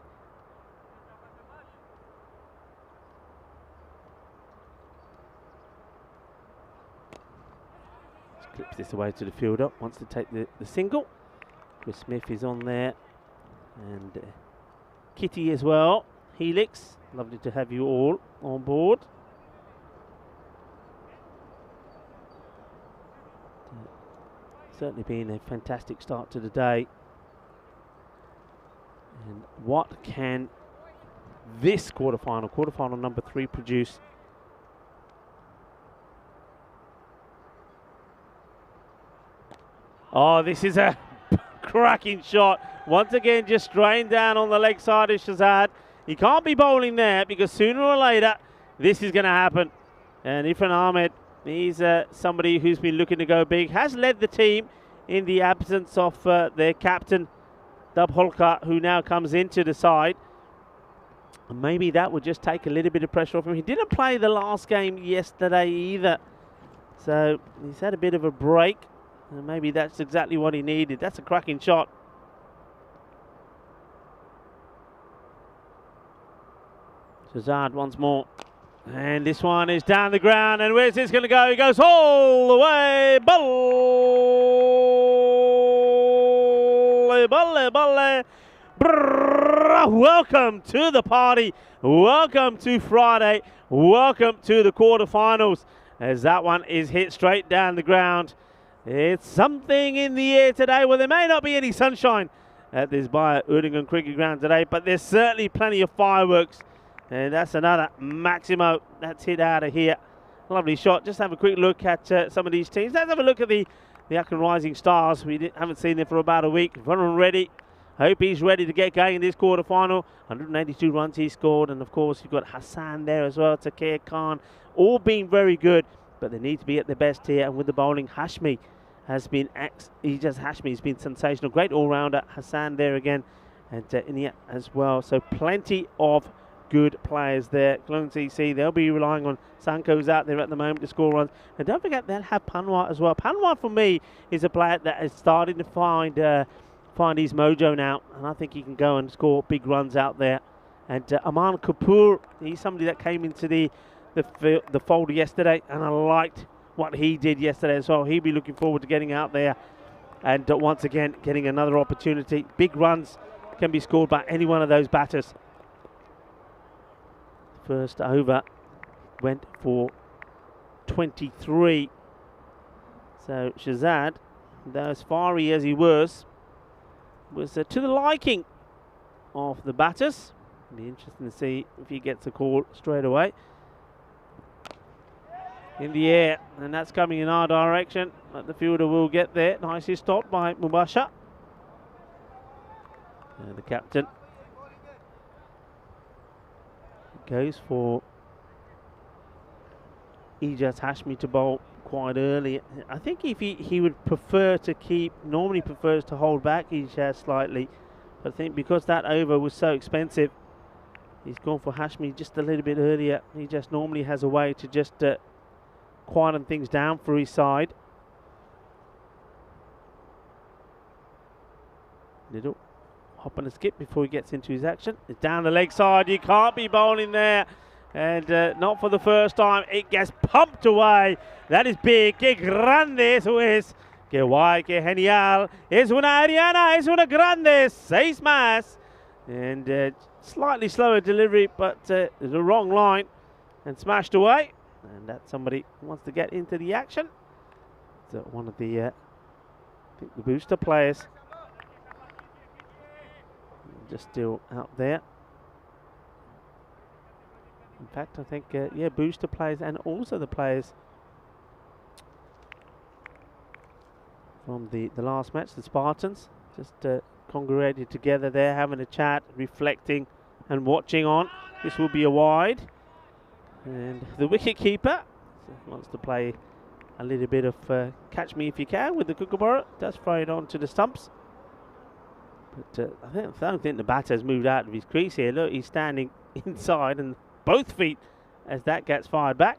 Just clips this away to the fielder. Wants to take the single. Chris Smith is on there. And Kitty as well. Helix, lovely to have you all on board. Certainly been a fantastic start to the day. And what can this quarterfinal number 3 produce? Oh, this is a cracking shot. Once again, just drained down on the leg side of Shazad. He can't be bowling there because sooner or later, this is going to happen. And Irfan Ahmed, he's somebody who's been looking to go big, has led the team in the absence of their captain, Dub Holkar, who now comes into the side. And maybe that would just take a little bit of pressure off him. He didn't play the last game yesterday either. So he's had a bit of a break. And maybe that's exactly what he needed. That's a cracking shot. Shazad once more. And this one is down the ground. And where's this going to go? He goes all the way. Balle. Welcome to the party. Welcome to Friday. Welcome to the quarterfinals. As that one is hit straight down the ground. It's something in the air today. Well, there may not be any sunshine at this Bayer Udingan cricket ground today, but there's certainly plenty of fireworks. And that's another Maximo that's hit out of here. Lovely shot. Just have a quick look at some of these teams. Let's have a look at the Auckland Rising Stars. We haven't seen them for about a week. Varun Reddy. Hope he's ready to get going in this quarterfinal. 182 runs he scored. And, of course, you've got Hassan there as well. Takir Khan. All being very good. But they need to be at their best here. And with the bowling, Hashmi has been Hashmi's been sensational. Great all-rounder. Hassan there again. And Inia as well. So plenty of good players there. Clone CC, they'll be relying on Sanko's out there at the moment to score runs. And don't forget, they'll have Panwar as well. Panwar, for me, is a player that is starting to find his mojo now. And I think he can go and score big runs out there. And Aman Kapoor, he's somebody that came into the fold yesterday. And I liked what he did yesterday as well. He'll be looking forward to getting out there. And once again, getting another opportunity. Big runs can be scored by any one of those batters. First over went for 23. So Shazad, though as fiery as he was to the liking of the batters. It'll be interesting to see if he gets a call straight away. In the air, and that's coming in our direction, but the fielder will get there. Nicely stopped by Mubasha. And the captain goes for Ijaz Hashmi to bowl quite early. I think if he would prefer to normally prefers to hold back Ijaz slightly. But I think because that over was so expensive, he's gone for Hashmi just a little bit earlier. He just normally has a way to just quieten things down for his side. Little hop and a skip before he gets into his action. It's down the leg side. You can't be bowling there. And not for the first time. It gets pumped away. That is big. Que grande eso es. Que guay, que genial. Es una Ariana. Es una grande. 6 más. And slightly slower delivery, but the wrong line. And smashed away. And that's somebody who wants to get into the action. So one of the, I think the booster players. Just still out there. In fact, I think, yeah, booster players and also the players from the last match, the Spartans, just congregated together there, having a chat, reflecting and watching on. This will be a wide. And the wicket keeper wants to play a little bit of catch me if you can with the kookaburra. Does throw it onto the stumps. But I don't think the batter has moved out of his crease here. Look, he's standing inside and both feet as that gets fired back.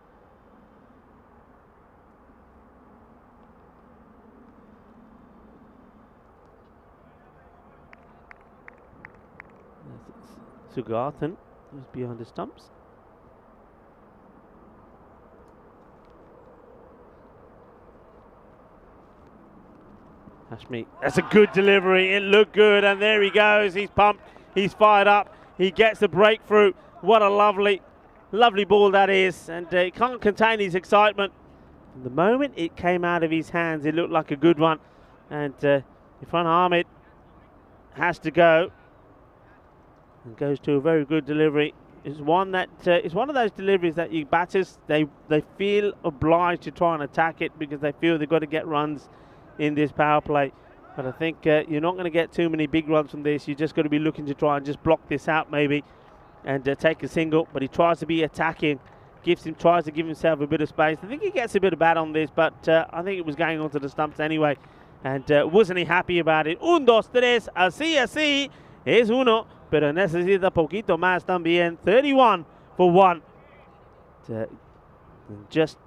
Sugarthan is behind the stumps. Hashmi, that's a good delivery. It looked good, and there he goes. He's pumped. He's fired up. He gets the breakthrough. What a lovely, lovely ball that is, and he can't contain his excitement. The moment it came out of his hands, it looked like a good one, and Irfan Ahmed has to go and goes to a very good delivery. It's one that it's one of those deliveries that you batters they feel obliged to try and attack it because they feel they've got to get runs in this power play. But I think you're not going to get too many big runs from this. You just got to be looking to try and just block this out maybe and take a single. But he tries to be attacking, tries to give himself a bit of space. I think he gets a bit of bat on this, but I think it was going onto the stumps anyway. And wasn't he happy about it? 1, 2, 3, así, es uno, pero necesita poquito más también. 31 for 1. Just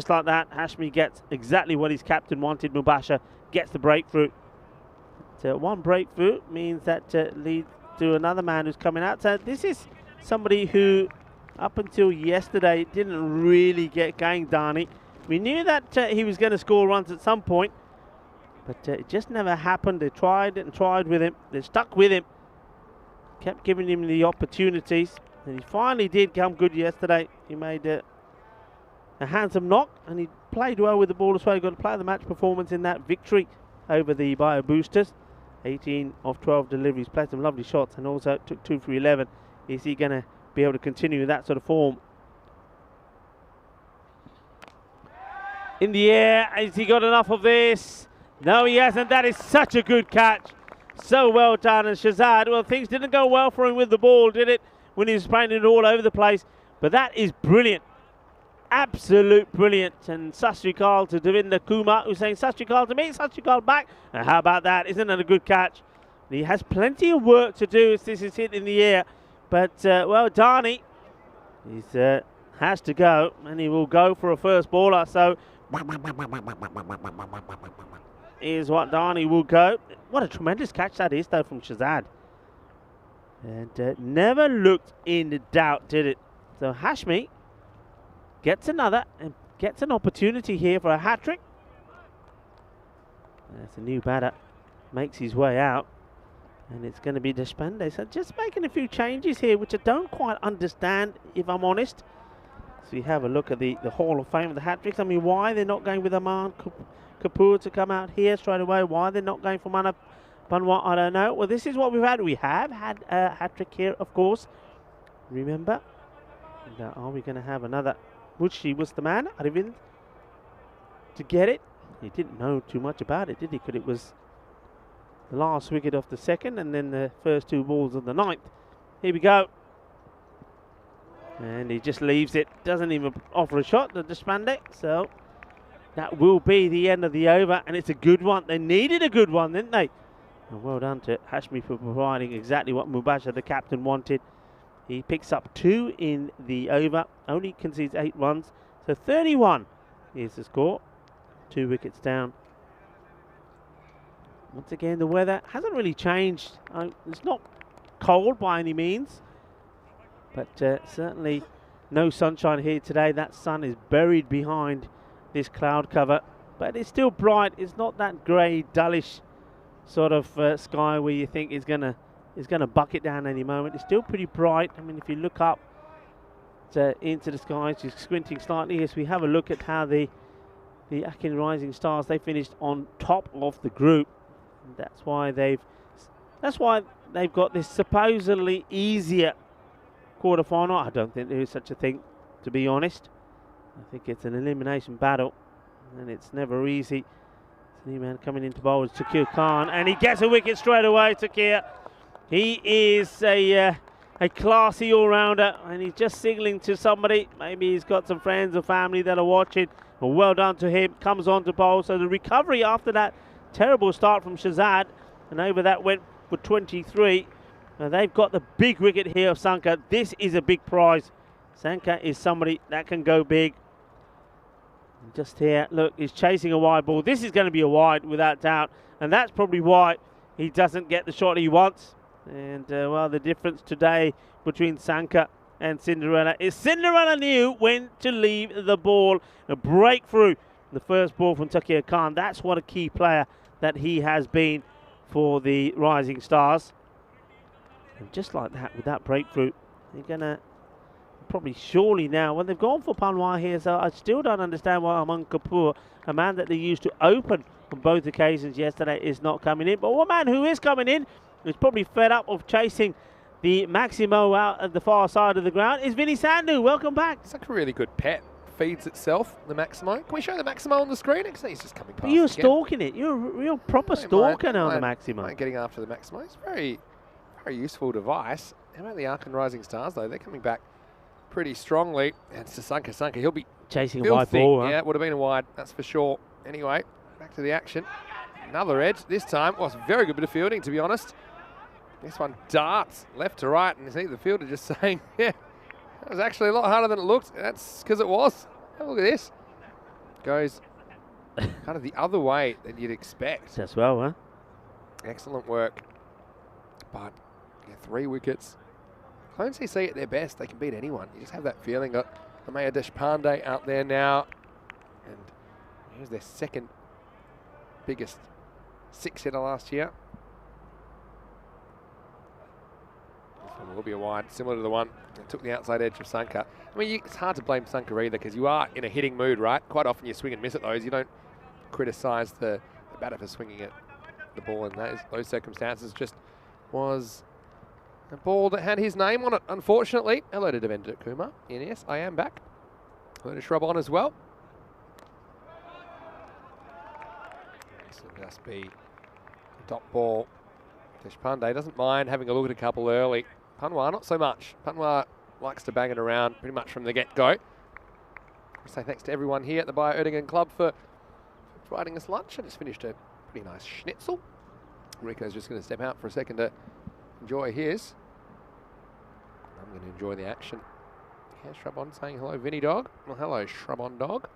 like that, Hashmi gets exactly what his captain wanted. Mubasher gets the breakthrough. One breakthrough means that leads to another man who's coming out. So this is somebody who, up until yesterday, didn't really get going, Dani. We knew that he was going to score runs at some point, but it just never happened. They tried and tried with him. They stuck with him, kept giving him the opportunities, and he finally did come good yesterday. He made a handsome knock, and he played well with the ball as well. He got to play the match performance in that victory over the Bio Boosters. 18 of 12 deliveries, played some lovely shots, and also took 2 for 11. Is he going to be able to continue with that sort of form? In the air, has he got enough of this? No, he hasn't. That is such a good catch. So well done. And Shazad, well, things didn't go well for him with the ball, did it? When he was playing it all over the place. But that is brilliant. Absolute brilliant. And Sastrikal to Devinder Kumar, who's saying Sastrikal to me, Sastrikal back. Now, how about that? Isn't that a good catch? He has plenty of work to do as this is hit in the air. But, well, Dani has to go, and he will go for a first baller. So, here's what Dani will go. What a tremendous catch that is, though, from Shazad. And never looked in doubt, did it? So, Hashmi gets another and gets an opportunity here for a hat-trick. That's a new batter. Makes his way out. And it's going to be Deshpande. So just making a few changes here, which I don't quite understand, if I'm honest. So we have a look at the Hall of Fame of the hat-tricks. I mean, why they're not going with Aman Kapoor to come out here straight away? Why they're not going for Manaf Banwat, I don't know. Well, this is what we've had. We have had a hat-trick here, of course. Remember? And, are we going to have another? Muchi was the man, Arvind, to get it. He didn't know too much about it, did he? Because it was the last wicket of the second and then the first 2 balls of the 9th. Here we go. And he just leaves it, doesn't even offer a shot to Despande. So that will be the end of the over, and it's a good one. They needed a good one, didn't they? And well done to Hashmi for providing exactly what Mubashir, the captain, wanted. He picks up 2 in the over, only concedes 8 runs. So 31 is the score. 2 wickets down. Once again, the weather hasn't really changed. It's not cold by any means, but certainly no sunshine here today. That sun is buried behind this cloud cover, but it's still bright. It's not that grey, dullish sort of sky where you think it's gonna bucket down any moment. It's still pretty bright. I mean, if you look up into the skies, just squinting slightly, as we have a look at how the Akin Rising Stars, they finished on top of the group. And that's why they've got this supposedly easier quarter-final. I don't think there is such a thing, to be honest. I think it's an elimination battle, and it's never easy. New man coming into bowl is Takir Khan, and he gets a wicket straight away. Takir, he is a classy all-rounder, and he's just signalling to somebody. Maybe he's got some friends or family that are watching. Well, well done to him. Comes on to bowl. So the recovery after that terrible start from Shazad, and over that went for 23. They've got the big wicket here of Sanka. This is a big prize. Sanka is somebody that can go big. Just here, look, he's chasing a wide ball. This is going to be a wide without doubt, and that's probably why he doesn't get the shot he wants. And well, the difference today between Sanka and Cinderella is Cinderella knew when to leave the ball. A breakthrough, the first ball from Takir Khan. That's what a key player that he has been for the Rising Stars. And just like that, with that breakthrough, they're going to probably surely now, when they've gone for Panwar here, so I still don't understand why Aman Kapoor, a man that they used to open on both occasions yesterday, is not coming in. But one man who is coming in, who's probably fed up of chasing the Maximo out at the far side of the ground, is Vinny Sandhu. Welcome back. It's like a really good pet. Feeds itself, the Maximo. Can we show the Maximo on the screen? Because he's just coming past. You're stalking it. You're a real proper stalker now on the Maximo. Getting after the Maximo. It's a very, very useful device. How about the Akin Rising Stars, though? They're coming back pretty strongly. And it's to Sanka. He'll be chasing a wide ball. Huh? Yeah, it would have been a wide, that's for sure. Anyway, back to the action. Another edge. This time was a very good bit of fielding, to be honest. This one darts left to right, and you see the fielder just saying, yeah, that was actually a lot harder than it looked. That's because it was. Have a look at this. Goes kind of the other way than you'd expect. As well, huh? Excellent work. But yeah, 3 wickets. Clones CC at their best, they can beat anyone. You just have that feeling. Got Amaya Deshpande out there now. And here's their second biggest 6-hitter last year. This one will be a wide, similar to the one that took the outside edge of Sanka. I mean, it's hard to blame Sanka either, because you are in a hitting mood, right? Quite often you swing and miss at those. You don't criticise the batter for swinging at the ball in those circumstances. Just was a ball that had his name on it, unfortunately. Hello to Devendra Kumar. And yes, I am back. Hello to Shrub on as well. This will just be a dot ball. Deshpande doesn't mind having a look at a couple early. Panwar, not so much. Panwar likes to bang it around pretty much from the get-go. I say thanks to everyone here at the Bio Erdogan Club for providing us lunch. I just finished a pretty nice schnitzel. Rico's just going to step out for a second to enjoy his. I'm going to enjoy the action. Yeah, Shrubon saying hello, Vinny Dog. Well, hello, Shrubon Dog.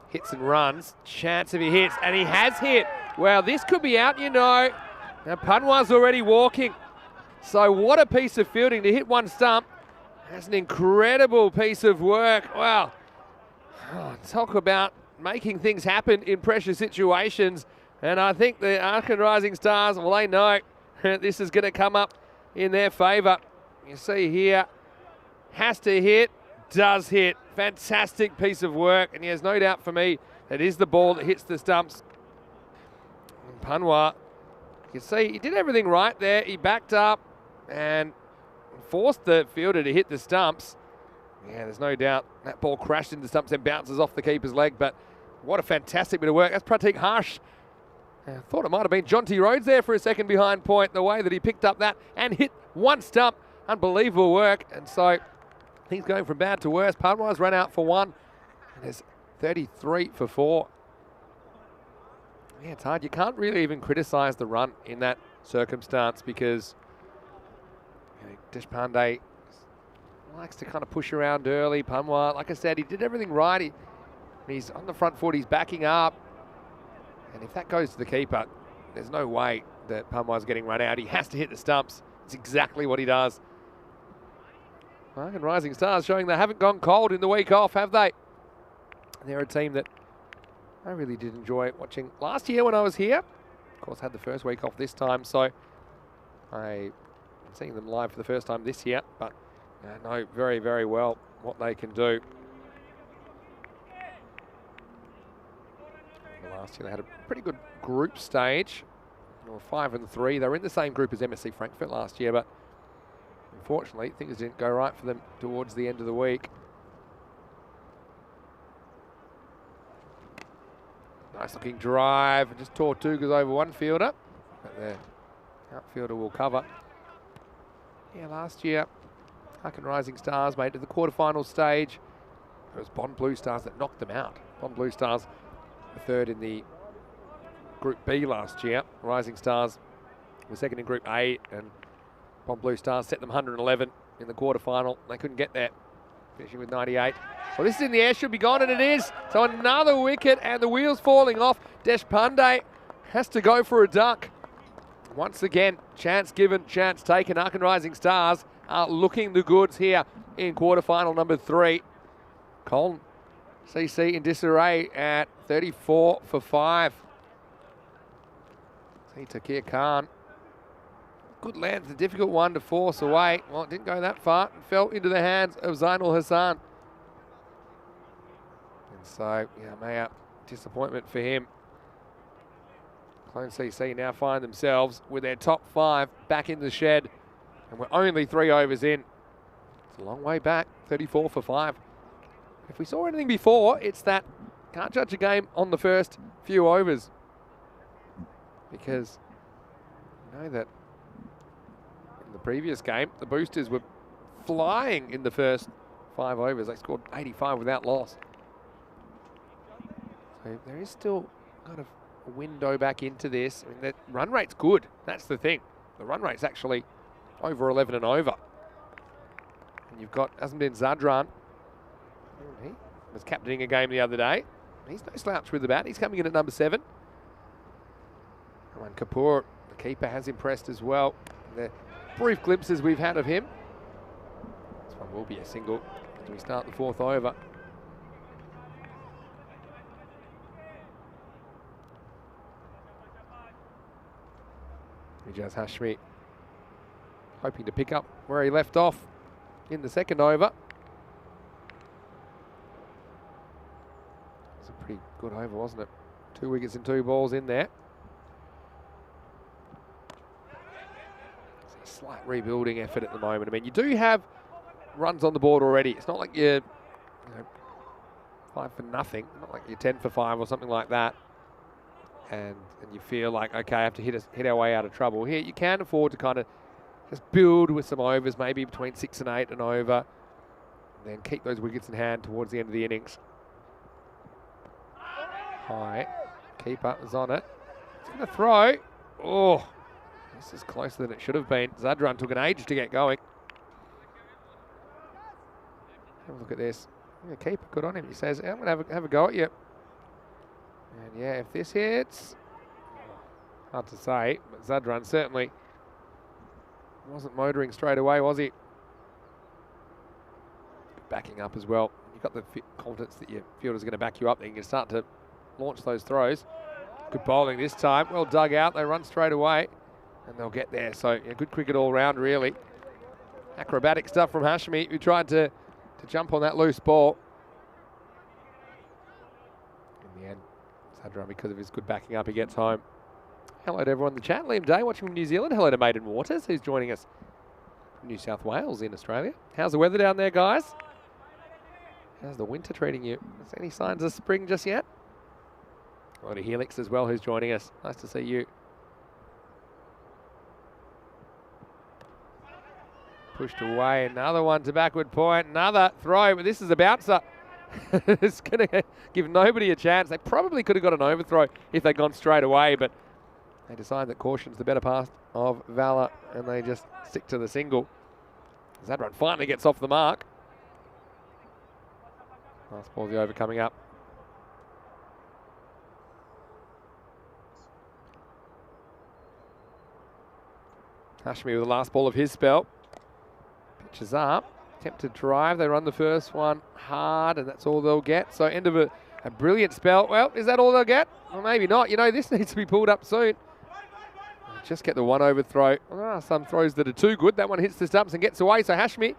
Hits and runs. Chance if he hits, and he has hit. Well, this could be out, you know. Now, Panwar's already walking. So what a piece of fielding to hit one stump. That's an incredible piece of work. Wow. Oh, talk about making things happen in pressure situations. And I think the Akin Rising Stars, well, they know this is going to come up in their favour. You see here, has to hit, does hit. Fantastic piece of work. And there's no doubt for me that is the ball that hits the stumps. And Panwar, you can see he did everything right there. He backed up and forced the fielder to hit the stumps. Yeah, there's no doubt that ball crashed into the stumps and bounces off the keeper's leg. But what a fantastic bit of work. That's Pratik Harsh. I thought it might have been Jonty Rhodes there for a second behind point, the way that he picked up that and hit one stump unbelievable work. And so he's going from bad to worse. Panwa's run out for 1. And there's 33 for 4. Yeah, it's hard. You can't really even criticise the run in that circumstance because Deshpande likes to kind of push around early. Panwa, like I said, he did everything right. He's on the front foot. He's backing up. And if that goes to the keeper, there's no way that Panwa's getting run out. He has to hit the stumps. It's exactly what he does. And Rising Stars showing they haven't gone cold in the week off, have they? They're a team that I really did enjoy watching last year when I was here. Of course, had the first week off this time, so I'm seeing them live for the first time this year, but I know very, very well what they can do. Last year they had a pretty good group stage. They were 5 and 3. They were in the same group as MSC Frankfurt last year, but unfortunately things didn't go right for them towards the end of the week. Nice looking drive, and just Tortugas over one fielder, but the outfielder will cover. Yeah, last year, Hucken Rising Stars made it to the quarterfinal stage. It was Bond Blue Stars that knocked them out. Bond Blue Stars were 3rd in the Group B last year. Rising Stars were 2nd in Group A, and Bond Blue Stars set them 111 in the quarterfinal. They couldn't get there, finishing with 98. Well, this is in the air, should be gone, and it is. So another wicket, and the wheels falling off. Deshpande has to go for a duck. Once again, chance given, chance taken. Hucken Rising Stars are looking the goods here in quarterfinal number 3. Colin CC in disarray at 34 for 5. See Takir Khan. Good length, a difficult one to force away. Well, it didn't go that far. It fell into the hands of Zainul Hassan. And so, yeah, Maya, disappointment for him. Clone CC now find themselves with their top 5 back in the shed. And we're only 3 overs in. It's a long way back, 34 for 5. If we saw anything before, it's that can't judge a game on the first few overs. Because you know that in the previous game, the Boosters were flying in the first 5 overs. They scored 85 without loss. So there is still kind of a window back into this. I mean, the run rate's good. That's the thing. The run rate's actually over 11 and over. And you've got Azamdin Zadran. He was captaining a game the other day. He's no slouch with the bat. He's coming in at number 7. And Kapoor, the keeper, has impressed as well. The brief glimpses we've had of him. This one will be a single as we start the 4th over. Ijaz Hashmi hoping to pick up where he left off in the 2nd over. It was a pretty good over, wasn't it? 2 wickets and 2 balls in there. It's a slight rebuilding effort at the moment. I mean, you do have runs on the board already. It's not like you're 5 for nothing. Not like you're 10 for 5 or something like that. And you feel like, okay, I have to hit our way out of trouble. Here, you can afford to kind of just build with some overs, maybe between 6 and 8 and over, and then keep those wickets in hand towards the end of the innings. High, keeper is on it. He's going to throw. Oh, this is closer than it should have been. Zadran took an age to get going. Have a look at this. Yeah, keeper, good on him. He says, I'm going to have a go at you. And yeah, if this hits, hard to say, but Zadran certainly wasn't motoring straight away, was he? Backing up as well. You've got the confidence that your fielder's going to back you up, then you can start to launch those throws. Good bowling this time. Well dug out. They run straight away, and they'll get there. So yeah, good cricket all round, really. Acrobatic stuff from Hashmi, who tried to jump on that loose ball. In the end, Zadran, because of his good backing up, he gets home. Hello to everyone in the chat. Liam Day watching from New Zealand. Hello to Maiden Waters, who's joining us from New South Wales in Australia. How's the weather down there, guys? How's the winter treating you? Is there any signs of spring just yet? Hello to Helix as well, who's joining us. Nice to see you. pushed away. Another one to backward point. Another throw, but this is a bouncer. It's going to give nobody a chance. They probably could have got an overthrow if they'd gone straight away, but they decide that caution's the better pass of Valor, and they just stick to the single. As that run finally gets off the mark. Last ball, the over coming up. Hashmi with the last ball of his spell. Pitches up. Attempted drive. They run the first one hard, and that's all they'll get. So end of a brilliant spell. Well, is that all they'll get? Well, maybe not. You know, this needs to be pulled up soon. Just get the one overthrow. Some throws that are too good. That one hits the stumps and gets away. So Hashmi,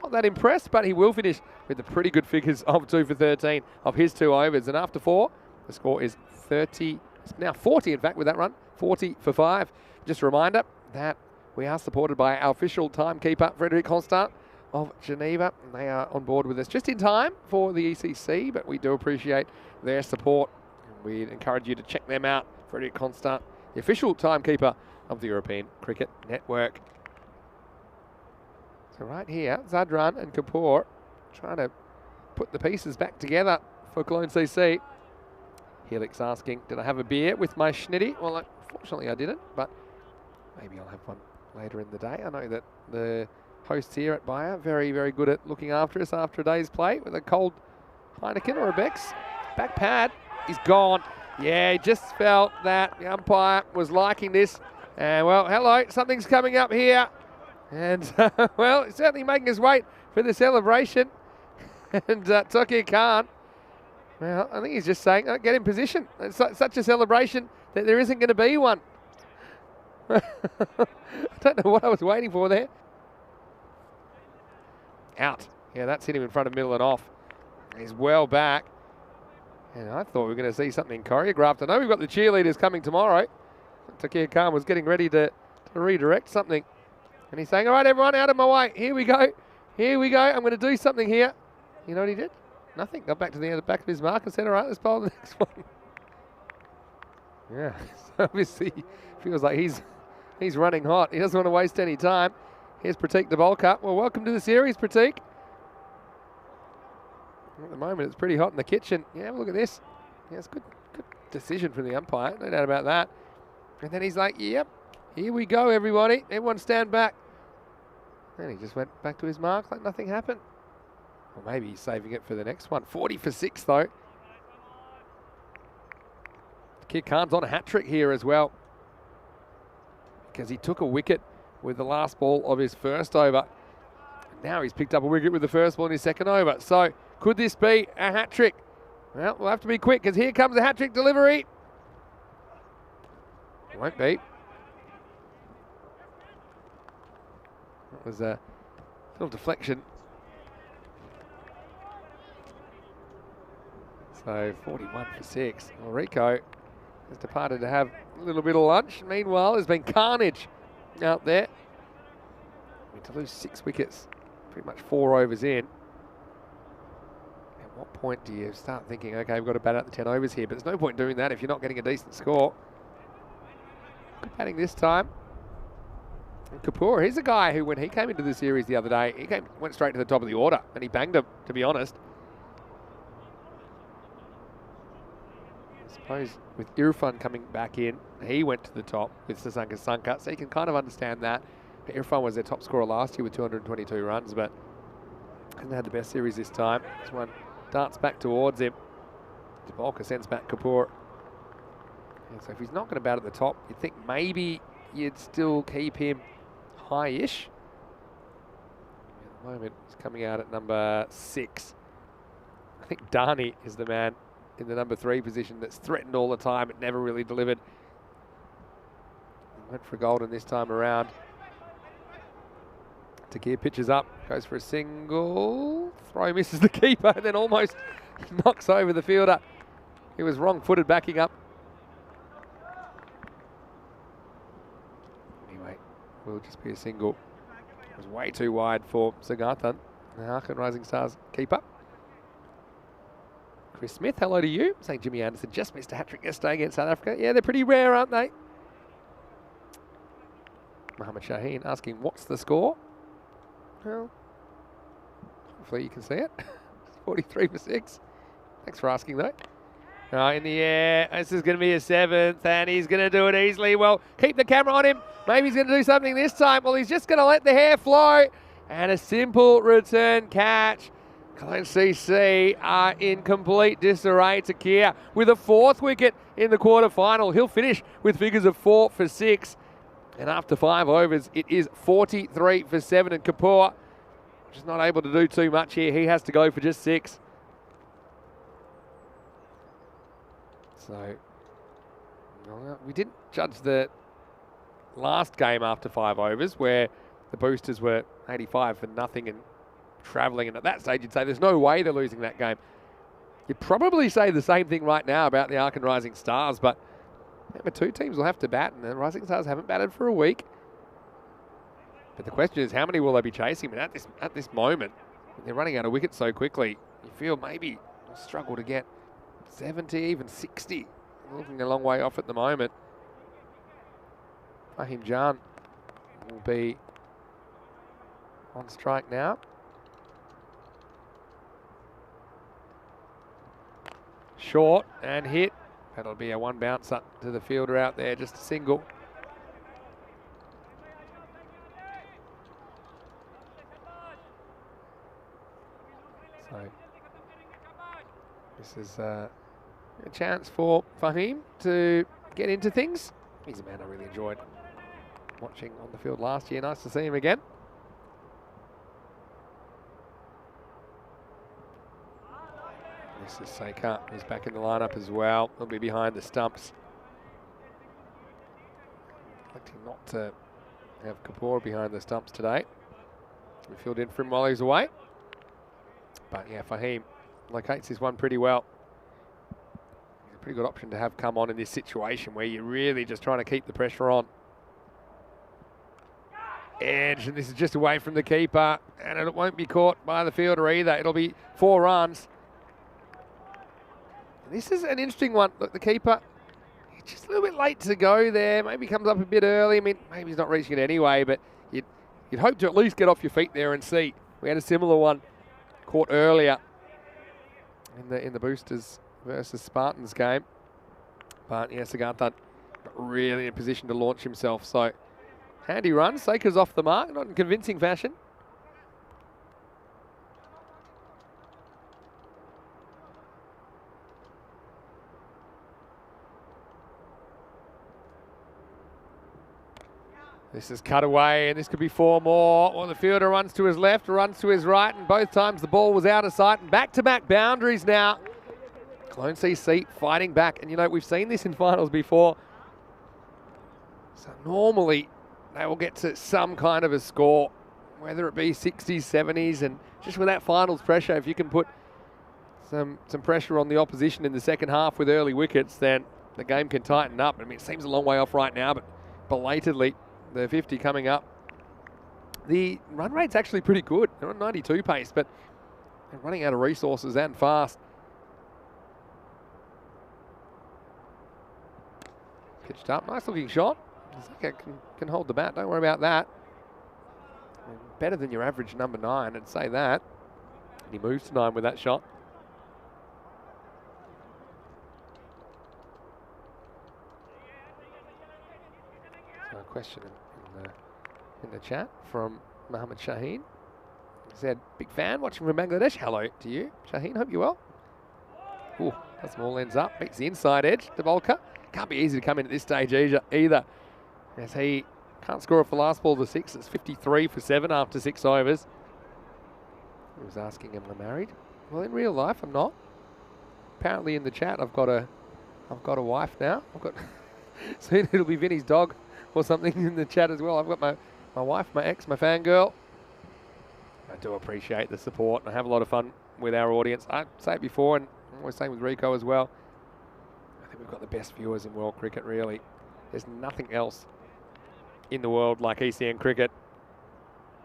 not that impressed, but he will finish with the pretty good figures of 2 for 13 of his 2 overs. And after 4, the score is 30. It's now 40, in fact, with that run. 40 for 5. Just a reminder that we are supported by our official timekeeper, Frederic Constant of Geneva. They are on board with us just in time for the ECC, but we do appreciate their support. We encourage you to check them out. Frederic Constant, the official timekeeper of the European Cricket Network. So right here, Zadran and Kapoor trying to put the pieces back together for Cologne CC. Helix asking, did I have a beer with my schnitty? Well, unfortunately I didn't, but maybe I'll have one later in the day. I know that the hosts here at Bayer very, very good at looking after us after a day's play with a cold Heineken or a Beck's. Back pad is gone. Yeah, he just felt that the umpire was liking this. And, well, hello, something's coming up here. And, well, it's certainly making us wait for the celebration. And Tokyo Khan, well, I think he's just saying, get in position. It's such a celebration that there isn't going to be one. I don't know what I was waiting for there. Out. Yeah, that's hit him in front of middle and off. He's well back. And I thought we were going to see something choreographed. I know we've got the cheerleaders coming tomorrow. Takir Khan was getting ready to redirect something. And he's saying, all right, everyone, out of my way. Here we go. Here we go. I'm going to do something here. You know what he did? Nothing. Got back to the back of his mark and said, all right, let's bowl the next one. Yeah, so obviously feels like he's running hot. He doesn't want to waste any time. Here's Pratik the bowl cut. Well, welcome to the series, Pratik. At the moment, it's pretty hot in the kitchen. Yeah, look at this. Yeah, it's good decision from the umpire. No doubt about that. And then he's like, yep, here we go, everybody. Everyone stand back. And he just went back to his mark like nothing happened. Or maybe he's saving it for the next one. 40 for 6, though. Kid Khan's on a hat-trick here as well, because he took a wicket with the last ball of his first over. Now he's picked up a wicket with the first ball in his second over. So could this be a hat-trick? Well, we'll have to be quick, because here comes the hat-trick delivery. It won't be. That was a little deflection. So 41 for 6. Well, Rico has departed to have a little bit of lunch. Meanwhile, there's been carnage out there. I mean, to lose 6 wickets, pretty much 4 overs in. At what point do you start thinking, okay, we've got to bat out the 10 overs here, but there's no point doing that if you're not getting a decent score. Good batting this time. And Kapoor, he's a guy who, when he came into the series the other day, he went straight to the top of the order, and he banged him, to be honest. I suppose with Irfan coming back in, he went to the top with Sasanka Sanka, so you can kind of understand that. But Irfan was their top scorer last year with 222 runs, but hasn't had the best series this time. This one darts back towards him. Jabalka sends back Kapoor. And so if he's not going to bat at the top, you'd think maybe you'd still keep him high-ish. At the moment, he's coming out at number 6. I think Dhani is the man in the number 3 position that's threatened all the time. It never really delivered. Went for golden this time around. Takir pitches up, goes for a single. Throw misses the keeper and then almost knocks over the fielder. He was wrong-footed backing up. Anyway, will just be a single. It was way too wide for Sagathan. The Harkin Rising Stars keeper. Chris Smith, hello to you. Saying Jimmy Anderson just missed a hat-trick yesterday against South Africa. Yeah, they're pretty rare, aren't they? Mohammed Shaheen asking, what's the score? Well, hopefully you can see it. 43 for 6. Thanks for asking, though. In the air. This is going to be a 7th, and he's going to do it easily. Well, keep the camera on him. Maybe he's going to do something this time. Well, he's just going to let the hair flow. And a simple return catch. Clone CC are in complete disarray. Takia with a 4th wicket in the quarterfinal. He'll finish with figures of 4 for 6. And after 5 overs, it is 43 for 7. And Kapoor just not able to do too much here. He has to go for just 6. So, we didn't judge the last game after 5 overs where the boosters were 85 for nothing and travelling. And at that stage, you'd say there's no way they're losing that game. You'd probably say the same thing right now about the Ark and Rising Stars, but remember, 2 teams will have to bat, and the Rising Stars haven't batted for a week. But the question is, how many will they be chasing? And at this moment, they're running out of wickets so quickly, you feel maybe they'll struggle to get 70, even 60. Looking a long way off at the moment. Fahim Jan will be on strike now. Short and hit. That'll be a 1 bounce up to the fielder out there, just a single. So this is a chance for Fahim to get into things. He's a man I really enjoyed watching on the field last year. Nice to see him again. This is Sekar, who's back in the lineup as well. He'll be behind the stumps. Electing not to have Kapoor behind the stumps today. We filled in for him while he's away. But yeah, Fahim locates this one pretty well. He's a pretty good option to have come on in this situation where you're really just trying to keep the pressure on. Edge, and this is just away from the keeper, and it won't be caught by the fielder either. It'll be 4 runs. This is an interesting one. Look, the keeper, he's just a little bit late to go there. Maybe comes up a bit early. I mean, maybe he's not reaching it anyway, but you'd hope to at least get off your feet there and see. We had a similar one caught earlier in the Boosters versus Spartans game. But yeah, Sigartha not really in a position to launch himself. So handy run. Saker's off the mark, not in convincing fashion. This is cut away, and this could be 4 more. Well, the fielder runs to his left, runs to his right, and both times the ball was out of sight. And back-to-back boundaries now. Clone CC fighting back. And, you know, we've seen this in finals before. So normally they will get to some kind of a score, whether it be 60s, 70s, and just with that finals pressure, if you can put some pressure on the opposition in the second half with early wickets, then the game can tighten up. I mean, it seems a long way off right now, but belatedly, the 50 coming up. The run rate's actually pretty good. They're on 92 pace, but they're running out of resources and fast. Pitched up, nice looking shot. Zaka can hold the bat, don't worry about that. And better than your average number 9, I'd say that. And he moves to 9 with that shot. So a question in the chat from Mohammed Shaheen. He said, big fan watching from Bangladesh. Hello to you, Shaheen, hope you're well. Ooh, that small ends up, beats the inside edge, Debolka. Can't be easy to come in at this stage either. As he can't score off the last ball to 6. It's 53 for 7 after 6 overs. He was asking, am I married? Well, in real life, I'm not. Apparently in the chat, I've got a wife now. Soon it'll be Vinny's dog or something in the chat as well. I've got my wife, my ex, my fangirl. I do appreciate the support. I have a lot of fun with our audience. I say it before, and I'm always saying with Rico as well. I think we've got the best viewers in world cricket, really. There's nothing else in the world like ECN cricket.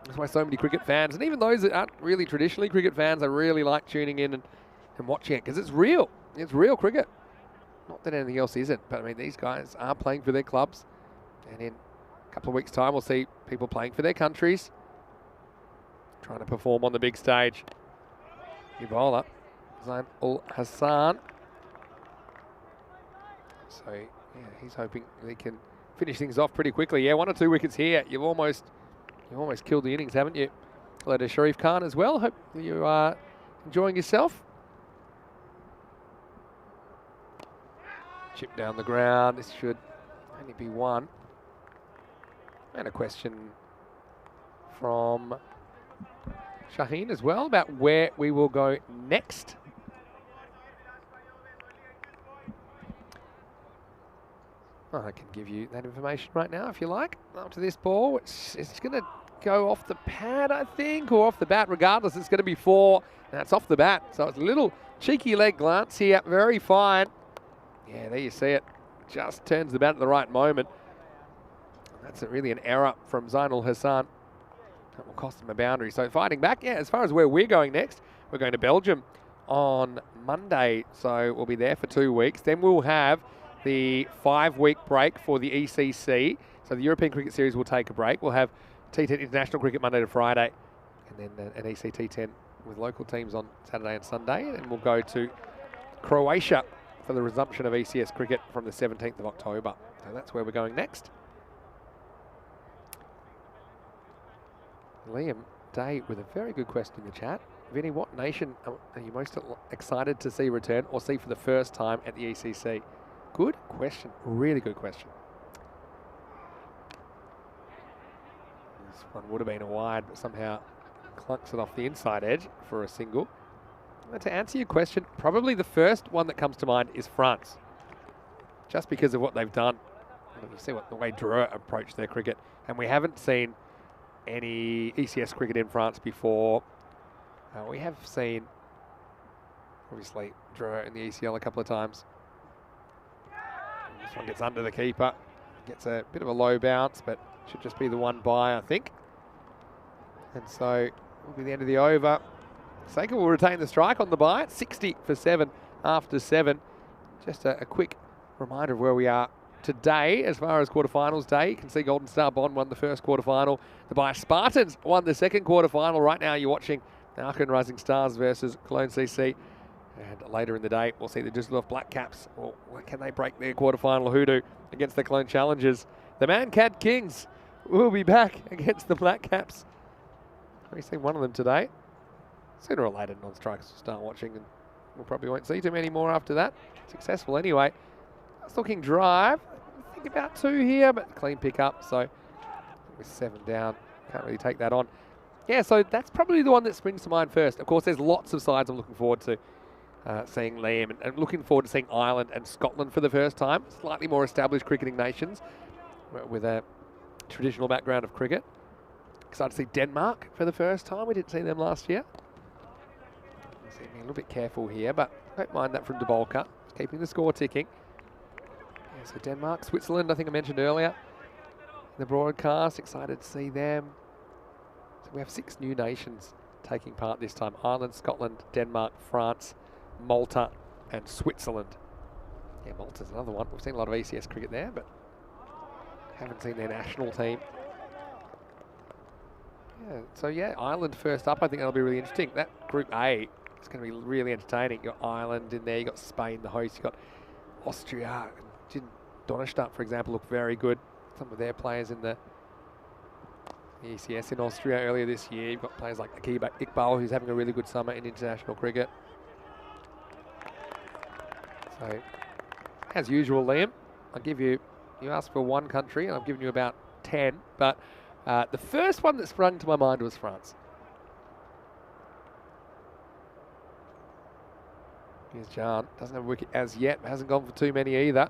That's why so many cricket fans, and even those that aren't really traditionally cricket fans, I really like tuning in and watching it, because it's real. It's real cricket. Not that anything else isn't, but I mean, these guys are playing for their clubs, and in a couple of weeks' time, we'll see people playing for their countries. trying to perform on the big stage. New bowler, Zainul Hassan. So, yeah, he's hoping he can finish things off pretty quickly. Yeah, 1 or 2 wickets here. You've almost killed the innings, haven't you? Hello to Sharif Khan as well. Hope you are enjoying yourself. Chip down the ground. This should only be one. And a question from Shaheen as well about where we will go next. I can give you that information right now if you like. After this ball, it's going to go off the pad, I think, or off the bat. Regardless, it's going to be 4. And that's off the bat. So it's a little cheeky leg glance here. Very fine. Yeah, there you see it. Just turns the bat at the right moment. That's really an error from Zainul Hassan. That will cost him a boundary. So fighting back, yeah, as far as where we're going next, we're going to Belgium on Monday. So we'll be there for 2 weeks. Then we'll have the 5-week break for the ECC. So the European Cricket Series will take a break. We'll have T10 International Cricket Monday to Friday, and then an EC T10 with local teams on Saturday and Sunday. And then we'll go to Croatia for the resumption of ECS cricket from the 17th of October. So that's where we're going next. Liam Day with a very good question in the chat. Vinny, what nation are you most excited to see return or see for the first time at the ECC? Good question. Really good question. This one would have been a wide, but somehow clunks it off the inside edge for a single. And to answer your question, probably the first one that comes to mind is France. Just because of what they've done. You see what the way Dreux approached their cricket. And we haven't seen any ECS cricket in France before. We have seen, obviously, Dreux in the ECL a couple of times. This one gets under the keeper. Gets a bit of a low bounce, but should just be the one by, I think. And so, will be the end of the over. Saker will retain the strike on the bye at 60 for 7 after 7. Just a quick reminder of where we are today as far as quarterfinals day. You can see Golden Star Bond won the first quarterfinal. The Bayer Spartans won the second quarterfinal. Right now you're watching Narken Rising Stars versus Cologne CC. And later in the day, we'll see the Düsseldorf Black Caps. Or can they break their quarterfinal hoodoo against the Cologne Challengers? The Man-Cat Kings will be back against the Black Caps. We've seen one of them today. Sooner or later, non-strikers will start watching, and we probably won't see too many more after that. Successful anyway. That's looking drive. I think about 2 here, but clean pick up. So with 7 down, can't really take that on. Yeah, so that's probably the one that springs to mind first. Of course, there's lots of sides I'm looking forward to seeing Liam, and looking forward to seeing Ireland and Scotland for the first time. Slightly more established cricketing nations with a traditional background of cricket. Excited to see Denmark for the first time. We didn't see them last year. Being a little bit careful here, but don't mind that from De Bolka. Keeping the score ticking. Yeah, so Denmark, Switzerland, I think I mentioned earlier. The broadcast, excited to see them. So we have 6 new nations taking part this time. Ireland, Scotland, Denmark, France, Malta and Switzerland. Yeah, Malta's another one. We've seen a lot of ECS cricket there, but haven't seen their national team. Yeah, so yeah, Ireland first up. I think that'll be really interesting. That Group A is going to be really entertaining. You've got Ireland in there, you've got Spain, the host, you've got Austria. Didn't Donnerstadt, for example, look very good? Some of their players in the ECS in Austria earlier this year. You've got players like Akib Iqbal, who's having a really good summer in international cricket. So, as usual, Liam, I'll give you asked for one country, and I've given you about 10, but the first one that sprung to my mind was France. Here's Jan. Doesn't have a wicket as yet. Hasn't gone for too many either.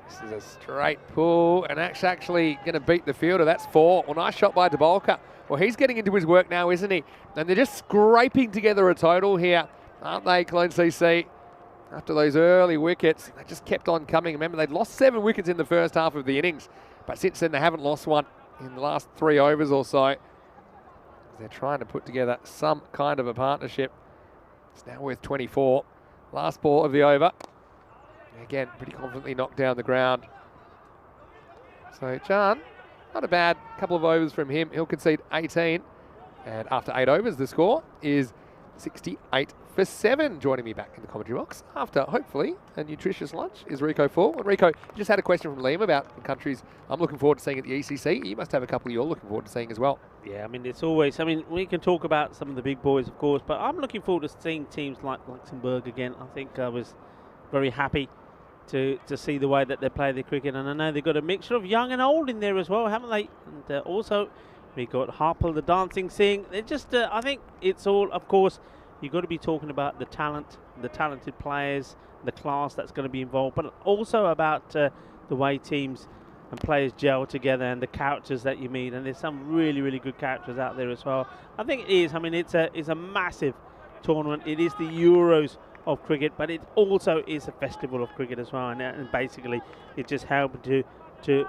This is a straight pull, and that's actually going to beat the fielder. That's 4. Well, nice shot by De Bolka. Well, he's getting into his work now, isn't he? And they're just scraping together a total here, aren't they, Cologne CC? After those early wickets, they just kept on coming. Remember, they'd lost 7 wickets in the first half of the innings, but since then they haven't lost one in the last 3 overs or so. They're trying to put together some kind of a partnership. It's now worth 24. Last ball of the over. Again, pretty confidently knocked down the ground. So Jan, not a bad couple of overs from him. He'll concede 18 And after 8 overs, the score is 68 for 7. Joining me back in the commentary box after, hopefully, a nutritious lunch is Rico Fall. And Rico, just had a question from Liam about the countries I'm looking forward to seeing at the ECC. You must have a couple you're looking forward to seeing as well. Yeah, I mean, it's always, I mean, we can talk about some of the big boys, of course, but I'm looking forward to seeing teams like Luxembourg again. I think I was very happy to see the way that they play their cricket, and I know they've got a mixture of young and old in there as well, haven't they? And also, we got Harpal, the dancing Singh. They're just, I think it's all, of course, you've got to be talking about the talent, the talented players, the class that's going to be involved, but also about the way teams and players gel together and the characters that you meet. And there's some really, really good characters out there as well. I think it is. I mean, it's a massive tournament. It is the Euros of cricket, but it also is a festival of cricket as well. And basically, it just helped to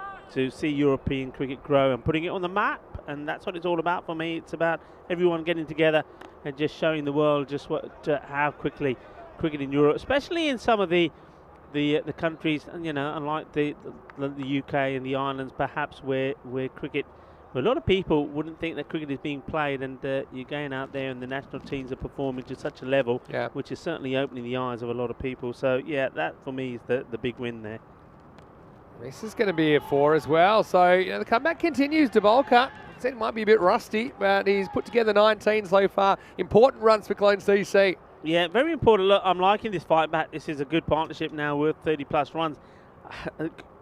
see European cricket grow and putting it on the map. And that's what it's all about for me. It's about everyone getting together and just showing the world just how quickly cricket in Europe, especially in some of the countries, and unlike the UK and the islands, perhaps where cricket, a lot of people wouldn't think that cricket is being played, and you're going out there and the national teams are performing to such a level, which is certainly opening the eyes of a lot of people. So yeah, that for me is the big win there. This is going to be a 4 as well. So the comeback continues. Debolka said it might be a bit rusty, but he's put together 19 so far. Important runs for Clone CC. Yeah, very important. Look, I'm liking this fight back. This is a good partnership now worth 30 plus runs.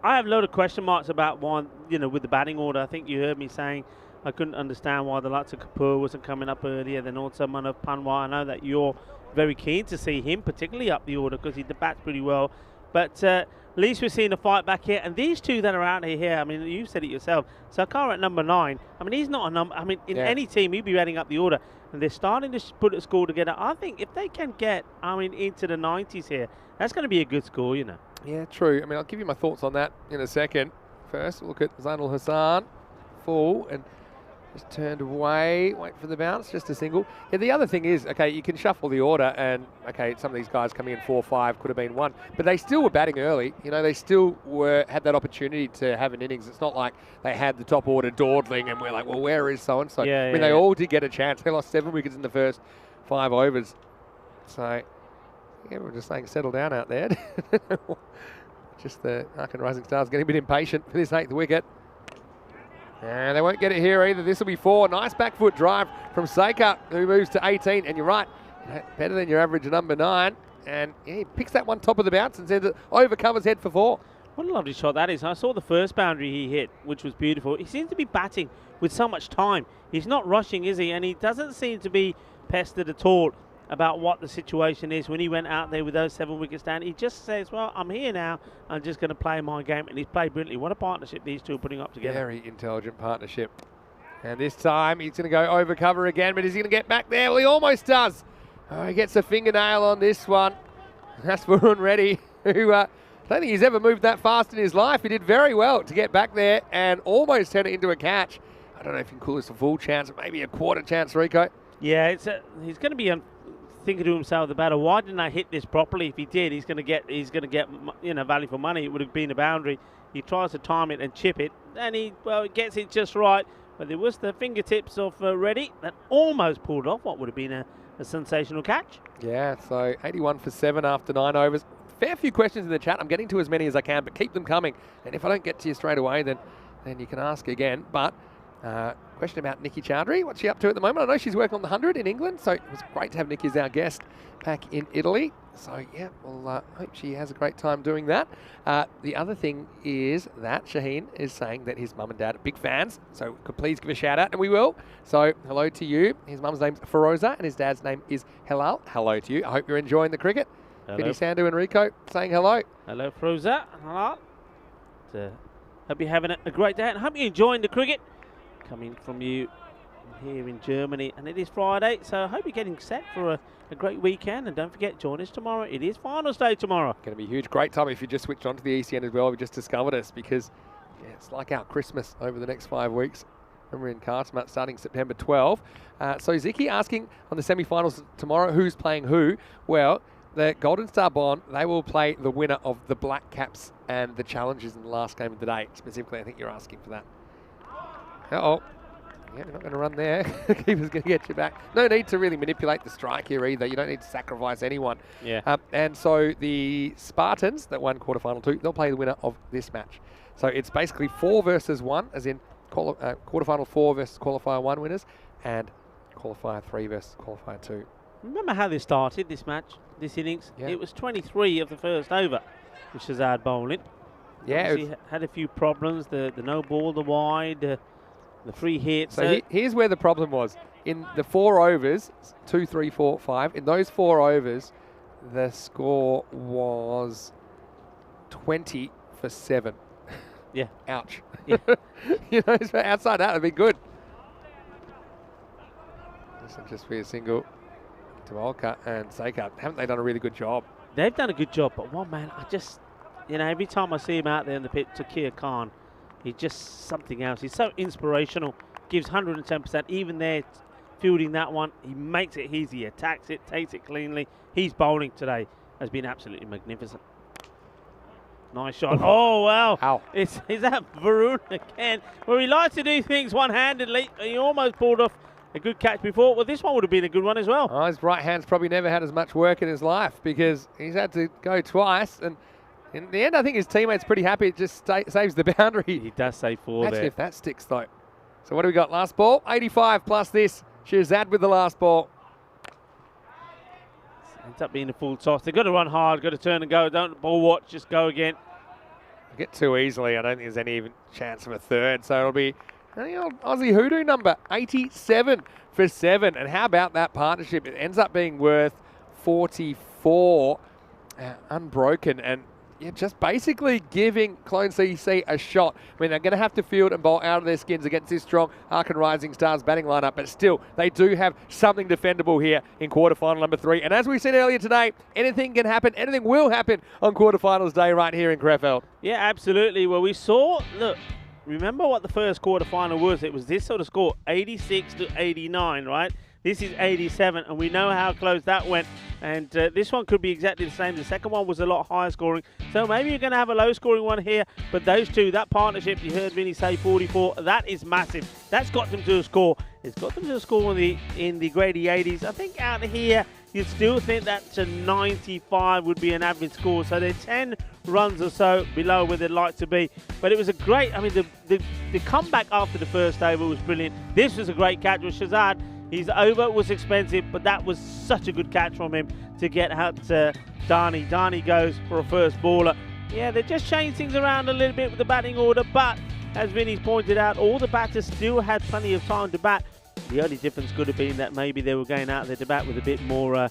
I have a lot of question marks about one, with the batting order. I think you heard me saying I couldn't understand why the likes of Kapoor wasn't coming up earlier, then also Manav Panwar. I know that you're very keen to see him particularly up the order because he bats pretty well. But at least we're seeing a fight back here. And these two that are out here, I mean, you said it yourself. Sarkar at number 9. I mean, he's not a number. I mean, in any team, he'd be batting up the order. And they're starting to put a score together. I think if they can get, into the 90s here, that's going to be a good score, Yeah, true. I mean, I'll give you my thoughts on that in a second. First, look at Zainul Hassan. Full and just turned away. Wait for the bounce. Just a single. Yeah, the other thing is, okay, you can shuffle the order and, okay, some of these guys coming in 4-5 could have been 1. But they still were batting early. They still had that opportunity to have an innings. It's not like they had the top order dawdling and we're like, well, where is so-and-so? Yeah, they all did get a chance. They lost 7 wickets in the first 5 overs. So, yeah, we're just saying settle down out there. Just the Arkan Rising Stars getting a bit impatient for this 8th wicket. And they won't get it here either. This will be 4. Nice back foot drive from Saker, who moves to 18. And you're right, better than your average number 9. And he picks that one top of the bounce and sends it over covers head for 4. What a lovely shot that is. I saw the first boundary he hit, which was beautiful. He seems to be batting with so much time. He's not rushing, is he? And he doesn't seem to be pestered at all about what the situation is. When he went out there with those 7 wickets down, he just says, well, I'm here now. I'm just going to play my game. And he's played brilliantly. What a partnership these two are putting up together. Very intelligent partnership. And this time he's going to go over cover again, but is he going to get back there? Well, he almost does. Oh, he gets a fingernail on this one. That's Varun Reddy, who I don't think he's ever moved that fast in his life. He did very well to get back there and almost turn it into a catch. I don't know if he can call this a full chance, maybe a quarter chance, Rico. Yeah, he's going to be thinking to himself, the batter, why didn't I hit this properly? If he did, he's going to get value for money. It would have been a boundary. He tries to time it and chip it, and he gets it just right. But there was the fingertips of Reddy that almost pulled off what would have been a sensational catch. Yeah, so 81 for 7 after 9 overs. Fair few questions in the chat. I'm getting to as many as I can, but keep them coming. And if I don't get to you straight away, then you can ask again. But question about Nikki Chowdhury. What's she up to at the moment? I know she's working on the 100 in England, so it was great to have Nikki as our guest back in Italy. So, yeah, we'll hope she has a great time doing that. The other thing is that Shaheen is saying that his mum and dad are big fans, so could please give a shout out, and we will. So, hello to you. His mum's name's Feroza, and his dad's name is Helal. Hello to you. I hope you're enjoying the cricket. Vinny Sandhu and Rico saying hello. Hello, Feroza. Hello. Hope you're having a great day, and hope you're enjoying the cricket coming from you here in Germany. And it is Friday, so I hope you're getting set for a great weekend. And don't forget, join us tomorrow. It is finals day tomorrow. Going to be a huge, great time if you just switched on to the ECN as well. We just discovered us because it's like our Christmas over the next 5 weeks. And we're in Cartmat starting September 12. So Ziki asking on the semi-finals tomorrow, who's playing who? Well, the Golden Star Bond, they will play the winner of the Black Caps and the Challengers in the last game of the day. Specifically, I think you're asking for that. Uh-oh. Yeah, you're not going to run there. Keeper's going to get you back. No need to really manipulate the strike here either. You don't need to sacrifice anyone. Yeah. And so the Spartans that won quarterfinal 2, they'll play the winner of this match. So it's basically 4 versus 1, as in quarterfinal 4 versus qualifier 1 winners, and qualifier 3 versus qualifier 2. Remember how they started this match, this innings? Yeah. It was 23 of the first over, which is Shazad bowling. Yeah. He had a few problems, the no ball, the wide, the free hit. So here's where the problem was. In the 4 overs, 2, 3, 4, 5, in those 4 overs, the score was 20 for 7. Yeah. Ouch. Yeah. You know, so outside that, it'd be good. This will just be a single to Olka and Seika. Haven't they done a really good job? They've done a good job, but one man, I just, you know, every time I see him out there in the pit, Takir Khan, he's just something else. He's so inspirational, gives 110%. Even there, fielding that one, he makes it easy, he attacks it, takes it cleanly. He's bowling today, has been absolutely magnificent. Nice shot. Oh, wow. Ow. Is that Varun again? Well, he likes to do things one-handedly. He almost pulled off a good catch before. Well, this one would have been a good one as well. Oh, his right hand's probably never had as much work in his life because he's had to go twice. And in the end, I think his teammate's pretty happy. It just saves the boundary. He does save 4 Imagine there. if that sticks, though. So what do we got? Last ball, 85 plus this. Shazad with the last ball. Ends up being a full toss. They've got to run hard, got to turn and go. Don't ball watch, just go again. Get too easily. I don't think there's any even chance of a third. So it'll be the old Aussie hoodoo number, 87 for 7. And how about that partnership? It ends up being worth 44 unbroken. And yeah, just basically giving Clone CC a shot. I mean, they're going to have to field and bowl out of their skins against this strong Arkan Rising Stars batting lineup, but still, they do have something defendable here in quarterfinal number 3. And as we said earlier today, anything can happen, anything will happen on quarterfinals day right here in Krefeld. Yeah, absolutely. Well, we saw, look, remember what the first quarterfinal was? It was this sort of score, 86 to 89, right? This is 87, and we know how close that went. And this one could be exactly the same. The second one was a lot higher scoring. So maybe you're going to have a low scoring one here. But those two, that partnership, you heard Vinny say 44, that is massive. That's got them to a score. It's got them to a score in the Grady 80s. I think out here, you'd still think that 95 would be an average score. So they're 10 runs or so below where they'd like to be. But it was a great, I mean, the comeback after the first over was brilliant. This was a great catch with Shazad. His over was expensive, but that was such a good catch from him to get out Dhani. Dhani goes for a first baller. Yeah, they just changed things around a little bit with the batting order, but as Vinny's pointed out, all the batters still had plenty of time to bat. The only difference could have been that maybe they were going out there to bat with a bit more,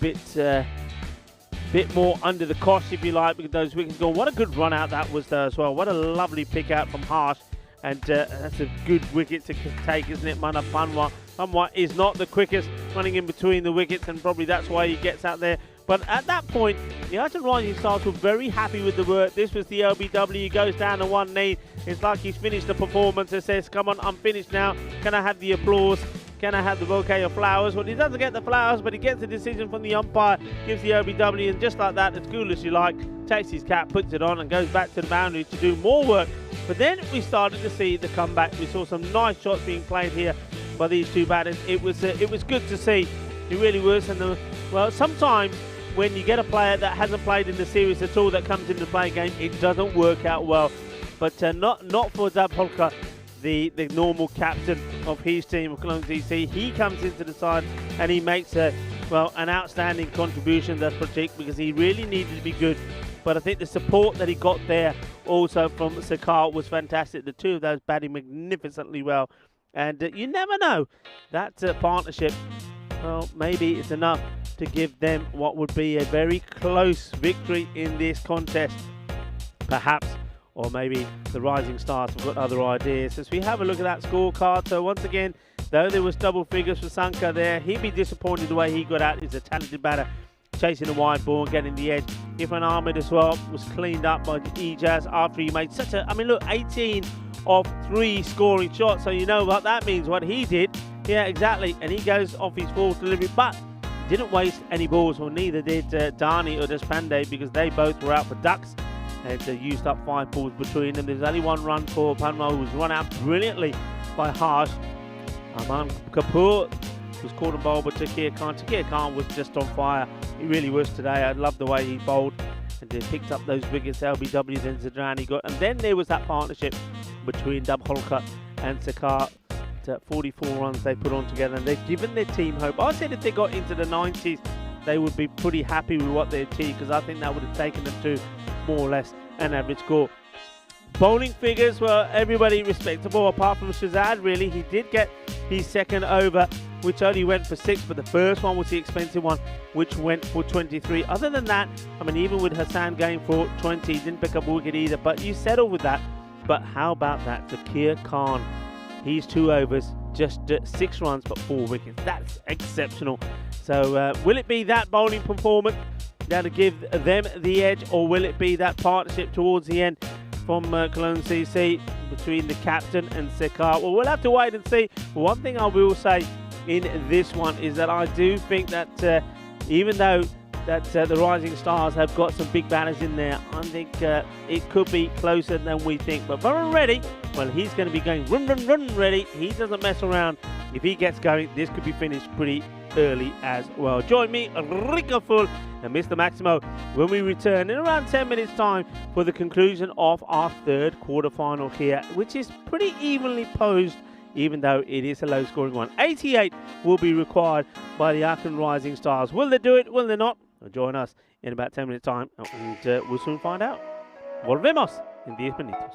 bit more under the cosh, if you like, because those wickets gone. What a good run out that was there as well. What a lovely pick out from Harsh. And that's a good wicket to take, isn't it? Manaf Panwa. Panwa is not the quickest running in between the wickets, and probably that's why he gets out there. But at that point, the Arkan Rising Stars were very happy with the work. This was the LBW. He goes down on one knee. It's like he's finished the performance and says, come on, I'm finished now. Can I have the applause? Can I have the bouquet of flowers? Well, he doesn't get the flowers, but he gets the decision from the umpire, gives the LBW, and just like that, as cool as you like, takes his cap, puts it on, and goes back to the boundary to do more work. But then we started to see the comeback. We saw some nice shots being played here by these two batters. It was good to see. It really was. And well, sometimes when you get a player that hasn't played in the series at all that comes into the playing game, it doesn't work out well. But not for Zabholka, the normal captain of his team of Cologne DC. He comes into the side and he makes an outstanding contribution, that's Pratik, because he really needed to be good. But I think the support that he got there also from Sakar was fantastic. The two of those batting magnificently well. And you never know, that partnership, well, maybe it's enough to give them what would be a very close victory in this contest, perhaps. Or maybe the Rising Stars have got other ideas. As we have a look at that scorecard, so once again, though there was double figures for Sanka there, he'd be disappointed the way he got out. He's a talented batter, chasing the wide ball and getting the edge. Ifan Ahmed as well was cleaned up by Ijaz after he made such a, 18 of 3 scoring shots, so you know what that means, what he did. Yeah, exactly, and he goes off his fourth delivery, but didn't waste any balls, or neither did Dhani or Deshpande, because they both were out for ducks and used up 5 balls between them. There's only 1 run for Panma, who was run out brilliantly by Harsh. Aman Kapoor was caught a bowl, but Takir Khan was just on fire. He really was today. I love the way he bowled and they picked up those wickets. LBWs and Zadrani got, and then there was that partnership between Dabholkar and Sakar. 44 runs they put on together, and they've given their team hope. I said if they got into the 90s, they would be pretty happy with what they achieved, because I think that would have taken them to more or less an average score. Bowling figures were everybody respectable apart from Shazad. Really, he did get his second over, which only went for 6, but the first one was the expensive one, which went for 23. Other than that, I mean, even with Hassan going for 20, he didn't pick up a wicket either, but you settle with that. But how about that? Takir Khan, he's 2 overs, just 6 runs, but 4 wickets. That's exceptional. So will it be that bowling performance that'll give them the edge, or will it be that partnership towards the end from Cologne CC between the captain and Sekar? Well, we'll have to wait and see. One thing I will say in this one is that I do think that even though that the Rising Stars have got some big batters in there, I think it could be closer than we think. But Varun Reddy, well, he's going to be going run ready. He doesn't mess around. If he gets going, this could be finished pretty early as well. Join me, Rico Full and Mr. Maximo, when we return in around 10 minutes time for the conclusion of our third quarterfinal here, which is pretty evenly posed, even though it is a low scoring one. 88 will be required by the Auckland Rising Stars. Will they do it? Will they not? Join us in about 10 minutes time, and we'll soon find out. Volvemos en 10 minutos.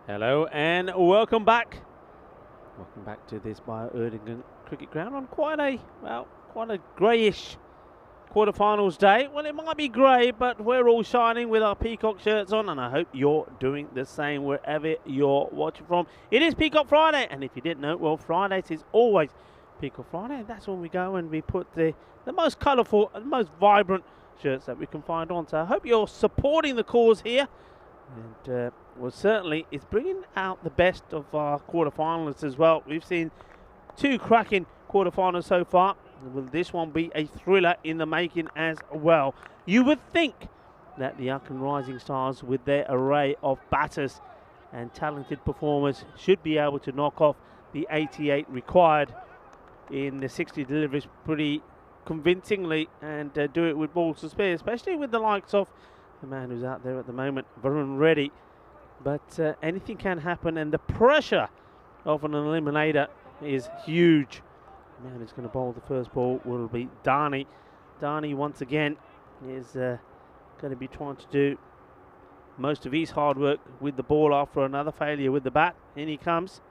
Hello and welcome back. Welcome back to this Bio-Erdingen cricket ground on quite a greyish quarterfinals day. Well, it might be grey, but we're all shining with our Peacock shirts on, and I hope you're doing the same wherever you're watching from. It is Peacock Friday, and if you didn't know, well, Fridays is always Peacock Friday, and that's when we go and we put the most colourful and most vibrant shirts that we can find on. So I hope you're supporting the cause here, and well, certainly it's bringing out the best of our quarterfinalists as well. We've seen two cracking quarterfinals so far. Will this one be a thriller in the making as well? You would think that the Auckland Rising Stars, with their array of batters and talented performers, should be able to knock off the 88 required in the 60 deliveries pretty convincingly and do it with balls to spare, especially with the likes of the man who's out there at the moment, Varun Reddy. But anything can happen, and the pressure of an eliminator is huge. The man who's going to bowl the first ball will be Dani. Dani, once again, is going to be trying to do most of his hard work with the ball after another failure with the bat. In he comes.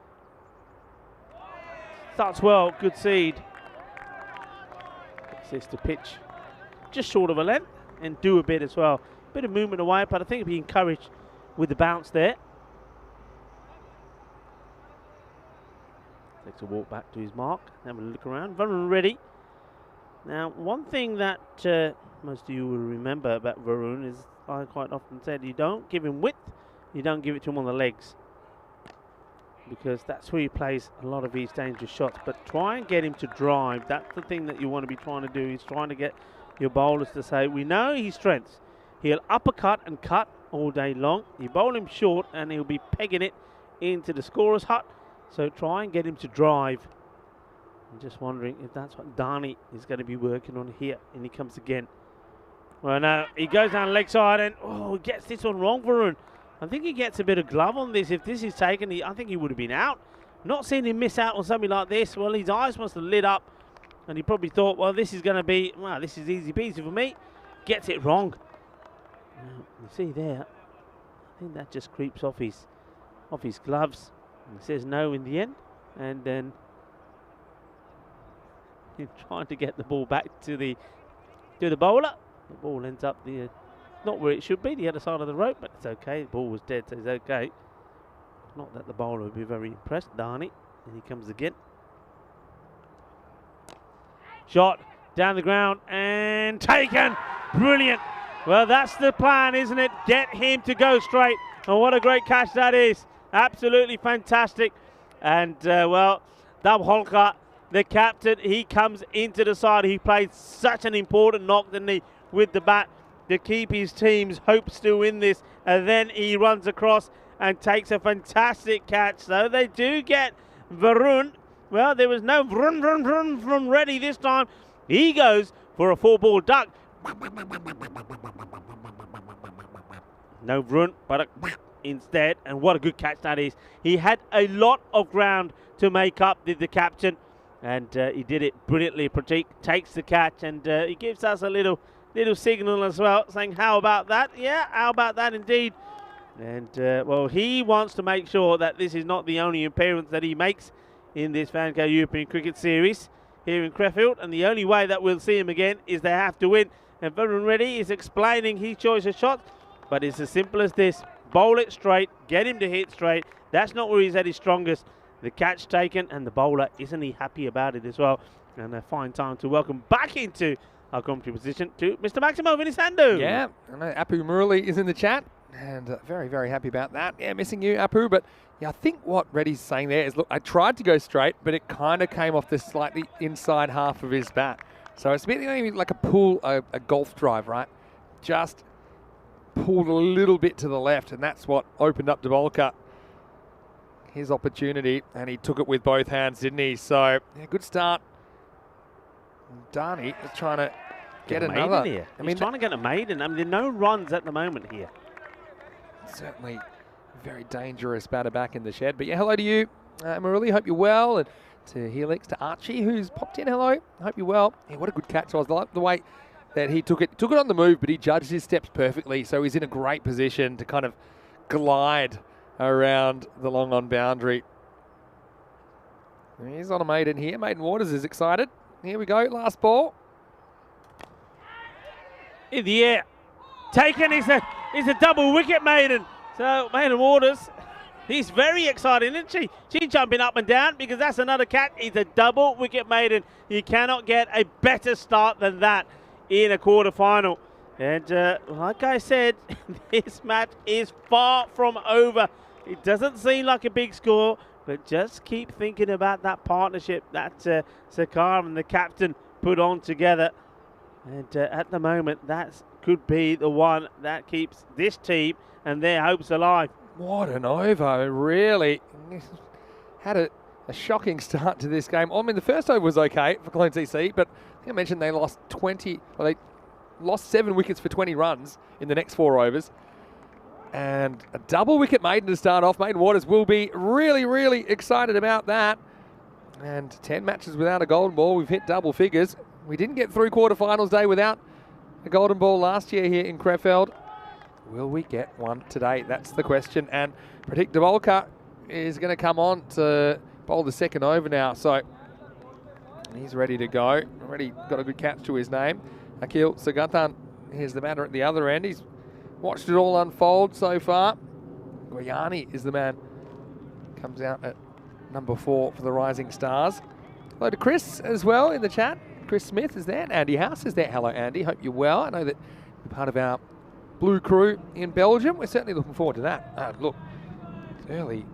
Starts well, good seed. Gets this to pitch just short of a length and do a bit as well. Bit of movement away, but I think he'll be encouraged with the bounce there. Takes a walk back to his mark, have a look around. Varun Reddy. Now, one thing that most of you will remember about Varun is I quite often said you don't give him width, you don't give it to him on the legs, because that's where he plays a lot of his dangerous shots. But try and get him to drive. That's the thing that you want to be trying to do, is trying to get your bowlers to say, we know his strengths. He'll uppercut and cut all day long. You bowl him short and he'll be pegging it into the scorer's hut. So try and get him to drive. I'm just wondering if that's what Dani is going to be working on here. And he comes again. Well, no, he goes down leg side and he gets this one wrong, Varun. I think he gets a bit of glove on this. If this is taken, I think he would have been out. Not seeing him miss out on something like this. Well, his eyes must have lit up, and he probably thought, well, this is going to be, well, this is easy peasy for me. Gets it wrong. You see there, I think that just creeps off his gloves. And says no in the end, and then he's trying to get the ball back to the bowler. The ball ends up not where it should be, the other side of the rope, but it's okay. The ball was dead, so it's okay. Not that the bowler would be very impressed. Dani, and he comes again. Shot down the ground and taken. Brilliant. Well, that's the plan, isn't it? Get him to go straight, and what a great catch that is. Absolutely fantastic. And, well, Dub Holker, the captain, he comes into the side. He played such an important knock, didn't he, with the bat to keep his team's hopes still in this. And then he runs across and takes a fantastic catch. So they do get Varun. Well, there was no vrun from Reddy this time. He goes for a 4-ball duck. No Vrun, but a instead, and what a good catch that is. He had a lot of ground to make up, did the captain, and he did it brilliantly. Pratik takes the catch, and he gives us a little signal as well, saying, how about that? Yeah, how about that indeed. And well, he wants to make sure that this is not the only appearance that he makes in this FanCode European Cricket Series here in Krefeld, and the only way that we'll see him again is they have to win. And Varun Reddy is explaining his choice of shots, but it's as simple as this. Bowl it straight, get him to hit straight. That's not where he's at his strongest. The catch taken, and the bowler, isn't he happy about it as well? And a fine time to welcome back into our commentary position to Mr. Maximo Vinisandu. Yeah, I know Apu Murali is in the chat, and very, very happy about that. Yeah, missing you, Apu, but yeah, I think what Reddy's saying there is, look, I tried to go straight, but it kind of came off the slightly inside half of his bat. So it's a bit like a golf drive, right? Just pulled a little bit to the left, and that's what opened up Dubbolka his opportunity, and he took it with both hands, didn't he? So, yeah, good start. Dani is trying to get another. Here. He's trying to get a maiden. I mean, there are no runs at the moment here. Certainly very dangerous batter back in the shed. But yeah, hello to you, Murali. Hope you're well. And to Helix, to Archie, who's popped in. Hello. Hope you're well. Yeah, what a good catch. I like the way that he took it on the move, but he judged his steps perfectly. So he's in a great position to kind of glide around the long on boundary. He's on a maiden here. Maiden Waters is excited. Here we go, last ball. In the air. Taken is a double wicket, Maiden. So Maiden Waters, he's very excited, isn't she? She's jumping up and down because that's another catch. It's a double wicket, Maiden. You cannot get a better start than that in a quarter-final. And like I said, this match is far from over. It doesn't seem like a big score, but just keep thinking about that partnership that Sakar and the captain put on together. And at the moment, that could be the one that keeps this team and their hopes alive. What an over, really. Had a shocking start to this game. I mean, the first over was okay for Clone TC, but I think I mentioned they lost 7 wickets for 20 runs in the next 4 overs. And a double wicket Maiden to start off. Maiden Waters will be really, really excited about that. And 10 matches without a golden ball. We've hit double figures. We didn't get through quarterfinals day without a golden ball last year here in Krefeld. Will we get one today? That's the question. And Pratik Dabolka is going to come on to bowl the second over now. So he's ready to go. Already got a good catch to his name. Akhil Sagathan, here's the batter at the other end. He's watched it all unfold so far. Goyani is the man. Comes out at number 4 for the Rising Stars. Hello to Chris as well in the chat. Chris Smith is there, and Andy House is there. Hello, Andy. Hope you're well. I know that you're part of our blue crew in Belgium. We're certainly looking forward to that. Look, it's early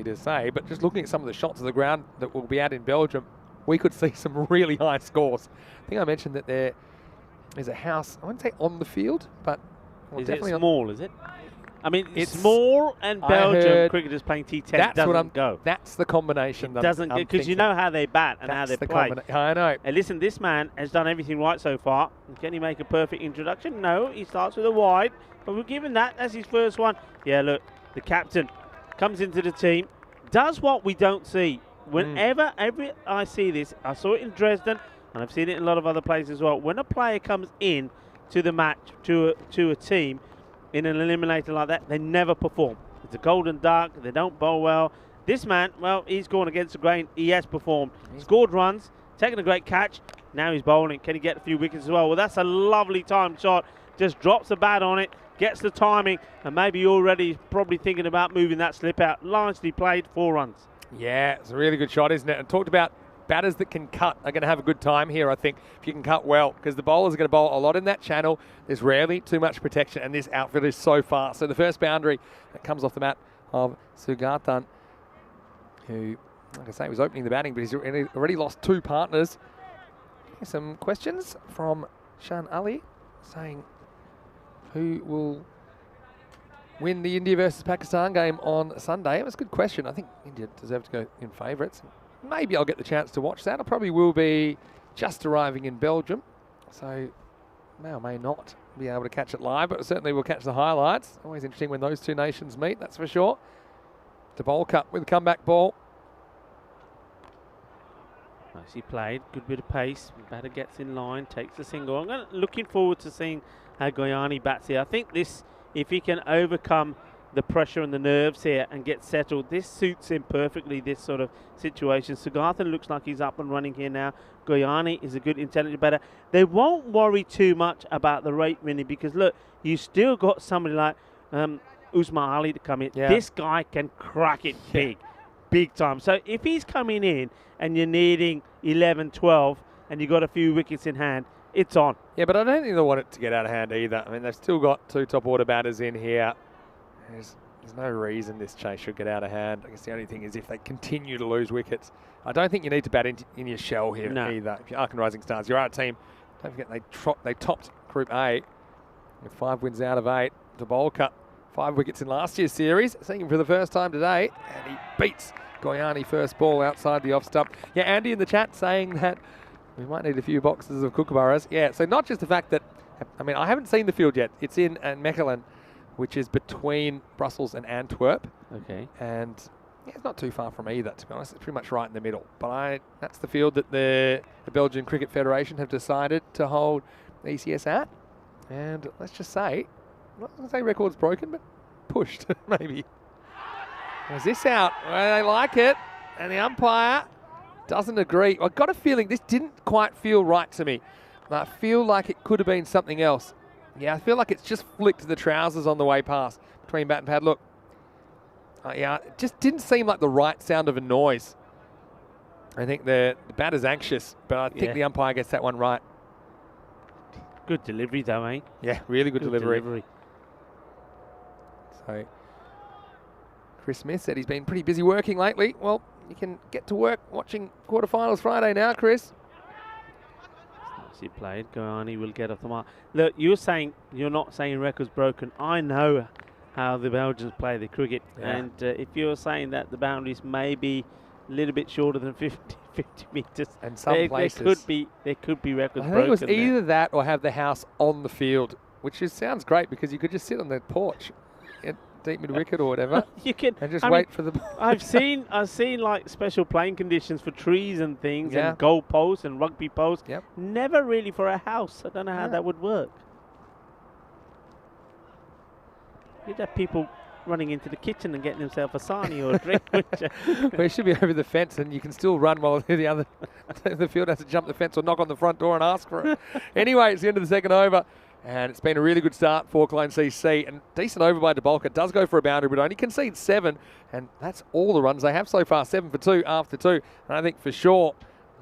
to say, but just looking at some of the shots of the ground that will be out in Belgium, we could see some really high scores. I think I mentioned that there is a house, I wouldn't say on the field, but is it small, is it? I mean, it's It's- small and Belgium cricketers playing T10 doesn't go. That's the combination. It doesn't, because you know how they bat and how they play. I know. And listen, this man has done everything right so far. Can he make a perfect introduction? No, he starts with a wide, but we're giving that as his first one. Yeah, look, the captain comes into the team, does what we don't see. Whenever I see this, I saw it in Dresden, and I've seen it in a lot of other places as well. When a player comes in to the match, to a team, in an eliminator like that, they never perform. It's a golden duck, they don't bowl well. This man, well, he's gone against the grain. He has performed. Scored runs, taken a great catch. Now he's bowling. Can he get a few wickets as well? Well, that's a lovely timed shot. Just drops the bat on it, gets the timing, and maybe you're already probably thinking about moving that slip out. Nicely played, 4 runs. Yeah, it's a really good shot, isn't it? And talked about batters that can cut are going to have a good time here, I think, if you can cut well, because the bowlers are going to bowl a lot in that channel. There's rarely too much protection, and this outfield is so fast. So the first boundary that comes off the mat of Sugathan, who, like I say, was opening the batting, but he's already lost 2 partners. Some questions from Shan Ali saying who will win the India versus Pakistan game on Sunday. It was a good question. I think India deserve to go in favourites. Maybe I'll get the chance to watch that. I probably will be just arriving in Belgium, so may or may not be able to catch it live, but certainly we'll catch the highlights. Always interesting when those 2 nations meet, that's for sure. Dabolka with a comeback ball. Nicely played, good bit of pace. Batter gets in line, takes the single. I'm looking forward to seeing how Goyani bats here. I think this, if he can overcome the pressure and the nerves here and get settled, this suits him perfectly, this sort of situation. Sugathan looks like he's up and running here now. Goyani is a good intelligent batter. They won't worry too much about the rate winning because, look, you still got somebody like Usman Ali to come in. Yeah. This guy can crack it big time. So if he's coming in and you're needing 11, 12, and you've got a few wickets in hand, it's on. Yeah, but I don't think they want it to get out of hand either. I mean, they've still got 2 top order batters in here. There's no reason this chase should get out of hand. I guess the only thing is if they continue to lose wickets. I don't think you need to bat in your shell here either. If you're Arkin Rising Stars, you're our team. Don't forget they topped Group A with 5 wins out of 8. Dabolka, 5 wickets in last year's series. Seeing him for the first time today, and he beats Goyani first ball outside the off stump. Yeah, Andy in the chat saying that we might need a few boxes of kookaburras. Yeah, so not just the fact that, I mean, I haven't seen the field yet. It's in Mechelen, which is between Brussels and Antwerp. Okay. And yeah, it's not too far from either, to be honest. It's pretty much right in the middle. But that's the field that the Belgian Cricket Federation have decided to hold ECS at. And let's just say, I'm not going to say record's broken, but pushed, maybe. Was this out? Well, they like it. And the umpire doesn't agree. I've got a feeling this didn't quite feel right to me. I feel like it could have been something else. Yeah, I feel like it's just flicked the trousers on the way past between bat and pad. Look. Yeah, it just didn't seem like the right sound of a noise. I think the batter's anxious, but I think the umpire gets that one right. Good delivery, though, eh? Yeah, really good delivery. So, Chris Smith said he's been pretty busy working lately. Well, you can get to work watching quarterfinals Friday now, Chris. He played. Goyani will get off the mark. Look, you're not saying record's broken. I know how the Belgians play the cricket, and if you're saying that the boundaries may be a little bit shorter than 50 metres, and some places there could be records broken. I think it was either that or have the house on the field, which sounds great because you could just sit on the porch at deep mid wicket or whatever. You can and just wait for the. I've seen like special playing conditions for trees and things, and goal posts and rugby posts. Yep. Never really for a house. I don't know how that would work. You'd have people running into the kitchen and getting themselves a sarnie or a drink. Well, it should be over the fence, and you can still run while the field has to jump the fence or knock on the front door and ask for it. Anyway, it's the end of the second over, and it's been a really good start for Cologne CC, and decent over by DeBolka. Does go for a boundary, but only concedes 7, and that's all the runs they have so far. 7 for 2 after 2, and I think for sure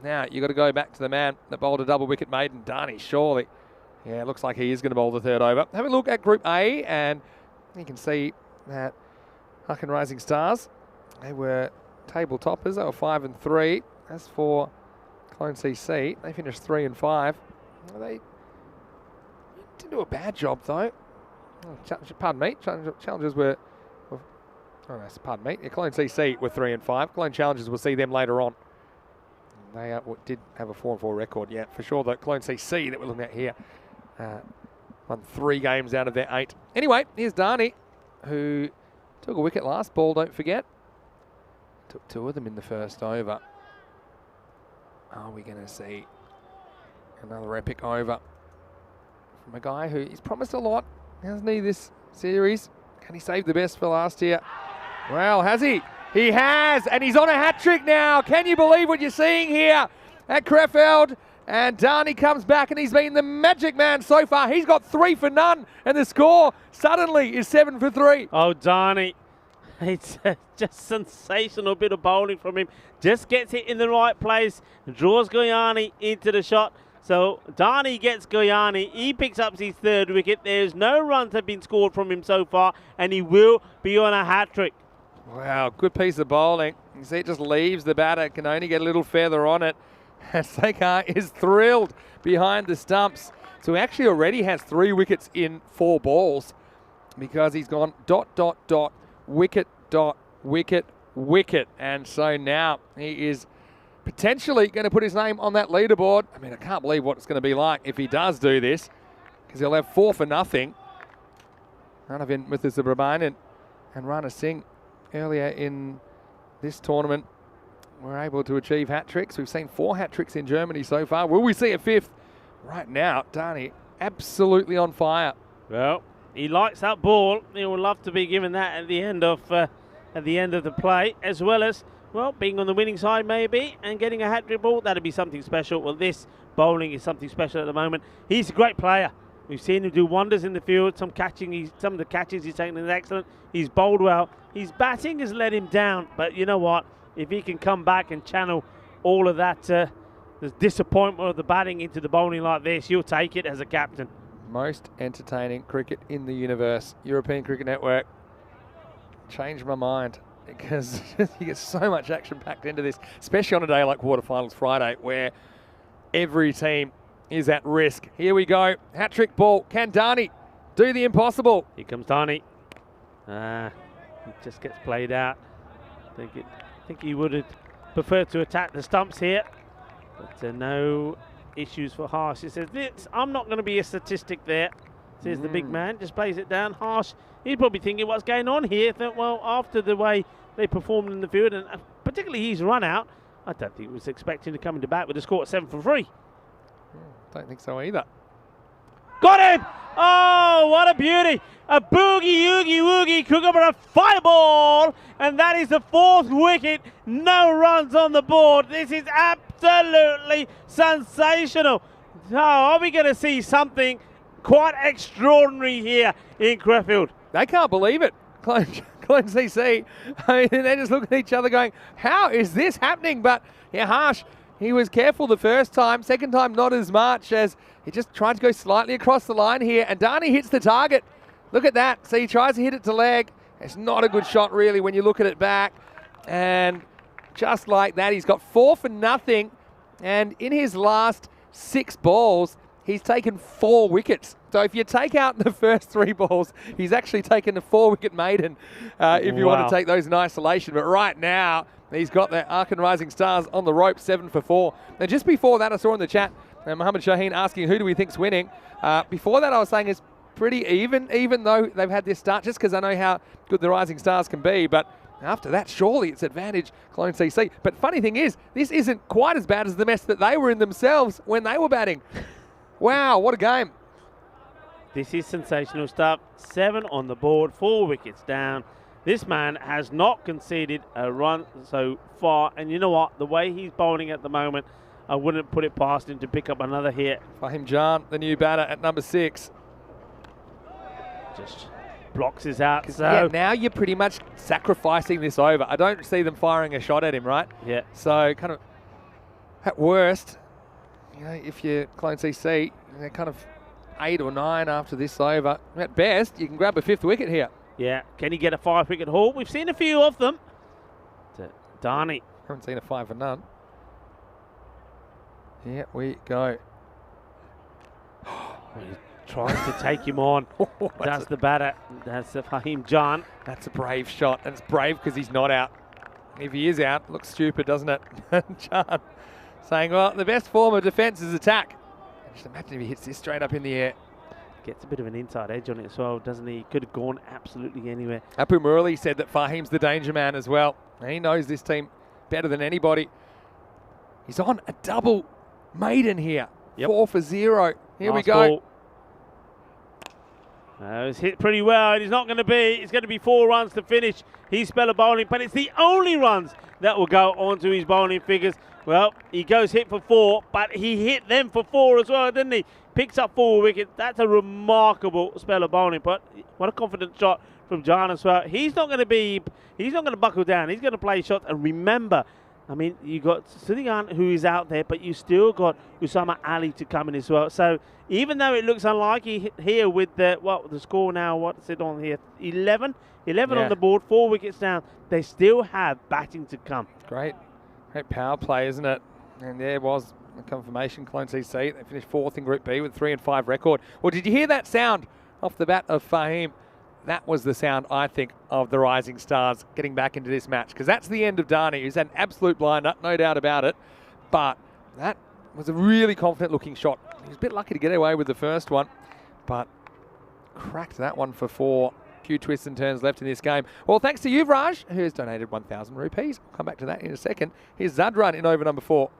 now you've got to go back to the man that bowled a double wicket maiden, Darnie, surely. Yeah, it looks like he is going to bowl the third over. Have a look at Group A, and you can see that Huck and Rising Stars, they were table toppers. They were 5 and 3. As for Cologne CC, they finished 3 and 5. Well, they didn't do a bad job though. Pardon me. Challengers were. Pardon me. Yeah, Cologne CC were 3 and 5. Cologne Challengers, we'll see them later on. They did have a 4 and 4 record, yeah, for sure. The Cologne CC that we're looking at here won 3 games out of their 8. Anyway, here's Darnie, who took a wicket last ball, don't forget. Took 2 of them in the first over. Are we going to see another epic over from a guy who he's promised a lot, hasn't he, this series? Can he save the best for last year? Well, has he? He has, and he's on a hat-trick now. Can you believe what you're seeing here at Krefeld? And Darnie comes back, and he's been the magic man so far. He's got 3 for none, and the score suddenly is 7 for 3. Oh, Darnie. It's just sensational bit of bowling from him. Just gets it in the right place, draws Goyani into the shot. So Darnie gets Goyani. He picks up his 3rd wicket. There's no runs have been scored from him so far, and he will be on a hat-trick. Wow, good piece of bowling. You see it just leaves the batter, can only get a little feather on it. Sekar is thrilled behind the stumps. So he actually already has 3 wickets in 4 balls because he's gone ... wicket ... wicket. And so now he is potentially going to put his name on that leaderboard. I mean, I can't believe what it's going to be like if he does do this, because he'll have 4 for nothing. Ranavin with the Subramanian and Rana Singh earlier in this tournament were able to achieve hat-tricks. We've seen 4 hat-tricks in Germany so far. Will we see a 5th? Right now, Darnie absolutely on fire. Well, he likes that ball. He would love to be given that at the end of the play, as well as, well, being on the winning side maybe and getting a hat-trick ball. That'd be something special. Well, this bowling is something special at the moment. He's a great player. We've seen him do wonders in the field. Some of the catches he's taken is excellent. He's bowled well. His batting has let him down, but you know what? If he can come back and channel all of that the disappointment of the batting into the bowling like this, you'll take it as a captain. Most entertaining cricket in the universe. European Cricket Network. Changed my mind because you get so much action packed into this, especially on a day like quarterfinals Friday where every team is at risk. Here we go. Hat-trick ball. Can Darnie do the impossible? Here comes Darnie. It just gets played out. I think he would have preferred to attack the stumps here, but no issues for Harsh. He says, I'm not going to be a statistic there, says the big man. Just plays it down. Harsh, he's probably thinking what's going on here. Thought, well, after the way they performed in the field, and particularly his run out, I don't think he was expecting to come into bat with a score at 7 for 3. Don't think so either. Got him! Oh, what a beauty! A boogie, oogie, woogie, Kookaburra fireball! And that is the 4th wicket. No runs on the board. This is absolutely sensational. So are we going to see something quite extraordinary here in Krefeld? They can't believe it. Clone CC, I mean, they're just looking at each other going, how is this happening? But yeah, Harsh, he was careful the first time. Second time, not as much, as he just tried to go slightly across the line here. And Darnie hits the target. Look at that. So he tries to hit it to leg. It's not a good shot, really, when you look at it back. And just like that, he's got 4 for nothing. And in his last 6 balls, he's taken 4 wickets. So if you take out the first 3 balls, he's actually taken a 4-wicket maiden if you want to take those in isolation. But right now, he's got the Arkan Rising Stars on the rope, 7 for 4. And just before that, I saw in the chat, Mohammed Shaheen asking who do we think's winning. Before that, I was saying it's pretty even though they've had this start, just because I know how good the Rising Stars can be. But after that, surely it's advantage Clone CC. But funny thing is, this isn't quite as bad as the mess that they were in themselves when they were batting. Wow, what a game. This is sensational stuff. 7 on the board, 4 wickets down. This man has not conceded a run so far. And you know what? The way he's bowling at the moment, I wouldn't put it past him to pick up another hit. Fahim Jan, the new batter at number 6. Just blocks his out. So yeah, now you're pretty much sacrificing this over. I don't see them firing a shot at him, right? Yeah. So kind of at worst, you know, if you Clone CC, they're kind of 8 or 9 after this over. At best, you can grab a 5th wicket here. Yeah. Can he get a 5-wicket haul? We've seen a few of them. To Darnie. Haven't seen a 5 for none. Here we go. He tries to take him on. That's the batter. That's the Fahim Jan. That's a brave shot. And it's brave because he's not out. If he is out, looks stupid, doesn't it? Jan saying, well, the best form of defence is attack. Just imagine if he hits this straight up in the air. Gets a bit of an inside edge on it as well, doesn't he? He could have gone absolutely anywhere. Apu Murali said that Fahim's the danger man as well. He knows this team better than anybody. He's on a double maiden here. Yep. 4 for 0. Here Nice we go. ball. It's hit pretty well, and it's going to be 4 runs to finish his spell of bowling, but it's the only runs that will go onto his bowling figures. Well, he goes hit for 4, but he hit them for 4 as well, didn't he? Picks up 4 wickets. That's a remarkable spell of bowling, but what a confident shot from Jan as well. He's not going to buckle down. He's going to play shots, and remember, I mean, you got Sudigan who is out there, but you still got Usama Ali to come in as well. So even though it looks unlikely here with the score now, what's it on here? 11 on the board, 4 wickets down. They still have batting to come. Great power play, isn't it? And there was a confirmation, Clone CC. They finished 4th in Group B with 3 and 5 record. Well, did you hear that sound off the bat of Fahim? That was the sound, I think, of the Rising Stars getting back into this match, because that's the end of Darnie, who's had an absolute blinder, no doubt about it. But that was a really confident-looking shot. He was a bit lucky to get away with the first one, but cracked that one for 4. Few twists and turns left in this game. Well, thanks to you, Raj, who has donated 1,000 rupees. I'll come back to that in a second. Here's Zadran in over number 4.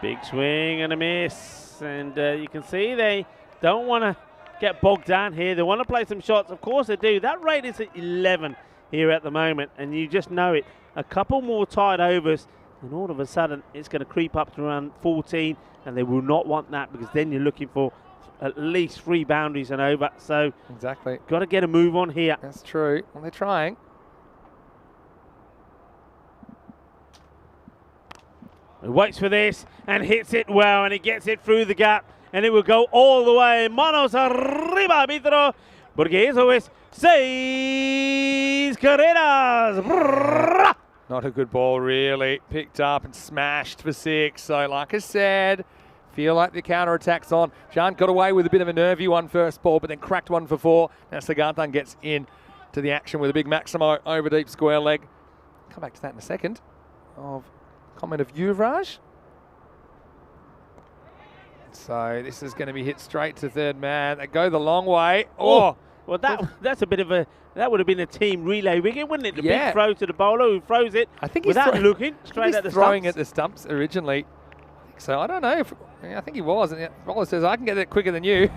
Big swing and a miss. And you can see they don't want to get bogged down here. They want to play some shots. Of course they do. That rate is at 11 here at the moment, and you just know it. A couple more tied overs, and all of a sudden it's going to creep up to around 14, and they will not want that, because then you're looking for at least 3 boundaries and over. So exactly, got to get a move on here. That's true. Well, they're trying. He waits for this and hits it well, and he gets it through the gap, and it will go all the way. Manos arriba, árbitro, porque eso es 6 carreras. Brrrr. Not a good ball, really. Picked up and smashed for 6. So, like I said, feel like the counter-attack's on. Jan got away with a bit of a nervy one first ball, but then cracked one for 4. Now Sagarthan gets in to the action with a big Maximo over deep square leg. Come back to that in a second. Of comment of Yuvraj. So this is going to be hit straight to third man. They go the long way. Oh, well, that's a bit of a, that would have been a team relay wicket, wouldn't it? The yeah. big throw to the bowler who throws it, I think he's without looking straight at the throwing stumps. at the stumps originally. So I don't know if Yeah, I think he was. And the bowler says, I can get that quicker than you.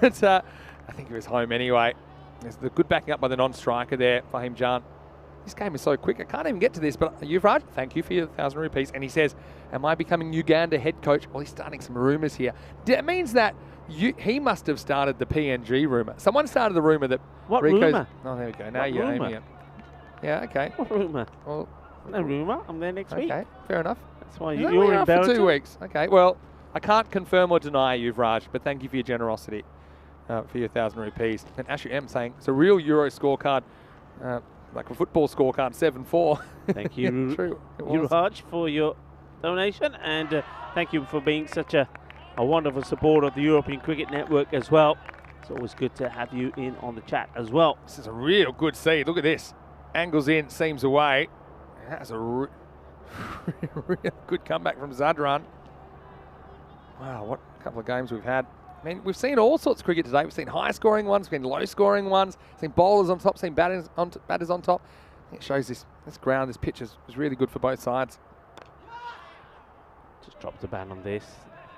But I think he was home anyway. There's the good backing up by the non-striker there, Fahim Jan. This game is so quick, I can't even get to this, but Yuvraj, thank you for your 1,000 rupees. And he says, am I becoming Uganda head coach? Well, he's starting some rumours here. It means that he must have started the PNG rumour. Someone started the rumour that What Rico's... rumour? Oh, there we go. Now What you're rumour? aiming it. Yeah, okay. What rumour? Well, No rumour. I'm there next week. okay, fair enough. That's why You're you're in for Belgium. 2 weeks. Okay, well, I can't confirm or deny you, Raj, but thank you for your generosity for your 1,000 rupees. And Ashu M saying it's a real Euro scorecard, like a football scorecard, 7-4. Thank you, Yeah, true. It was. Yuvraj, for your donation, and thank you for being such a wonderful supporter of the European Cricket Network as well. It's always good to have you in on the chat as well. This is a real good seed. Look at this. Angles in, seams away. That's a real good comeback from Zadran. Wow, what a couple of games we've had. I mean, we've seen all sorts of cricket today. We've seen high-scoring ones, we've seen low-scoring ones, seen bowlers on top, seen batters on top. I think it shows this ground, this pitch is really good for both sides. Just drops the bat on this,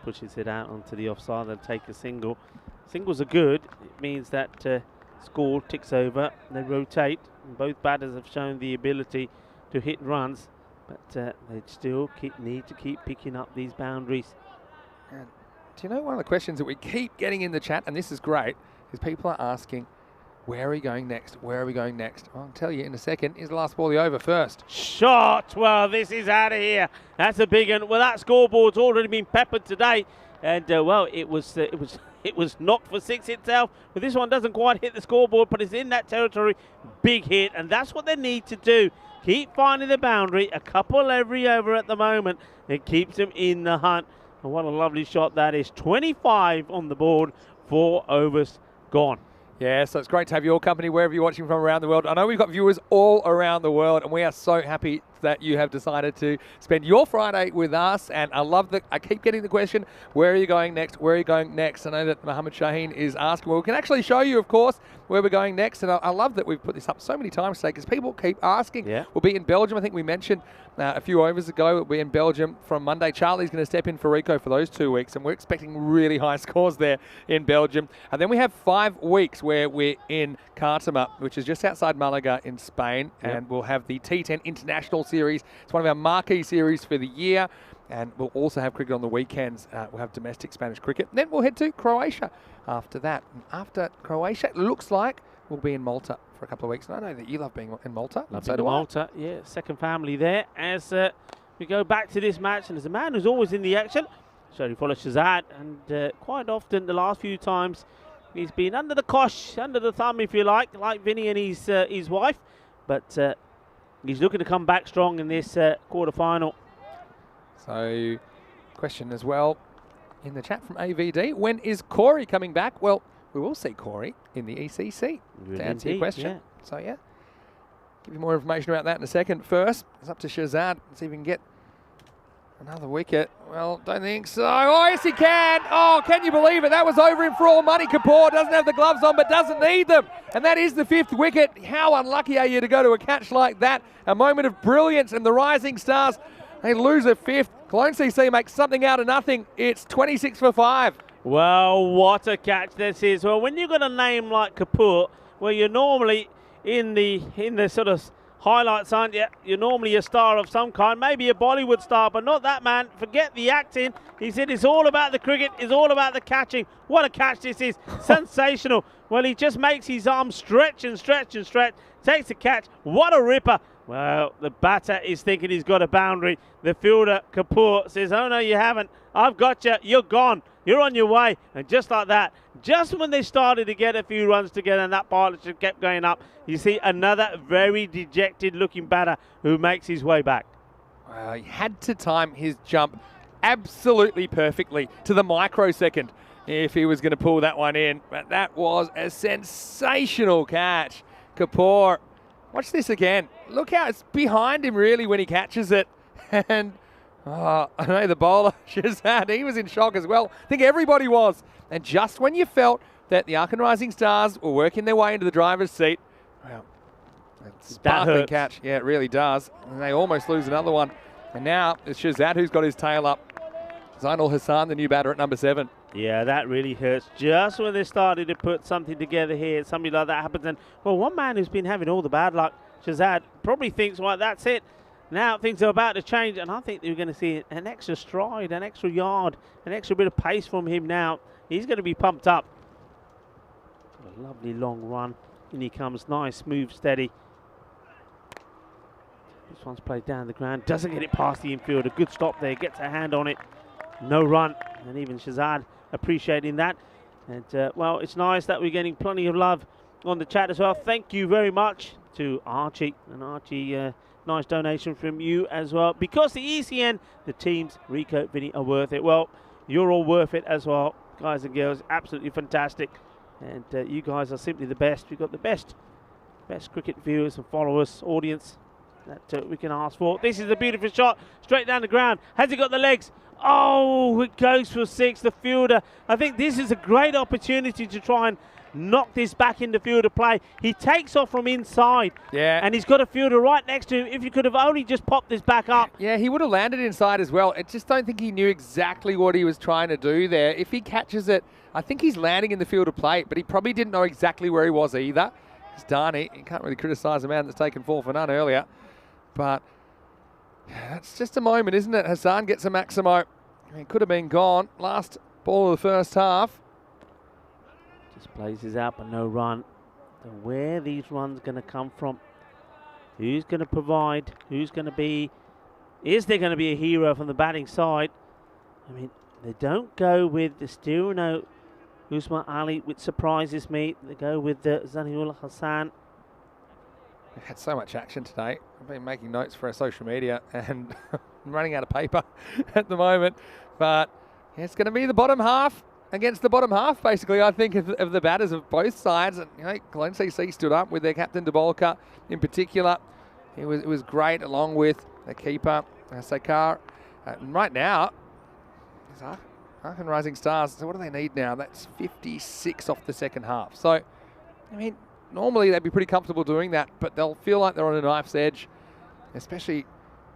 pushes it out onto the offside, they'll take a single. Singles are good. It means that score ticks over, they rotate. And both batters have shown the ability to hit runs, but they still need to keep picking up these boundaries. And do you know one of the questions that we keep getting in the chat, and this is great, is people are asking, where are we going next? Where are we going next? I'll tell you in a second. Is the last ball the over first? Shot! Well, this is out of here. That's a big one. Well, that scoreboard's already been peppered today, and well, it was knocked for six itself. But this one doesn't quite hit the scoreboard, but it's in that territory. Big hit, and that's what they need to do. Keep finding the boundary. A couple every over at the moment. It keeps them in the hunt. And what a lovely shot that is. 25 on the board. 4 overs gone. Yeah, so it's great to have your company wherever you're watching from around the world. I know we've got viewers all around the world, and we are so happy that you have decided to spend your Friday with us. And I love that I keep getting the question, where are you going next? Where are you going next? I know that Mohammed Shaheen is asking. Well, we can actually show you, of course, where we're going next. And I love that we've put this up so many times today because people keep asking. Yeah. We'll be in Belgium. I think we mentioned a few overs ago. We'll be in Belgium from Monday. Charlie's going to step in for Rico for those 2 weeks, and we're expecting really high scores there in Belgium. And then we have 5 weeks where we're in Khartoum, which is just outside Malaga in Spain, and we'll have the T10 International Series. It's one of our marquee series for the year, and we'll also have cricket on the weekends. We'll have domestic Spanish cricket. Then we'll head to Croatia after that. And after Croatia, it looks like we'll be in Malta for a couple of weeks. And I know that you love being in Malta. Love so the do I. Malta, yeah, second family there. As we go back to this match, and there's a man who's always in the action, Sharifullah Shahzad, and quite often the last few times he's been under the cosh, under the thumb, if you like Vinny and his wife, but he's looking to come back strong in this quarter-final. So, question as well in the chat from AVD. When is Corey coming back? Well, we will see Corey in the ECC to answer your question. Yeah. So, yeah, give you more information about that in a second. First, it's up to Shahzad. Let's see if we can get another wicket. Well, don't think so. Oh, yes, he can. Oh, can you believe it? That was over him for all money. Kapoor doesn't have the gloves on, but doesn't need them. And that is the 5th wicket. How unlucky are you to go to a catch like that? A moment of brilliance, and the Rising Stars, they lose a 5th. Cologne CC makes something out of nothing. It's 26 for 5. Well, what a catch this is. Well, when you've got a name like Kapoor, where you're normally in the sort of highlights, aren't you? You're normally a star of some kind, maybe a Bollywood star, but not that man. Forget the acting. He said it's all about the cricket, it's all about the catching. What a catch this is. Sensational. Well, he just makes his arms stretch and stretch and stretch, takes a catch. What a ripper. Well, the batter is thinking he's got a boundary. The fielder, Kapoor, says, oh no, you haven't. I've got you. You're gone. You're on your way. And just like that, just when they started to get a few runs together and that partnership kept going up, you see another very dejected looking batter who makes his way back. He had to time his jump absolutely perfectly to the microsecond if he was going to pull that one in. But that was a sensational catch. Kapoor, watch this again. Look how it's behind him really when he catches it. And I know the bowler, Shahzad, he was in shock as well. I think everybody was. And just when you felt that the Arkan Rising Stars were working their way into the driver's seat, well, sparkling catch. Yeah, it really does. And they almost lose another one. And now it's Shahzad who's got his tail up. Zainul Hassan, the new batter at number 7. Yeah, that really hurts. Just when they started to put something together here, something like that happens. And, well, one man who's been having all the bad luck, Shazad, probably thinks, well, that's it. Now things are about to change, and I think you're going to see an extra stride, an extra yard, an extra bit of pace from him now. He's going to be pumped up. A lovely long run. In he comes, nice, smooth, steady. This one's played down the ground, doesn't get it past the infield. A good stop there, gets a hand on it. No run, and even Shazad appreciating that. And, well, it's nice that we're getting plenty of love on the chat as well. Thank you very much to Archie. And Archie, nice donation from you as well. Because the ECN, the teams, Rico, Vinny, are worth it. Well, you're all worth it as well, guys and girls. Absolutely fantastic. And you guys are simply the best. We've got the best cricket viewers and followers, audience that we can ask for. This is a beautiful shot, straight down the ground. Has he got the legs? Oh, it goes for 6, the fielder. I think this is a great opportunity to try and knock this back into fielder play. He takes off from inside, and he's got a fielder right next to him. If you could have only just popped this back up. Yeah, he would have landed inside as well. I just don't think he knew exactly what he was trying to do there. If he catches it, I think he's landing in the fielder plate, but he probably didn't know exactly where he was either. It's Darnie. You can't really criticise a man that's taken 4 for none earlier. But that's just a moment, isn't it? Hassan gets a Maximo. He could have been gone. Last ball of the first half. Just blazes out, but no run. So where are these runs going to come from? Who's going to provide? Who's going to be? Is there going to be a hero from the batting side? I mean, they don't go with the Stirino Usman Ali, which surprises me. They go with the Zainul Hassan. We've had so much action today. I've been making notes for our social media and I'm running out of paper at the moment. But it's going to be the bottom half against the bottom half, basically, I think, of the batters of both sides. And, you know, Glen CC stood up with their captain, Debolka, in particular. It was great, along with the keeper, Sakar. Right now, Ark and Rising Stars, so what do they need now? That's 56 off the second half. So, I mean, normally they'd be pretty comfortable doing that, but they'll feel like they're on a knife's edge, especially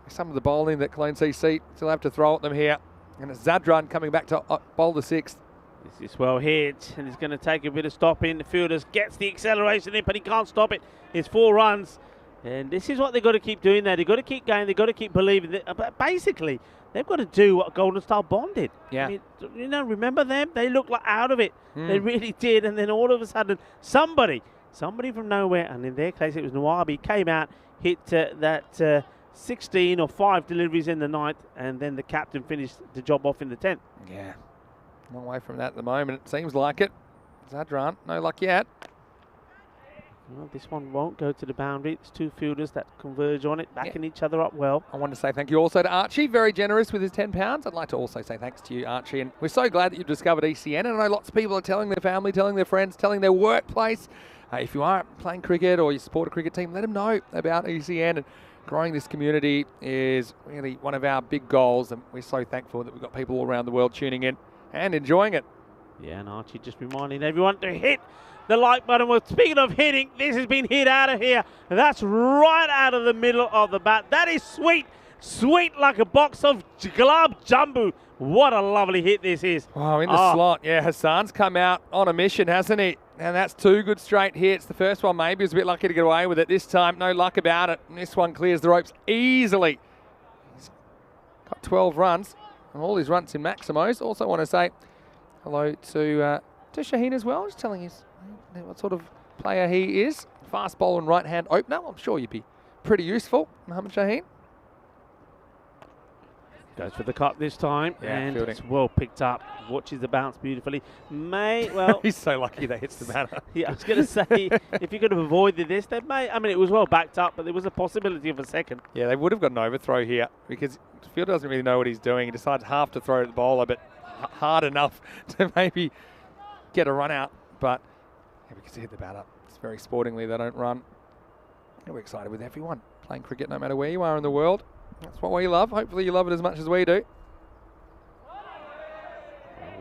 with some of the bowling that Cologne CC still have to throw at them here. And it's Zadran coming back to bowl the 6th. This is well hit, and he's going to take a bit of stopping. The fielders gets the acceleration in, but he can't stop it. It's 4 runs. And this is what they've got to keep doing there. They've got to keep going. They've got to keep believing. But basically, they've got to do what Golden Star Bond did. Yeah. I mean, you know, remember them? They looked like out of it. They really did. And then all of a sudden, somebody from nowhere, and in their case it was Nawabi, came out, hit that 16 or 5 deliveries in the 9th, and then the captain finished the job off in the 10th. Yeah. Long way from that at the moment. It seems like it. Zadran, no luck yet. Well, this one won't go to the boundary. It's 2 fielders that converge on it, backing each other up well. I want to say thank you also to Archie, very generous with his £10. I'd like to also say thanks to you, Archie. And we're so glad that you've discovered ECN. And I know lots of people are telling their family, telling their friends, telling their workplace. If you are playing cricket or you support a cricket team, let them know about ECN. And growing this community is really one of our big goals. And we're so thankful that we've got people all around the world tuning in and enjoying it. Yeah, and Archie just reminding everyone to hit the like button. Well, speaking of hitting, this has been hit out of here. That's right out of the middle of the bat. That is sweet. Sweet like a box of glove jumbo. What a lovely hit this is. Oh, in the slot. Yeah, Hassan's come out on a mission, hasn't he? And that's 2 good straight hits. The first one maybe was a bit lucky to get away with it. This time, no luck about it. And this one clears the ropes easily. He's got 12 runs. And all his runs in Maximos. Also want to say hello to Shaheen as well. Just telling us what sort of player he is. Fast bowler and right-hand opener. I'm sure you'd be pretty useful, Mohammed Shaheen. Goes for the cut this time, Yeah, and fielding. it's well picked up. Watches the bounce beautifully. Well, He's so lucky that hits the batter. yeah, I was going to say, if you could have avoided this, they may. I mean, it was well backed up, but there was a possibility of a second. Yeah, they would have got an overthrow here because the fielder doesn't really know what he's doing. He decides half to throw at the bowler, but hard enough to maybe get a run out. But yeah, because he hit the batter. It's very sportingly, they don't run. And we're excited with everyone playing cricket no matter where you are in the world. That's what we love. Hopefully you love it as much as we do.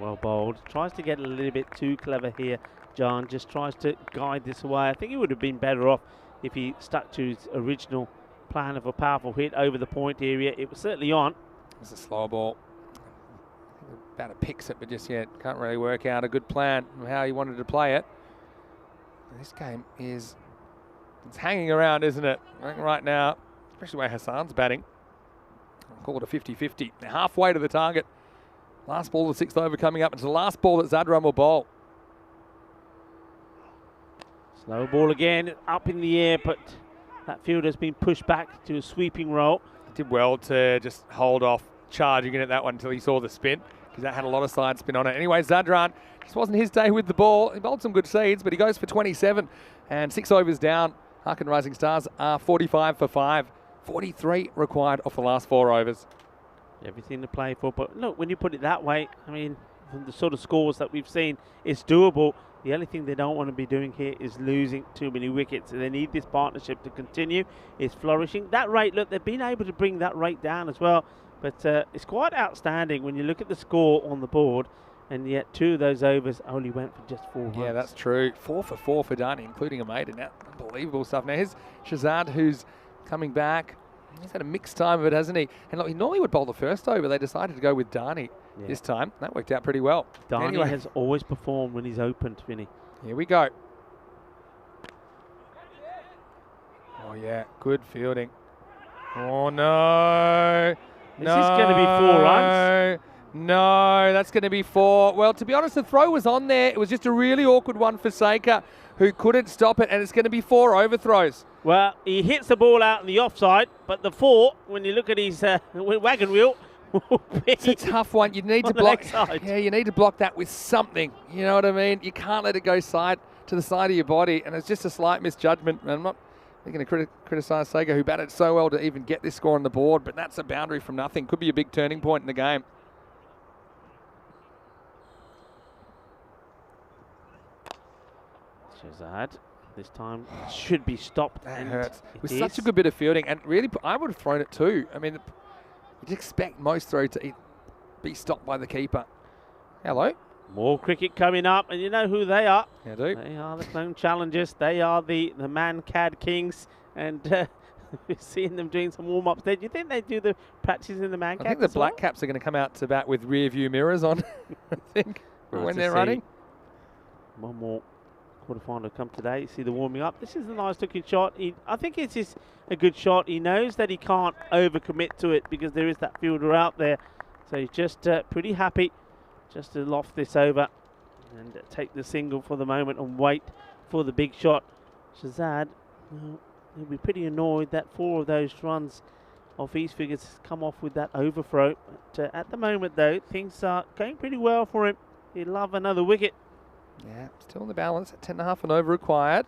Well bowled. Tries to get a little bit too clever here. John just tries to guide this away. I think he would have been better off if he stuck to his original plan of a powerful hit over the point area. It was certainly on. It's a slower ball. batter picks it, but just yet can't really work out a good plan of how he wanted to play it. This game is it's hanging around, isn't it? Right now, especially the way Hassan's batting. I'll call it a 50-50. They're halfway to the target. Last ball of the 6th over coming up. It's the last ball that Zadran will bowl. Slow ball again, up in the air, but that fielder's been pushed back to a sweeping roll. Did well to just hold off charging in at that one until he saw the spin, because that had a lot of side spin on it. Anyway, Zadran, just wasn't his day with the ball. He bowled some good seeds, but he goes for 27 and 6 overs down. Harkin Rising Stars are 45 for 5. 43 required off the last 4 overs. Everything to play for, but look, when you put it that way, I mean, from the sort of scores that we've seen, it's doable. The only thing they don't want to be doing here is losing too many wickets. They need this partnership to continue. It's flourishing. That rate, look, they've been able to bring that rate down as well, but it's quite outstanding when you look at the score on the board, and yet 2 of those overs only went for just 4 runs. Yeah, that's true. 4 for 4 for Dani, including a maiden. Now, unbelievable stuff. Now, here's Shazad, who's coming back. He's had a mixed time of it, hasn't he? And look, he normally would bowl the first over. They decided to go with Dani this time. That worked out pretty well. Dani anyway, has always performed when he's opened, Vinny. Here we go. Oh, yeah, good fielding. Oh, no. Is this going to be 4 runs? No, that's going to be 4. Well, to be honest, the throw was on there. It was just a really awkward one for Saker, who couldn't stop it, and it's going to be 4 overthrows. Well, he hits the ball out in the offside, but the 4, when you look at his wagon wheel, it's a tough one. You need to block. Yeah, you need to block that with something. You know what I mean? You can't let it go side to the side of your body, and it's just a slight misjudgment. And I'm not going to criticise Sager, who batted so well to even get this score on the board, but that's a boundary from nothing. Could be a big turning point in the game. Shazad, this time should be stopped. That and hurts. It was is. such a good bit of fielding, and really, I would have thrown it too. I mean, you'd expect most throws to be stopped by the keeper. Hello. More cricket coming up, and you know who they are. Yeah, I do. They are the Clone Challengers. They are the Man-Cad Kings, and we're seeing them doing some warm-ups there. Do you think they do the practices in the Man-Cad? I think the Black Caps are going to come out to bat with rear-view mirrors on, I think, when they're running. One more quarterfinal to come today. See the warming up. This is a nice looking shot. I think it's just a good shot. He knows that he can't overcommit to it because there is that fielder out there. So he's just pretty happy just to loft this over and take the single for the moment and wait for the big shot. Shazad, well, he'll be pretty annoyed that 4 of those runs off his figures come off with that overthrow. But at the moment, though, things are going pretty well for him. He'd love another wicket. Yeah, still in the balance at 10.5 and over required.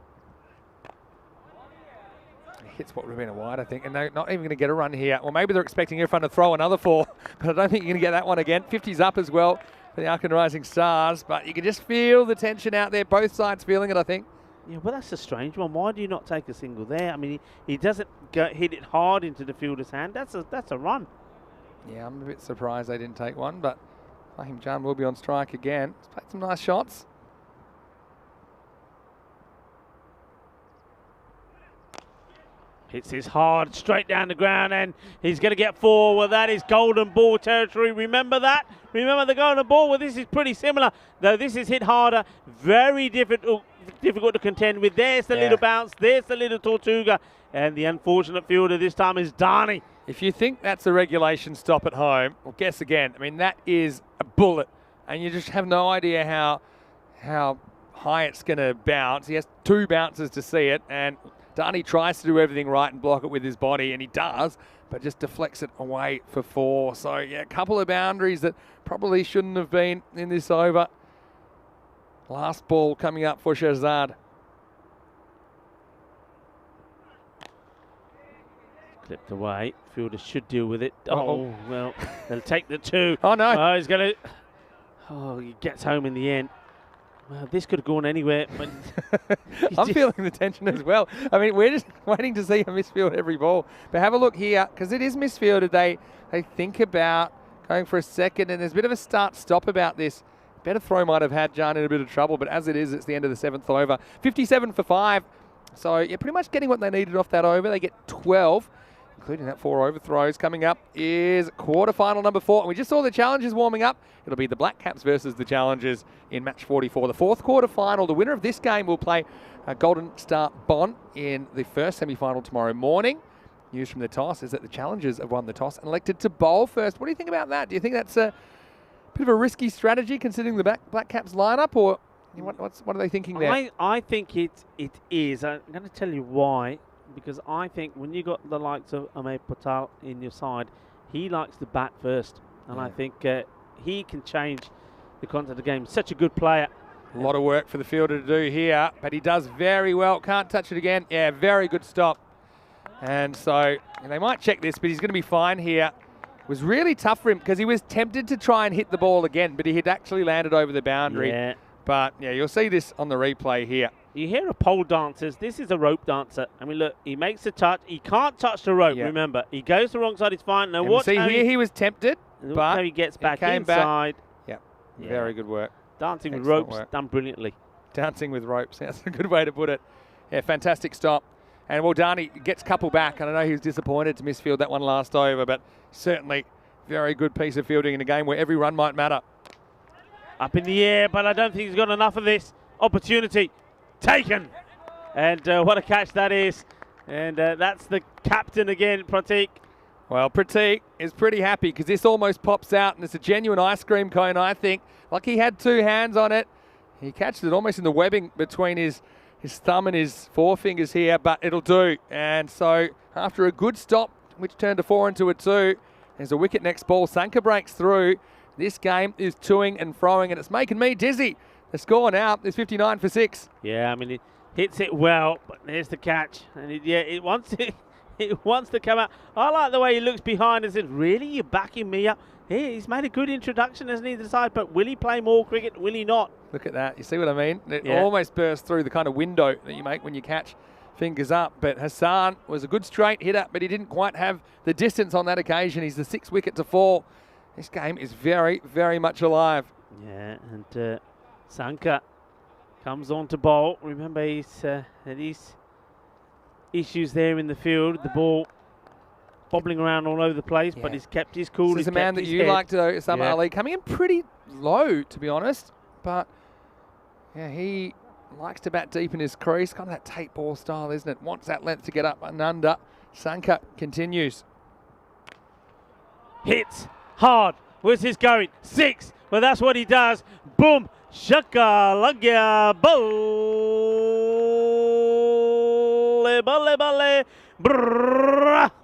He hits what would have been a wide, I think, and they're not even going to get a run here. Or maybe they're expecting everyone to throw another 4, but I don't think you're going to get that one again. 50's up as well for the Arkin Rising Stars, but you can just feel the tension out there. Both sides feeling it, I think. Yeah, well, that's a strange one. Why do you not take a single there? I mean, he doesn't hit it hard into the fielder's hand. That's a run. Yeah, I'm a bit surprised they didn't take one, but Fahim Jan will be on strike again. He's played some nice shots. Hits this hard, straight down the ground, and he's going to get 4. Well, that is golden ball territory. Remember that? Remember the golden ball? Well, this is pretty similar, though this is hit harder. Very difficult to contend with. There's the little bounce. There's the little Tortuga. And the unfortunate fielder this time is Dani. If you think that's a regulation stop at home, well, guess again. I mean, that is a bullet, and you just have no idea how high it's going to bounce. He has 2 bounces to see it, and Dani tries to do everything right and block it with his body, and he does, but just deflects it away for 4. So, yeah, a couple of boundaries that probably shouldn't have been in this over. Last ball coming up for Shahzad. Clipped away. Fielder should deal with it. Oh, well, they'll take the 2. Oh, no. Oh, he's going to... Oh, he gets home in the end. Well, this could have gone anywhere, but... I'm feeling the tension as well. I mean, we're just waiting to see a misfield every ball. But have a look here, because it is misfielded. They think about going for a second, and there's a bit of a start-stop about this. Better throw might have had Jan in a bit of trouble, but as it is, it's the end of the 7th over. 57 for 5. So, yeah, pretty much getting what they needed off that over. They get 12. including that 4 overthrows. Coming up is quarterfinal number 4. And we just saw the Challengers warming up. It'll be the Black Caps versus the Challengers in match 44. The 4th quarterfinal. The winner of this game will play Golden Star Bond in the first semi-final tomorrow morning. News from the toss is that the Challengers have won the toss and elected to bowl first. What do you think about that? Do you think that's a bit of a risky strategy considering the Black Caps lineup, or what are they thinking there? I think it is. I'm going to tell you why. Because I think when you got the likes of Ahmed Patel in your side, he likes to bat first. And I think he can change the content of the game. Such a good player. A lot of work for the fielder to do here, but he does very well. Can't touch it again. Yeah, very good stop. And so they might check this, but he's going to be fine here. It was really tough for him because he was tempted to try and hit the ball again, but he had actually landed over the boundary. Yeah. But, yeah, you'll see this on the replay here. You hear of pole dancers. This is a rope dancer. I mean, look, he makes a touch. He can't touch the rope, remember. He goes the wrong side, he's fine. Now, what? See, here he was tempted, but how he gets back inside. Yeah, very good work. Dancing Excellent with ropes, work. done brilliantly. Dancing with ropes, that's a good way to put it. Yeah, fantastic stop. And Waldani gets couple back, and I know he was disappointed to misfield that one last over, but certainly very good piece of fielding in a game where every run might matter. Up in the air, but I don't think he's got enough of this opportunity. Taken. And what a catch that is. And that's the captain again, Pratik. Well, Pratik is pretty happy because this almost pops out, and it's a genuine ice cream cone, I think. Like he had 2 hands on it. He catches it almost in the webbing between his thumb and his forefingers here, but it'll do. And so after a good stop, which turned a 4 into a 2, there's a wicket next ball. Sanka breaks through. This game is toing and froing, and it's making me dizzy. The score now is 59 for 6. Yeah, I mean, it hits it well, but there's the catch. And it wants to, it wants to come out. I like the way he looks behind and says, really, you're backing me up? Yeah, he's made a good introduction, hasn't he, to the side, but will he play more cricket? Will he not? Look at that. You see what I mean? It almost burst through the kind of window that you make when you catch fingers up. But Hassan was a good straight hitter, but he didn't quite have the distance on that occasion. He's the 6th wicket to fall. This game is very, very much alive. Yeah, and Sanka comes on to bowl. Remember, he's had his issues there in the field. The ball bobbling around all over the place, but he's kept his cool. This is a man that you like to know, Sam Ali, coming in pretty low, to be honest. But, yeah, he likes to bat deep in his crease. Kind of that tape ball style, isn't it? Wants that length to get up and under. Sanka continues. Hits hard. Where's this going? 6. Well, that's what he does. Boom. Shaka lagya balle.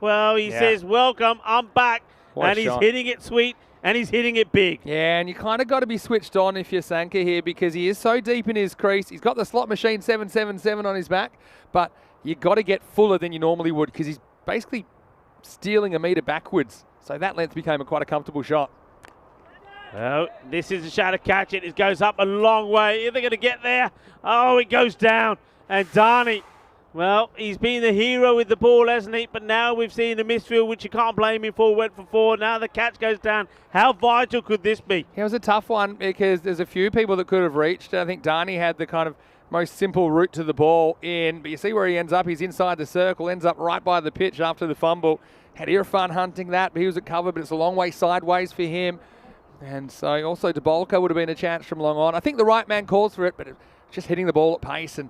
Well, he says, welcome, I'm back. And he's hitting it sweet, and he's hitting it big. Yeah, and you kind of got to be switched on if you're Sanka here because he is so deep in his crease. He's got the slot machine 777 on his back, but you got to get fuller than you normally would because he's basically stealing a metre backwards. So that length became quite a comfortable shot. Well, this is a shot to catch it. It goes up a long way. Are they going to get there? Oh, it goes down. And Dhani, well, he's been the hero with the ball, hasn't he? But now we've seen the misfield, which you can't blame him for, went for 4. Now the catch goes down. How vital could this be? It was a tough one because there's a few people that could have reached. I think Dhani had the kind of most simple route to the ball in. But you see where he ends up. He's inside the circle, ends up right by the pitch after the fumble. Had Irfan hunting that, but he was at cover, but it's a long way sideways for him. And so also DeBolka would have been a chance from long on. I think the right man calls for it, but it's just hitting the ball at pace and,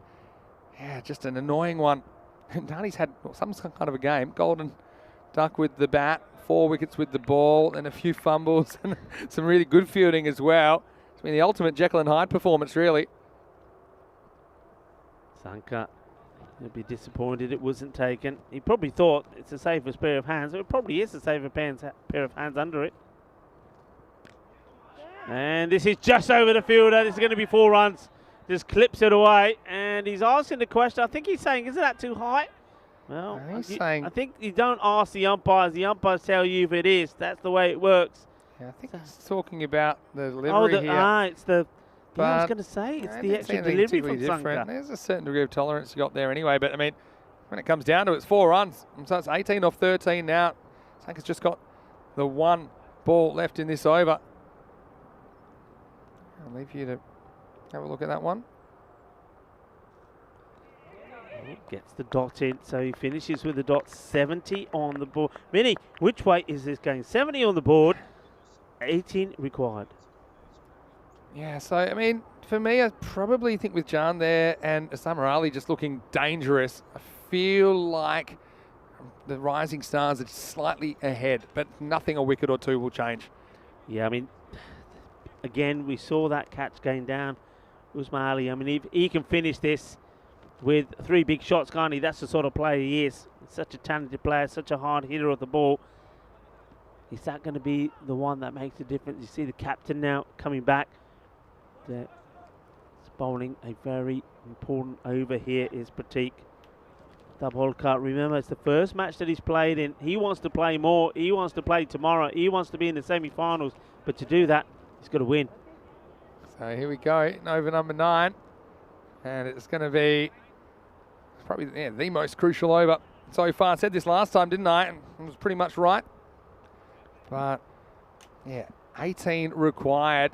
yeah, just an annoying one. And Dhani's had some kind of a game. Golden Duck with the bat, 4 wickets with the ball, and a few fumbles, and some really good fielding as well. It's been the ultimate Jekyll and Hyde performance, really. Sanka will be disappointed it wasn't taken. He probably thought it's the safest pair of hands. It probably is the safest pair of hands under it. And this is just over the fielder. This is going to be 4 runs. Just clips it away. And he's asking the question. I think he's saying, isn't that too high? Well, I think you don't ask the umpires. The umpires tell you if it is. That's the way it works. Yeah, I think he's talking about the delivery here. It's the... I was going to say, it's the extra delivery from Sanka. There's a certain degree of tolerance you got there anyway. But, I mean, when it comes down to it, it's 4 runs. So it's 18 off 13 now. Sanka's just got the 1 ball left in this over. I'll leave you to have a look at that one. Gets the dot in, so he finishes with the dot. 70 on the board. Vinny, which way is this going? 70 on the board, 18 required. Yeah, so, I mean, for me, I probably think with Jan there and Osama Ali just looking dangerous, I feel like the Rising Stars are slightly ahead, but nothing a wicket or two will change. Yeah, I mean, again, we saw that catch going down. Usman Ali, I mean, if he can finish this with 3 big shots, can't he? That's the sort of player he is. Such a talented player, such a hard hitter of the ball. Is that going to be the one that makes the difference? You see the captain now coming back. He's bowling a very important over here is Pratik Dabholkar. Remember, it's the first match that he's played in. He wants to play more. He wants to play tomorrow. He wants to be in the semi-finals. But to do that, he's got to win. So here we go, over number 9. And it's going to be probably the most crucial over so far. I said this last time, didn't I? And it was pretty much right. But, yeah, 18 required.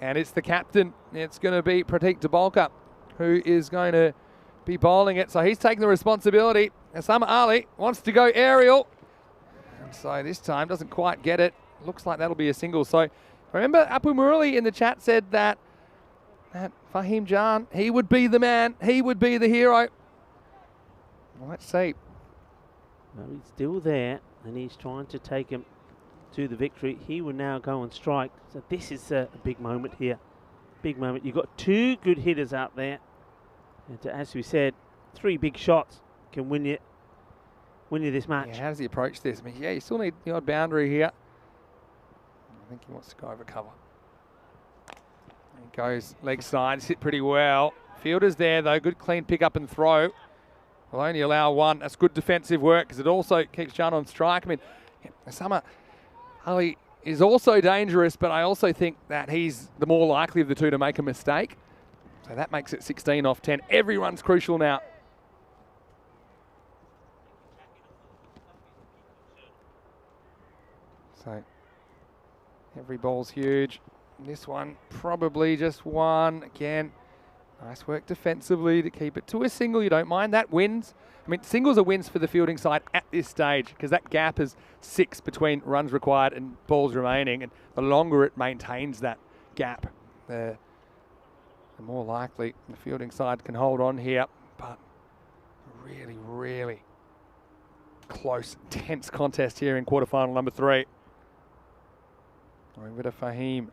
And it's the captain. It's going to be Pratik Dabholkar who is going to be bowling it. So he's taking the responsibility. Osama Ali wants to go aerial. And so this time doesn't quite get it. Looks like that'll be a single. So remember, Apu Murali in the chat said that Fahim Jan, he would be the man. He would be the hero. Well, let's see. Well, he's still there, and he's trying to take him to the victory. He will now go and strike. So this is a big moment here. Big moment. You've got 2 good hitters out there. And as we said, 3 big shots can win you this match. Yeah, how does he approach this? I mean, yeah, you still need the odd boundary here. I think he wants to go over cover. He goes leg side, hit pretty well. Fielder's there though, good clean pick up and throw. Will only allow 1. That's good defensive work because it also keeps Jan on strike. I mean, Osama Ali is also dangerous, but I also think that he's the more likely of the two to make a mistake. So that makes it 16 off 10. Every run's crucial now. So every ball's huge. This one probably just 1. Again, nice work defensively to keep it to a single. You don't mind that. Wins. I mean, singles are wins for the fielding side at this stage because that gap is 6 between runs required and balls remaining. And the longer it maintains that gap, the more likely the fielding side can hold on here. But really, really close, tense contest here in quarterfinal number 3. Over to Fahim.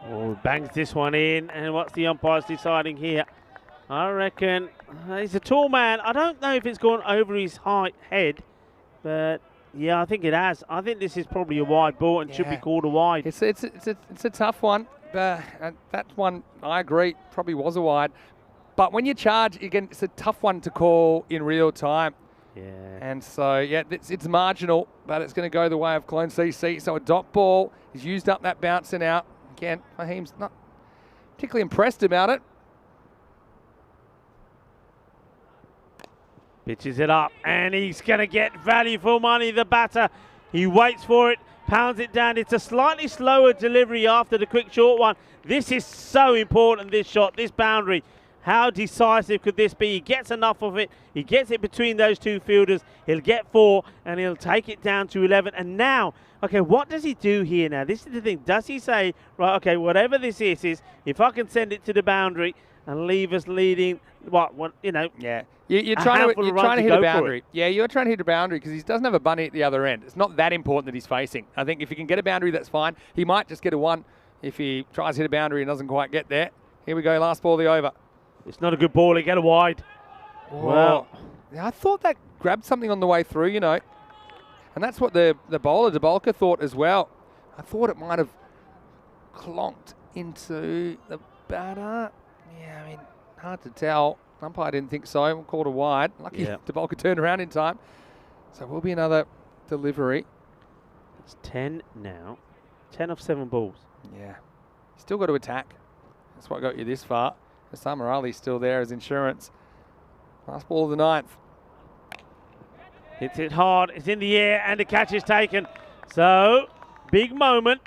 Oh, bangs this one in, and what's the umpires deciding here? I reckon he's a tall man. I don't know if it's gone over his head, but yeah, I think it has. I think this is probably a wide ball and should be called a wide. It's a tough one. That one, I agree, probably was a wide. But when you charge, again, it's a tough one to call in real time. Yeah. And so, yeah, it's marginal, but it's going to go the way of Clone CC. So a dot ball. He's used up that bouncing out. Again, Fahim's not particularly impressed about it. Pitches it up, and he's going to get value for money, the batter. He waits for it, pounds it down. It's a slightly slower delivery after the quick short one. This is so important, this shot, this boundary. How decisive could this be? He gets enough of it. He gets it between those 2 fielders. He'll get 4, and he'll take it down to 11. And now, okay, what does he do here now? This is the thing. Does he say, right, okay, whatever this is if I can send it to the boundary and leave us leading, you know. Yeah, you're trying to hit a boundary. Yeah, you're trying to hit a boundary because he doesn't have a bunny at the other end. It's not that important that he's facing. I think if he can get a boundary, that's fine. He might just get a 1 if he tries to hit a boundary and doesn't quite get there. Here we go, last ball of the over. It's not a good ball. He get a wide. Wow. Yeah, I thought that grabbed something on the way through, you know. And that's what the bowler, Dabholkar, thought as well. I thought it might have clonked into the batter. Yeah, I mean, hard to tell. Umpire didn't think so. We'll call it a wide. Lucky Dabholkar turned around in time. So it will be another delivery. It's 10 now. 10 of 7 balls. Yeah. Still got to attack. That's what got you this far. Osama Ali's still there as insurance. Last ball of the 9th. Hits it hard. It's in the air, and the catch is taken. So, big moment.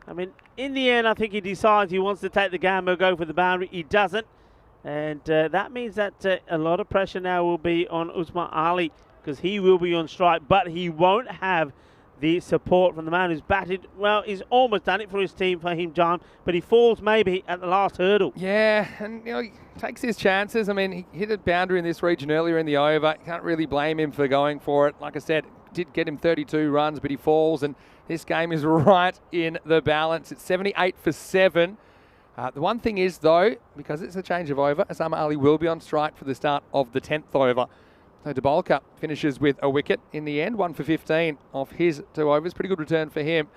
I mean, in the end, I think he decides he wants to take the gamble, go for the boundary. He doesn't. And that means that a lot of pressure now will be on Usman Ali because he will be on strike, but he won't have the support from the man who's batted. Well, he's almost done it for his team, Fahim Jan, but he falls maybe at the last hurdle. Yeah, and he takes his chances. I mean, he hit a boundary in this region earlier in the over. Can't really blame him for going for it. Like I said, did get him 32 runs, but he falls, and this game is right in the balance. It's 78 for 7. The one thing is, though, because it's a change of over, Osama Ali will be on strike for the start of the 10th over. So Debolka finishes with a wicket in the end, 1 for 15 off his 2 overs. Pretty good return for him.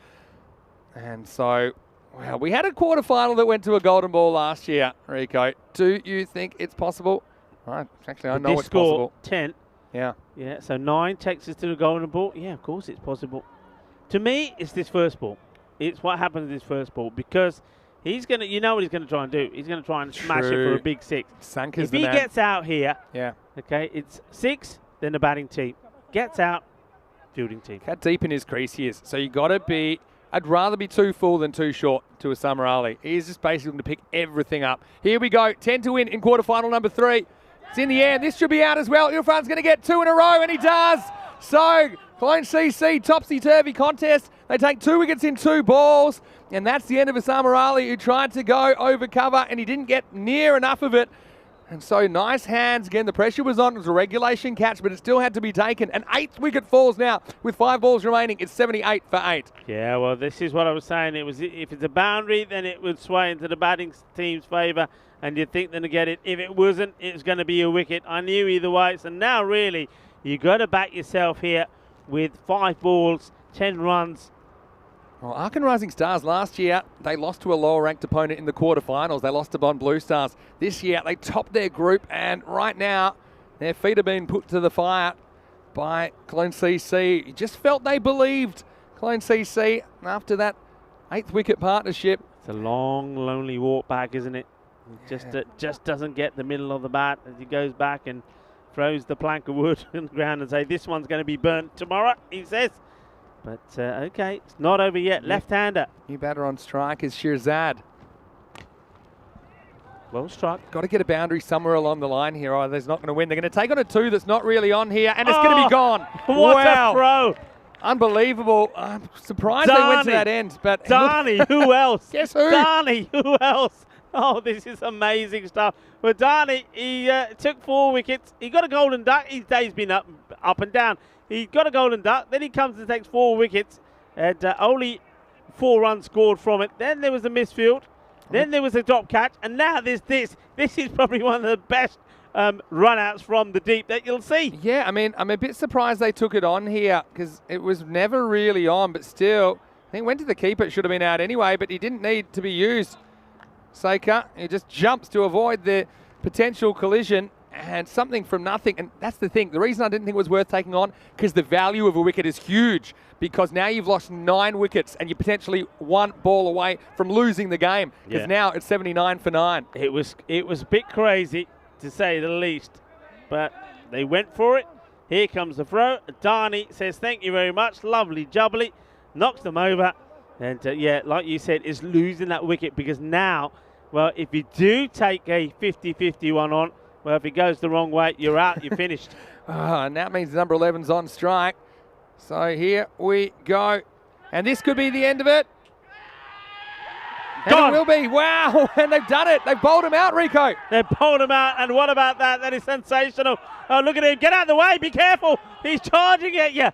And so, well, we had a quarterfinal that went to a golden ball last year, Rico. Do you think it's possible? Right, actually, I know it's possible. 10. Yeah. Yeah, so 9 takes us to the golden ball. Yeah, of course it's possible. To me, it's this first ball. It's what happens in this first ball because he's going to, you know what he's going to try and do. He's going to try and smash it for a big 6. Sanka's if he gets out here, yeah, okay, it's 6, then the batting team. Gets out, fielding team. How deep in his crease he is. So you got to be, I'd rather be too full than too short to Osama Ali. He's just basically going to pick everything up. Here we go, 10 to win in quarterfinal number 3. It's in the air. This should be out as well. Irfan's going to get 2 in a row, and he does. So, Cologne CC, topsy-turvy contest. They take 2 wickets in 2 balls, and that's the end of Osama Ali, who tried to go over cover, and he didn't get near enough of it. And so, nice hands. Again, the pressure was on. It was a regulation catch, but it still had to be taken. An 8th wicket falls now with 5 balls remaining. It's 78 for 8. Yeah, well, this is what I was saying. It was if it's a boundary, then it would sway into the batting team's favour, and you'd think they're going to get it. If it wasn't, it was going to be a wicket. I knew either way. So now, really, you got to back yourself here with 5 balls, 10 runs. Well, Arkan Rising Stars last year, they lost to a lower-ranked opponent in the quarterfinals. They lost to Bond Blue Stars. This year, they topped their group, and right now, their feet are being put to the fire by Cologne CC. You just felt they believed Cologne CC after that 8th wicket partnership. It's a long, lonely walk back, isn't it? Just doesn't get the middle of the bat as he goes back and throws the plank of wood on the ground and say, this one's going to be burnt tomorrow, he says. But, okay, it's not over yet. Left-hander. New batter on strike is Shirzad. Well struck. Got to get a boundary somewhere along the line here, or they're not going to win. They're going to take on a 2 that's not really on here, and it's going to be gone. What a throw. Unbelievable. I'm surprised they went to that end. But Darnie, who else? Guess who? Darnie, who else? Oh, this is amazing stuff. Well, Darnie, he took 4 wickets. He got a golden duck. His day's been up and down. He got a golden duck. Then he comes and takes 4 wickets. And only 4 runs scored from it. Then there was a misfield. Then there was a drop catch. And now there's this. This is probably one of the best run-outs from the deep that you'll see. Yeah, I mean, I'm a bit surprised they took it on here because it was never really on. But still, I think it went to the keeper. It should have been out anyway. But he didn't need to be used. Saker, he just jumps to avoid the potential collision and something from nothing. And that's the thing. The reason I didn't think it was worth taking on, because the value of a wicket is huge, because now you've lost 9 wickets and you're potentially 1 ball away from losing the game, because now it's 79 for 9. It was a bit crazy, to say the least, but they went for it. Here comes the throw. Darnie says, thank you very much. Lovely jubbly. Knocks them over. And, yeah, like you said, is losing that wicket because now, well, if you do take a 50-50 one on, well, if it goes the wrong way, you're out, you're finished. And that means number 11's on strike. So here we go. And this could be the end of it. And it will be. Wow. And they've done it. They've bowled him out, Rico. They've bowled him out. And what about that? That is sensational. Oh, look at him. Get out of the way. Be careful. He's charging at you.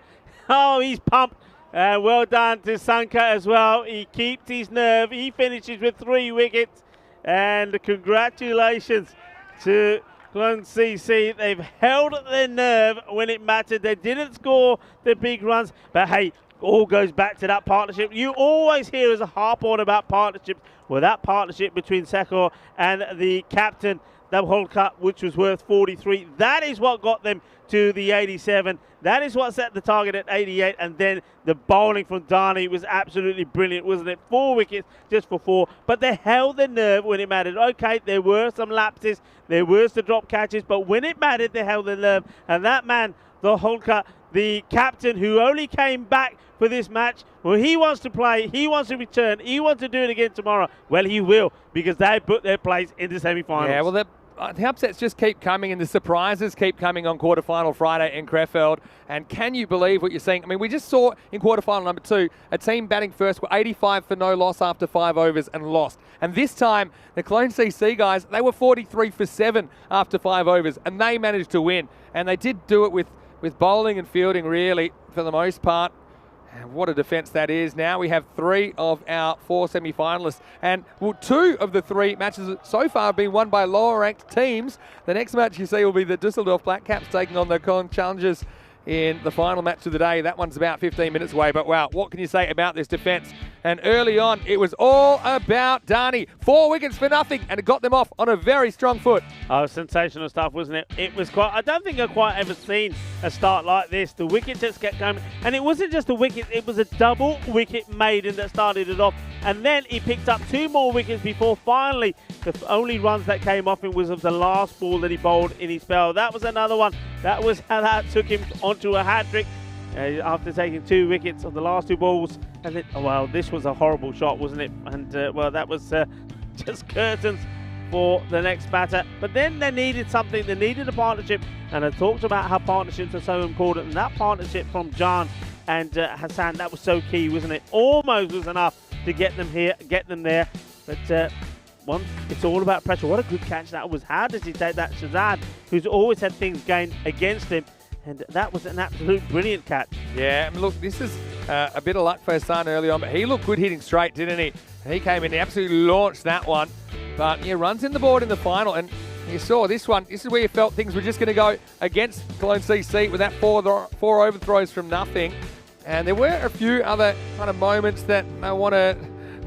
Oh, he's pumped. Well done to Sanka as well. He keeps his nerve. He finishes with 3 wickets. And congratulations to Cologne CC. They've held their nerve when it mattered. They didn't score the big runs. But hey, all goes back to that partnership. You always hear us harp on about partnerships. Well, that partnership between Sekor and the captain, the World Cup, which was worth 43, that is what got them to the 87. That is what set the target at 88. And then the bowling from Darnie was absolutely brilliant, wasn't it? 4 wickets just for 4. But they held their nerve when it mattered. Okay, there were some lapses. There were some drop catches. But when it mattered, they held their nerve. And that man, the Holker, the captain who only came back for this match, well, he wants to play, he wants to return, he wants to do it again tomorrow. Well, he will, because they put their place in the semi-finals. Yeah, well, the upsets just keep coming and the surprises keep coming on quarterfinal Friday in Krefeld. And can you believe what you're seeing? I mean, we just saw in quarterfinal number 2, a team batting first were 85 for no loss after 5 overs and lost. And this time, the Clone CC guys, they were 43 for 7 after 5 overs and they managed to win. And they did do it with bowling and fielding really for the most part. And what a defence that is. Now we have 3 of our 4 semi-finalists. And well, 2 of the 3 matches so far have been won by lower-ranked teams. The next match you see will be the Dusseldorf Black Caps taking on the Cologne Challengers in the final match of the day. That one's about 15 minutes away. But wow, what can you say about this defence? And early on, it was all about Dani. 4 wickets for nothing, and it got them off on a very strong foot. Oh, sensational stuff, wasn't it? It was quite, I don't think I've quite ever seen a start like this. The wicket just kept going. And it wasn't just a wicket, it was a double wicket maiden that started it off. And then he picked up 2 more wickets before finally the only runs that came off him was of the last ball that he bowled in his spell. That was another one. That was how that took him onto a hat-trick. After taking 2 wickets on the last 2 balls. And then, oh, well, this was a horrible shot, wasn't it? And, well, that was just curtains for the next batter. But then they needed something. They needed a partnership. And I talked about how partnerships are so important. And that partnership from Jan and Hassan, that was so key, wasn't it? Almost was enough to get them here, get them there. But once it's all about pressure. What a good catch that was. How does he take that Shazad, who's always had things going against him? And that was an absolute brilliant catch. Yeah, I mean, look, this is a bit of luck for Hassan early on, but he looked good hitting straight, didn't he? He came in, he absolutely launched that one. But yeah, runs in the board in the final, and you saw this one. This is where you felt things were just going to go against Cologne CC with that 4 overthrows from nothing. And there were a few other kind of moments that I want to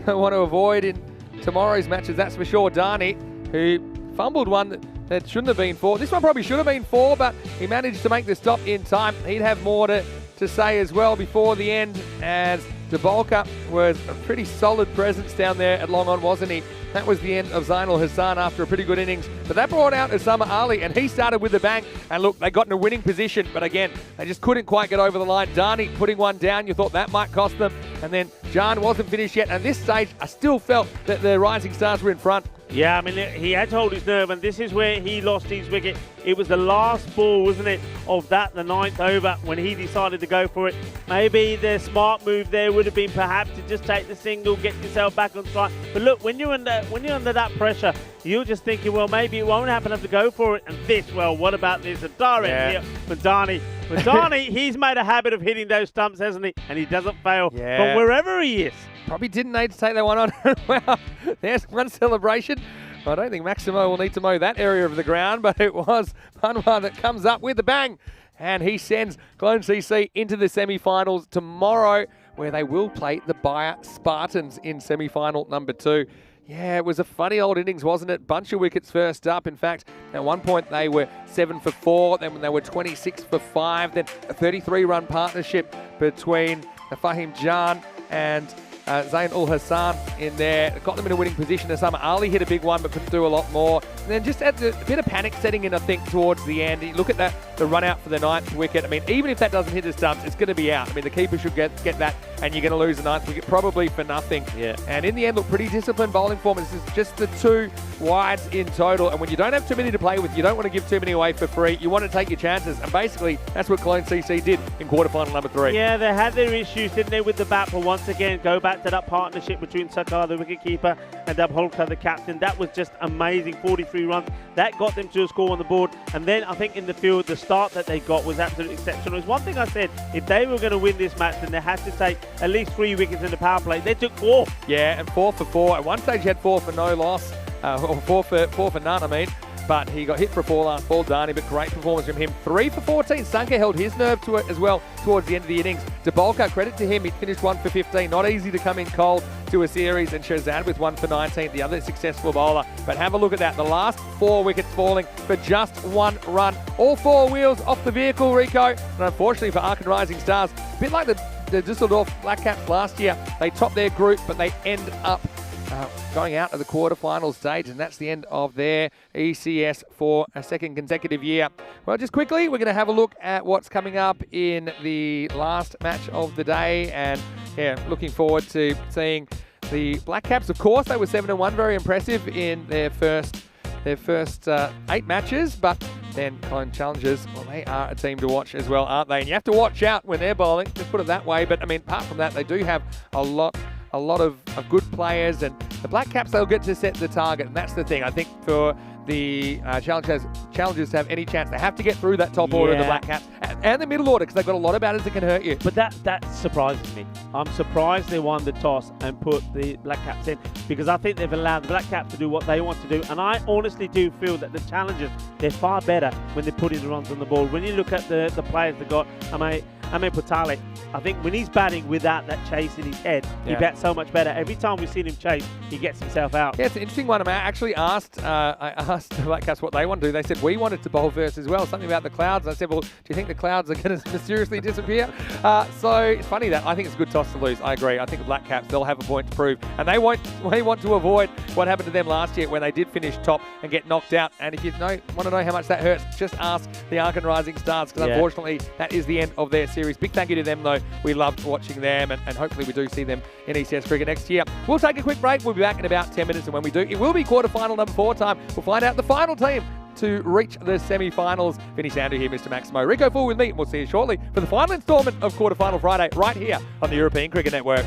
avoid in tomorrow's matches, that's for sure. Dani, who fumbled one that shouldn't have been 4. This one probably should have been 4, but he managed to make the stop in time. He'd have more to say as well before the end, as Dubulka was a pretty solid presence down there at long on, wasn't he? That was the end of Zainul Hassan after a pretty good innings. But that brought out Osama Ali, and he started with a bang. And look, they got in a winning position, but again, they just couldn't quite get over the line. Dani putting one down, you thought that might cost them. And then Jan wasn't finished yet. And at this stage, I still felt that the Rising Stars were in front. Yeah, I mean, he had to hold his nerve, and this is where he lost his wicket. It was the last ball, wasn't it, of that, the 9th over, when he decided to go for it. Maybe the smart move there would have been perhaps to just take the single, get yourself back on strike. But look, when you're under that pressure, you're just thinking, well, maybe it won't happen, have to go for it. And this, well, what about this? A direct hit for Dani. But Dani, he's made a habit of hitting those stumps, hasn't he? And he doesn't fail from wherever he is. Probably didn't need to take that one on. Wow, there's one celebration. I don't think Maximo will need to mow that area of the ground, but it was Panwa that comes up with the bang. And he sends Cologne CC into the semi-finals tomorrow, where they will play the Bayer Spartans in semi-final number 2. Yeah, it was a funny old innings, wasn't it? Bunch of wickets first up. In fact, at one point they were 7 for 4, then they were 26 for 5, then a 33-run partnership between Fahim Jan and Zainul Hassan in there. It got them in a winning position. Osama Ali hit a big one but couldn't do a lot more. And then just had a bit of panic setting in, I think, towards the end. You look at the run out for the 9th wicket. I mean, even if that doesn't hit the stumps, it's going to be out. I mean, the keeper should get that, and you're going to lose the 9th wicket probably for nothing. Yeah. And in the end, look, pretty disciplined bowling form. This is just the 2 wides in total. And when you don't have too many to play with, you don't want to give too many away for free. You want to take your chances. And basically, that's what Cologne CC did in quarterfinal number 3. Yeah, they had their issues, didn't they, with the bat? But once again, go back to that partnership between Sakar, the wicketkeeper, and Dubulka, the captain. That was just amazing. 43 runs. That got them to a score on the board. And then I think in the field, the start that they got was absolutely exceptional. It's one thing I said, if they were going to win this match, then they had to take at least 3 wickets in the power play. They took 4. Yeah, and 4 for 4. At one stage, he had 4 for no loss, or 4 for none, I mean. But he got hit for a 4 last ball, Dani, but great performance from him. 3 for 14. Sanka held his nerve to it as well towards the end of the innings. Dubulka, credit to him, he finished 1 for 15. Not easy to come in cold to a series, and Shazad with 1 for 19, the other successful bowler. But have a look at that. The last 4 wickets falling for just 1 run. All 4 wheels off the vehicle, Rico. And unfortunately for Aachen Rising Stars, a bit like the Dusseldorf Black Caps last year, they topped their group, but they end up going out of the quarterfinal stage, and that's the end of their ECS for a 2nd consecutive year. Well, just quickly, we're going to have a look at what's coming up in the last match of the day, and yeah, looking forward to seeing the Black Caps. Of course, they were 7-1, very impressive in their first their first 8 matches, but then Clone Challengers, well, they are a team to watch as well, aren't they? And you have to watch out when they're bowling, just put it that way. But I mean, apart from that, they do have a lot of good players, and the Black Caps, they'll get to set the target, and that's the thing. I think for the challengers to have any chance, they have to get through that top order of the Black Caps and the middle order, because they've got a lot of batters that can hurt you. But that surprises me. I'm surprised they won the toss and put the Black Caps in, because I think they've allowed the Black Caps to do what they want to do. And I honestly do feel that the challengers, they're far better when they're putting the runs on the ball. When you look at the players they've got, Ame Putale, I think when he's batting without that chase in his head, he bats so much better. Every time we've seen him chase, he gets himself out. Yeah, it's an interesting one. I actually asked the Black Caps what they want to do. They said, we wanted to bowl first as well, something about the clouds. I said, well, do you think the clouds are going to mysteriously disappear? So it's funny that I think it's a good toss to lose. I agree. I think the Black Caps, they'll have a point to prove. And they want to avoid what happened to them last year when they did finish top and get knocked out. And if you want to know how much that hurts, just ask the Ark and Rising Stars, because unfortunately that is the end of their series. Big thank you to them, though. We loved watching them, and hopefully we do see them in ECS cricket next year. We'll take a quick break. We'll be back in about 10 minutes, and when we do, it will be quarterfinal number 4 time. We'll find out the final team to reach the semi-finals. Vinny Sandu here, Mr. Maximo Rico Full with me, and we'll see you shortly for the final instalment of Quarterfinal Friday right here on the European Cricket Network.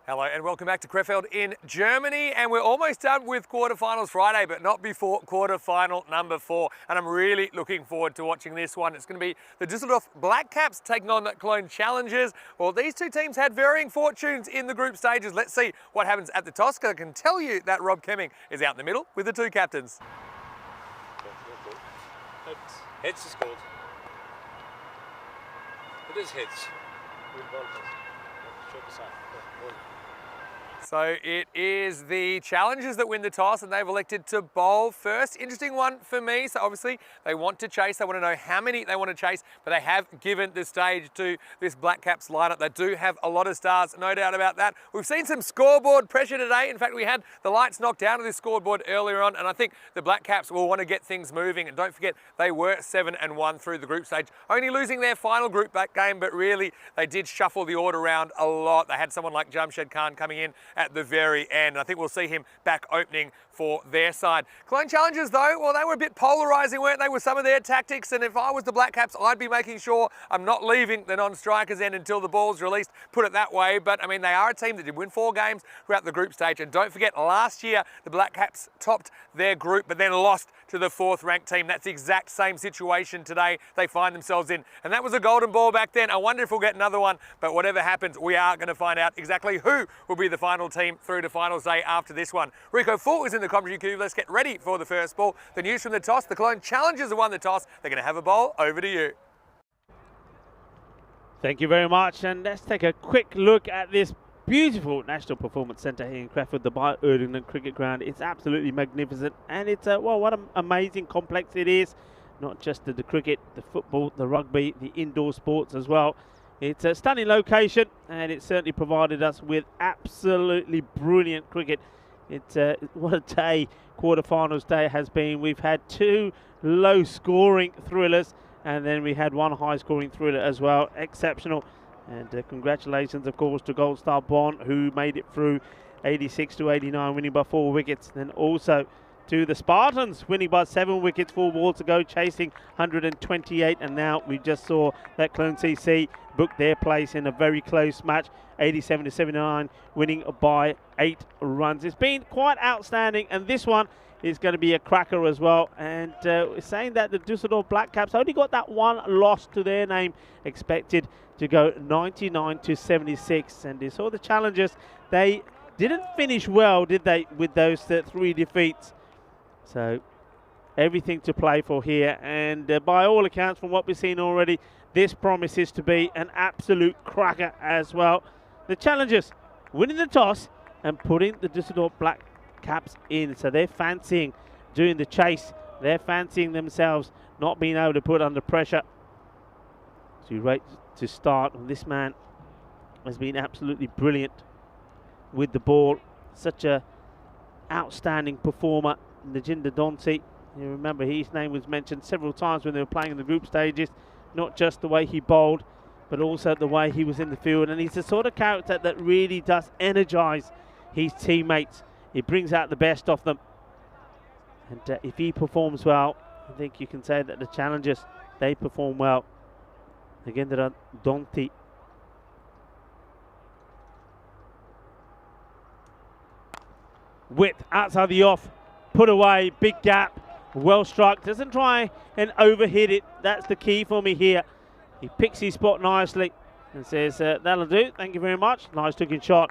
Hello and welcome back to Krefeld in Germany, and we're almost done with quarterfinals Friday, but not before quarterfinal number 4, and I'm really looking forward to watching this one. It's going to be the Düsseldorf Black Caps taking on the Cologne Challengers. Well, these two teams had varying fortunes in the group stages. Let's see what happens at the toss, because I can tell you that Rob Kemming is out in the middle with the two captains. Heads is called. It is heads. So it is the Challengers that win the toss, and they've elected to bowl first. Interesting one for me. So obviously they want to chase. They want to know how many they want to chase, but they have given the stage to this Black Caps lineup. They do have a lot of stars, no doubt about that. We've seen some scoreboard pressure today. In fact, we had the lights knocked down to this scoreboard earlier on, and I think the Black Caps will want to get things moving. And don't forget, they were 7-1 through the group stage, only losing their final group back game, but really they did shuffle the order around a lot. They had someone like Jamshed Khan coming in at the very end. I think we'll see him back opening for their side. Cologne Challengers though, well, they were a bit polarising, weren't they, with some of their tactics, and if I was the Black Caps, I'd be making sure I'm not leaving the non-strikers end until the ball's released, put it that way. But I mean, they are a team that did win 4 games throughout the group stage, and don't forget, last year the Black Caps topped their group but then lost to the 4th ranked team. That's the exact same situation today they find themselves in, and that was a golden ball back then. I wonder if we'll get another one, but whatever happens, we are going to find out exactly who will be the final team through to finals day after this one. Rico Full is in the commentary cube. Let's get ready for the first ball. The news from the toss: the Cologne Challengers have won the toss. They're going to have a bowl. Over to you. Thank you very much, and let's take a quick look at this beautiful National Performance Centre here in Krefeld, the Bayer-Erdingen Cricket Ground. It's absolutely magnificent, and it's well, what an amazing complex it is. Not just the cricket, the football, the rugby, the indoor sports as well. It's a stunning location, and it certainly provided us with absolutely brilliant cricket. It's what a day, quarterfinals day has been. We've had 2 low-scoring thrillers, and then we had 1 high-scoring thriller as well. Exceptional. And congratulations, of course, to Gold Star Bond, who made it through 86-89, winning by 4 wickets. Then also to the Spartans, winning by 7 wickets, 4 balls to go, chasing 128. And now we just saw that Cologne CC book their place in a very close match, 87-79, winning by 8 runs. It's been quite outstanding, and this one is going to be a cracker as well. And saying that the Düsseldorf Black Caps only got that 1 loss to their name, expected to go 99-76. And they saw the Challengers, they didn't finish well, did they, with those 3 defeats. So everything to play for here, and by all accounts, from what we've seen already, this promises to be an absolute cracker as well. The Challengers winning the toss and putting the Düsseldorf Black Caps in, so they're fancying doing the chase. They're fancying themselves not being able to put under pressure. So right to start, and this man has been absolutely brilliant with the ball. Such a outstanding performer, Najinder Donti. You remember his name was mentioned several times when they were playing in the group stages. Not just the way he bowled, but also the way he was in the field. And he's the sort of character that really does energise his teammates. He brings out the best of them. And if he performs well, I think you can say that the Challengers, they perform well. Again, there are Donti. Width outside the off, put away, big gap, well struck. Doesn't try and overhit it. That's the key for me here. He picks his spot nicely and says, that'll do, thank you very much. Nice looking shot.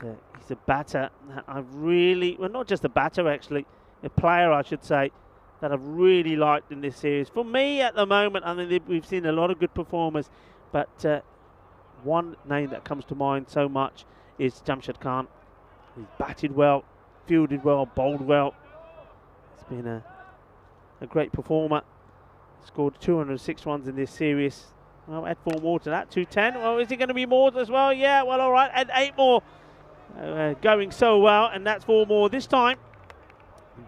And he's a batter that I've really, well, not just a batter actually, a player I should say, that I've really liked in this series. For me at the moment, I mean, we've seen a lot of good performers, but one name that comes to mind so much is Jamshed Khan. He's batted well, fielded well, bowled well. It's been a great performer. Scored 206 runs in this series. Well, add 4 more to that, 210. Well, is it going to be more as well? Yeah, well, all right, add 8 more. Going so well, and that's 4 more this time.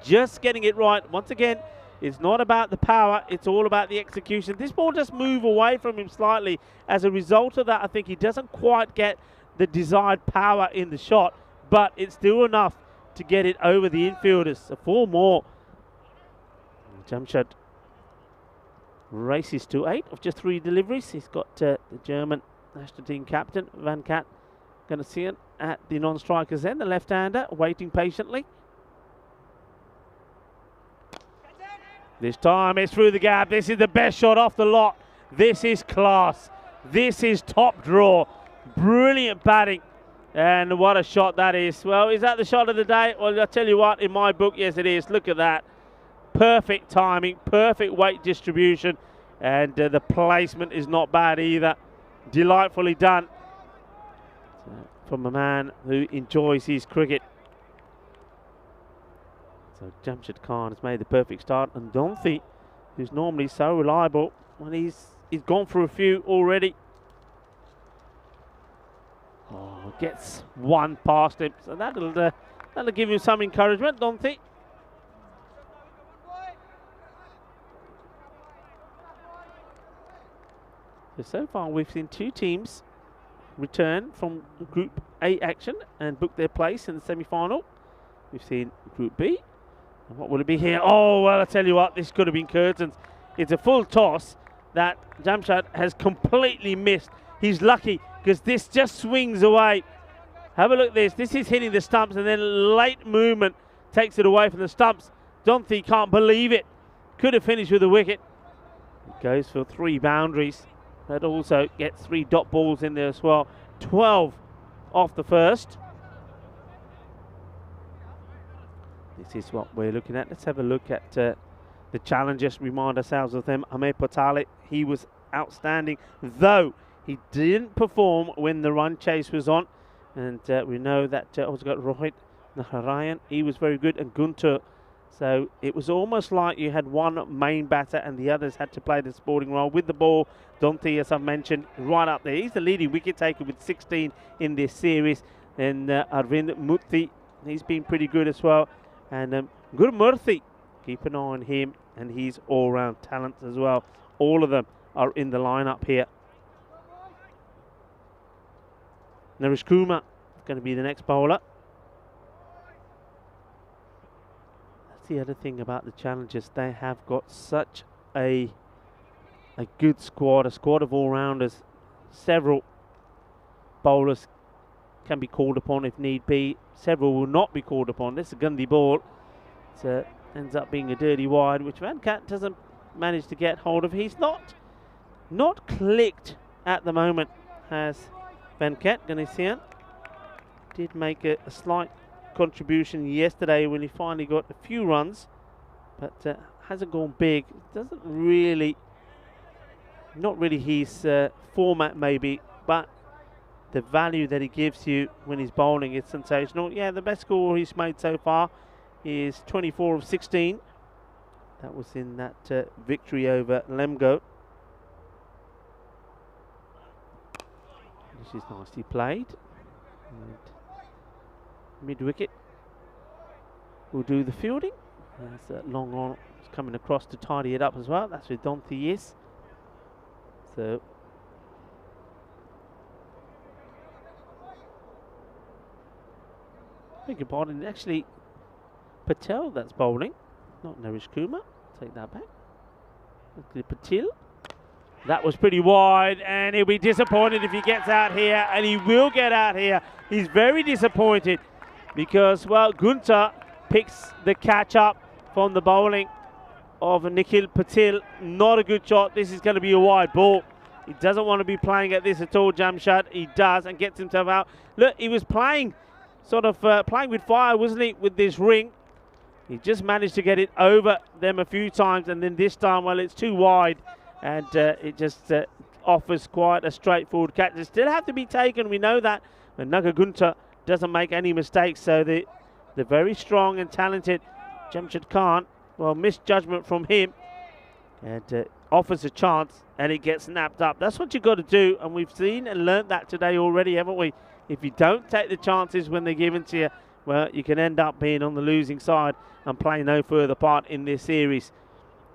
Just getting it right. Once again, it's not about the power, it's all about the execution. This ball just moved away from him slightly. As a result of that, I think he doesn't quite get the desired power in the shot, but it's still enough to get it over the infielders. So 4 more. Jamshed races to 8 of just 3 deliveries. He's got the German national team captain, Van Kat, Going to see it at the non-strikers then, the left-hander, waiting patiently. This time it's through the gap. This is the best shot off the lot. This is class. This is top draw. Brilliant batting. And what a shot that is. Well, is that the shot of the day? Well, I'll tell you what, in my book, yes it is. Look at that. Perfect timing, perfect weight distribution. And the placement is not bad either. Delightfully done from a man who enjoys his cricket. So Jamshid Khan has made the perfect start, and Donthi, who's normally so reliable, well, he's gone for a few already. Oh, gets one past him, so that'll give him some encouragement, Donthi. So far we've seen two teams return from Group A action and book their place in the semi-final. We've seen Group B. And what will it be here? Oh, well, I tell you what, this could have been curtains. It's a full toss that Jamshid has completely missed. He's lucky because this just swings away. Have a look at this. This is hitting the stumps, and then late movement takes it away from the stumps. Donthi can't believe it. Could have finished with a wicket. It goes for 3 boundaries. That also gets 3 dot balls in there as well. 12 off the first. This is what we're looking at. Let's have a look at the challengers. Remind ourselves of them. Amir Patale, he was outstanding, though he didn't perform when the run chase was on. And we know that also got Rohit Naharayan. He was very good, and Guntur. So it was almost like you had one main batter and the others had to play the supporting role with the ball. Donthi, as I mentioned, right up there. He's the leading wicket taker with 16 in this series. Then Arvind Muthi, he's been pretty good as well. And Gurmurthy, keep an eye on him and his all-round talent as well. All of them are in the lineup here. Naresh Kumar is going to be the next bowler. That's the other thing about the challengers. They have got such a good squad, a squad of all-rounders. Several bowlers can be called upon if need be. Several will not be called upon. This is a Gandhi ball. It ends up being a dirty wide, which Venkat doesn't manage to get hold of. He's not clicked at the moment, has Venkat Ganesian. Did make a slight contribution yesterday when he finally got a few runs, but hasn't gone big. Doesn't really, not really his format maybe, but the value that he gives you when he's bowling is sensational. Yeah, the best score he's made so far is 24 of 16. That was in that victory over Lemgo. This is nicely played. Mid wicket will do the fielding. There's long on coming across to tidy it up as well. That's where Donthi is. So beg your pardon, actually Patel that's bowling, not Naresh Kumar. Take that back. Patel. That was pretty wide, and he'll be disappointed if he gets out here, and he will get out here. He's very disappointed because, well, Guntur picks the catch up from the bowling of Nikhil Patel. Not a good shot. This is going to be a wide ball. He doesn't want to be playing at this at all, Jamshid. He does, and gets himself out. Look, he was playing, sort of playing with fire, wasn't he, with this ring. He just managed to get it over them a few times, and then this time, well, it's too wide. And it just offers quite a straightforward catch. They still have to be taken, we know that. But Naga Guntur doesn't make any mistakes. So the very strong and talented Jamshid Khan, well, misjudgment from him. And offers a chance, and it gets snapped up. That's what you've got to do. And we've seen and learnt that today already, haven't we? If you don't take the chances when they're given to you, well, you can end up being on the losing side and play no further part in this series.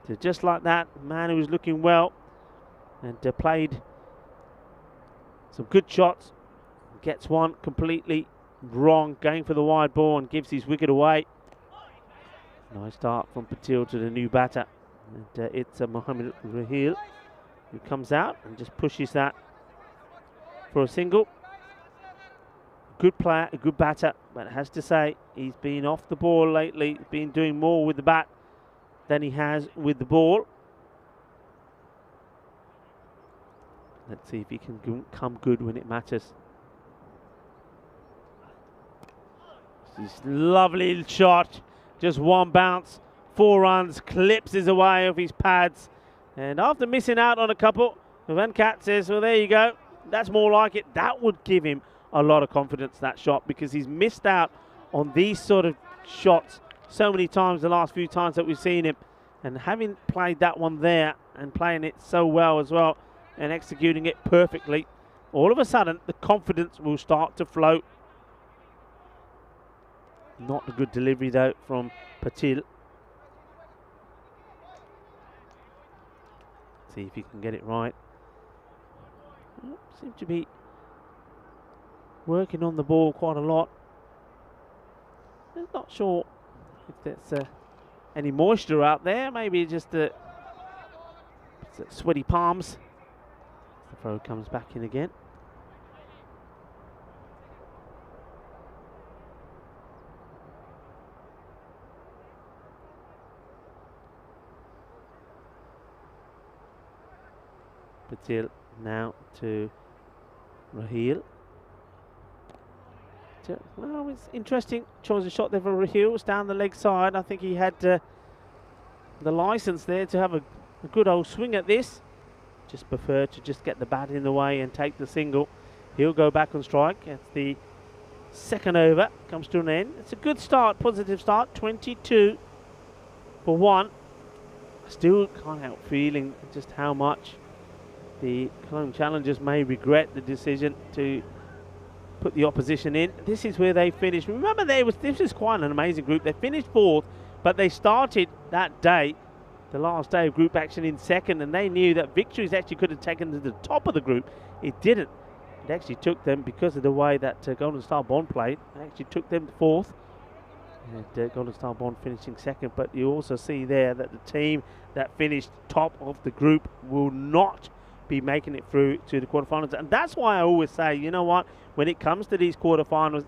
So just like that, man who was looking well and played some good shots, gets one completely wrong, going for the wide ball and gives his wicket away. Nice start from Patel to the new batter. And it's Mohammad Rahil who comes out and just pushes that for a single. good player, a good batter, but has to say he's been off the ball lately, been doing more with the bat than he has with the ball. Let's see if he can come good when it matters. This lovely shot, just one bounce, 4 runs, clips his away off his pads. And after missing out on a couple, Van Cat says, well, there you go. That's more like it. That would give him a lot of confidence, that shot, because he's missed out on these sort of shots so many times the last few times that we've seen him. And having played that one there and playing it so well as well and executing it perfectly, all of a sudden the confidence will start to flow. Not a good delivery though from Patil. See if he can get it right. Seem to be working on the ball quite a lot. I'm not sure if there's any moisture out there. Maybe just sweaty palms. The throw comes back in again. Patil now to Raheel. Well, it's interesting. Chose a shot there for Raheel. It's down the leg side. I think he had the license there to have a good old swing at this. Just prefer to just get the bat in the way and take the single. He'll go back on strike. It's the second over. Comes to an end. It's a good start, positive start. 22 for 1. Still can't help feeling just how much the Cologne Challengers may regret the decision to put the opposition in. This is where they finished. Remember, this was quite an amazing group. They finished 4th, but they started that day, the last day of group action, in 2nd, and they knew that victories actually could have taken them to the top of the group. It didn't. It actually took them, because of the way that Golden Star Bond played, it actually took them 4th. And Golden Star Bond finishing 2nd, but you also see there that the team that finished top of the group will not be making it through to the quarterfinals. And that's why I always say, you know what, when it comes to these quarterfinals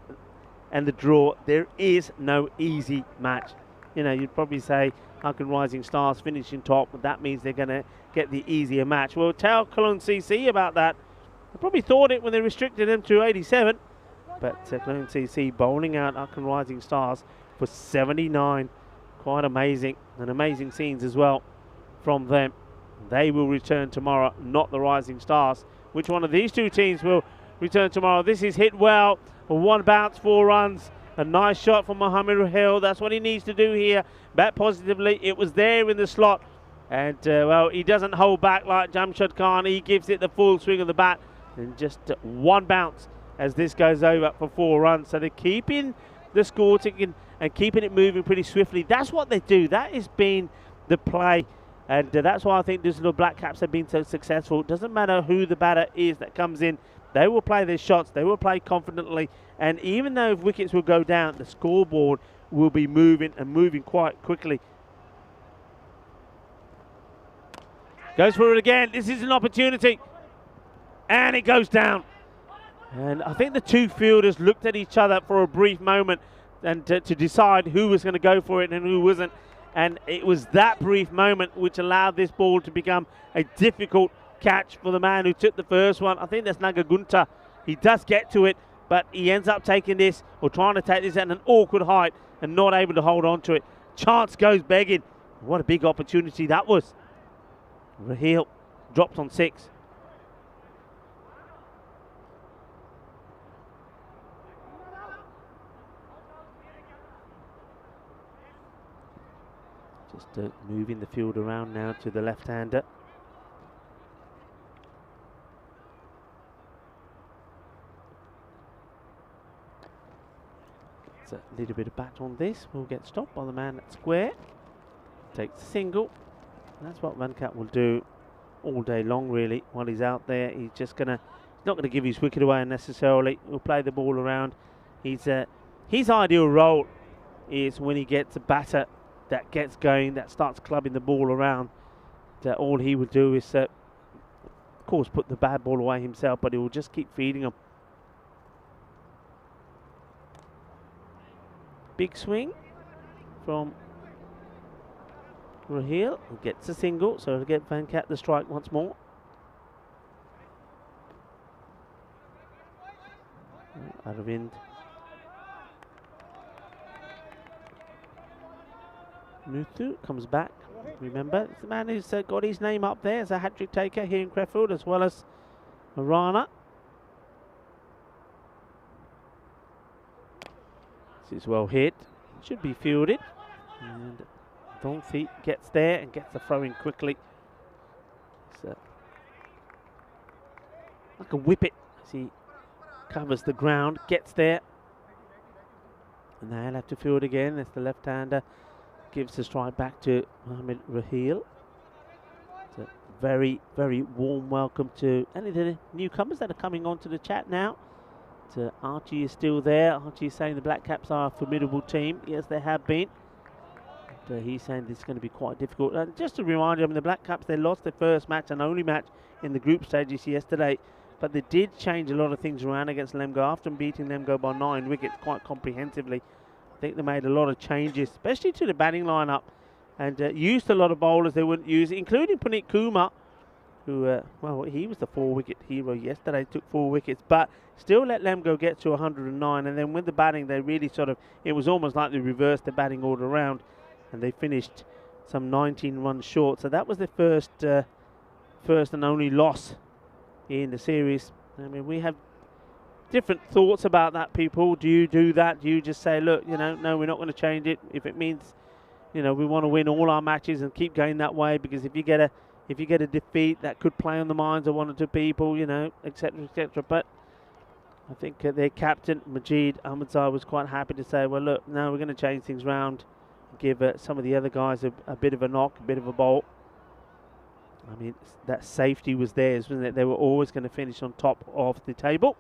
and the draw, there is no easy match. You know, you'd probably say, how can Rising Stars finish in top? But that means they're going to get the easier match. Well, tell Cologne CC about that. They probably thought it when they restricted them to 87. But Cologne CC bowling out Aachen Rising Stars for 79. Quite amazing. And amazing scenes as well from them. They will return tomorrow, not the Rising Stars. Which one of these two teams will return tomorrow? This is hit well. 1 bounce, 4 runs. A nice shot from Mohamed Raheel. That's what he needs to do here. Bat positively. It was there in the slot. And, well, he doesn't hold back like Jamshad Khan. He gives it the full swing of the bat. And just 1 bounce as this goes over for 4 runs. So they're keeping the score ticking and keeping it moving pretty swiftly. That's what they do. That has been the play. And that's why I think these little Black Caps have been so successful. It doesn't matter who the batter is that comes in. They will play their shots. They will play confidently. And even though if wickets will go down, the scoreboard will be moving and moving quite quickly. Goes for it again. This is an opportunity. And it goes down. And I think the two fielders looked at each other for a brief moment and to decide who was going to go for it and who wasn't. And it was that brief moment which allowed this ball to become a difficult catch for the man who took the first one. I think that's Nagagunta. He does get to it, but he ends up taking this or trying to take this at an awkward height and not able to hold on to it. Chance goes begging. What a big opportunity that was. Raheel dropped on 6. Just moving the field around now to the left-hander. It's a little bit of bat on this. Will get stopped by the man at square. Takes the single. And that's what Van Cat will do all day long, really, while he's out there. He's just gonna, he's not going to give his wicket away unnecessarily. He'll play the ball around. His ideal role is when he gets a batter that gets going, that starts clubbing the ball around. All he will do is, of course, put the bad ball away himself, but he will just keep feeding them. big swing from Raheel. Gets a single, so to get FanCode the strike once more. Arvind. Muthu comes back. Remember, it's the man who's got his name up there as a hat-trick taker here in Krefeld, as well as Marana. This is well hit. Should be fielded. And Donthi gets there and gets the throw in quickly. So, like a whippet as he covers the ground, gets there. And they'll have to field again as the left-hander gives the strike back to Mohamed Raheel. It's a very, very warm welcome to any of the newcomers that are coming onto the chat now. Archie is still there. Archie is saying the Black Caps are a formidable team. Yes, they have been. But, he's saying this is going to be quite difficult. And just to remind you, the Black Caps, they lost their first match and only match in the group stages yesterday. But they did change a lot of things around against Lemgo after beating Lemgo by 9 wickets quite comprehensively. I think they made a lot of changes, especially to the batting lineup, and used a lot of bowlers they wouldn't use, including Puneet Kumar, who, well, he was the 4-wicket hero yesterday, took 4 wickets, but still let Lemgo get to 109. And then with the batting, they really it was almost like they reversed the batting order around, and they finished some 19 runs short. So that was the first and only loss in the series. I mean, we have different thoughts about that, people. Do you do that? Do you just say, look, no, we're not going to change it if it means, we want to win all our matches and keep going that way? Because if you get a defeat, that could play on the minds of one or two people, etc., etc. But I think their captain, Majid Ahmedzai, was quite happy to say, well, look, now we're going to change things around, give some of the other guys a bit of a knock, a bit of a bolt. I mean, that safety was theirs, wasn't it? They were always going to finish on top of the table.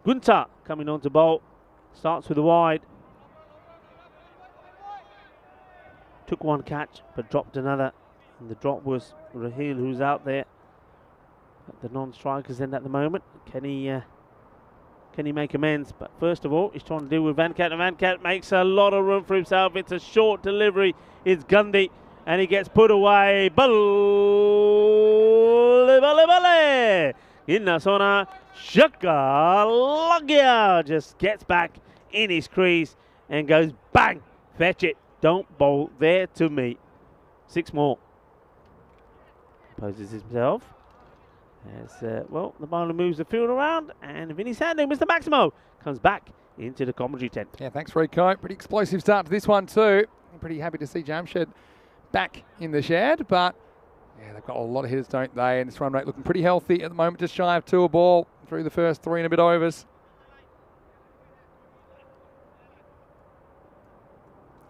Gunter coming on to bowl. Starts with a wide. Took one catch, but dropped another. And the drop was Raheel, who's out there at the non-strikers end at the moment. Can he make amends? But first of all, he's trying to deal with FanCode, and FanCode makes a lot of room for himself. It's a short delivery. It's Gandhi, and he gets put away. Balle! Innasona Shaka Lagya just gets back in his crease and goes bang, fetch it. Don't bowl there to me. 6 more. Poses himself. As well, the bowler moves the field around, and Vinny Sandu, Mr. Maximo, comes back into the commentary tent. Yeah, thanks, Rico. Pretty explosive start to this one too. I'm pretty happy to see Jamshed back in the shed, but yeah, they've got a lot of hitters, don't they? And this run rate looking pretty healthy at the moment, just shy of 2 a ball through the first 3 and a bit overs.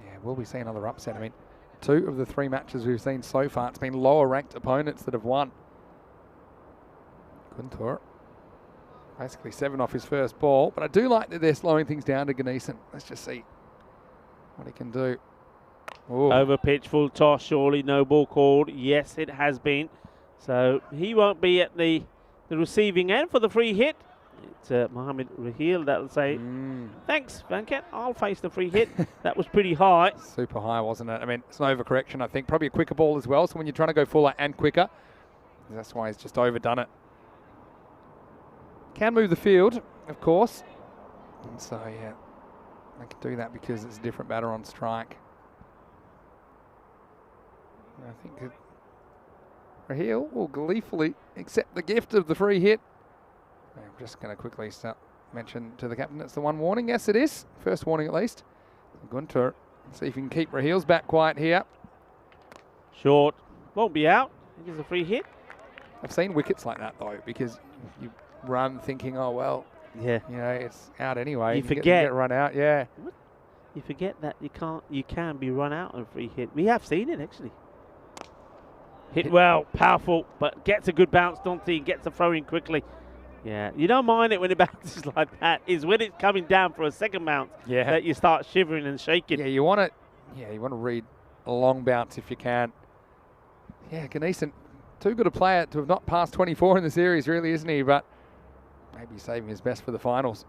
Yeah, will we see another upset? I mean, 2 of the 3 matches we've seen so far, it's been lower ranked opponents that have won. Guntur, basically 7 off his first ball, but I do like that they're slowing things down to Ganesan. Let's just see what he can do. Ooh. Over pitch, full toss, surely no ball called. Yes, it has been. So he won't be at the receiving end for the free hit. It's Mohamed Raheel that'll say, thanks, FanCode, I'll face the free hit. That was pretty high. Super high, wasn't it? I mean, it's an overcorrection, I think. Probably a quicker ball as well. So when you're trying to go fuller and quicker, that's why he's just overdone it. Can move the field, of course. And so, yeah, they can do that because it's a different batter on strike. I think that Raheel will gleefully accept the gift of the free hit. I'm just going to quickly mention to the captain it's the one warning. Yes, it is. First warning at least. Guntur, see if he can keep Raheel's back quiet here. Short. Won't be out. It is a free hit. I've seen wickets like that, though, because you run thinking, oh, well, yeah, it's out anyway. You forget. Get run out, yeah. You forget that you can be run out on a free hit. We have seen it, actually. Hit well, powerful, but gets a good bounce, Donthi, gets a throw in quickly. Yeah, you don't mind it when it bounces like that. Is when it's coming down for a second bounce that you start shivering and shaking. Yeah, you want to read a long bounce if you can. Yeah, Ganesan, too good a player to have not passed 24 in the series, really, isn't he? But maybe saving his best for the finals.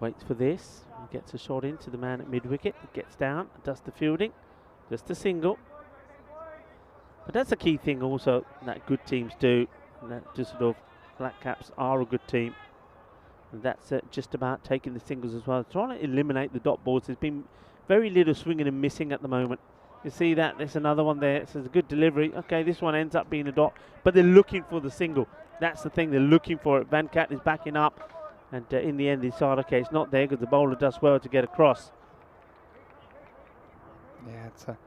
Waits for this. Gets a shot into the man at mid-wicket. Gets down, does the fielding. Just a single. But that's a key thing also that good teams do. And that just sort of Black Caps are a good team. And that's just about taking the singles as well. Trying to eliminate the dot balls. There's been very little swinging and missing at the moment. You see that? There's another one there. It's a good delivery. Okay, this one ends up being a dot. But they're looking for the single. That's the thing. They're looking for it. Van Cat is backing up. And in the end, they decide, okay, it's not there because the bowler does well to get across. Yeah, it's a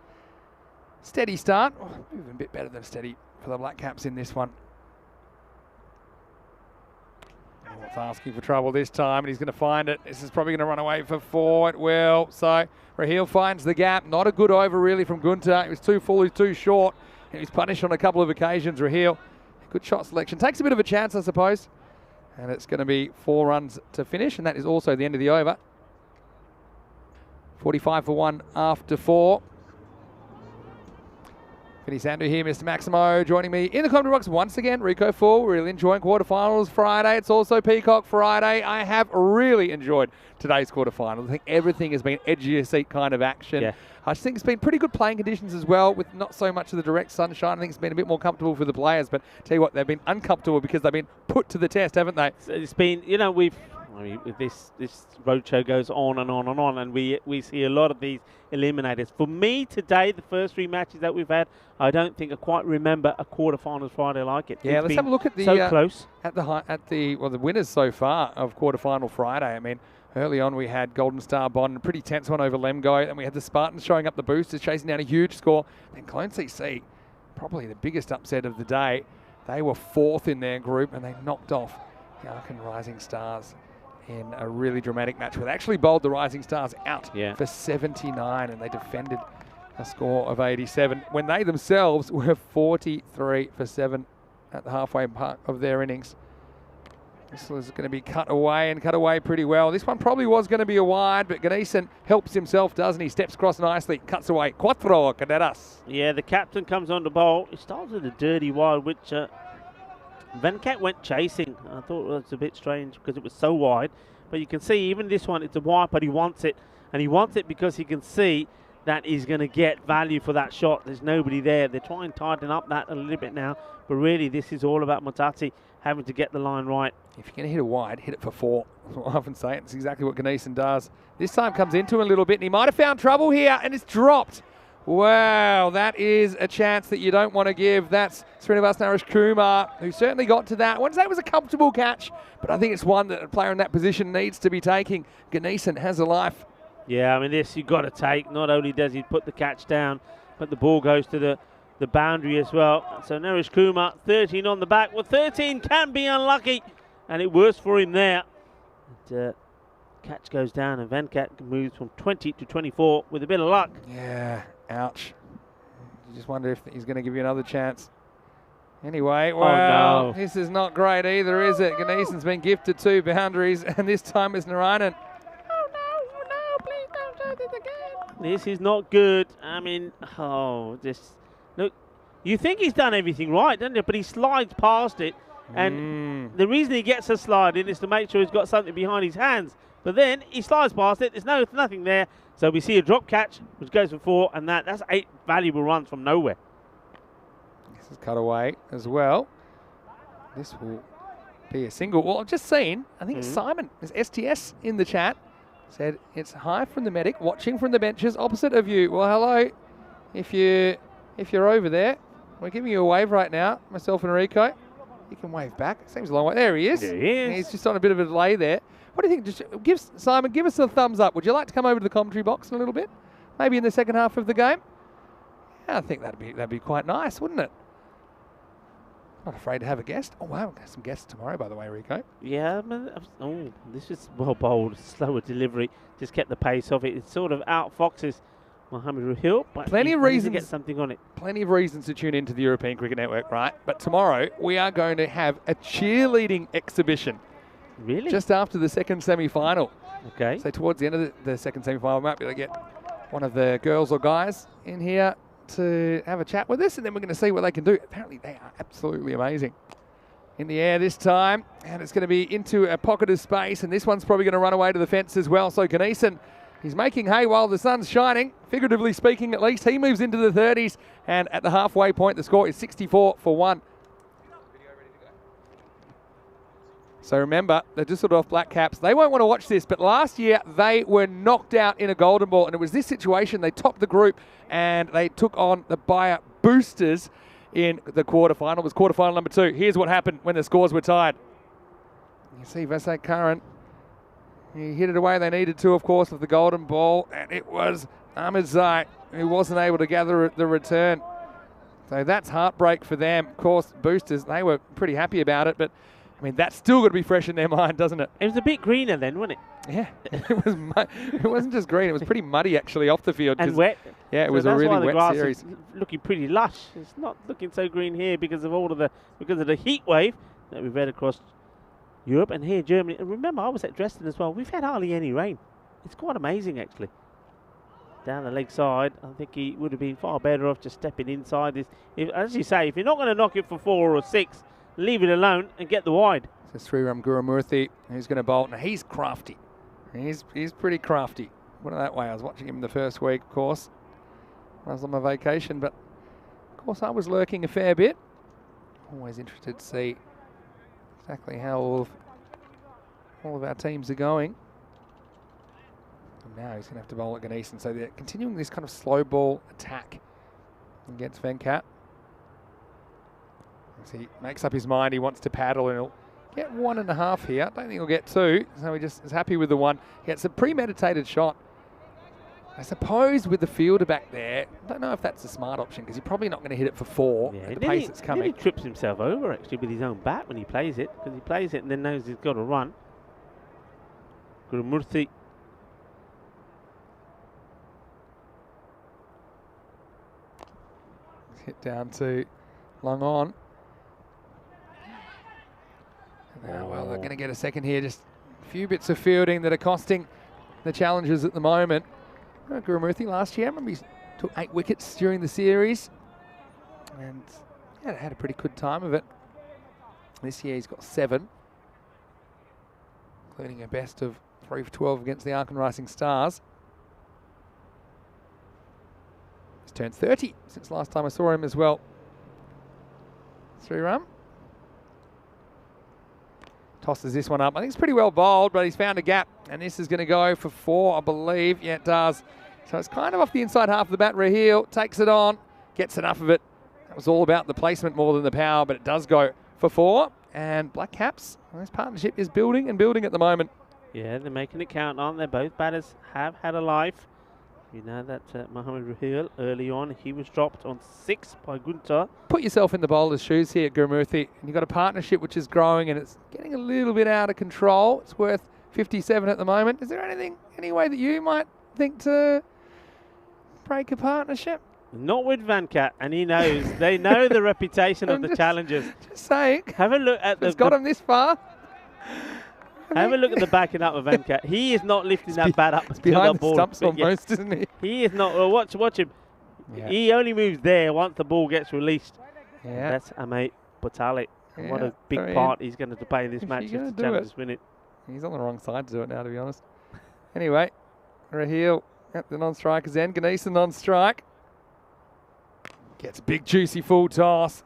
steady start. Oh, even a bit better than steady for the Black Caps in this one. It's asking for trouble this time, and he's going to find it. This is probably going to run away for 4. It will. So Raheel finds the gap. Not a good over, really, from Gunter. He was too full, he was too short. And he's punished on a couple of occasions. Raheel, good shot selection. Takes a bit of a chance, I suppose. And it's going to be 4 runs to finish, and that is also the end of the over. 45 for 1 after 4. Vinny Sandu here, Mr. Maximo, joining me in the commentary box once again. Rico Full, really enjoying quarterfinals Friday. It's also Peacock Friday. I have really enjoyed today's quarterfinals. I think everything has been edge of your seat kind of action. Yeah. I just think it's been pretty good playing conditions as well, with not so much of the direct sunshine. I think it's been a bit more comfortable for the players, but tell you what, they've been uncomfortable because they've been put to the test, haven't they? It's been, you know, this roadshow goes on and on and on, and we see a lot of these eliminators. For me today, the first 3 matches that we've had, I don't think I quite remember a quarterfinals Friday like it. Yeah, let's have a look at the so close at the winners so far of quarterfinal Friday. I mean, early on we had Golden Star Bond, a pretty tense one over Lemgo, and we had the Spartans showing up the boosters, chasing down a huge score. Then Clone CC, probably the biggest upset of the day. They were 4th in their group, and they knocked off the Arkan Rising Stars in a really dramatic match where they actually bowled the Rising Stars out for 79, and they defended a score of 87 when they themselves were 43 for 7 at the halfway mark of their innings. This was going to be cut away pretty well. This one probably was going to be a wide, but Ganesan helps himself, doesn't he? Steps across nicely, cuts away. Cuatro Caderas. Yeah, the captain comes on the bowl. He starts with a dirty wide, which Venkat went chasing. I thought it was a bit strange because it was so wide. But you can see even this one, it's a wide, but he wants it. And he wants it because he can see that he's going to get value for that shot. There's nobody there. They're trying to tighten up that a little bit now. But really, this is all about Mutati having to get the line right. If you're going to hit a wide, hit it for 4. I often say it's exactly what Ganesan does. This time comes into him a little bit, and he might have found trouble here, and it's dropped. Wow, that is a chance that you don't want to give. That's Srinivas Naresh Kumar, who certainly got to that. I wouldn't say it was a comfortable catch, but I think it's one that a player in that position needs to be taking. Ganesan has a life. Yeah, I mean, this you've got to take. Not only does he put the catch down, but the ball goes to the boundary as well. So Naresh Kumar, 13 on the back. Well, 13 can be unlucky, and it works for him there. And, catch goes down, and Venkat moves from 20 to 24 with a bit of luck. Yeah, ouch. You just wonder if he's going to give you another chance. Anyway, well, no. This is not great either, is it? Ganesan's been gifted 2 boundaries, and this time it's Narayanan. Oh, no, please don't do this again. This is not good. I mean, look, you think he's done everything right, doesn't he? But he slides past it, and the reason he gets a slide in is to make sure he's got something behind his hands. But then he slides past it. There's nothing there. So we see a drop catch, which goes for 4, and that's 8 valuable runs from nowhere. This is cut away as well. This will be a single. Well, I've just seen, I think Simon, there's STS in the chat, said it's high from the medic, watching from the benches opposite of you. Well, hello. If you're over there, we're giving you a wave right now, myself and Rico. You can wave back. Seems a long way. There he is. There he is. He's just on a bit of a delay there. What do you think? Just Simon, give us a thumbs up. Would you like to come over to the commentary box in a little bit? Maybe in the second half of the game? Yeah, I think that'd be quite nice, wouldn't it? Not afraid to have a guest. Oh, wow, we've got some guests tomorrow, by the way, Rico. Yeah, this is well bowled. Slower delivery. Just kept the pace of it. It sort of out-foxes Mohamed Raheel, but plenty of reasons to get something on it. Plenty of reasons to tune into the European Cricket Network, right? But tomorrow we are going to have a cheerleading exhibition. Really? Just after the second semi-final. Okay. So towards the end of the second semi-final, we might be able to get one of the girls or guys in here to have a chat with us, and then we're going to see what they can do. Apparently they are absolutely amazing. in the air this time, and it's going to be into a pocket of space, and this one's probably going to run away to the fence as well. So Gneeson, he's making hay while the sun's shining, figuratively speaking at least. He moves into the 30s, and at the halfway point, the score is 64-1. So remember, the Düsseldorf Black Caps, they won't want to watch this, but last year they were knocked out in a golden ball, and it was this situation. They topped the group, and they took on the Bayer Boosters in the quarterfinal. It was quarterfinal number 2. Here's what happened when the scores were tied. You see Vasek Curran, he hit it away. They needed to, of course, with the golden ball, and it was Ahmed Zai who wasn't able to gather the return. So that's heartbreak for them. Of course, Boosters, they were pretty happy about it, but I mean, that's still got to be fresh in their mind, doesn't it? It was a bit greener then, wasn't it? Yeah, it wasn't just green. It was pretty muddy, actually, off the field. And wet. Yeah, it was a really wet series. Is looking pretty lush. It's not looking so green here because of the heat wave that we've had across Europe and here Germany. And remember, I was at Dresden as well. We've had hardly any rain. It's quite amazing, actually. Down the leg side, I think he would have been far better off just stepping inside this. As you say, if you're not going to knock it for 4 or 6, leave it alone and get the wide. It's 3-run Gurumurthy who's going to bolt. Now he's crafty. He's pretty crafty. Put it that way. I was watching him the first week, of course. I was on my vacation, but of course I was lurking a fair bit. Always interested to see exactly how all of our teams are going. And now he's going to have to bowl at Gneeson. So they're continuing this kind of slow ball attack against Venkat. As he makes up his mind, he wants to paddle, and he'll get 1.5 here. I don't think he'll get 2, so he just is happy with the 1. He gets a premeditated shot. I suppose with the fielder back there, I don't know if that's a smart option because you're probably not going to hit it for 4 at the pace it's coming. He trips himself over actually with his own bat when he plays it, because he plays it and then knows he's got to run. Gurumurthy. Hit down to long on. Well, they're going to get a second here. Just a few bits of fielding that are costing the challengers at the moment. Gurumurthy last year, I remember he took 8 wickets during the series and had a pretty good time of it. This year he's got 7, including a best of 3 for 12 against the Aachen Rising Stars. He's turned 30 since last time I saw him as well. 3-run. Tosses this one up. I think it's pretty well bowled, but he's found a gap, and this is going to go for 4, I believe. Yeah, it does. So it's kind of off the inside half of the bat. Raheel takes it on, gets enough of it. That was all about the placement more than the power, but it does go for 4. And Black Caps, well, this partnership is building and building at the moment. Yeah, they're making it count, aren't they? Both batters have had a life. You know that Mohamed Raheel, early on, he was dropped on 6 by Gunter. Put yourself in the bowler's shoes here at Gurumurthy, and you've got a partnership which is growing and it's getting a little bit out of control. It's worth 57 at the moment. Is there any way that you might think to break a partnership? Not with Venkat, and he knows. They know the reputation of the challengers. Just saying. Have a look at it's got him this far. Have a look at the backing up of Venkat. He is not lifting that bat up. It's behind the stumps almost, isn't he? He is not. Well, watch him. Yeah. He only moves there once the ball gets released. Yeah. That's Amit Botalik. Yeah. What a big part he's going to play in this match if the Challengers win it. He's on the wrong side to do it now, to be honest. Anyway, Raheel at the non-striker's end. Gneeson non-strike. Gets a big, juicy full toss.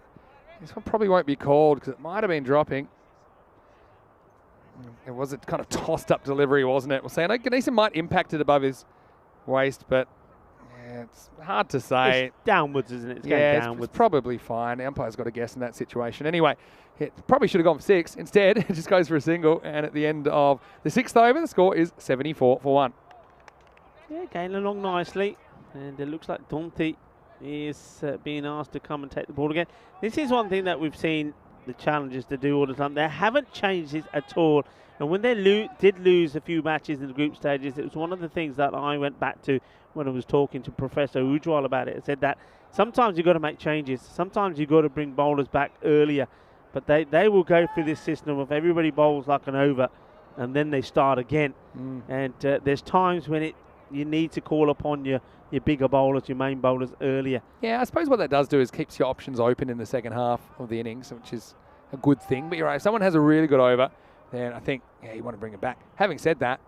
This one probably won't be called because it might have been dropping. It was a kind of tossed up delivery, wasn't it? We'll say, I know Gneeson might impact it above his waist, but yeah, it's hard to say. It's downwards, isn't it? It's going downwards. It's probably fine. The umpire's got a guess in that situation. Anyway, it probably should have gone for 6. Instead, it just goes for a single. And at the end of the 6th over, the score is 74-1. Yeah, going along nicely. And it looks like Dante is being asked to come and take the ball again. This is one thing that we've seen the challengers to do all the time. They haven't changed it at all. And when they did lose a few matches in the group stages, it was one of the things that I went back to when I was talking to Professor Ujwal about it. I said that sometimes you've got to make changes. Sometimes you've got to bring bowlers back earlier. But they will go through this system of everybody bowls like an over and then they start again. And there's times when you need to call upon your bigger bowlers, your main bowlers earlier. Yeah, I suppose what that does do is keeps your options open in the second half of the innings, which is a good thing. But you're right, if someone has a really good over, then I think, yeah, you want to bring it back. Having said that,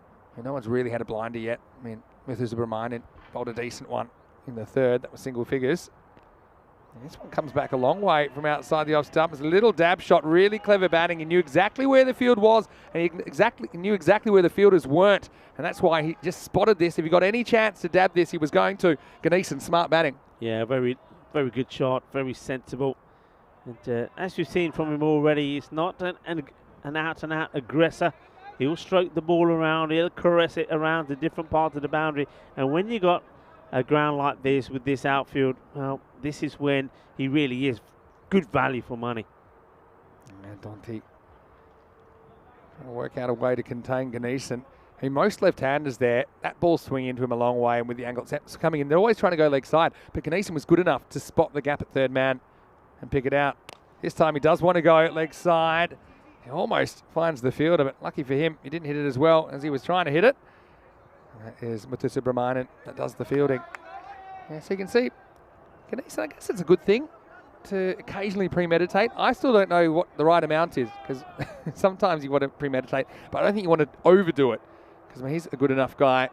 no one's really had a blinder yet. I mean, Subramanian bowled a decent one in the third. That was single figures. And this one comes back a long way from outside the off stump. It's a little dab shot, really clever batting. He knew exactly where the field was, and he knew exactly where the fielders weren't. And that's why he just spotted this. If he got any chance to dab this, he was going to. Ganesan, smart batting. Yeah, very, very good shot, very sensible. And as you've seen from him already, he's not an out-and-out aggressor. He'll stroke the ball around, he'll caress it around the different parts of the boundary. And when you got a ground like this with this outfield, well, this is when he really is good value for money. And Dante trying to work out a way to contain Ganesan. I mean, most left-handers there, that ball's swinging into him a long way, and with the angle it's coming in, they're always trying to go leg side. But Ganesan was good enough to spot the gap at third man and pick it out. This time he does want to go leg side. He almost finds the fielder, but lucky for him, he didn't hit it as well as he was trying to hit it. And that is Subramanian that does the fielding. Yeah, so you can see, Ganesan, I guess it's a good thing to occasionally premeditate. I still don't know what the right amount is, because sometimes you want to premeditate, but I don't think you want to overdo it, because I mean, he's a good enough guy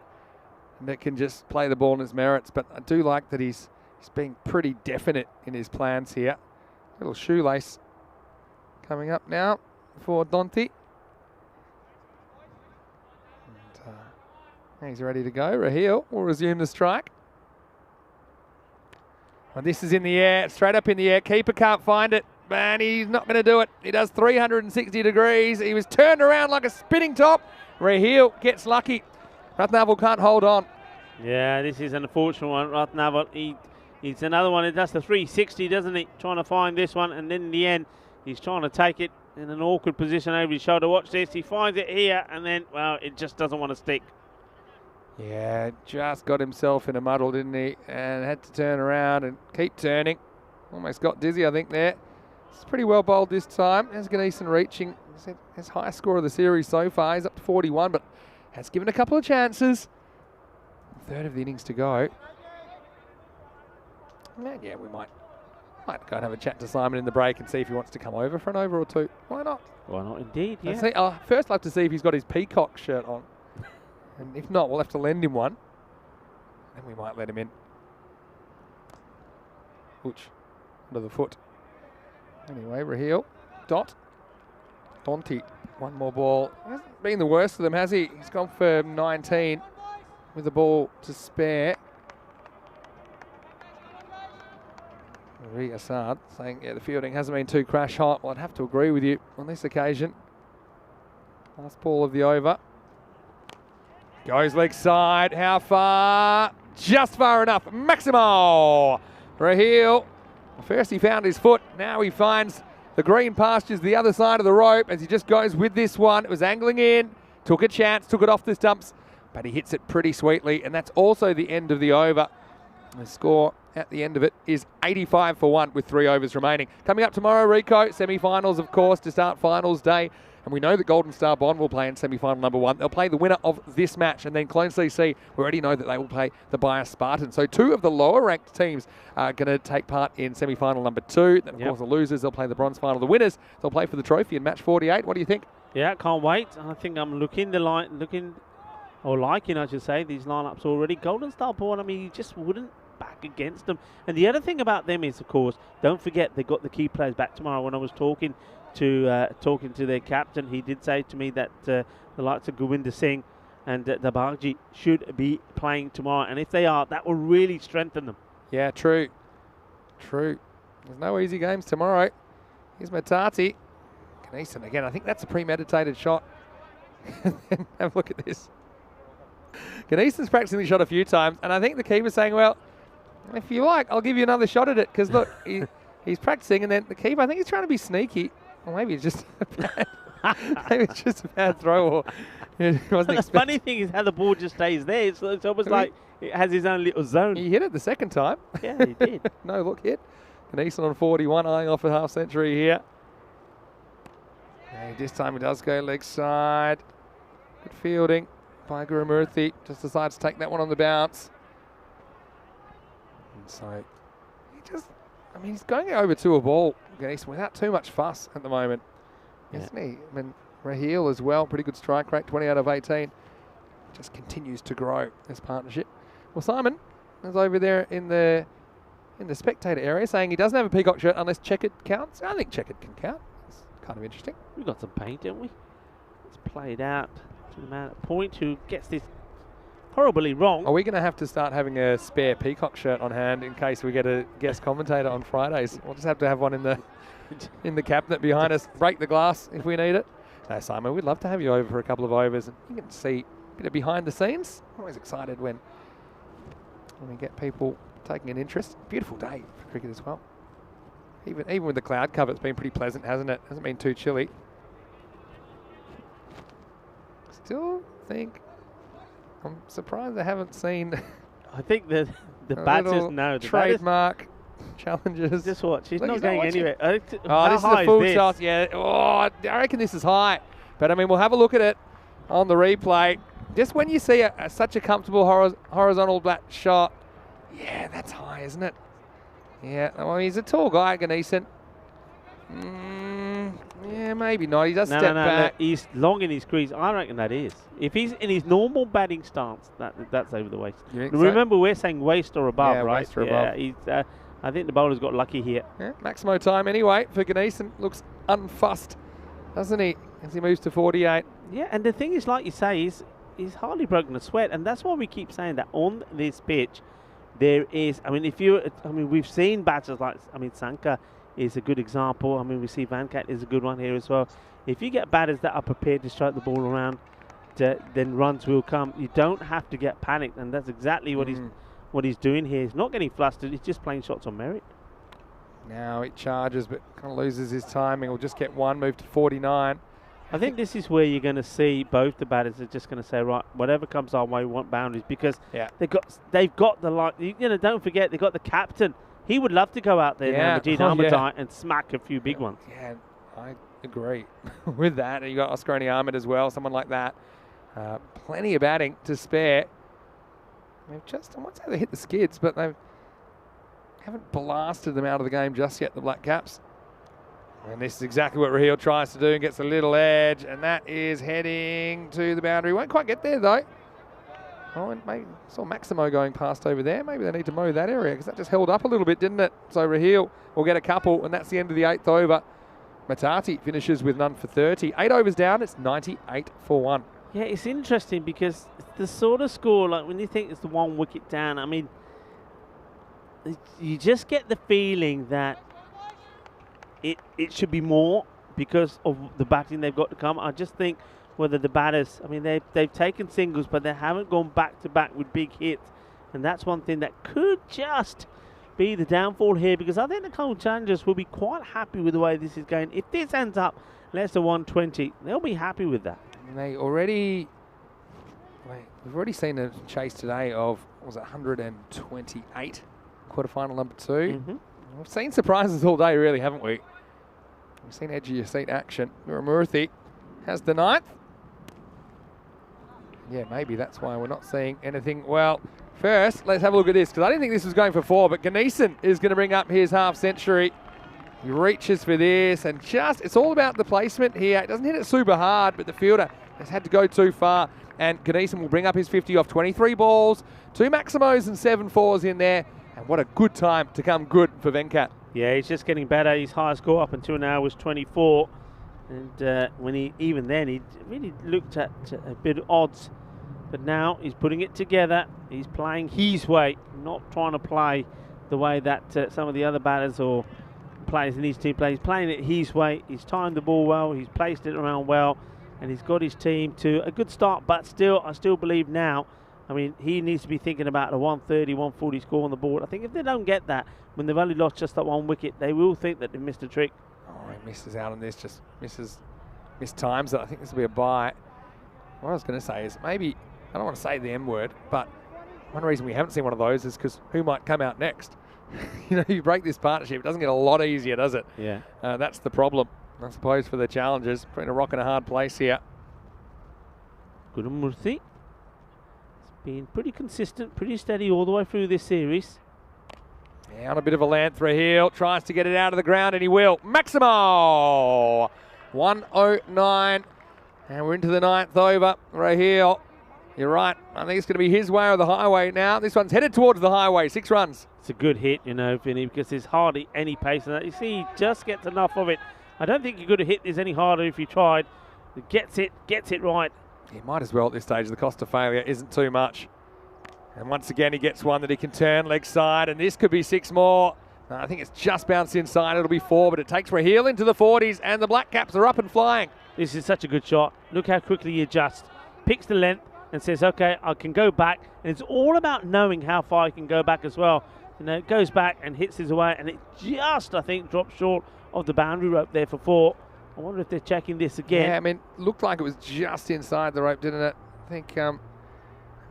that can just play the ball in his merits. But I do like that he's being pretty definite in his plans here. Little shoelace coming up now for Dante. And he's ready to go. Raheel will resume the strike. And this is in the air, straight up in the air. Keeper can't find it, and he's not going to do it. He does 360 degrees. He was turned around like a spinning top. Raheel gets lucky. Ratnavel can't hold on. Yeah, this is an unfortunate one. Ratnavel, he's another one. He does the 360, doesn't he? Trying to find this one, and then in the end, he's trying to take it in an awkward position over his shoulder. Watch this. He finds it here, and then, well, it just doesn't want to stick. Yeah, just got himself in a muddle, didn't he? And had to turn around and keep turning. Almost got dizzy, I think, there. It's pretty well bowled this time. There's Ganesan reaching his highest score of the series so far. He's up to 41, but has given a couple of chances. Third of the innings to go. And yeah, we might go and have a chat to Simon in the break and see if he wants to come over for an over or two. Why not? Why not, indeed, yeah. First, I'll have to see if he's got his peacock shirt on. And if not, we'll have to lend him one. Then we might let him in. Ouch. Under the foot. Anyway, Raheel. Dante. One more ball. Hasn't been the worst of them, has he? He's gone for 19 with the ball to spare. Assad saying, yeah, the fielding hasn't been too crash hot. Well, I'd have to agree with you on this occasion. Last ball of the over. Goes leg side. How far? Just far enough. Maximo. Raheel. First he found his foot. Now he finds the green pastures the other side of the rope as he just goes with this one. It was angling in. Took a chance. Took it off the stumps. But he hits it pretty sweetly. And that's also the end of the over. The score at the end of it is 85 for 1 with 3 overs remaining. Coming up tomorrow, Rico, semi-finals, of course, to start finals day. And we know that Golden Star Bond will play in semi-final number 1. They'll play the winner of this match. And then Clone CC, we already know that they will play the Bias Spartans. So 2 of the lower-ranked teams are going to take part in semi-final number 2. Then, of course, the losers, they'll play the bronze final. The winners, they'll play for the trophy in match 48. What do you think? Yeah, can't wait. I think I'm liking, I should say, these lineups already. Golden Star Bond, I mean, you just wouldn't back against them. And the other thing about them is, of course, don't forget they've got the key players back tomorrow. When I was talking to their captain, he did say to me that the likes of Govinda Singh and Dabarji should be playing tomorrow. And if they are, that will really strengthen them. Yeah, true. There's no easy games tomorrow. Here's Matati. Ganesan again. I think that's a premeditated shot. Have a look at this. Ganesan's practicing the shot a few times, and I think the keeper's saying, well, if you like, I'll give you another shot at it. Because look, he's practicing, and then the keeper, I think he's trying to be sneaky. Or maybe it's just a bad throw. Or it wasn't the funny thing is how the ball just stays there. It's almost like it has his own little zone. He hit it the second time. Yeah, he did. No look hit. Ganesan on 41, eyeing off a half century here. And this time he does go leg side. Good fielding by Gurumurthy. Just decides to take that one on the bounce. And so he's going over to a ball Ganesan without too much fuss at the moment, Yeah. isn't he? I mean, Raheel as well, pretty good strike rate, 20 out of 18. Just continues to grow this partnership. Well, Simon is over there in the spectator area saying he doesn't have a peacock shirt unless checkered counts. I think checkered can count. It's kind of interesting. We've got some paint, don't we? It's played out to the man at point who gets this horribly wrong. Are we going to have to start having a spare peacock shirt on hand in case we get a guest commentator on Fridays? We'll just have to have one in the cabinet behind us. Break the glass if we need it. No, Simon, we'd love to have you over for a couple of overs. And you can see a bit of behind the scenes. Always excited when we get people taking an interest. Beautiful day for cricket as well. Even with the cloud cover, it's been pretty pleasant, hasn't it? Hasn't been too chilly. Still think I'm surprised I haven't seen I think the batters know. The trademark challenges. Just watch. He's Look, not he's going watching. anywhere. Oh, this is a full shot. Yeah. Oh, I reckon this is high. But, I mean, we'll have a look at it on the replay. Just when you see such a comfortable horizontal bat shot, yeah, that's high, isn't it? Yeah. Well, he's a tall guy, Ganesan. Yeah, maybe not. He does step back. No, he's long in his crease. I reckon that is. If he's in his normal batting stance, that's over the waist. Remember, we're saying waist or above, yeah, right? Waist or above. He's, I think the bowler's got lucky here. Yeah, Maximo time anyway for Ganesan. Looks unfussed, doesn't he, as he moves to 48. Yeah, and the thing is, like you say, he's hardly broken a sweat, and that's why we keep saying that on this pitch, there is. I mean, we've seen batters like, Sanka is a good example. I mean, we see Vancat is a good one here as well. If you get batters that are prepared to strike the ball around, then runs will come. You don't have to get panicked, and that's exactly what he's doing here. He's not getting flustered. He's just playing shots on merit. Now it charges, but kind of loses his timing. We'll just get one, move to 49. I think this is where you're going to see both the batters are just going to say, right, whatever comes our way, we want boundaries, because they've got the don't forget they've got the captain. He would love to go out there now, Majid Ahmadai, and smack a few big ones. Yeah, I agree with that. And you got Oscar Ahmed as well, someone like that. Plenty of batting to spare. They've just, I won't say they hit the skids, but they haven't blasted them out of the game just yet, the Black Caps. And this is exactly what Raheel tries to do and gets a little edge, and that is heading to the boundary. Won't quite get there though. Oh, and maybe saw Maximo going past over there. Maybe they need to mow that area because that just held up a little bit, didn't it? So Raheel will get a couple, and that's the end of the 8th over. Matati finishes with none for 30. 8 overs down, it's 98 for 1. Yeah, it's interesting because it's the sort of score, like when you think it's the 1 wicket down, I mean, you just get the feeling that it should be more because of the batting they've got to come. I just think whether the batters, I mean, they've taken singles, but they haven't gone back-to-back with big hits. And that's one thing that could just be the downfall here, because I think the Cole Challengers will be quite happy with the way this is going. If this ends up less than 120, they'll be happy with that. We've already seen a chase today of, what was it, 128, quarterfinal number 2. Mm-hmm. We've seen surprises all day, really, haven't we? We've seen edge of your seat action. Muramurthy has the 9th. Yeah, maybe that's why we're not seeing anything. Well, first, let's have a look at this, because I didn't think this was going for 4, but Ganesan is going to bring up his half century. He reaches for this, and it's all about the placement here. It doesn't hit it super hard, but the fielder has had to go too far, and Ganesan will bring up his 50 off 23 balls, 2 Maximos and 7 4s in there, and what a good time to come good for Venkat. Yeah, he's just getting better. His highest score up until now was 24. And when he really looked at a bit of odds. But now he's putting it together. He's playing his way, not trying to play the way that some of the other batters or players in his team play. He's playing it his way. He's timed the ball well. He's placed it around well. And he's got his team to a good start. But still, I still believe now, I mean, he needs to be thinking about a 130, 140 score on the board. I think if they don't get that, when they've only lost just that 1 wicket, they will think that they've missed a trick. Oh, he misses out on this, just missed times it. I think this will be a bye. What I was going to say is maybe, I don't want to say the M word, but one reason we haven't seen one of those is because who might come out next? You break this partnership, it doesn't get a lot easier, does it? Yeah. That's the problem, I suppose, for the challengers. Putting a rock in a hard place here. Gurumurthy. It's been pretty consistent, pretty steady all the way through this series. Yeah, on a bit of a length, Raheel tries to get it out of the ground, and he will. Maximo! 109. And we're into the 9th over. Raheel, you're right. I think it's going to be his way or the highway now. This one's headed towards the highway. 6 runs. It's a good hit, you know, Vinny, because there's hardly any pace in that. You see, he just gets enough of it. I don't think you could have hit this any harder if you tried. He gets it right. He might as well at this stage. The cost of failure isn't too much. And once again, he gets one that he can turn leg side, and this could be 6 more. No, I think it's just bounced inside. It'll be 4, but it takes Raheel into the 40s, and the Black Caps are up and flying. This is such a good shot. Look how quickly he adjusts. Picks the length and says, okay, I can go back. And it's all about knowing how far he can go back as well. You know, it goes back and hits his way, and it just, I think, drops short of the boundary rope there for 4. I wonder if they're checking this again. Yeah, I mean, looked like it was just inside the rope, didn't it? I think I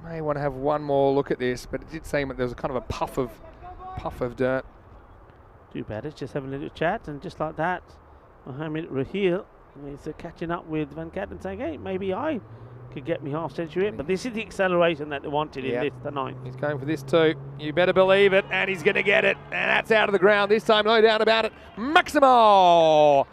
may want to have one more look at this, but it did seem that there was a kind of a puff of dirt. Too bad. It's just having a little chat, and just like that, Mohamed Raheel is catching up with Van Cat and saying, hey, maybe I could get me half century in. But this is the acceleration that they wanted in this tonight. He's going for this too. You better believe it, and he's going to get it. And that's out of the ground this time, no doubt about it. Maximo!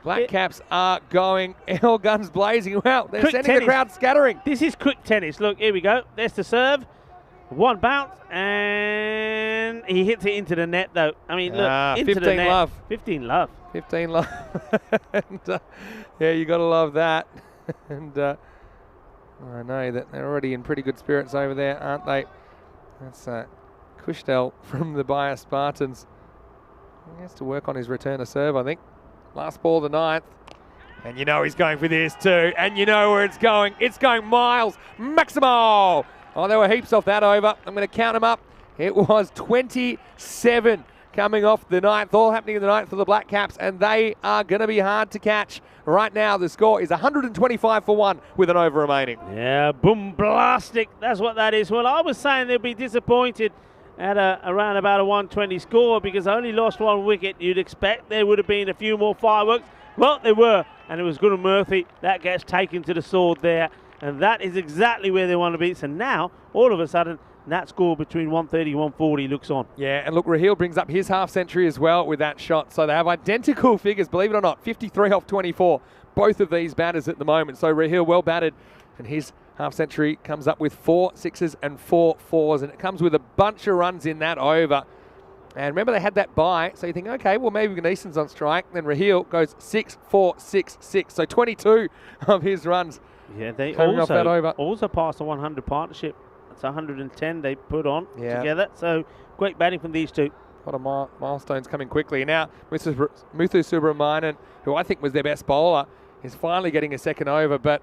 Black Caps are going all guns blazing. Well, they're sending the crowd scattering. This is quick tennis. Look, here we go. There's the serve. One bounce, and he hits it into the net, though. I mean, look, into 15 the net. love. 15 love. 15 love. And, yeah, you got to love that. And I know that they're already in pretty good spirits over there, aren't they? That's Kushdel from the Bayer Spartans. He has to work on his return of serve, I think. Last ball of the 9th. And you know he's going for this too. And you know where it's going. It's going miles. Maximo! Oh, there were heaps off that over. I'm going to count them up. It was 27 coming off the 9th. All happening in the 9th for the Black Caps. And they are going to be hard to catch. Right now, the score is 125 for 1 with an over remaining. Yeah, boom blastic. That's what that is. Well, I was saying they'd be disappointed at around about a 120 score because I only lost 1 wicket. You'd expect there would have been a few more fireworks. Well, there were, and it was Guru Murthy that gets taken to the sword there, and that is exactly where they want to be. So now, all of a sudden, that score between 130 and 140 looks on. Yeah, and look, Raheel brings up his half century as well with that shot. So they have identical figures, believe it or not, 53 off 24. Both of these batters at the moment. So Raheel well batted, and his half century comes up with 4 sixes and 4 fours, and it comes with a bunch of runs in that over. And remember, they had that bye, so you think, okay, well, maybe Gneeson's on strike. Then Raheel goes 6, 4, 6, 6. So 22 of his runs. Yeah, they off that over. also passed the 100 partnership. It's 110 they put on together. So great batting from these two. A lot of milestones coming quickly. Now, Muthu Subramanian, who I think was their best bowler, is finally getting a second over, but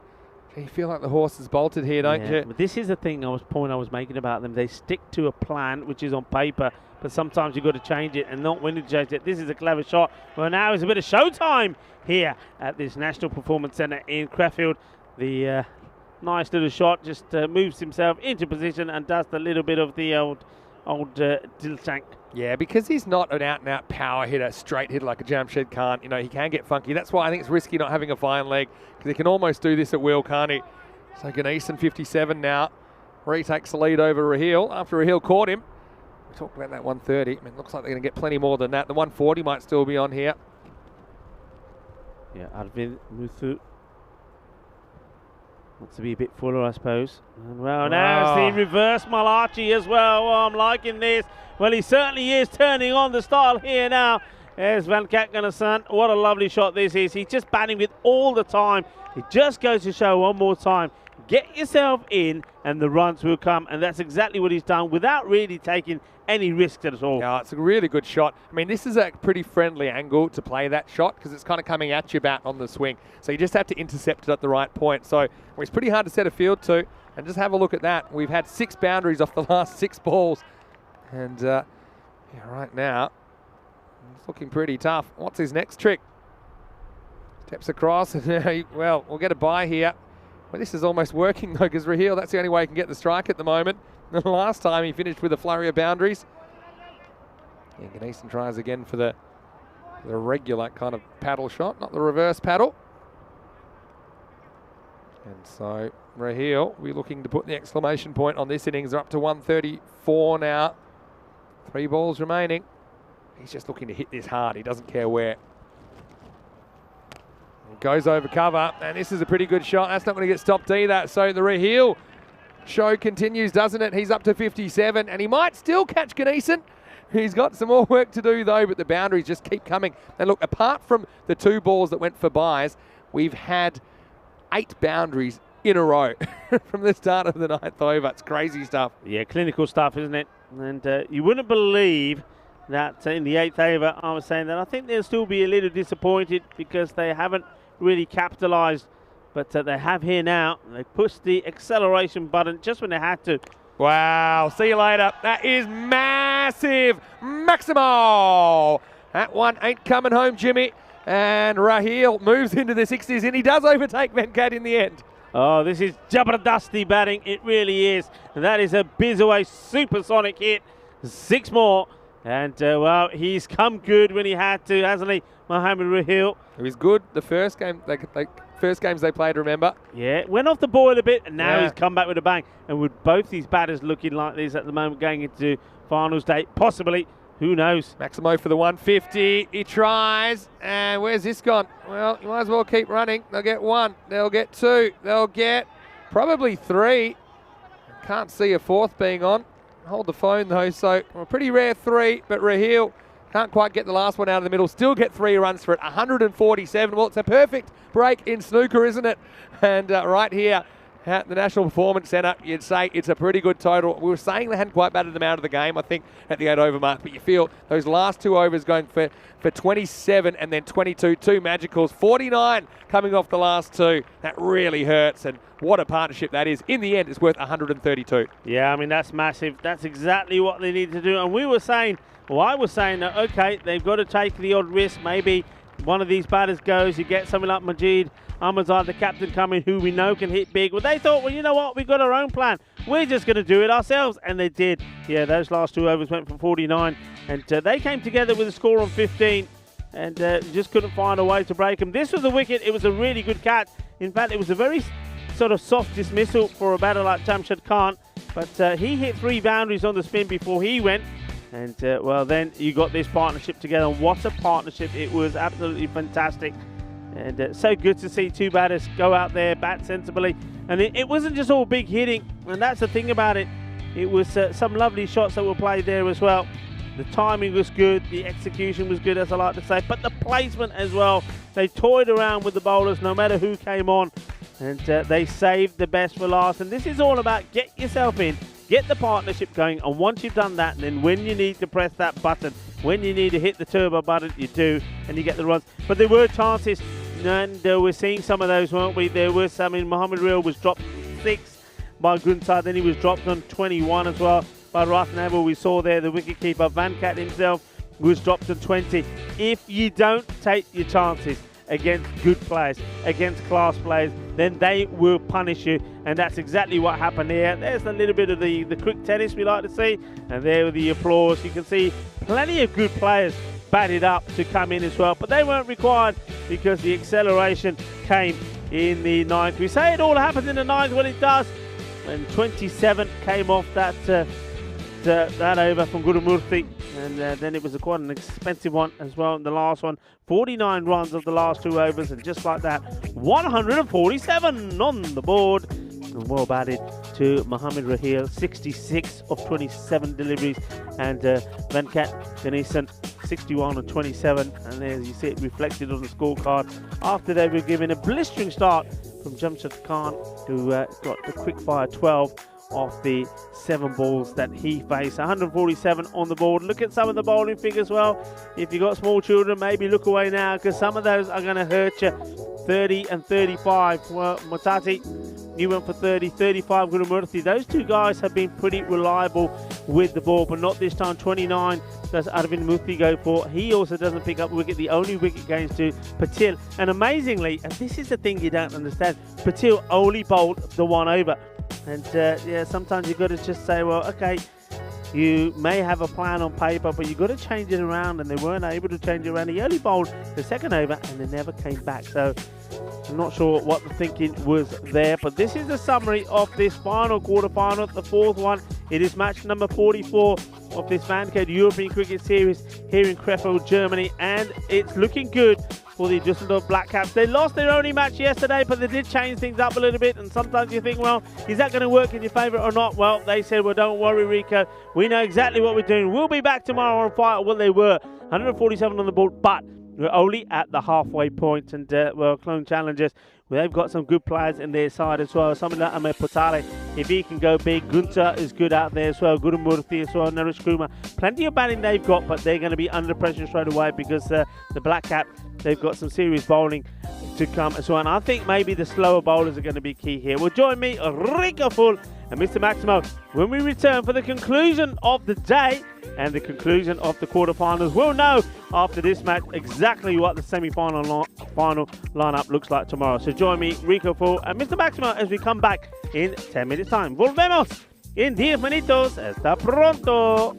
you feel like the horse is bolted here, don't you? But this is the thing I was making about them. They stick to a plan which is on paper, but sometimes you've got to change it, and not when you change it. This is a clever shot. Well, now it's a bit of showtime here at this National Performance Centre in Krefeld. The nice little shot just moves himself into position and does the little bit of the old Dilshank. Yeah, because he's not an out-and-out power hitter, straight hitter like a Jamshed Khan. You know, he can get funky. That's why I think it's risky not having a fine leg, because he can almost do this at will, can't he? So Gneeson, 57 now, retakes the lead over Raheel after Raheel caught him. We talked about that 130. I mean, looks like they're going to get plenty more than that. The 140 might still be on here. Yeah, Arvind Muthu wants to be a bit fuller, I suppose. And well, now it's the reverse Malachi as well. Oh, I'm liking this. Well, he certainly is turning on the style here now. There's Van Katganasan. What a lovely shot this is. He's just batting with all the time. It just goes to show one more time. Get yourself in and the runs will come. And that's exactly what he's done without really taking any risks at all. Yeah, it's a really good shot. I mean, this is a pretty friendly angle to play that shot because it's kind of coming at your bat on the swing. So you just have to intercept it at the right point. So it's pretty hard to set a field to. And just have a look at that. We've had 6 boundaries off the last 6 balls. And yeah, right now, it's looking pretty tough. What's his next trick? Steps across, and well, we'll get a bye here. Well, this is almost working though, because Raheel, that's the only way he can get the strike at the moment. And last time he finished with a flurry of boundaries. Yeah, Gneeson tries again for the regular kind of paddle shot, not the reverse paddle. And so Raheel, we're looking to put the exclamation point on this innings. They're up to 134 now. 3 balls remaining. He's just looking to hit this hard. He doesn't care where. Goes over cover, and this is a pretty good shot. That's not going to get stopped either. So the Raheel show continues, doesn't it? He's up to 57, and he might still catch Ganesan. He's got some more work to do, though, but the boundaries just keep coming. And look, apart from the 2 balls that went for byes, we've had 8 boundaries in a row from the start of the 9th over. It's crazy stuff. Yeah, clinical stuff, isn't it? And you wouldn't believe that in the 8th over, I was saying that I think they'll still be a little disappointed because they haven't really capitalised, but they have here now. They pushed the acceleration button just when they had to. Wow, see you later. That is massive. Maximo. That one ain't coming home, Jimmy. And Raheel moves into the 60s, and he does overtake FanCode in the end. Oh, this is Jabardasti batting. It really is. And that is a Bizaway supersonic hit. 6 more. And, well, he's come good when he had to, hasn't he, Mohamed Raheel? He was good the first game. First games they played, remember? Yeah, went off the boil a bit, and now he's come back with a bang. And with both these batters looking like this at the moment, going into finals day, possibly, who knows? Maximo for the 150. He tries, and where's this gone? Well, you might as well keep running. They'll get 1. They'll get 2. They'll get probably 3. Can't see a 4th being on. Hold the phone, though, so a pretty rare 3, but Raheel can't quite get the last one out of the middle. Still get 3 runs for it, 147. Well, it's a perfect break in snooker, isn't it? And right here at the National Performance Centre, you'd say it's a pretty good total. We were saying they hadn't quite batted them out of the game, I think, at the 8 over mark, but you feel those last 2 overs going for 27 and then 22, 2 magicals, 49 coming off the last 2. That really hurts, and what a partnership that is. In the end, it's worth 132. Yeah, I mean, that's massive. That's exactly what they need to do. And we were saying, well, I was saying that, okay, they've got to take the odd risk. Maybe one of these batters goes, you get something like Majid Ahmadzad, the captain, coming, who we know can hit big. Well, they thought, well, you know what? We've got our own plan. We're just going to do it ourselves. And they did. Yeah, those last 2 overs went for 49. And they came together with a score on 15 and just couldn't find a way to break them. This was a wicket. It was a really good catch. In fact, it was a very sort of soft dismissal for a batter like Jamshid Khan. But he hit 3 boundaries on the spin before he went. And, well, then you got this partnership together. And what a partnership. It was absolutely fantastic. And so good to see 2 batters go out there, bat sensibly. And it wasn't just all big hitting. And that's the thing about it. It was some lovely shots that were played there as well. The timing was good. The execution was good, as I like to say. But the placement as well. They toyed around with the bowlers no matter who came on. And they saved the best for last. And this is all about get yourself in. Get the partnership going, and once you've done that, then when you need to press that button, when you need to hit the turbo button, you do, and you get the runs. But there were chances, and we're seeing some of those, weren't we? There were some. Mohamed Raheel was dropped 6 by Gunsar, then he was dropped on 21 as well by Rathnaville. We saw there the wicketkeeper, FanCode himself, was dropped on 20. If you don't take your chances against good players, against class players, then they will punish you, and that's exactly what happened here. There's a little bit of the crick tennis we like to see, and there with the applause. You can see plenty of good players batted up to come in as well, but they weren't required because the acceleration came in the 9th. We say it all happens in the 9th, well it does, and 27 came off that over from Gurumurthy, and then it was quite an expensive one as well in the last one. 49 runs of the last 2 overs, and just like that, 147 on the board. And well batted to Mohamed Raheel, 66 of 27 deliveries, and Venkat Ganesan, 61 of 27, and there you see it reflected on the scorecard after they were given a blistering start from Jamshid Khan, who got the quick fire 12 off the 7 balls that he faced. 147 on the board. Look at some of the bowling figures. Well, if you've got small children, maybe look away now, because some of those are going to hurt you. 30 and 35. Well, Motati, he went for 30, 35 Gurumurthy. Those 2 guys have been pretty reliable with the ball, but not this time. 29 does Arvind Murthy go for. He also doesn't pick up wicket. The only wicket gains to Patil. And amazingly, and this is the thing you don't understand, Patil only bowled the 1 over. And yeah, sometimes you've got to just say, well, okay, you may have a plan on paper, but you've got to change it around, and they weren't able to change it around. He only bowled the 2nd over, and they never came back. So I'm not sure what the thinking was there, but this is the summary of this final quarter-final, the 4th one. It is match number 44 of this FanCode European Cricket Series here in Krefeld, Germany, and it's looking good for the Düsseldorf Black Caps. They lost their only match yesterday, but they did change things up a little bit, and sometimes you think, well, is that going to work in your favour or not? Well, they said, well, don't worry, Rico. We know exactly what we're doing. We'll be back tomorrow on Fight. Well, they were 147 on the board, but we're only at the halfway point, and well, Clone Challengers, well, they've got some good players in their side as well. Something like Amir Potale, if he can go big. Gunter is good out there as well. Gurumurthy as well. Naresh Kumar. Plenty of batting they've got, but they're going to be under pressure straight away because the Black Cap, they've got some serious bowling to come as well. And I think maybe the slower bowlers are going to be key here. Well, join me, Rico Full and Mr. Maximo, when we return for the conclusion of the day and the conclusion of the quarterfinals. We'll know after this match exactly what the semi-final final lineup looks like tomorrow. So join me, Rico Full and Mr. Maximo, as we come back in 10 minutes time. Volvemos en 10 minutos. Hasta pronto.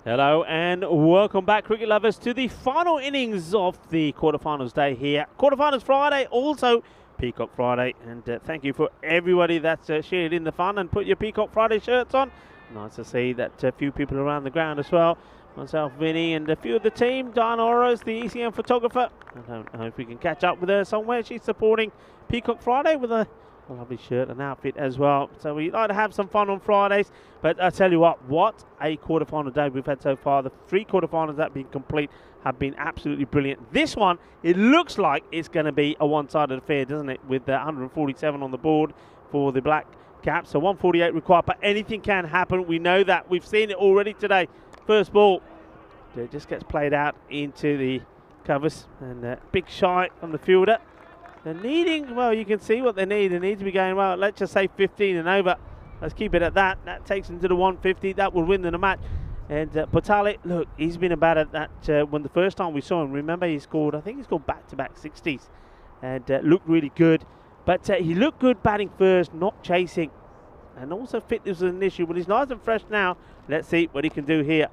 Hello and welcome back, cricket lovers, to the final innings of the quarterfinals day here. Quarterfinals Friday, also Peacock Friday, and thank you for everybody that's shared in the fun and put your Peacock Friday shirts on. Nice to see that a few people around the ground as well. Myself, Vinny, and a few of the team. Diana Oros, the ECM photographer. I don't know if we can catch up with her somewhere. She's supporting Peacock Friday with a lovely shirt and outfit as well. So we like to have some fun on Fridays. But I tell you what a quarterfinal day we've had so far. The 3 quarterfinals that have been complete have been absolutely brilliant. This one, it looks like it's going to be a one-sided affair, doesn't it? With 147 on the board for the Black Caps. So 148 required, but anything can happen. We know that. We've seen it already today. First ball, it just gets played out into the covers. And big shy from the fielder. They're needing, well, you can see what they need. They need to be going, well, let's just say 15 and over. Let's keep it at that. That takes them to the 150. That will win them the match. And Potale, look, he's been about at that when the first time we saw him. Remember, he scored, I think he scored back-to-back 60s. And looked really good. But he looked good batting first, not chasing. And also fitness was an issue. But he's nice and fresh now. Let's see what he can do here.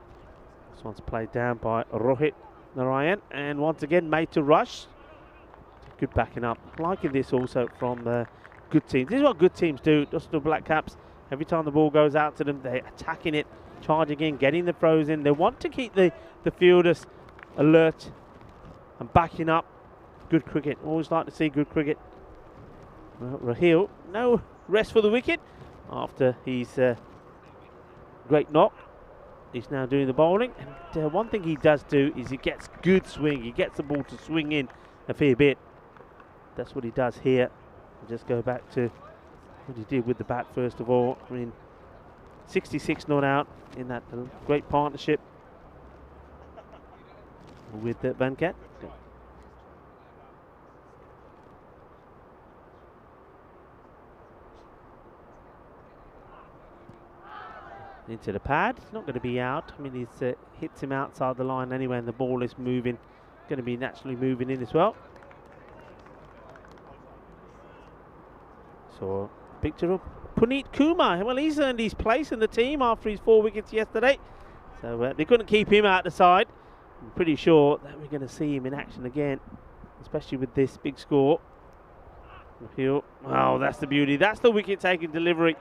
This one's played down by Rohit Narayan. And once again, made to rush. Good backing up. Liking this also from good teams. This is what good teams do. Just the Black Caps. Every time the ball goes out to them, they're attacking it, charging in, getting the throws in. They want to keep the fielders alert and backing up. Good cricket. Always like to see good cricket. Well, Raheel, no rest for the wicket after his great knock. He's now doing the bowling. And one thing he does do is he gets good swing. He gets the ball to swing in a fair bit. That's what he does here. I'll just go back to what he did with the bat first of all. I mean, 66 not out in that great partnership with Venkat. Into the pad. It's not going to be out. I mean, he's hits him outside the line anyway, and the ball is moving. Going to be naturally moving in as well. So, picture of Puneet Kumar. Well, he's earned his place in the team after his 4 wickets yesterday. So, they couldn't keep him out the side. I'm pretty sure that we're going to see him in action again, especially with this big score. Oh, that's the beauty. That's the wicket-taking delivery.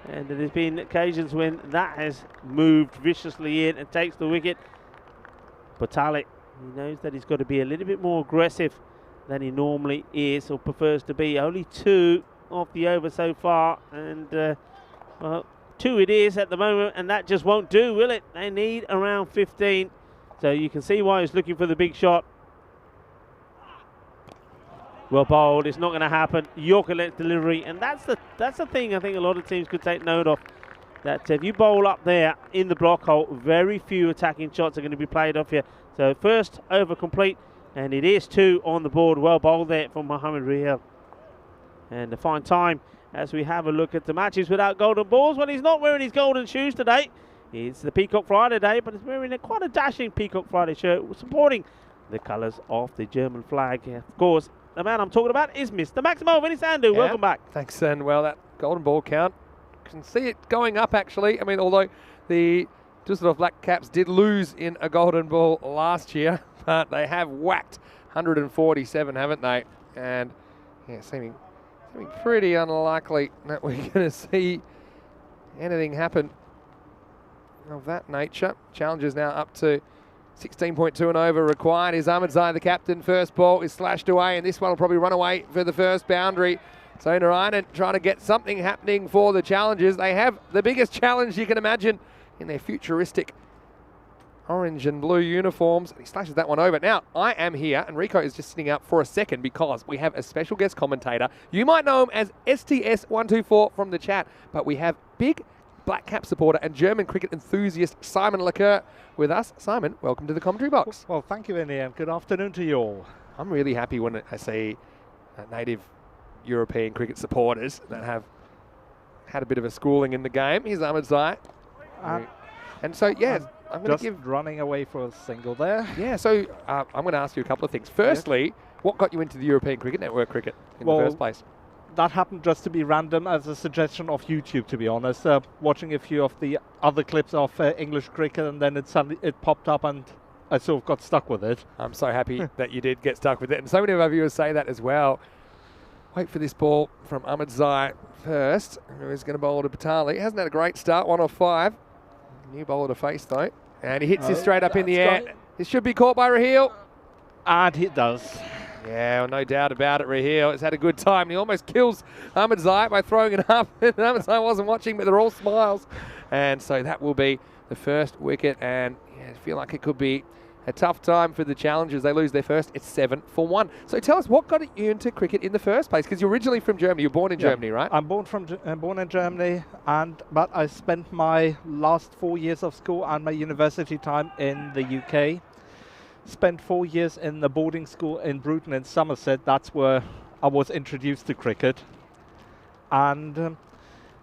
And there's been occasions when that has moved viciously in and takes the wicket. Potale, he knows that he's got to be a little bit more aggressive than he normally is or prefers to be. Only 2 off the over so far, and well, 2 it is at the moment, and that just won't do, will it? They need around 15, so you can see why he's looking for the big shot. Well bowled, it's not going to happen. Yorker length delivery, and that's the thing I think a lot of teams could take note of. That if you bowl up there in the block hole, very few attacking shots are going to be played off here. So first over complete, and it is 2 on the board. Well bowled there from Mohammad Raheel. And a fine time as we have a look at the matches without golden balls. Well, he's not wearing his golden shoes today. It's the Peacock Friday day, but he's wearing quite a dashing Peacock Friday shirt, supporting the colours of the German flag. Of course, the man I'm talking about is Mr. Maximo Vinny Sandhu. Yeah, welcome back. Thanks, and well, that golden ball count, can see it going up actually. I mean, although the Düsseldorf Black Caps did lose in a golden ball last year, but they have whacked 147, haven't they? And yeah, seeming pretty unlikely that we're going to see anything happen of that nature. Challenger's now up to 16.2 and over required. Is Ahmedzai the captain? First ball is slashed away, and this one will probably run away for the first boundary. So Narayan trying to get something happening for the Challengers. They have the biggest challenge you can imagine in their futuristic orange and blue uniforms. He slashes that one over. Now, I am here, and Rico is just sitting up for a second because we have a special guest commentator. You might know him as STS124 from the chat, but we have big Black Cap supporter and German cricket enthusiast Simon Lacour with us. Simon, welcome to the commentary box. Well, thank you, Vinny, and good afternoon to you all. I'm really happy when I see native European cricket supporters that have had a bit of a schooling in the game. Here's Ahmedzai. And so, yeah, I'm going to give... running away for a single there. Yeah, so I'm going to ask you a couple of things. Firstly, what got you into the European Cricket Network cricket in the first place? that happened just to be random as a suggestion of YouTube, to be honest. Watching a few of the other clips of English cricket, and then it popped up, and I sort of got stuck with it. I'm so happy that you did get stuck with it. And so many of our viewers say that as well. Wait for this ball from Ahmed Zai first, who is going to bowl to Batali. Hasn't had a great start, 1 off 5. New bowler to face, though. And he hits this straight up in the air. It should be caught by Raheel. And it does. Yeah, well, no doubt about it. Raheel has had a good time. He almost kills Ahmed Zai by throwing it up. Ahmed Zai wasn't watching, but they're all smiles. And so that will be the first wicket. And yeah, I feel like it could be a tough time for the challengers. They lose their first. It's 7 for 1. So tell us, what got you into cricket in the first place? Because you're originally from Germany. You're born in Germany, right? I'm born in Germany, but I spent my last 4 years of school and my university time in the UK. Spent 4 years in the boarding school in Bruton in Somerset. That's where I was introduced to cricket. And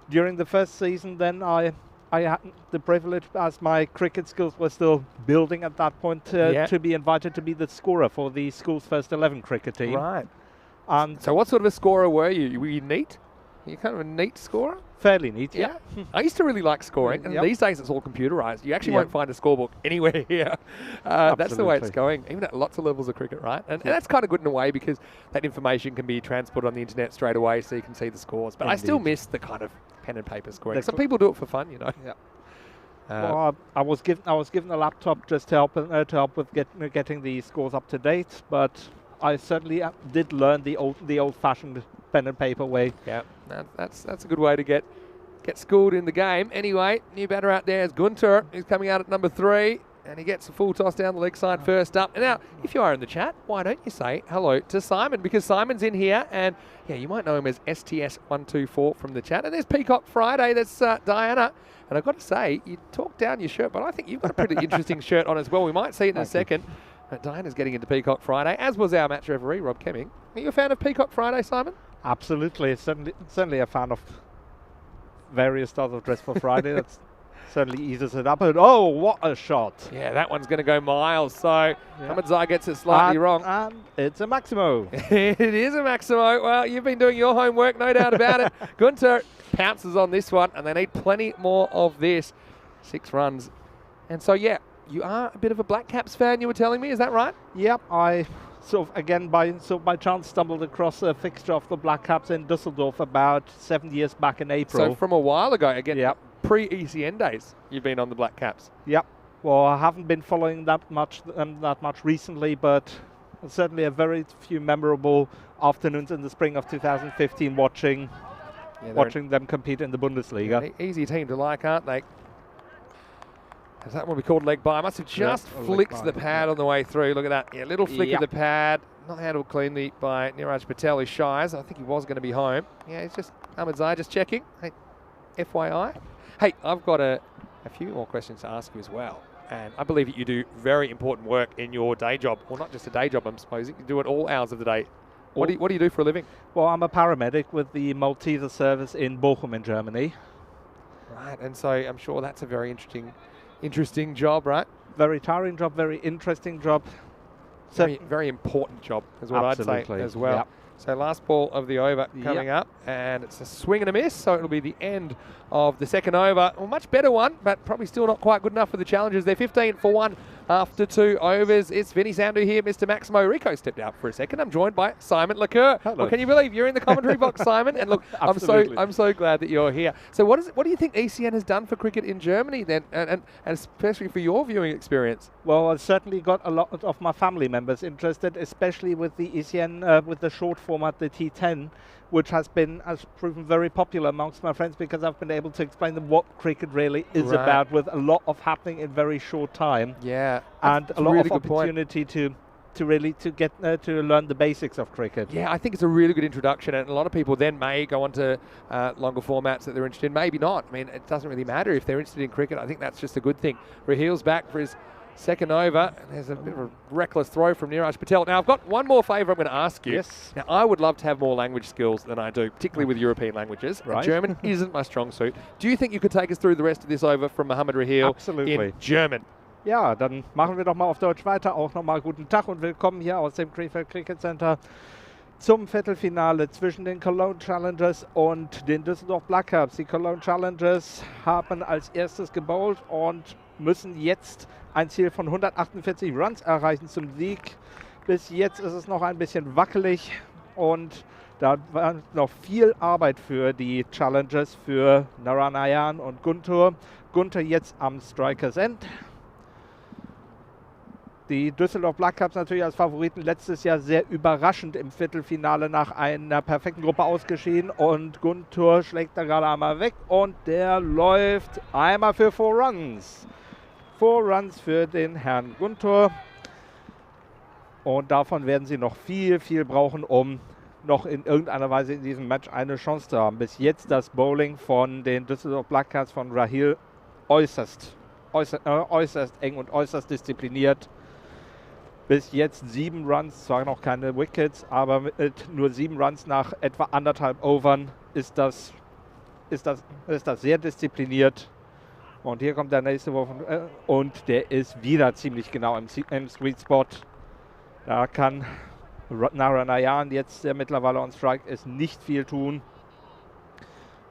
during the first season, then I had the privilege, as my cricket skills were still building at that point, to be invited to be the scorer for the school's first 11 cricket team. Right. And so what sort of a scorer were you? Were you neat? Were you kind of a neat scorer? fairly neat, yeah. I used to really like scoring, and these days it's all computerized. You actually won't find a scorebook anywhere here. That's the way it's going, even at lots of levels of cricket, right? And that's kind of good in a way, because that information can be transported on the internet straight away, so you can see the scores. But I still miss the kind of pen and paper scoring. Some people do it for fun, you know. Yeah. Well, I was given a laptop just to help with getting the scores up to date, but I certainly did learn the old-fashioned pen and paper way. Yeah, that's a good way to get schooled in the game. Anyway, new batter out there is Gunter. He's coming out at number 3, and he gets a full toss down the leg side first up. And now, if you are in the chat, why don't you say hello to Simon? Because Simon's in here, and yeah, you might know him as STS124 from the chat. And there's Peacock Friday. That's Diana. And I've got to say, you talk down your shirt, but I think you've got a pretty interesting shirt on as well. We might see it in a second. Diana's getting into Peacock Friday, as was our match referee, Rob Kemming. Are you a fan of Peacock Friday, Simon? Absolutely. Certainly a fan of various styles of dress for Friday. That certainly eases it up. And oh, what a shot. Yeah, that one's going to go miles. So Ahmed Zai gets it slightly wrong. And it's a Maximo. It is a Maximo. Well, you've been doing your homework, no doubt about it. Gunter pounces on this one, and they need plenty more of this. 6 runs. And so, yeah, you are a bit of a Black Caps fan, you were telling me. Is that right? Yep. I sort of, again, by chance stumbled across a fixture of the Black Caps in Dusseldorf about 7 years back in April. So from a while ago, again, pre-ECN days, you've been on the Black Caps. Yep. Well, I haven't been following that much recently, but certainly a very few memorable afternoons in the spring of 2015 watching them compete in the Bundesliga. Yeah, easy team to like, aren't they? As that one we called leg by. Must have just flicked the pad on the way through. Look at that. Yeah, little flick of the pad. Not handled cleanly by Niraj Patel, who shies. I think he was going to be home. Yeah, it's just Ahmed Zai just checking. Hey, FYI. Hey, I've got a few more questions to ask you as well. And I believe that you do very important work in your day job. Well, not just a day job, I'm supposing. You do it all hours of the day. What do you do for a living? Well, I'm a paramedic with the Malteser service in Bochum in Germany. Right, and so I'm sure that's a very interesting job, right? Very tiring job, very interesting job. Very important job is what I'd say as well. Yep. So last ball of the over coming up, and it's a swing and a miss, so it'll be the end of the second over. Well, much better one, but probably still not quite good enough for the challengers. They're 15 for 1 after 2 overs. It's Vinny Sandhu here, Mr. Maximo Rico stepped out for a second. I'm joined by Simon Lacour. Well, can you believe you're in the commentary box, Simon? And look, I'm so glad that you're here. So what do you think ECN has done for cricket in Germany then, and especially for your viewing experience? Well, I've certainly got a lot of my family members interested, especially with the ECN, with the short format, the T10, which has proven very popular amongst my friends, because I've been able to explain them what cricket really is about, with a lot of happening in very short time. Yeah, and a lot of opportunity to learn the basics of cricket. Yeah, I think it's a really good introduction, and a lot of people then may go on to longer formats that they're interested in. Maybe not. I mean, it doesn't really matter if they're interested in cricket. I think that's just a good thing. Raheel's back for his second over, and there's a bit of a reckless throw from Niraj Patel. Now, I've got one more favour I'm going to ask you. Yes. Now, I would love to have more language skills than I do, particularly with European languages. Right. German isn't my strong suit. Do you think you could take us through the rest of this over from Mohammed Raheel in German? Ja, dann machen wir doch mal auf Deutsch weiter. Auch nochmal guten Tag und willkommen hier aus dem Krefeld Cricket Center. zum Viertelfinale zwischen den Cologne Challengers und den Düsseldorf Black Caps. Die Cologne Challengers haben als erstes gebowlt und müssen jetzt ein Ziel von 148 Runs erreichen zum Sieg. Bis jetzt ist es noch ein bisschen wackelig und da war noch viel Arbeit für die Challengers, für Naranayan und Guntur. Guntur jetzt am Strikers End. Die Düsseldorf Black Caps natürlich als Favoriten letztes Jahr sehr überraschend im Viertelfinale nach einer perfekten Gruppe ausgeschieden. Und Guntur schlägt da gerade einmal weg und der läuft einmal für 4 Runs. 4 Runs für den Herrn Guntur. Und davon werden sie noch viel, viel brauchen, um noch in irgendeiner Weise in diesem Match eine Chance zu haben. Bis jetzt das Bowling von den Düsseldorf Black Caps von Rahil äußerst eng und äußerst diszipliniert. Bis jetzt 7 Runs, zwar noch keine Wickets, aber mit nur 7 Runs nach etwa 1,5 Overn ist das sehr diszipliniert. Und hier kommt der nächste Wurf und der ist wieder ziemlich genau im Sweet Spot. Da kann Naranayan jetzt, der mittlerweile on Strike ist, nicht viel tun.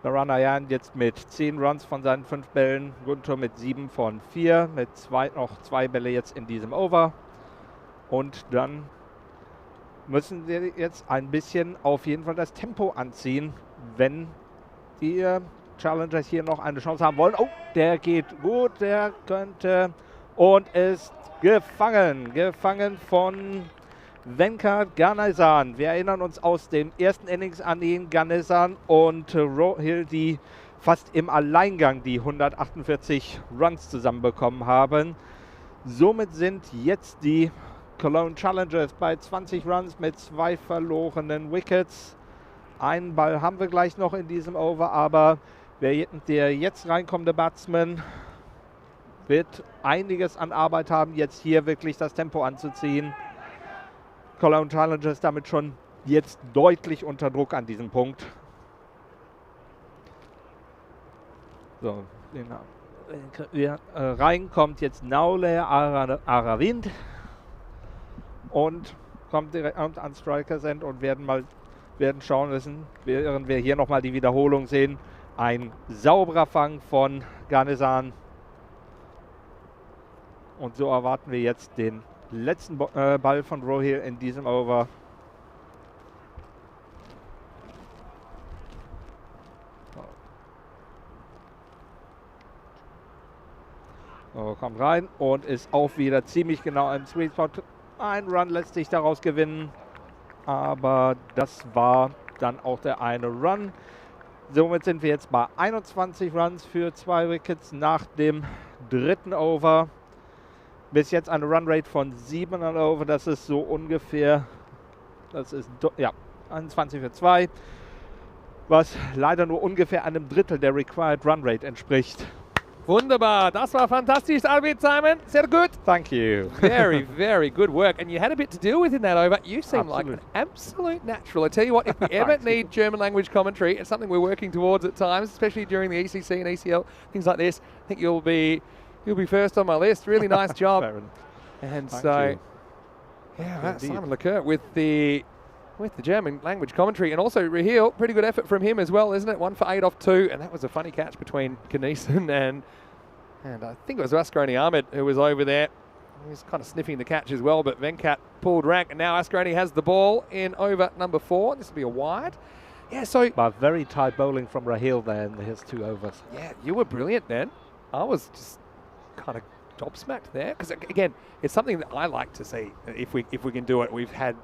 Naranayan jetzt mit 10 Runs von seinen 5 Bällen, Guntur mit 7 von 4, mit noch 2 Bälle jetzt in diesem Over. Und dann müssen wir jetzt ein bisschen auf jeden Fall das Tempo anziehen, wenn die Challengers hier noch eine Chance haben wollen. Oh, der geht gut, der könnte und ist gefangen. Gefangen von Venkat Ganesan. Wir erinnern uns aus dem ersten Innings an ihn, Ganesan und Rohill, die fast im Alleingang die 148 Runs zusammenbekommen haben. Somit sind jetzt die Cologne Challengers bei 20 Runs mit 2 verlorenen Wickets. Einen Ball haben wir gleich noch in diesem Over, aber der jetzt reinkommende Batsman wird einiges an Arbeit haben, jetzt hier wirklich das Tempo anzuziehen. Cologne Challengers damit schon jetzt deutlich unter Druck an diesem Punkt. So, rein kommt jetzt Naule Aravind und kommt direkt an Strikers End und werden schauen müssen, während wir hier nochmal die Wiederholung sehen. Ein sauberer Fang von Ganesan. Und so erwarten wir jetzt den letzten Ball von Rohill in diesem Over. So, kommt rein und ist auch wieder ziemlich genau im Sweet Spot. Ein Run lässt sich daraus gewinnen, aber das war dann auch der eine Run. Somit sind wir jetzt bei 21 Runs für 2 Wickets nach dem dritten Over. Bis jetzt eine Runrate von 7 Over, das ist so ungefähr, das ist ja 21 für 2, was leider nur ungefähr einem Drittel der Required Runrate entspricht. Wunderbar, das war fantastisch, Albert Simon. Sehr gut. Thank you. Very, very good work. And you had a bit to deal with in that over. You seem like Absolutely. an absolute natural. I tell you what, if we ever need German language commentary, it's something we're working towards at times, especially during the ECC and ECL, things like this. I think you'll be first on my list. Really nice job. Fair enough. And Thank so, you. yeah, that's Indeed. Simon Leclerc with the German language commentary, and also Rahil, pretty good effort from him as well, isn't it? 1 for 8 off 2, and that was a funny catch between Ganesan and I think it was Askarani Ahmed who was over there. He was kind of sniffing the catch as well, but Venkat pulled rank, and now Askarani has the ball in over number 4. This will be a wide. Yeah, so But very tight bowling from Rahil there in his 2 overs. yeah, you were brilliant then. I was just kind of gobsmacked there, because again, it's something that I like to see if we can do it. We've had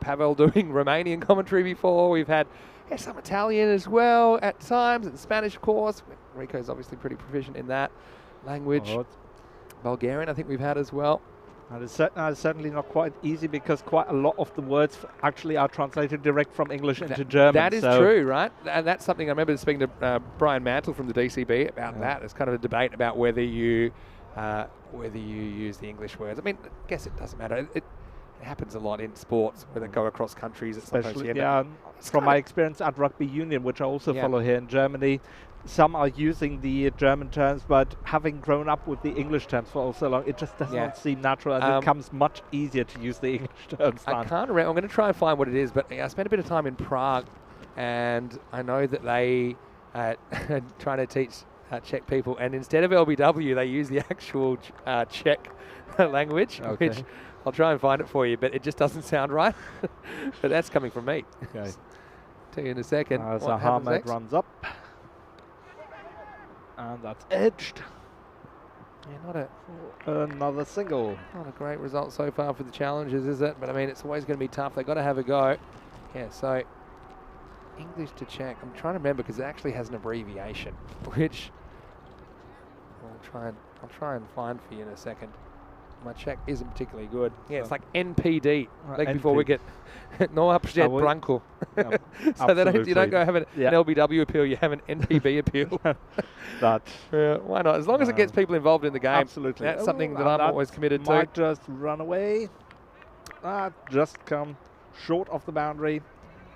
Pavel doing Romanian commentary before. We've had some Italian as well at times, and Spanish, of course. Rico's obviously pretty proficient in that language. Oh, Bulgarian, I think we've had as well. and it's certainly not quite easy because quite a lot of the words actually are translated direct from English into German. That is so true, right? And that's something I remember speaking to Brian Mantle from the DCB about that. It's kind of a debate about whether you use the English words. I mean, I guess it doesn't matter. it happens a lot in sports where they go across countries. That sometimes Especially, you end up- from my experience at rugby union, which I also follow here in Germany, some are using the German terms, but having grown up with the English terms for so long, it just does not seem natural, and it becomes much easier to use the English terms. I can't remember. I'm going to try and find what it is, but I spent a bit of time in Prague, and I know that they are trying to teach Czech people, and instead of LBW, they use the actual Czech language, which I'll try and find it for you, but it just doesn't sound right. But that's coming from me. Okay. Tell you in a second. So what happens Ahmed next. runs up, and that's edged. Yeah, Another single. not a great result so far for the challengers, is it? But I mean, it's always going to be tough. They've got to have a go. Yeah, so English to Czech. I'm trying to remember because it actually has an abbreviation, which I'll try and find for you in a second. My Czech isn't particularly good. Yeah, it's like NPD. Like before we get no upset Branko. So that you don't go have an LBW appeal, you have an NPB appeal. Why not? As long as it gets people involved in the game. Absolutely. That's something that I'm always committed to. Might just run away. Just come short of the boundary.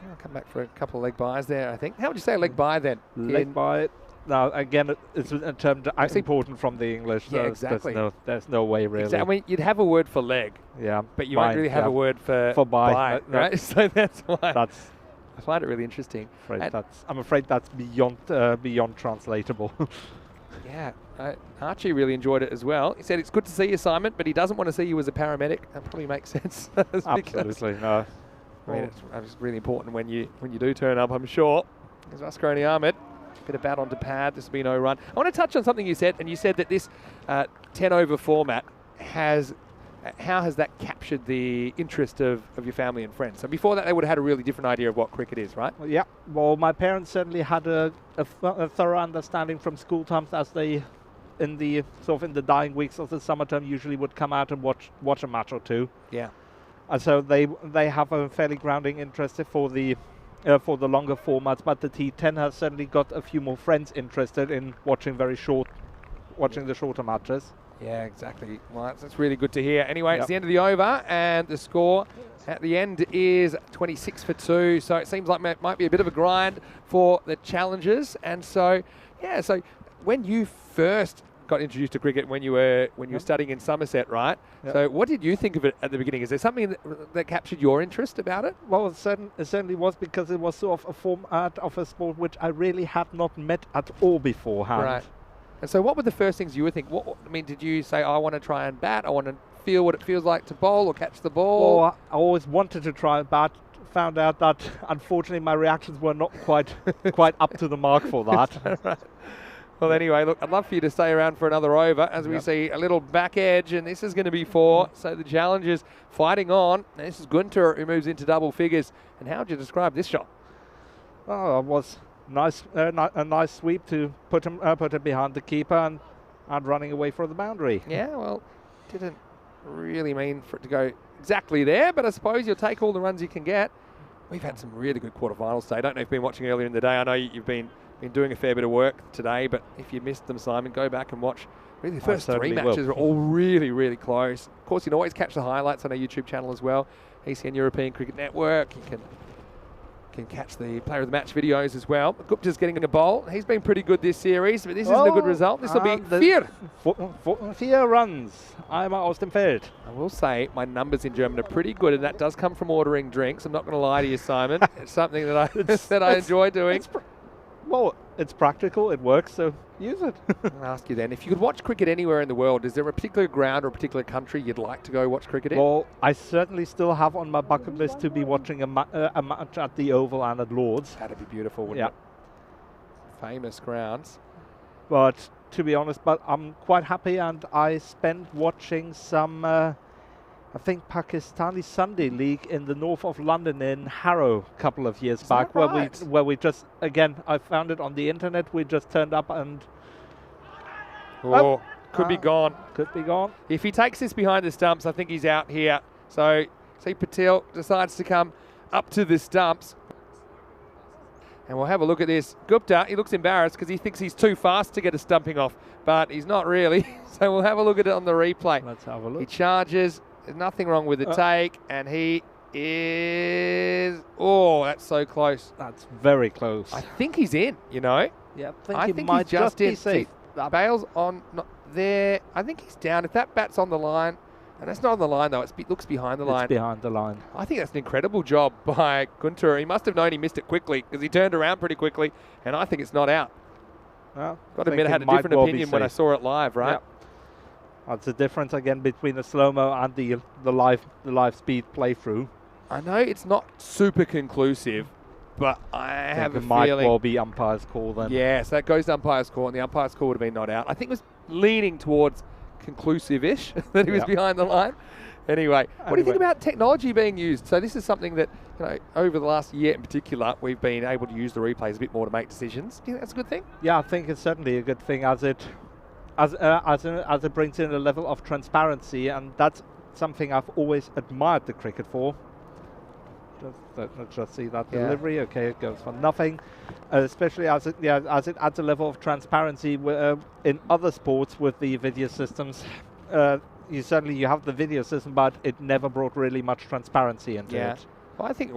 I'll come back for a couple of leg buys there, I think. How would you say leg buy then? Leg buy. Now, again, it's a term that's important from the English. So exactly. There's no way really. Exactly. I mean, you'd have a word for leg, but you won't really have a word for buy, right? So that's why I find it really interesting. I'm afraid that's beyond translatable. Yeah, Archie really enjoyed it as well. He said it's good to see you, Simon, but he doesn't want to see you as a paramedic. That probably makes sense. Absolutely, no. I mean, it's really important when you do turn up, I'm sure. There's Askarani Ahmed. Bit of bat onto pad. This will be no run. I want to touch on something you said, and you said that this 10-over format has. How has that captured the interest of your family and friends? So before that, they would have had a really different idea of what cricket is, right? Yeah. Well, my parents certainly had a thorough understanding from school times, as they, in the dying weeks of the summer term, usually would come out and watch a match or two. Yeah. And so they have a fairly grounding interest for the longer formats, but the T10 has certainly got a few more friends interested in watching the shorter matches. Yeah, exactly. Well, that's really good to hear. Anyway, it's the end of the over, and the score at the end is 26 for 2. So it seems like it might be a bit of a grind for the challengers. And so, so when you first got introduced to cricket when you were studying in Somerset, right? Yep. So what did you think of it at the beginning? Is there something that captured your interest about it? Well, it certainly was, because it was sort of a format of a sport which I really had not met at all beforehand. Right. And so what were the first things you would think? Did you say, I want to try and bat, I want to feel what it feels like to bowl or catch the ball? Well, I always wanted to try and bat. Found out that, unfortunately, my reactions were not quite up to the mark for that. Right. Well, anyway, look, I'd love for you to stay around for another over as we see a little back edge, and this is going to be 4. So the challengers fighting on. And this is Gunter, who moves into double figures. And how would you describe this shot? Oh, it was a nice sweep to put him behind the keeper and running away for the boundary. Yeah, well, didn't really mean for it to go exactly there, but I suppose you'll take all the runs you can get. We've had some really good quarterfinals today. I don't know if you've been watching earlier in the day. I know you've been doing a fair bit of work today, but if you missed them, Simon, go back and watch. Really, the first 3 matches are all really, really close. Of course, you can always catch the highlights on our YouTube channel as well, ECN European Cricket Network. You can catch the player of the match videos as well. Gupta's getting a bowl. He's been pretty good this series, but this isn't a good result. This will be 4. 4 runs. Einmal aus dem Feld. I will say my numbers in German are pretty good, and that does come from ordering drinks. I'm not going to lie to you, Simon. It's something that I enjoy doing. It's practical, it works, so use it. I'll ask you then, if you could watch cricket anywhere in the world, is there a particular ground or a particular country you'd like to go watch cricket in? Well, I certainly still have on my bucket list to be watching a match at the Oval and at Lord's. That'd be beautiful, wouldn't it? Famous grounds. But to be honest, I'm quite happy, and I spent watching some I think Pakistani Sunday League in the north of London in Harrow a couple of years back, where we just, again, I found it on the internet. We just turned up and could be gone. Could be gone. If he takes this behind the stumps, I think he's out here. So see, Patel decides to come up to the stumps. And we'll have a look at this. Gupta, he looks embarrassed because he thinks he's too fast to get a stumping off, but he's not really. So we'll have a look at it on the replay. Let's have a look. He charges. There's nothing wrong with the take, and he is... Oh, that's so close. That's very close. I think he's in, you know. Yeah, I he think might he's just be in. safe. That bail's on, not there. I think he's down. If that bat's on the line, and that's not on the line though, it looks behind the line. It's behind the line. I think that's an incredible job by Gunter. He must have known he missed it quickly because he turned around pretty quickly, and I think it's not out. Well, Got to admit, I had a different opinion when I saw it live, right? Yep. That's the difference again between the slow-mo and the live speed playthrough. I know it's not super conclusive, but I have a might feeling. well be umpire's call then. Yes, that goes to umpire's call, and the umpire's call would have been not out. I think it was leaning towards conclusive-ish that he was behind the line. Anyway, what do you think about technology being used? So this is something that, you know, over the last year in particular, we've been able to use the replays a bit more to make decisions. Do you think that's a good thing? Yeah, I think it's certainly a good thing as it brings in a level of transparency, and that's something I've always admired the cricket for. Let's just see that delivery. Okay, it goes for nothing. Especially as it adds a level of transparency in other sports with the video systems. You have the video system, but it never brought really much transparency into it. Well, I think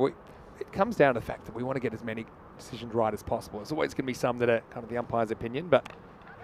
it comes down to the fact that we want to get as many decisions right as possible. There's always going to be some that are kind of the umpire's opinion, but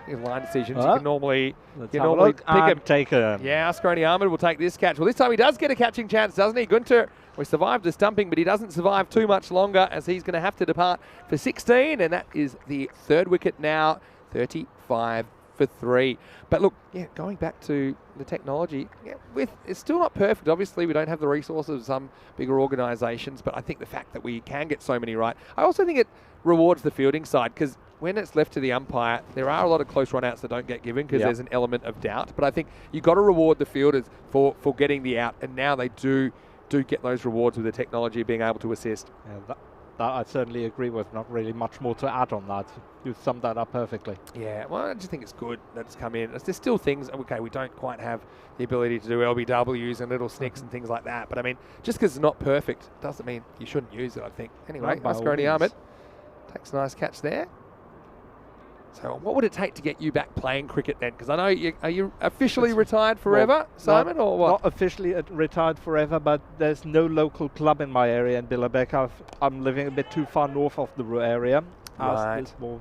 in line decisions, you can normally pick him. Take him. Yeah, Askarani Ahmed will take this catch. Well, this time he does get a catching chance, doesn't he? Gunter, we survived the stumping, but he doesn't survive too much longer as he's going to have to depart for 16, and that is the third wicket now, 35 for 3. But look, going back to the technology, it's still not perfect. Obviously, we don't have the resources of some bigger organisations, but I think the fact that we can get so many right, I also think it rewards the fielding side, because when it's left to the umpire, there are a lot of close run-outs that don't get given because there's an element of doubt. But I think you've got to reward the fielders for getting the out, and now they do get those rewards with the technology being able to assist. Yeah, that I certainly agree with. Not really much more to add on that. You summed that up perfectly. Yeah, well, I just think it's good that it's come in. There's still things, okay, we don't quite have the ability to do LBWs and little snicks and things like that. But I mean, just because it's not perfect doesn't mean you shouldn't use it, I think. Anyway, Askarani Ahmed takes a nice catch there. So what would it take to get you back playing cricket then? Because I know are you officially retired forever, Simon, or what? Not officially retired forever, but there's no local club in my area in Billabek. I'm living a bit too far north of the area. Right. Well,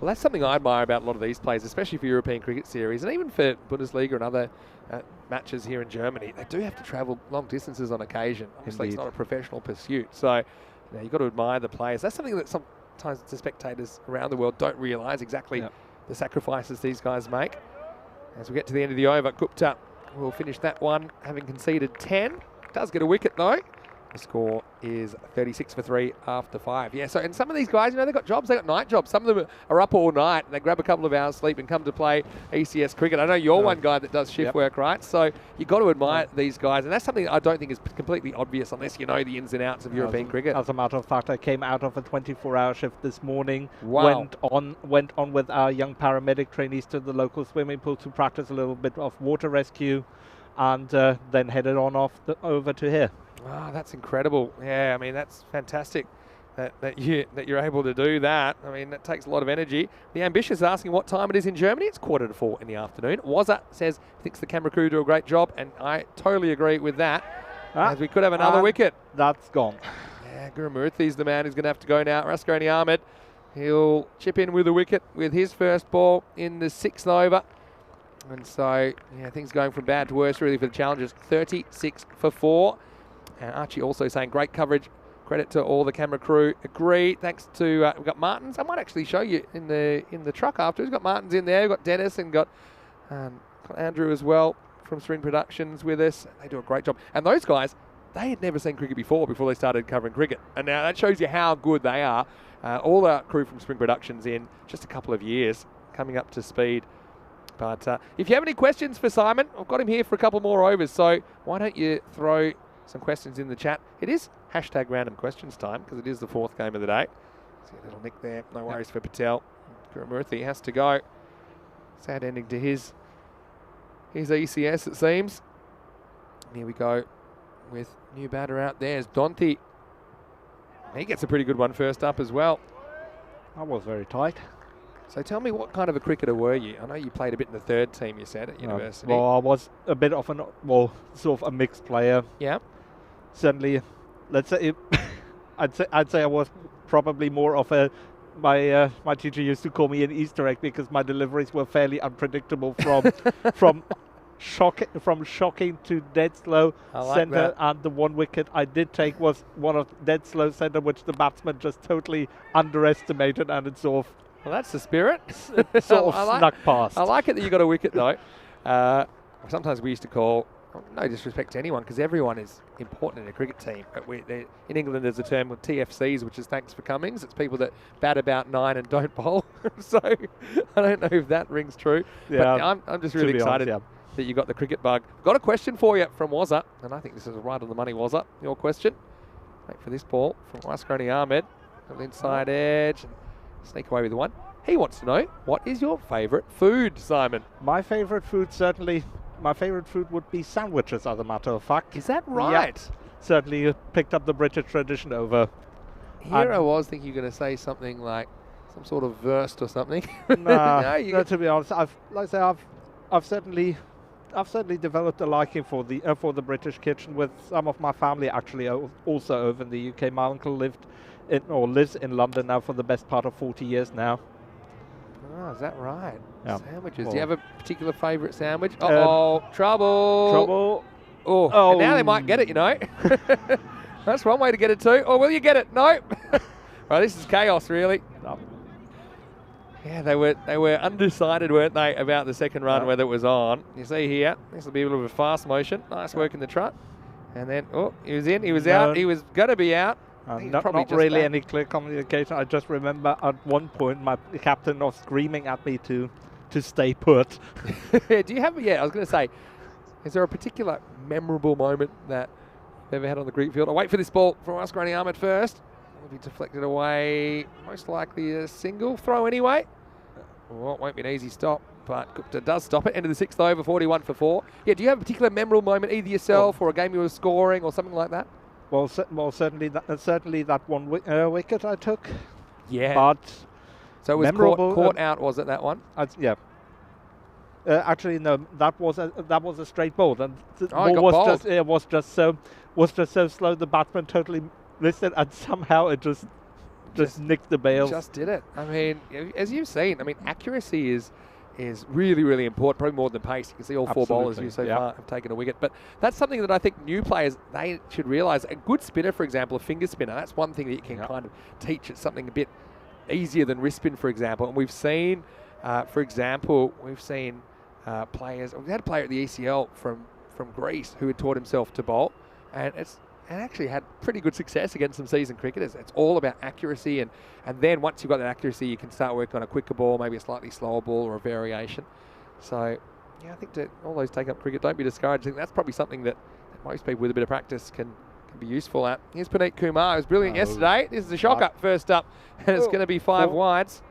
that's something I admire about a lot of these players, especially for European cricket series, and even for Bundesliga and other matches here in Germany. They do have to travel long distances on occasion. Obviously, it's not a professional pursuit. So you've got to admire the players. That's something that sometimes the spectators around the world don't realise exactly the sacrifices these guys make. As we get to the end of the over, Gupta will finish that one, having conceded 10. Does get a wicket though. The score is 36 for 3 after 5. Yeah, so and some of these guys, they've got jobs, they've got night jobs. Some of them are up all night and they grab a couple of hours sleep and come to play ECS cricket. I know you're one guy that does shift work, right? So you've got to admire these guys, and that's something that I don't think is completely obvious unless you know the ins and outs of European cricket. As a matter of fact, I came out of a 24-hour shift this morning, Wow. went on with our young paramedic trainees to the local swimming pool to practice a little bit of water rescue, and then headed on over to here. Wow, that's incredible. Yeah, I mean, that's fantastic that you're able to do that. I mean, that takes a lot of energy. The Ambitious asking what time it is in Germany. It's 3:45 in the afternoon. Wazza says he thinks the camera crew do a great job, and I totally agree with that, as we could have another wicket. That's gone. Yeah, Gurumurthy's the man who's going to have to go now. Askarani Ahmed, he'll chip in with a wicket with his first ball in the 6th over. And so, things going from bad to worse really for the challengers. 36 for 4. And Archie also saying great coverage. Credit to all the camera crew. Agree. Thanks to we've got Martins. I might actually show you in the truck after. We've got Martins in there. We've got Dennis and got Andrew as well from Spring Productions with us. They do a great job. And those guys, they had never seen cricket before they started covering cricket. And now that shows you how good they are. All our crew from Spring Productions in just a couple of years, coming up to speed. But if you have any questions for Simon, I've got him here for a couple more overs. So why don't you throw some questions in the chat. It is #random questions time because it is the 4th game of the day. See a little nick there. No worries for Patel. Gurumurthy has to go. Sad ending to his ECS, it seems. And here we go with new batter out there. Is Donti. He gets a pretty good one first up as well. That was very tight. So tell me, what kind of a cricketer were you? I know you played a bit in the third team, you said, at university. Well, I was a bit of sort of a mixed player. Yeah. Certainly, let's say, I'd say I was probably more of a. My teacher used to call me an Easter egg because my deliveries were fairly unpredictable from shocking to dead slow centre, and the one wicket I did take was one of dead slow centre, which the batsman just totally underestimated, and it sort of Well, that's the spirit. snuck past. I like it that you got a wicket though. Sometimes we used to call, no disrespect to anyone, because everyone is important in a cricket team. But in England, there's a term with TFCs, which is thanks for Cummings. It's people that bat about 9 and don't bowl. So I don't know if that rings true. Yeah, but I'm just really excited that you got the cricket bug. Got a question for you from Wazza, and I think this is right on the money, Wazza. Your question. Wait for this ball from Askrani Ahmed. On the inside edge. Sneak away with one. He wants to know, what is your favourite food, Simon? My favourite food, certainly, my favourite food would be sandwiches, as a matter of fact. Is that right? Yeah, certainly picked up the British tradition over. Here I was thinking you're going to say something like some sort of Wurst or something. No, to be honest, I've certainly developed a liking for the British kitchen with some of my family actually also over in the UK. My uncle lives in London now for the best part of 40 years now. Oh, is that right? Yeah. Sandwiches. Do you have a particular favourite sandwich? Uh-oh, trouble. Trouble. Oh, and now they might get it, you know. That's one way to get it too. Or will you get it? No. Right, this is chaos, really. No. Yeah, they were undecided, weren't they, about the second run, whether it was on. You see here, this will be a little bit of a fast motion. Nice work in the trot. And then, he was in, he was out, he was going to be out. Not really any clear communication. I just remember at one point my captain was screaming at me to stay put. Do you have, I was going to say, is there a particular memorable moment that you've ever had on the group field? I'll wait for this ball from Askrani Ahmed first. Will be deflected away, most likely a single throw anyway. Well, it won't be an easy stop, but Gupta does stop it. End of the 6th over, 41 for 4. Yeah, do you have a particular memorable moment, either yourself or a game you were scoring or something like that? Well, certainly that one wicket I took. Yeah. But so it was caught out, was it, that one? Yeah. Actually, no. That was a straight ball. And the ball was just so slow. The batsman totally missed it, and somehow it just nicked the bails. Just did it. I mean, as you've seen, accuracy is really, really important, probably more than pace. You can see all four bowlers you so far have taken a wicket. But that's something that I think new players, they should realise. A good spinner, for example, a finger spinner, that's one thing that you can kind of teach. It's something a bit easier than wrist spin, for example. And we've seen, for example, players. We had a player at the ECL from Greece who had taught himself to bowl. And actually had pretty good success against some seasoned cricketers. It's all about accuracy, and then once you've got that accuracy, you can start working on a quicker ball, maybe a slightly slower ball or a variation. So, yeah, I think all those take up cricket, don't be discouraged. I think that's probably something that most people with a bit of practice can be useful at. Here's Puneet Kumar, who was brilliant yesterday. This is a shocker first up, and it's going to be 5 wides.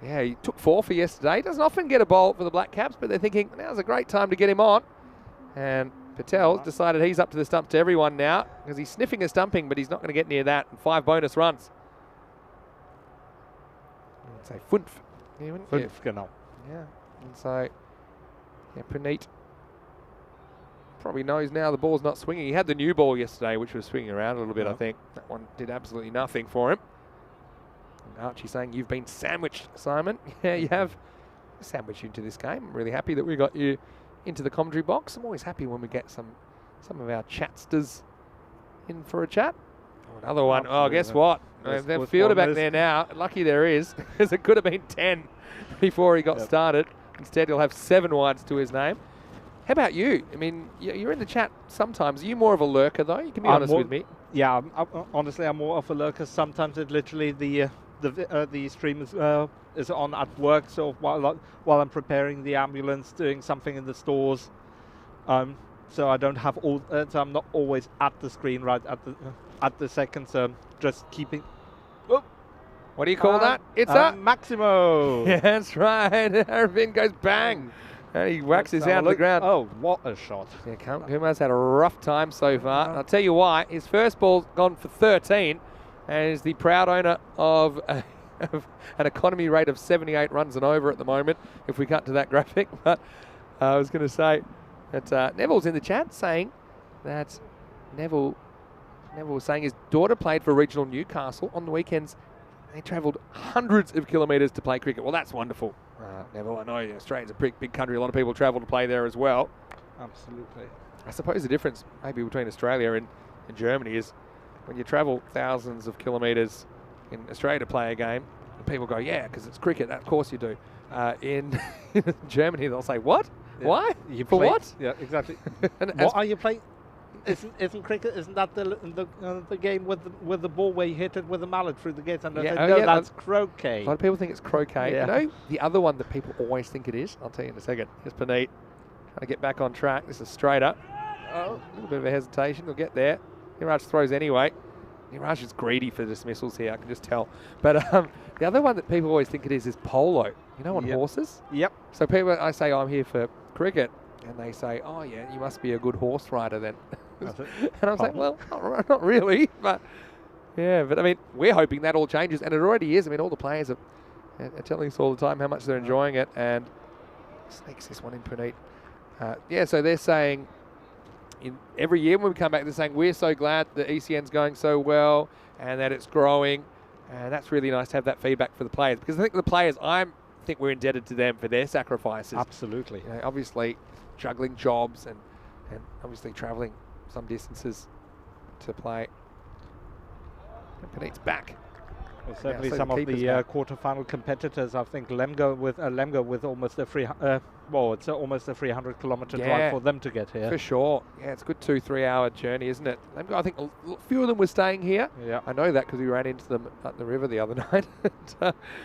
Yeah, he took 4 for yesterday. He doesn't often get a bowl for the Black Caps, but they're thinking, now's a great time to get him on. And Patel's decided he's up to the stump to everyone now because he's sniffing a stumping, but he's not going to get near that. And 5 bonus runs. I'd say Funf. Genau. Yeah. And so, Puneet probably knows now the ball's not swinging. He had the new ball yesterday, which was swinging around a little bit, I think. That one did absolutely nothing for him. And Archie saying, you've been sandwiched, Simon. Yeah, you have sandwiched into this game. I'm really happy that we got you into the commentary box. I'm always happy when we get some of our chatsters in for a chat. Another one. Absolutely. Oh, guess what? They're fielder back there now. Lucky there is, because it could have been 10 before he got started. Instead, he'll have 7 wides to his name. How about you? I mean, you're in the chat sometimes. Are you more of a lurker, though? You can be honest with me. Yeah, honestly, I'm more of a lurker. Sometimes it literally the stream is on at work, so while I'm preparing the ambulance, doing something in the stores, so I don't have so I'm not always at the screen right at the second. So just keeping. Oh, what do you call that? It's a Maximo. Yeah, that's right. Arvin goes bang, and he whacks his hand on the ground. Oh, what a shot! Yeah, Kumar's had a rough time so far. I'll tell you why. His first ball's gone for 13. And is the proud owner of have an economy rate of 78 runs and over at the moment, if we cut to that graphic. But I was going to say that Neville's in the chat saying that Neville was saying his daughter played for regional Newcastle on the weekends. They travelled hundreds of kilometres to play cricket. Well, that's wonderful, Neville. I know Australia's a big country. A lot of people travel to play there as well. Absolutely. I suppose the difference maybe between Australia and Germany is when you travel thousands of kilometres in Australia to play a game, and people go, yeah, because it's cricket. Of course you do. In Germany, they'll say, what? Yeah. Why? You For play, what? Yeah, exactly. And What are you playing? Isn't cricket? Isn't that the game with the ball where you hit it with a mallet through the gates? And Yeah, no, yeah, that's croquet. A lot of people think it's croquet. Yeah. You know, the other one that people always think it is, I'll tell you in a second. Here's Paneet trying to get back on track. This is straighter. Oh, a little bit of a hesitation. He'll get there. Niraj throws anyway. Niraj is greedy for dismissals here, I can just tell. But the other one that people always think it is polo. You know, on horses? Yep. So people, I say, I'm here for cricket. And they say, oh, yeah, you must be a good horse rider then. And I was like, well, not really. But, yeah, but I mean, we're hoping that all changes. And it already is. I mean, all the players are telling us all the time how much they're enjoying it. And sneaks this one in, Praneet. Yeah, so they're saying, every year when we come back, they're saying, we're so glad the ECN's going so well and that it's growing. And that's really nice to have that feedback for the players. Because I think the players, I think we're indebted to them for their sacrifices. Absolutely. You know, obviously, juggling jobs and obviously travelling some distances to play. And Paneet's back. Well, certainly so some the of the keeper's back. quarterfinal competitors. I think Lemgo with almost a free. It's almost a 300-kilometre drive for them to get here. For sure. Yeah, it's a good 2-3 hour journey, isn't it? Lemgo, I think a few of them were staying here. Yeah. I know that because we ran into them at the river the other night.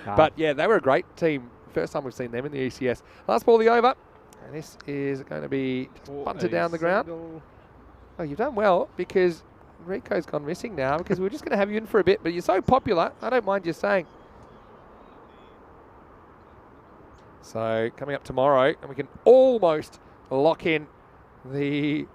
But yeah, they were a great team. First time we've seen them in the ECS. Last ball of the over. And this is going to be bunted down the ground. Oh, you've done well because Rico's gone missing now because we're just going to have you in for a bit. But you're so popular, I don't mind you saying. So coming up tomorrow, and we can almost lock in the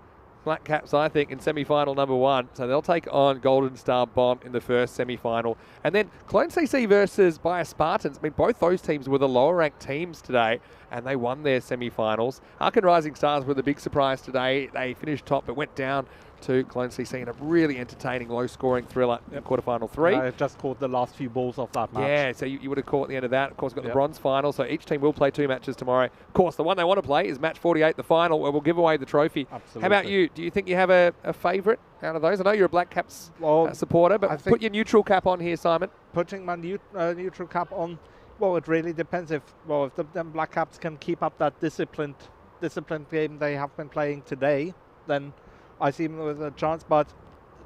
Black Caps, I think, in semi-final number 1. So they'll take on Golden Star Bond in the first semi-final. And then Clone CC versus Bayer Spartans. I mean, both those teams were the lower-ranked teams today, and they won their semi-finals. Arkan Rising Stars were the big surprise today. They finished top, but went down to Clone CC in a really entertaining, low-scoring thriller in quarterfinal 3. I just caught the last few balls of that match. Yeah, so you would have caught the end of that. Of course, we've got the bronze final, so each team will play 2 matches tomorrow. Of course, the one they want to play is match 48, the final, where we'll give away the trophy. Absolutely. How about you? Do you think you have a favourite out of those? I know you're a Black Caps supporter, but put your neutral cap on here, Simon. Putting my neutral cap on, well, it really depends if the Black Caps can keep up that disciplined game they have been playing today, then I see them with a chance, but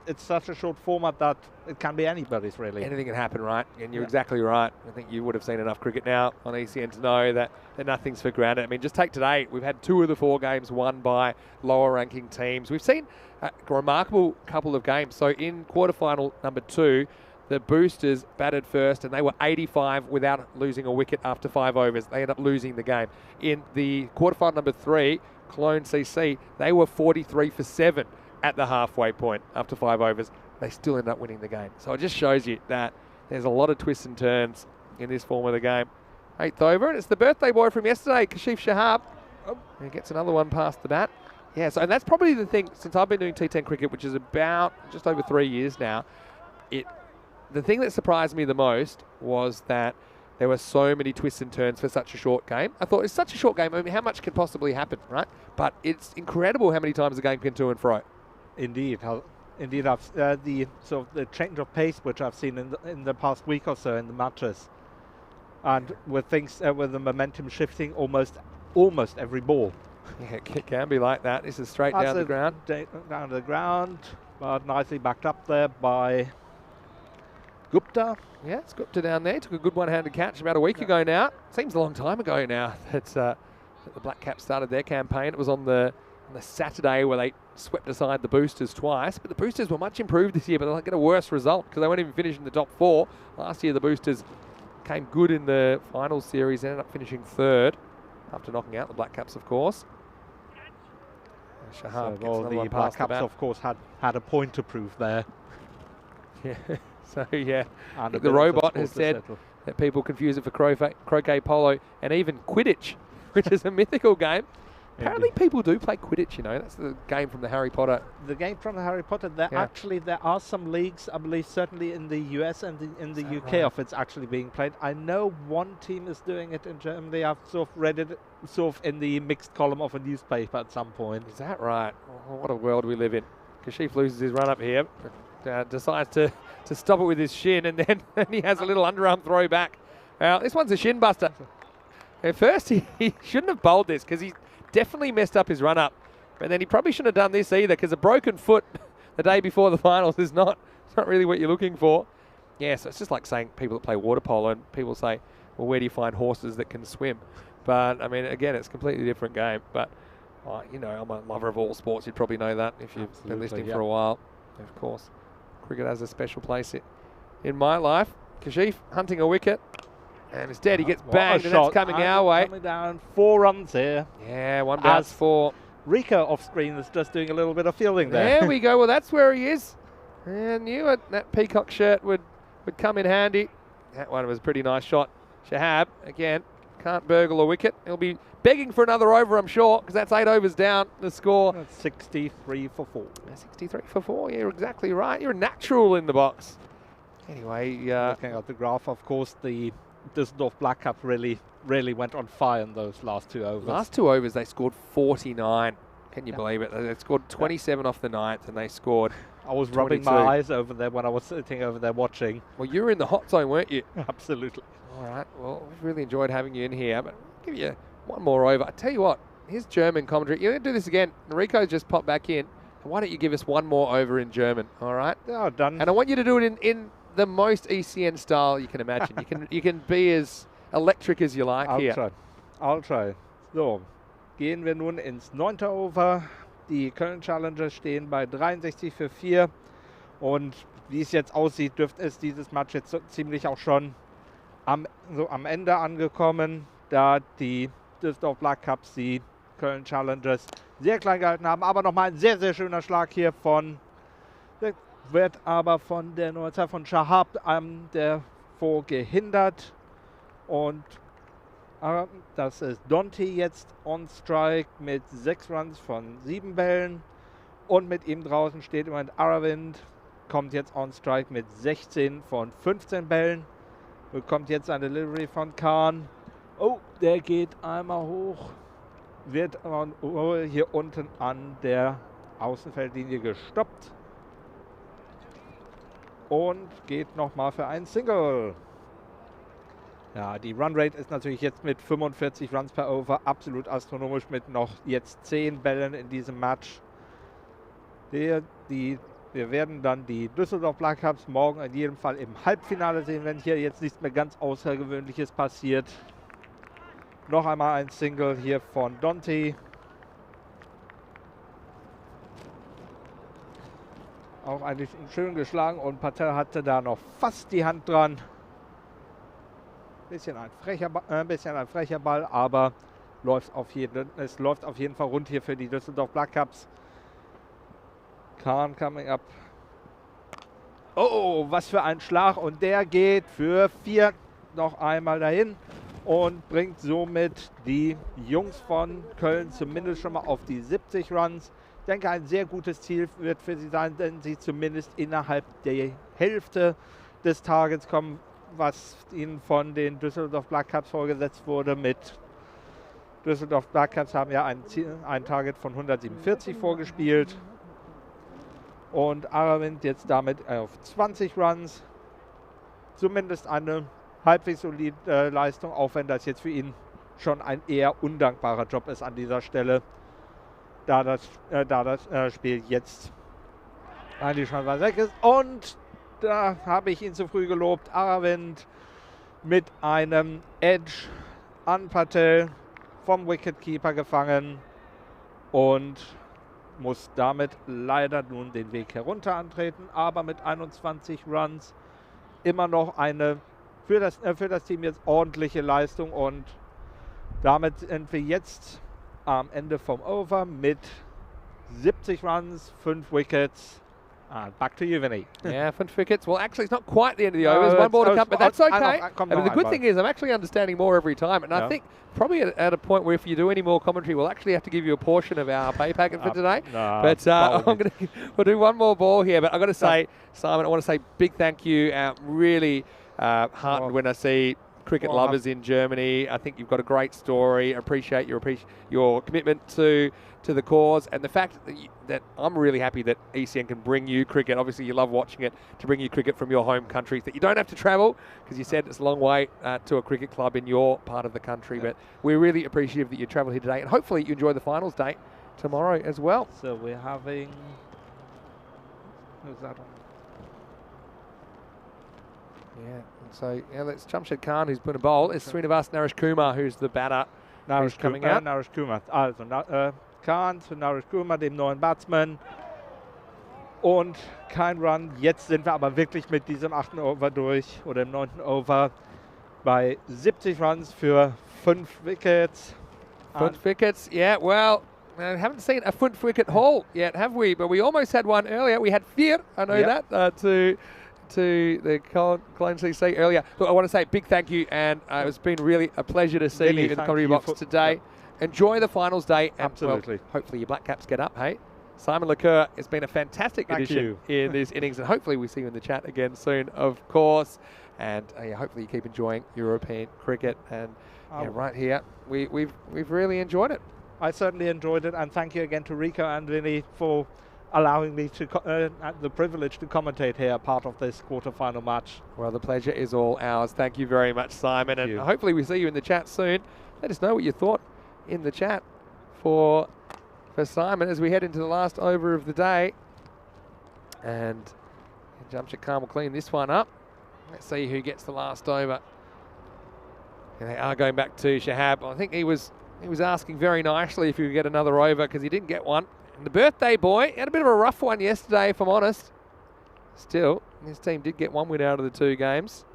it's such a short format that it can be anybody's, really. Anything can happen, right? And you're exactly right. I think you would have seen enough cricket now on ECN to know that nothing's for granted. I mean, just take today. We've had 2 of the 4 games won by lower-ranking teams. We've seen a remarkable couple of games. So in quarterfinal number 2, the Boosters batted first, and they were 85 without losing a wicket after 5 overs. They ended up losing the game. In the quarterfinal number 3, Clone CC, they were 43 for 7 at the halfway point after 5 overs. They still end up winning the game. So it just shows you that there's a lot of twists and turns in this form of the game. 8th over, and it's the birthday boy from yesterday, Kashif Shahab. He gets another one past the bat. Yeah, so and that's probably the thing, since I've been doing T10 cricket, which is about just over 3 years now, the thing that surprised me the most was that there were so many twists and turns for such a short game. I thought it's such a short game. I mean, how much can possibly happen, right? But it's incredible how many times the game can to and fro. Indeed, the change of pace which I've seen in the past week or so in the matches, and with things with the momentum shifting almost every ball. Yeah, it can be like that. This is straight down the ground. Down to the ground, but nicely backed up there by Gupta. Yeah, it's Gupta down there. Took a good one-handed catch about a week ago now. Seems a long time ago now that the Black Caps started their campaign. It was on the Saturday where they swept aside the Boosters twice. But the Boosters were much improved this year, but they'll get a worse result because they won't even finish in the top 4. Last year, the Boosters came good in the final series, ended up finishing 3rd after knocking out the Black Caps, of course. Shahab gets another one the Black past Caps, the bat. of course, had a point to prove there. Yeah. So, yeah, And the robot has said that people confuse it for croquet, polo, and even Quidditch, which is a mythical game. Apparently people do play Quidditch, you know. That's the game from the Harry Potter. The game from the Harry Potter, there are some leagues, I believe, certainly in the US and in the UK of it's actually being played. I know one team is doing it in Germany. I've sort of read it sort of in the mixed column of a newspaper at some point. Is that right? Oh, what a world we live in. Kashif loses his run up here. Decides to stop it with his shin, and then he has a little underarm throw back. Now, this one's a shin buster. At first, he shouldn't have bowled this because he definitely messed up his run up. But then he probably shouldn't have done this either because a broken foot the day before the finals is not really what you're looking for. Yeah, so it's just like saying people that play water polo and people say, well, where do you find horses that can swim? But, I mean, again, it's a completely different game. But, you know, I'm a lover of all sports. You'd probably know that if you've been listening for a while. Of course, cricket has a special place in my life. Kashif hunting a wicket. And it's dead. He gets banged, and that's coming our way. Coming down, 4 runs here. Yeah, 1 bounce, 4. Rika off screen is just doing a little bit of fielding there. There we go. Well, that's where he is. And knew it. That peacock shirt would come in handy. That one was a pretty nice shot. Shahab, again, can't burgle a wicket. He'll be begging for another over, I'm sure, because that's 8 overs down. The score. That's 63 for 4. 63 for 4. You're exactly right. You're a natural in the box. Anyway. Looking at the graph, of course, the Düsseldorf Black Cap really went on fire in those last 2 overs. Last 2 overs, they scored 49. Can you believe it? They scored 27 off the 9th, and they scored I was 22. rubbing my eyes over there when I was sitting over there watching. Well, you were in the hot zone, weren't you? Absolutely. All right. Well, we've really enjoyed having you in here, but I'll give you one more over. I tell you what, here's German commentary. You're going to do this again. Rico's just popped back in. Why don't you give us one more over in German? All right. Yeah, done. And I want you to do it in the most ECN style you can imagine. You can be as electric as you like here. I'll try. So, gehen wir nun ins 9. Over. Die Köln Challengers stehen bei 63 für 4. Und wie es jetzt aussieht, ist dieses Match jetzt so ziemlich auch schon am Ende angekommen, da die Düsseldorf Black Caps die Köln Challengers sehr klein gehalten haben. Aber nochmal ein sehr, sehr schöner Schlag hier wird aber von der Nummer 2 von Shahab der gehindert. Und das ist Dante jetzt on strike mit 6 Runs von 7 Bällen. Und mit ihm draußen steht im Moment Aravind, kommt jetzt on strike mit 16 von 15 Bällen. Bekommt jetzt eine Delivery von Khan. Oh, der geht einmal hoch. Wird hier unten an der Außenfeldlinie gestoppt. Und geht nochmal für einen Single. Ja, die Runrate ist natürlich jetzt mit 45 Runs per Over absolut astronomisch mit noch jetzt 10 Bällen in diesem Match. Wir werden dann die Düsseldorf Black Caps morgen in jedem Fall im Halbfinale sehen, wenn hier jetzt nichts mehr ganz Außergewöhnliches passiert. Noch einmal ein Single hier von Dante. Auch eigentlich schön geschlagen und Patel hatte da noch fast die Hand dran. Bisschen ein frecher Ball, aber es läuft auf jeden Fall rund hier für die Düsseldorf Black Caps. Khan coming up. Oh, was für ein Schlag. Und der geht für 4 noch einmal dahin und bringt somit die Jungs von Köln zumindest schon mal auf die 70 Runs. Ich denke, ein sehr gutes Ziel wird für sie sein, wenn sie zumindest innerhalb der Hälfte des Targets kommen, was ihnen von den Düsseldorf Black Caps vorgesetzt wurde. Mit Düsseldorf Black Caps haben ja ein Target von 147 vorgespielt. Und Aravind jetzt damit auf 20 Runs. Zumindest eine halbwegs solide Leistung, auch wenn das jetzt für ihn schon ein eher undankbarer Job ist an dieser Stelle, da das Spiel jetzt eigentlich schon weit weg ist. Und da habe ich ihn zu früh gelobt. Aravind mit einem Edge an Patel vom Wicketkeeper gefangen und muss damit leider nun den Weg herunter antreten, aber mit 21 Runs immer noch eine für das Team jetzt ordentliche Leistung, und damit sind wir jetzt am Ende vom Over mit 70 Runs, 5 Wickets, Back to you, Vinny. Yeah, fun wickets. Well, actually, it's not quite the end of the No, overs. One it's- more to oh, come, but it's- that's I know, okay. come I mean, the on, good bro. thing is I'm actually understanding more every time, and I Yeah. think probably at a point where if you do any more commentary, we'll actually have to give you a portion of our pay packet for today. But we'll do one more ball here. But I've got to say, Simon, I want to say big thank you. Really heartened when I see cricket lovers in Germany. I think you've got a great story. I appreciate your commitment to the cause, and the fact that I'm really happy that ECN can bring you cricket. Obviously, you love watching it, to bring you cricket from your home country, that you don't have to travel, because you said it's a long way to a cricket club in your part of the country. But we're really appreciative that you travelled here today, and hopefully you enjoy the finals day tomorrow as well. So we're having... Who's that one? Yeah, so that's Jamshed Khan who's put a bowl. It's Srinivas Naresh Kumar who's the batter who's coming out. Naresh Kumar. Also Khan zu Naresh Kumar, dem neuen Batsman. Und kein Run. Jetzt sind wir aber wirklich mit diesem 8. Over durch, oder im 9. Over, bei 70 Runs für 5 Wickets. 5 wickets, yeah, well, I haven't seen a 5 wicket haul yet, have we? But we almost had one earlier. We had 4, I know that, to the Cologne CC earlier. Look, I want to say a big thank you, and it's been really a pleasure to see you in the commentary box today. Enjoy the finals day. And, Absolutely. well, hopefully your Black Caps get up, hey? Simon Lacour has been a fantastic addition in this innings, and hopefully we see you in the chat again soon, of course. And hopefully you keep enjoying European cricket. And right here, we've really enjoyed it. I certainly enjoyed it, and thank you again to Rico and Vinny for allowing me to the privilege to commentate here, part of this quarterfinal match. Well, the pleasure is all ours. Thank you very much, Simon. And hopefully we see you in the chat soon. Let us know what you thought in the chat for Simon as we head into the last over of the day. And Jamshed Khan will clean this one up. Let's see who gets the last over. And they are going back to Shahab. I think he was asking very nicely if he could get another over, because he didn't get one. And the birthday boy had a bit of a rough one yesterday, if I'm honest. Still, his team did get one win out of the 2 games.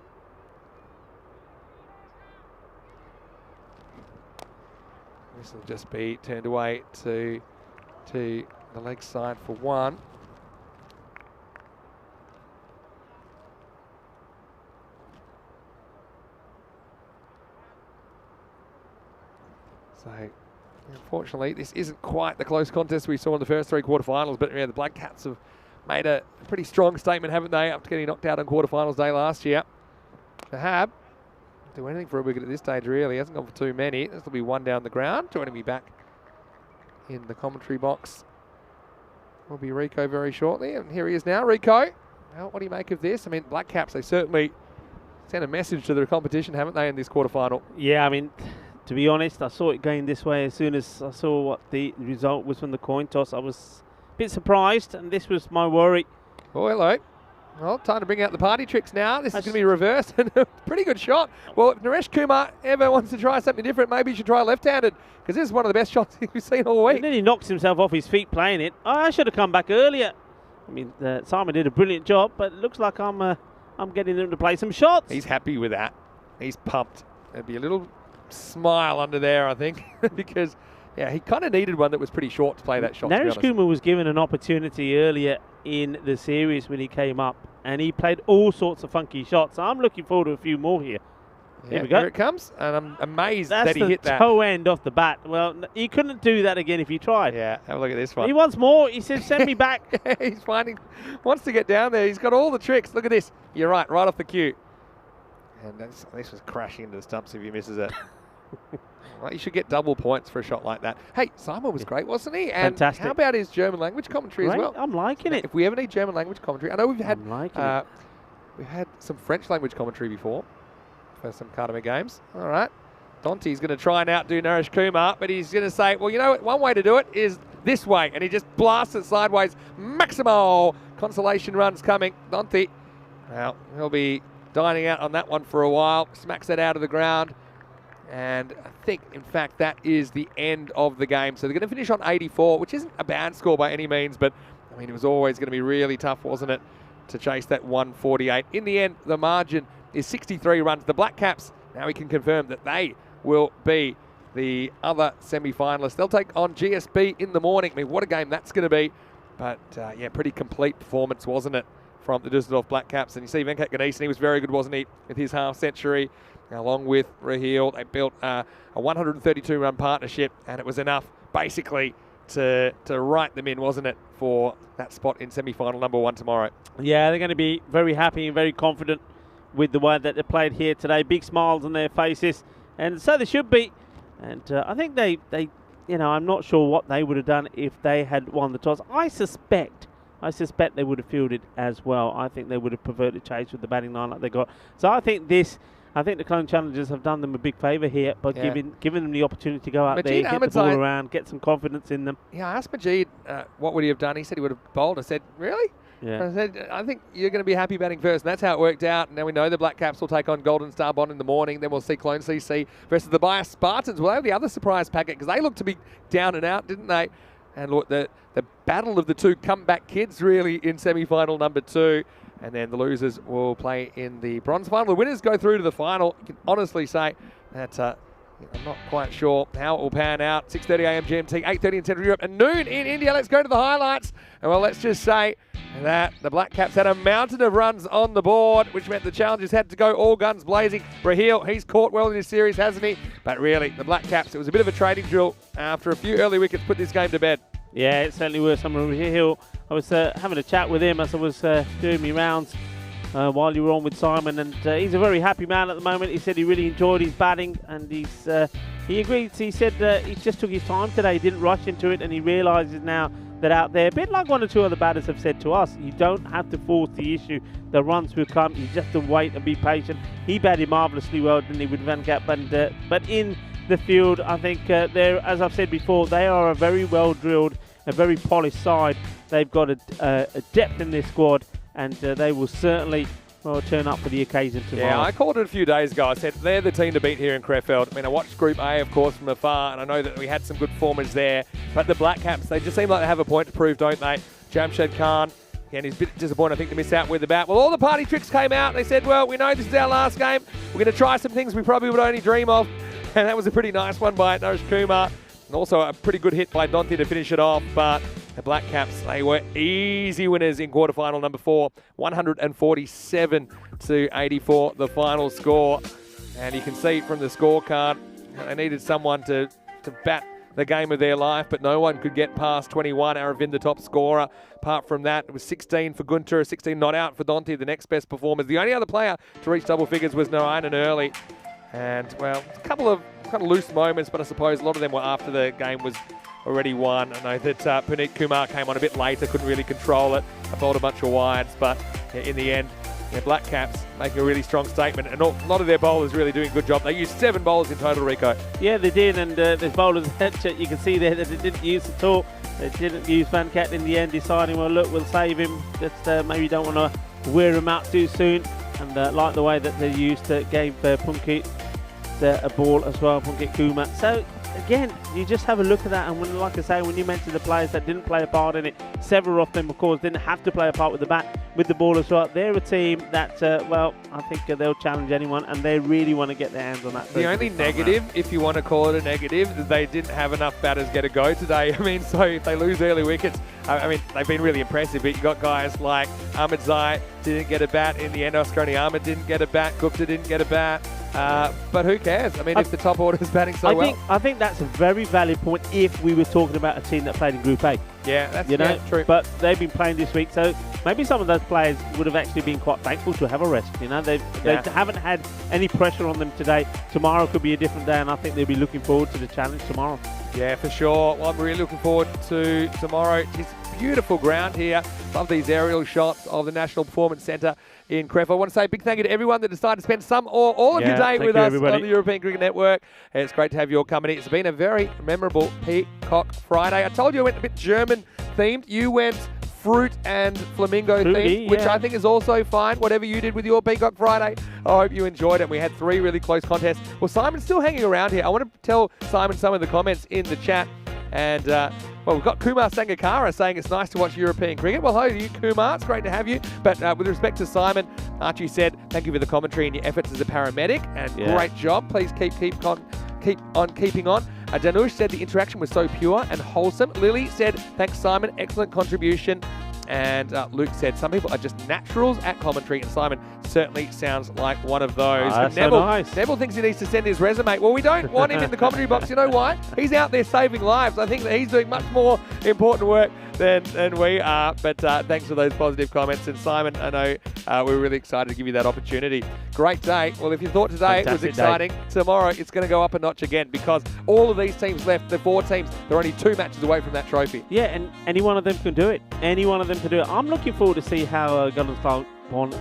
This will just be turned away to the leg side for 1. So, unfortunately, this isn't quite the close contest we saw in the first 3 quarterfinals, but the Black Cats have made a pretty strong statement, haven't they, after getting knocked out on quarterfinals day last year. Shahab, do anything for a wicket at this stage, really. He hasn't gone for too many. This will be 1 down the ground. Joining me back in the commentary box will be Rico very shortly. And here he is now. Rico, well, what do you make of this? I mean, Black Caps, they certainly sent a message to the competition, haven't they, in this quarterfinal? Yeah, I mean, to be honest, I saw it going this way as soon as I saw what the result was from the coin toss. I was a bit surprised, and this was my worry. Oh, hello. Well, time to bring out the party tricks now. This is going to be reversed, and a pretty good shot. Well, if Naresh Kumar ever wants to try something different, maybe he should try left-handed, because this is one of the best shots we've seen all week. And then he knocks himself off his feet playing it. I should have come back earlier. I mean, Simon did a brilliant job, but it looks like I'm getting him to play some shots. He's happy with that. He's pumped. There'd be a little smile under there, I think, because he kind of needed one that was pretty short to play that shot. Naresh Kumar was given an opportunity earlier in the series when he came up, and he played all sorts of funky shots. I'm looking forward to a few more here. Here we go. Here it comes, and I'm amazed that he hit that. That's the toe end off the bat. Well, he couldn't do that again if he tried. Yeah, have a look at this one. He wants more. He said, send me back. He's wants to get down there. He's got all the tricks. Look at this. You're right off the cue. And this was crashing into the stumps if he misses it. Well, you should get double points for a shot like that. Hey, Simon was great, wasn't he? And fantastic. How about his German language commentary as well? I'm liking it. If we ever need German language commentary, I know we've had some French language commentary before for some Cardamom games. All right. Dante's going to try and outdo Naresh Kumar, but he's going to say, well, you know what? One way to do it is this way. And he just blasts it sideways. Maximal consolation runs coming. Dante, well, he'll be dining out on that one for a while. Smacks that out of the ground. And I think, in fact, that is the end of the game. So they're going to finish on 84, which isn't a bad score by any means, but, I mean, it was always going to be really tough, wasn't it, to chase that 148. In the end, the margin is 63 runs. The Black Caps, now we can confirm that they will be the other semi-finalists. They'll take on GSB in the morning. I mean, what a game that's going to be. But yeah, pretty complete performance, wasn't it, from the Dusseldorf Black Caps? And you see Venkat Ganesan, he was very good, wasn't he, with his half century, along with Raheel. They built a 132-run partnership, and it was enough, basically, to write them in, wasn't it, for that spot in semi-final number 1 tomorrow. Yeah, they're going to be very happy and very confident with the way that they played here today. Big smiles on their faces, and so they should be. And I think they, I'm not sure what they would have done if they had won the toss. I suspect they would have fielded as well. I think they would have preferred to chase with the batting lineup they got. So I think the Clone Challengers have done them a big favour here by giving them the opportunity to go out there, hit the ball around, get some confidence in them. Yeah, I asked Majid what would he have done. He said he would have bowled. I said, really? Yeah. I said, I think you're going to be happy batting first, and that's how it worked out. And now we know the Black Caps will take on Golden Star Bond in the morning. Then we'll see Clone CC versus the Bias Spartans. Well, they have the other surprise packet because they looked to be down and out, didn't they? And look, the battle of the two comeback kids really in semi-final number 2. And then the losers will play in the bronze final. The winners go through to the final. You can honestly say that I'm not quite sure how it will pan out. 6:30 a.m. GMT, 8:30 in Central Europe, and noon in India. Let's go to the highlights. And well, let's just say that the Black Caps had a mountain of runs on the board, which meant the challengers had to go all guns blazing. Raheel, he's caught well in his series, hasn't he? But really, the Black Caps, it was a bit of a trading drill after a few early wickets put this game to bed. Yeah, it certainly was. Raheel, I was having a chat with him as I was doing my rounds while you were on with Simon, and he's a very happy man at the moment. He said he really enjoyed his batting, and he agreed. He said he just took his time today. He didn't rush into it, and he realises now that out there, a bit like 1 or 2 other batters have said to us, you don't have to force the issue. The runs will come. You just have to wait and be patient. He batted marvellously well, didn't he, with Venkat? But in the field, I think they're, as I've said before, they are a very well drilled, a very polished side. They've got a depth in their squad, and they will certainly turn up for the occasion tomorrow. Yeah, I called it a few days ago. I said they're the team to beat here in Krefeld. I mean, I watched Group A, of course, from afar, and I know that we had some good performers there. But the Black Caps, they just seem like they have a point to prove, don't they? Jamshed Khan, and he's a bit disappointed, I think, to miss out with the bat. Well, all the party tricks came out. They said, well, we know this is our last game. We're going to try some things we probably would only dream of. And that was a pretty nice one by Naresh Kumar. And also a pretty good hit by Dante to finish it off. But the Black Caps, they were easy winners in quarterfinal number 4. 147 to 84, the final score. And you can see from the scorecard, they needed someone to bat the game of their life, but no one could get past 21. Aravind, the top scorer. Apart from that, it was 16 for Guntur, 16 not out for Dante, the next best performers. The only other player to reach double figures was Narayanan early. And, well, a couple of kind of loose moments, but I suppose a lot of them were after the game was already won. I know that Puneet Kumar came on a bit later, couldn't really control it. I bowled a bunch of wides, but in the end, Black Caps making a really strong statement, and a lot of their bowlers really doing a good job. They used 7 bowlers in total, Rico. Yeah, they did, and there's bowlers that you can see there that they didn't use at all. They didn't use Venkat in the end, deciding, well, look, we'll save him. Just maybe don't want to wear him out too soon. And like the way that they used, gave Punkit a ball as well, Punkit Kumar. So again, you just have a look at that, and when, like I say, when you mention the players that didn't play a part in it, several of them, of course, didn't have to play a part with the bat, with the ball as well. They're a team that, well, I think they'll challenge anyone, and they really want to get their hands on that. The only negative, if you want to call it a negative, is they didn't have enough batters get a go today. I mean, so if they lose early wickets, I mean, they've been really impressive, but you've got guys like Ahmed Zai didn't get a bat in the end. Oskarani Ahmed didn't get a bat. Gupta didn't get a bat. But who cares? I mean, if the top order is batting so well. I think that's a very valid point if we were talking about a team that played in Group A. Yeah, that's true. But they've been playing this week, so maybe some of those players would have actually been quite thankful to have a rest. You know, they haven't had any pressure on them today. Tomorrow could be a different day, and I think they'll be looking forward to the challenge tomorrow. Yeah, for sure. Well, I'm really looking forward to tomorrow. It's beautiful ground here. Love these aerial shots of the National Performance Centre in Krefeld. I want to say a big thank you to everyone that decided to spend some or all of your day with us on the European Cricket Network. It's great to have your company. It's been a very memorable Peacock Friday. I told you I went a bit German themed. You went fruit and flamingo themed, which I think is also fine. Whatever you did with your Peacock Friday, I hope you enjoyed it. We had 3 really close contests. Well, Simon's still hanging around here. I want to tell Simon some of the comments in the chat. And, well, we've got Kumar Sangakkara saying it's nice to watch European cricket. Well, hello to you, Kumar. It's great to have you. But with respect to Simon, Archie said, thank you for the commentary and your efforts as a paramedic. And great job. Please keep on keeping on. Danush said the interaction was so pure and wholesome. Lily said, thanks, Simon. Excellent contribution. And Luke said, some people are just naturals at commentary, and Simon certainly sounds like one of those. That's Neville, so nice. Neville thinks he needs to send his resume. Well, we don't want him in the commentary box. You know why? He's out there saving lives. I think that he's doing much more important work than we are. But thanks for those positive comments. And Simon, I know we're really excited to give you that opportunity. Great day. Well, if you thought today was Fantastic exciting, tomorrow it's going to go up a notch again, because all of these teams left, the 4 teams, they're only 2 matches away from that trophy. Yeah, and any one of them can do it. Any one of them can do it. I'm looking forward to see how Golden Star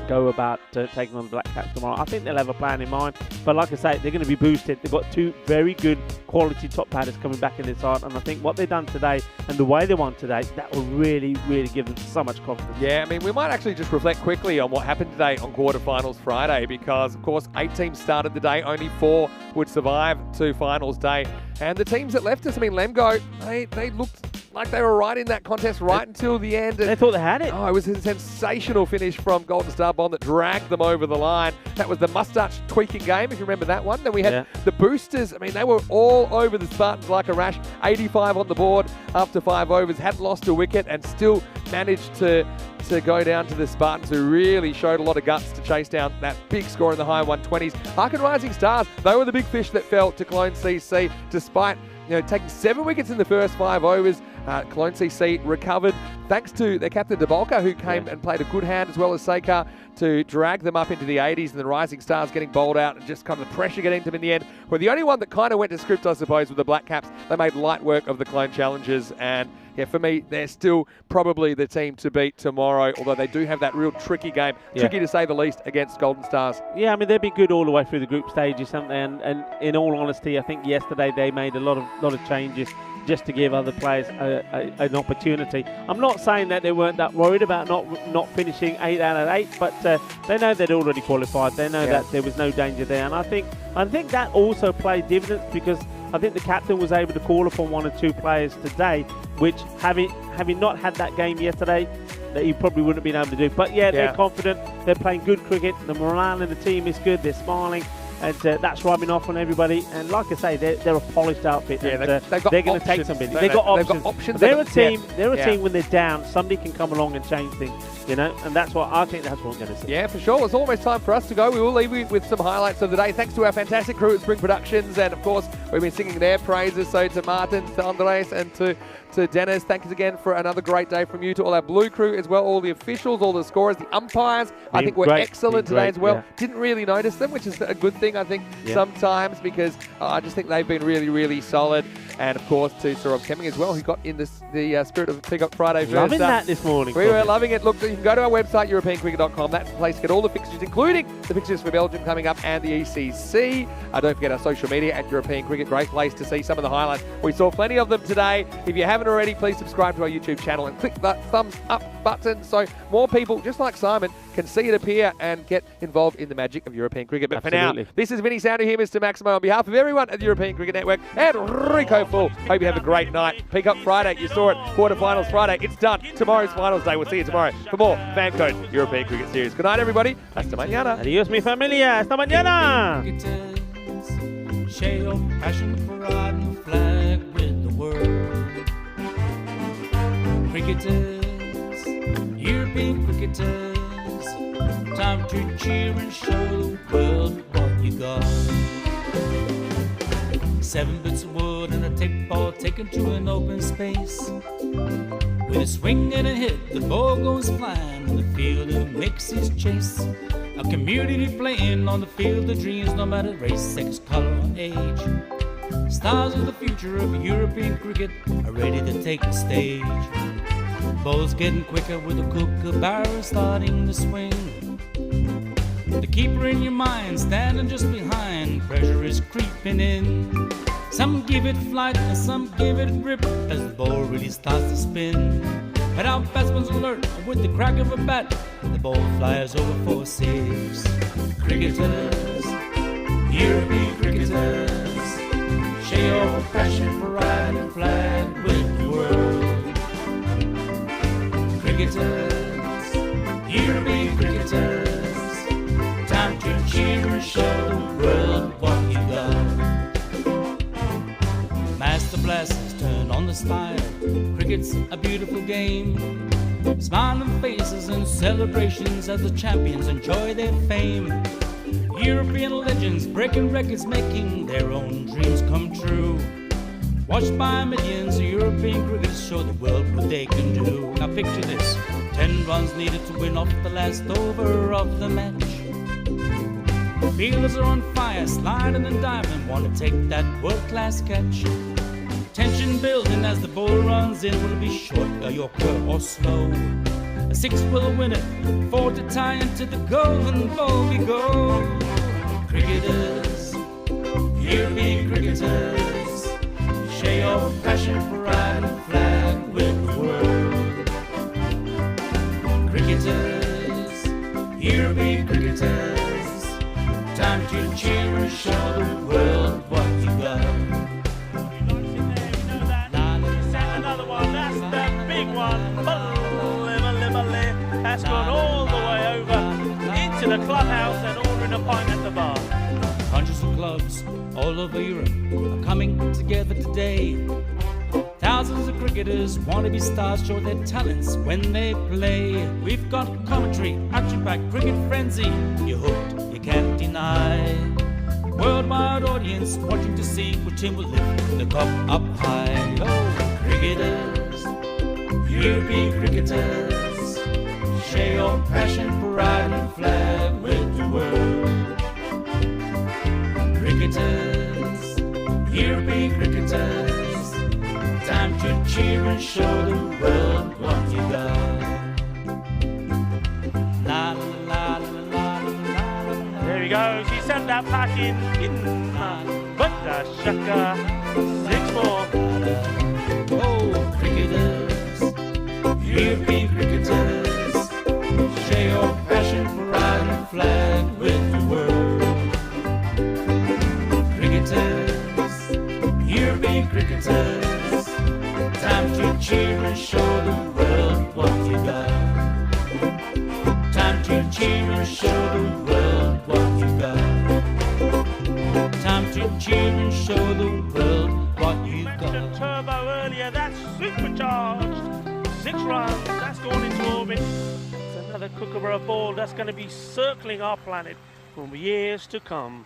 go about taking on the Black Caps tomorrow. I think they'll have a plan in mind. But like I say, they're going to be boosted. They've got 2 very good quality top batters coming back in this side. And I think what they've done today and the way they won today, that will really, really give them so much confidence. Yeah, I mean, we might actually just reflect quickly on what happened today on quarterfinals Friday, because, of course, 8 teams started the day. Only 4 would survive to finals day. And the teams that left us, I mean, Lemgo, they looked like they were right in that contest right until the end. They thought they had it. Oh, it was a sensational finish from Golden Star Bond that dragged them over the line. That was the mustache tweaking game, if you remember that one. Then we had the boosters. I mean, they were all over the Spartans like a rash. 85 on the board after 5 overs. Hadn't lost a wicket and still managed to go down to the Spartans, who really showed a lot of guts to chase down that big score in the high 120s. Harkin Rising Stars, they were the big fish that fell to Cologne CC, despite taking 7 wickets in the first 5 overs. Cologne CC recovered thanks to their captain Debalka, who came and played a good hand, as well as Sekar, to drag them up into the 80s, and the Rising Stars getting bowled out and just kind of the pressure getting to them in the end. Well, the only one that kind of went to script, I suppose, were the Black Caps. They made light work of the Cologne Challengers, and yeah, for me, they're still probably the team to beat tomorrow, although they do have that real tricky game, tricky to say the least, against Golden Stars. Yeah, I mean, they've been good all the way through the group stages, and in all honesty, I think yesterday they made a lot of changes just to give other players an opportunity. I'm not saying that they weren't that worried about not finishing 8 out of 8, but they know they'd already qualified. They know that there was no danger there, and I think that also played dividends, because I think the captain was able to call upon 1 or 2 players today, which having not had that game yesterday, that he probably wouldn't have been able to do. But they're confident. They're playing good cricket. The morale in the team is good. They're smiling. And that's rubbing off on everybody. And like I say, they're a polished outfit. Yeah, and, they're going to take somebody. They've got options. They're a team. They're a team when they're down. Somebody can come along and change things. And that's what I think. That's what I'm going to see. Yeah, for sure. It's almost time for us to go. We will leave you with some highlights of the day. Thanks to our fantastic crew at Spring Productions, and of course, we've been singing their praises. So to Martin, to Andres, and to Dennis, thanks again for another great day from you. To all our Blue crew as well, all the officials, all the scorers, the umpires. I think were excellent today as well. Yeah. Didn't really notice them, which is a good thing, I think, sometimes, because I just think they've been really, really solid. And of course to Sir Rob Kemming as well, who got in the spirit of Pick Up Friday. Loving that this morning. We were loving it. Look, you can go to our website, EuropeanCricket.com. That's the place to get all the fixtures, including the fixtures for Belgium coming up and the ECC. Don't forget our social media at European Cricket. Great place to see some of the highlights. We saw plenty of them today. If you haven't already, please subscribe to our YouTube channel and click that thumbs up button so more people, just like Simon, can see it appear and get involved in the magic of European cricket. But for now, this is Vinny Sounder here, Mr. Maximo, on behalf of everyone at the European Cricket Network, and Rico Full. Hope you have a great night. Pick Up Friday. You saw it. Quarterfinals Friday. It's done. Tomorrow's finals day. We'll see you tomorrow for more FanCode European Cricket Series. Good night, everybody. Hasta mañana. Adiós, mi familia. Hasta mañana. Share your passion for riding the flag with the world. Cricketers, European cricketers, time to cheer and show the world what you got. 7 bits of wood and a tape ball taken to an open space. With a swing and a hit, the ball goes flying in the field and makes his chase. A community playing on the field of dreams, no matter race, sex, color, or age. Stars of the future of European cricket are ready to take the stage. Ball's getting quicker with a kookaburra starting to swing. The keeper in your mind standing just behind, pressure is creeping in. Some give it flight and some give it rip as the ball really starts to spin. But our batsman's alert with the crack of a bat, the ball flies over for 6. Cricketers, European cricketers, share your passion for riding a flag with the world. Cricketers, European cricketers, time to cheer and show the world what you got. the style. Cricket's a beautiful game. Smiling faces and celebrations as the champions enjoy their fame. European legends breaking records, making their own dreams come true. Watched by millions, European cricketers show the world what they can do. Now picture this, 10 runs needed to win off the last over of the match. Fielders are on fire, sliding and diving, want to take that world-class catch. Tension building as the ball runs in, will it be short, a yorker or slow? A 6 will win it, 4 to tie into the golden ball we go. Cricketers, European cricketers, share your passion for riding flag with the world. Cricketers, European cricketers, time to cheer and show the world what you got. Another one, that's the big one. That's gone all the way over into the clubhouse and ordering a pint at the bar. Hundreds of clubs all over Europe are coming together today. Thousands of cricketers want to be stars, show their talents when they play. We've got commentary, action-packed cricket frenzy. You're hooked, you can't deny. Worldwide audience watching to see which team will lift the cup up high. Oh, cricketers, European cricketers, share your passion for riding flag with the world. Cricketers, European cricketers, time to cheer and show the world what you got. La la la la la la la. There we go, she sent that back in but the shaka 6-4. Oh, cricketers, European cricketers, share your passion for riding flag with the world. Cricketers, European cricketers, time to cheer and show the world what you got. Time to cheer and show the world what you got. Time to cheer and show the world what you Mentioned got. turbo earlier, that's supercharged. 6 runs, that's gone into orbit. It's another Kookaburra ball that's going to be circling our planet for years to come.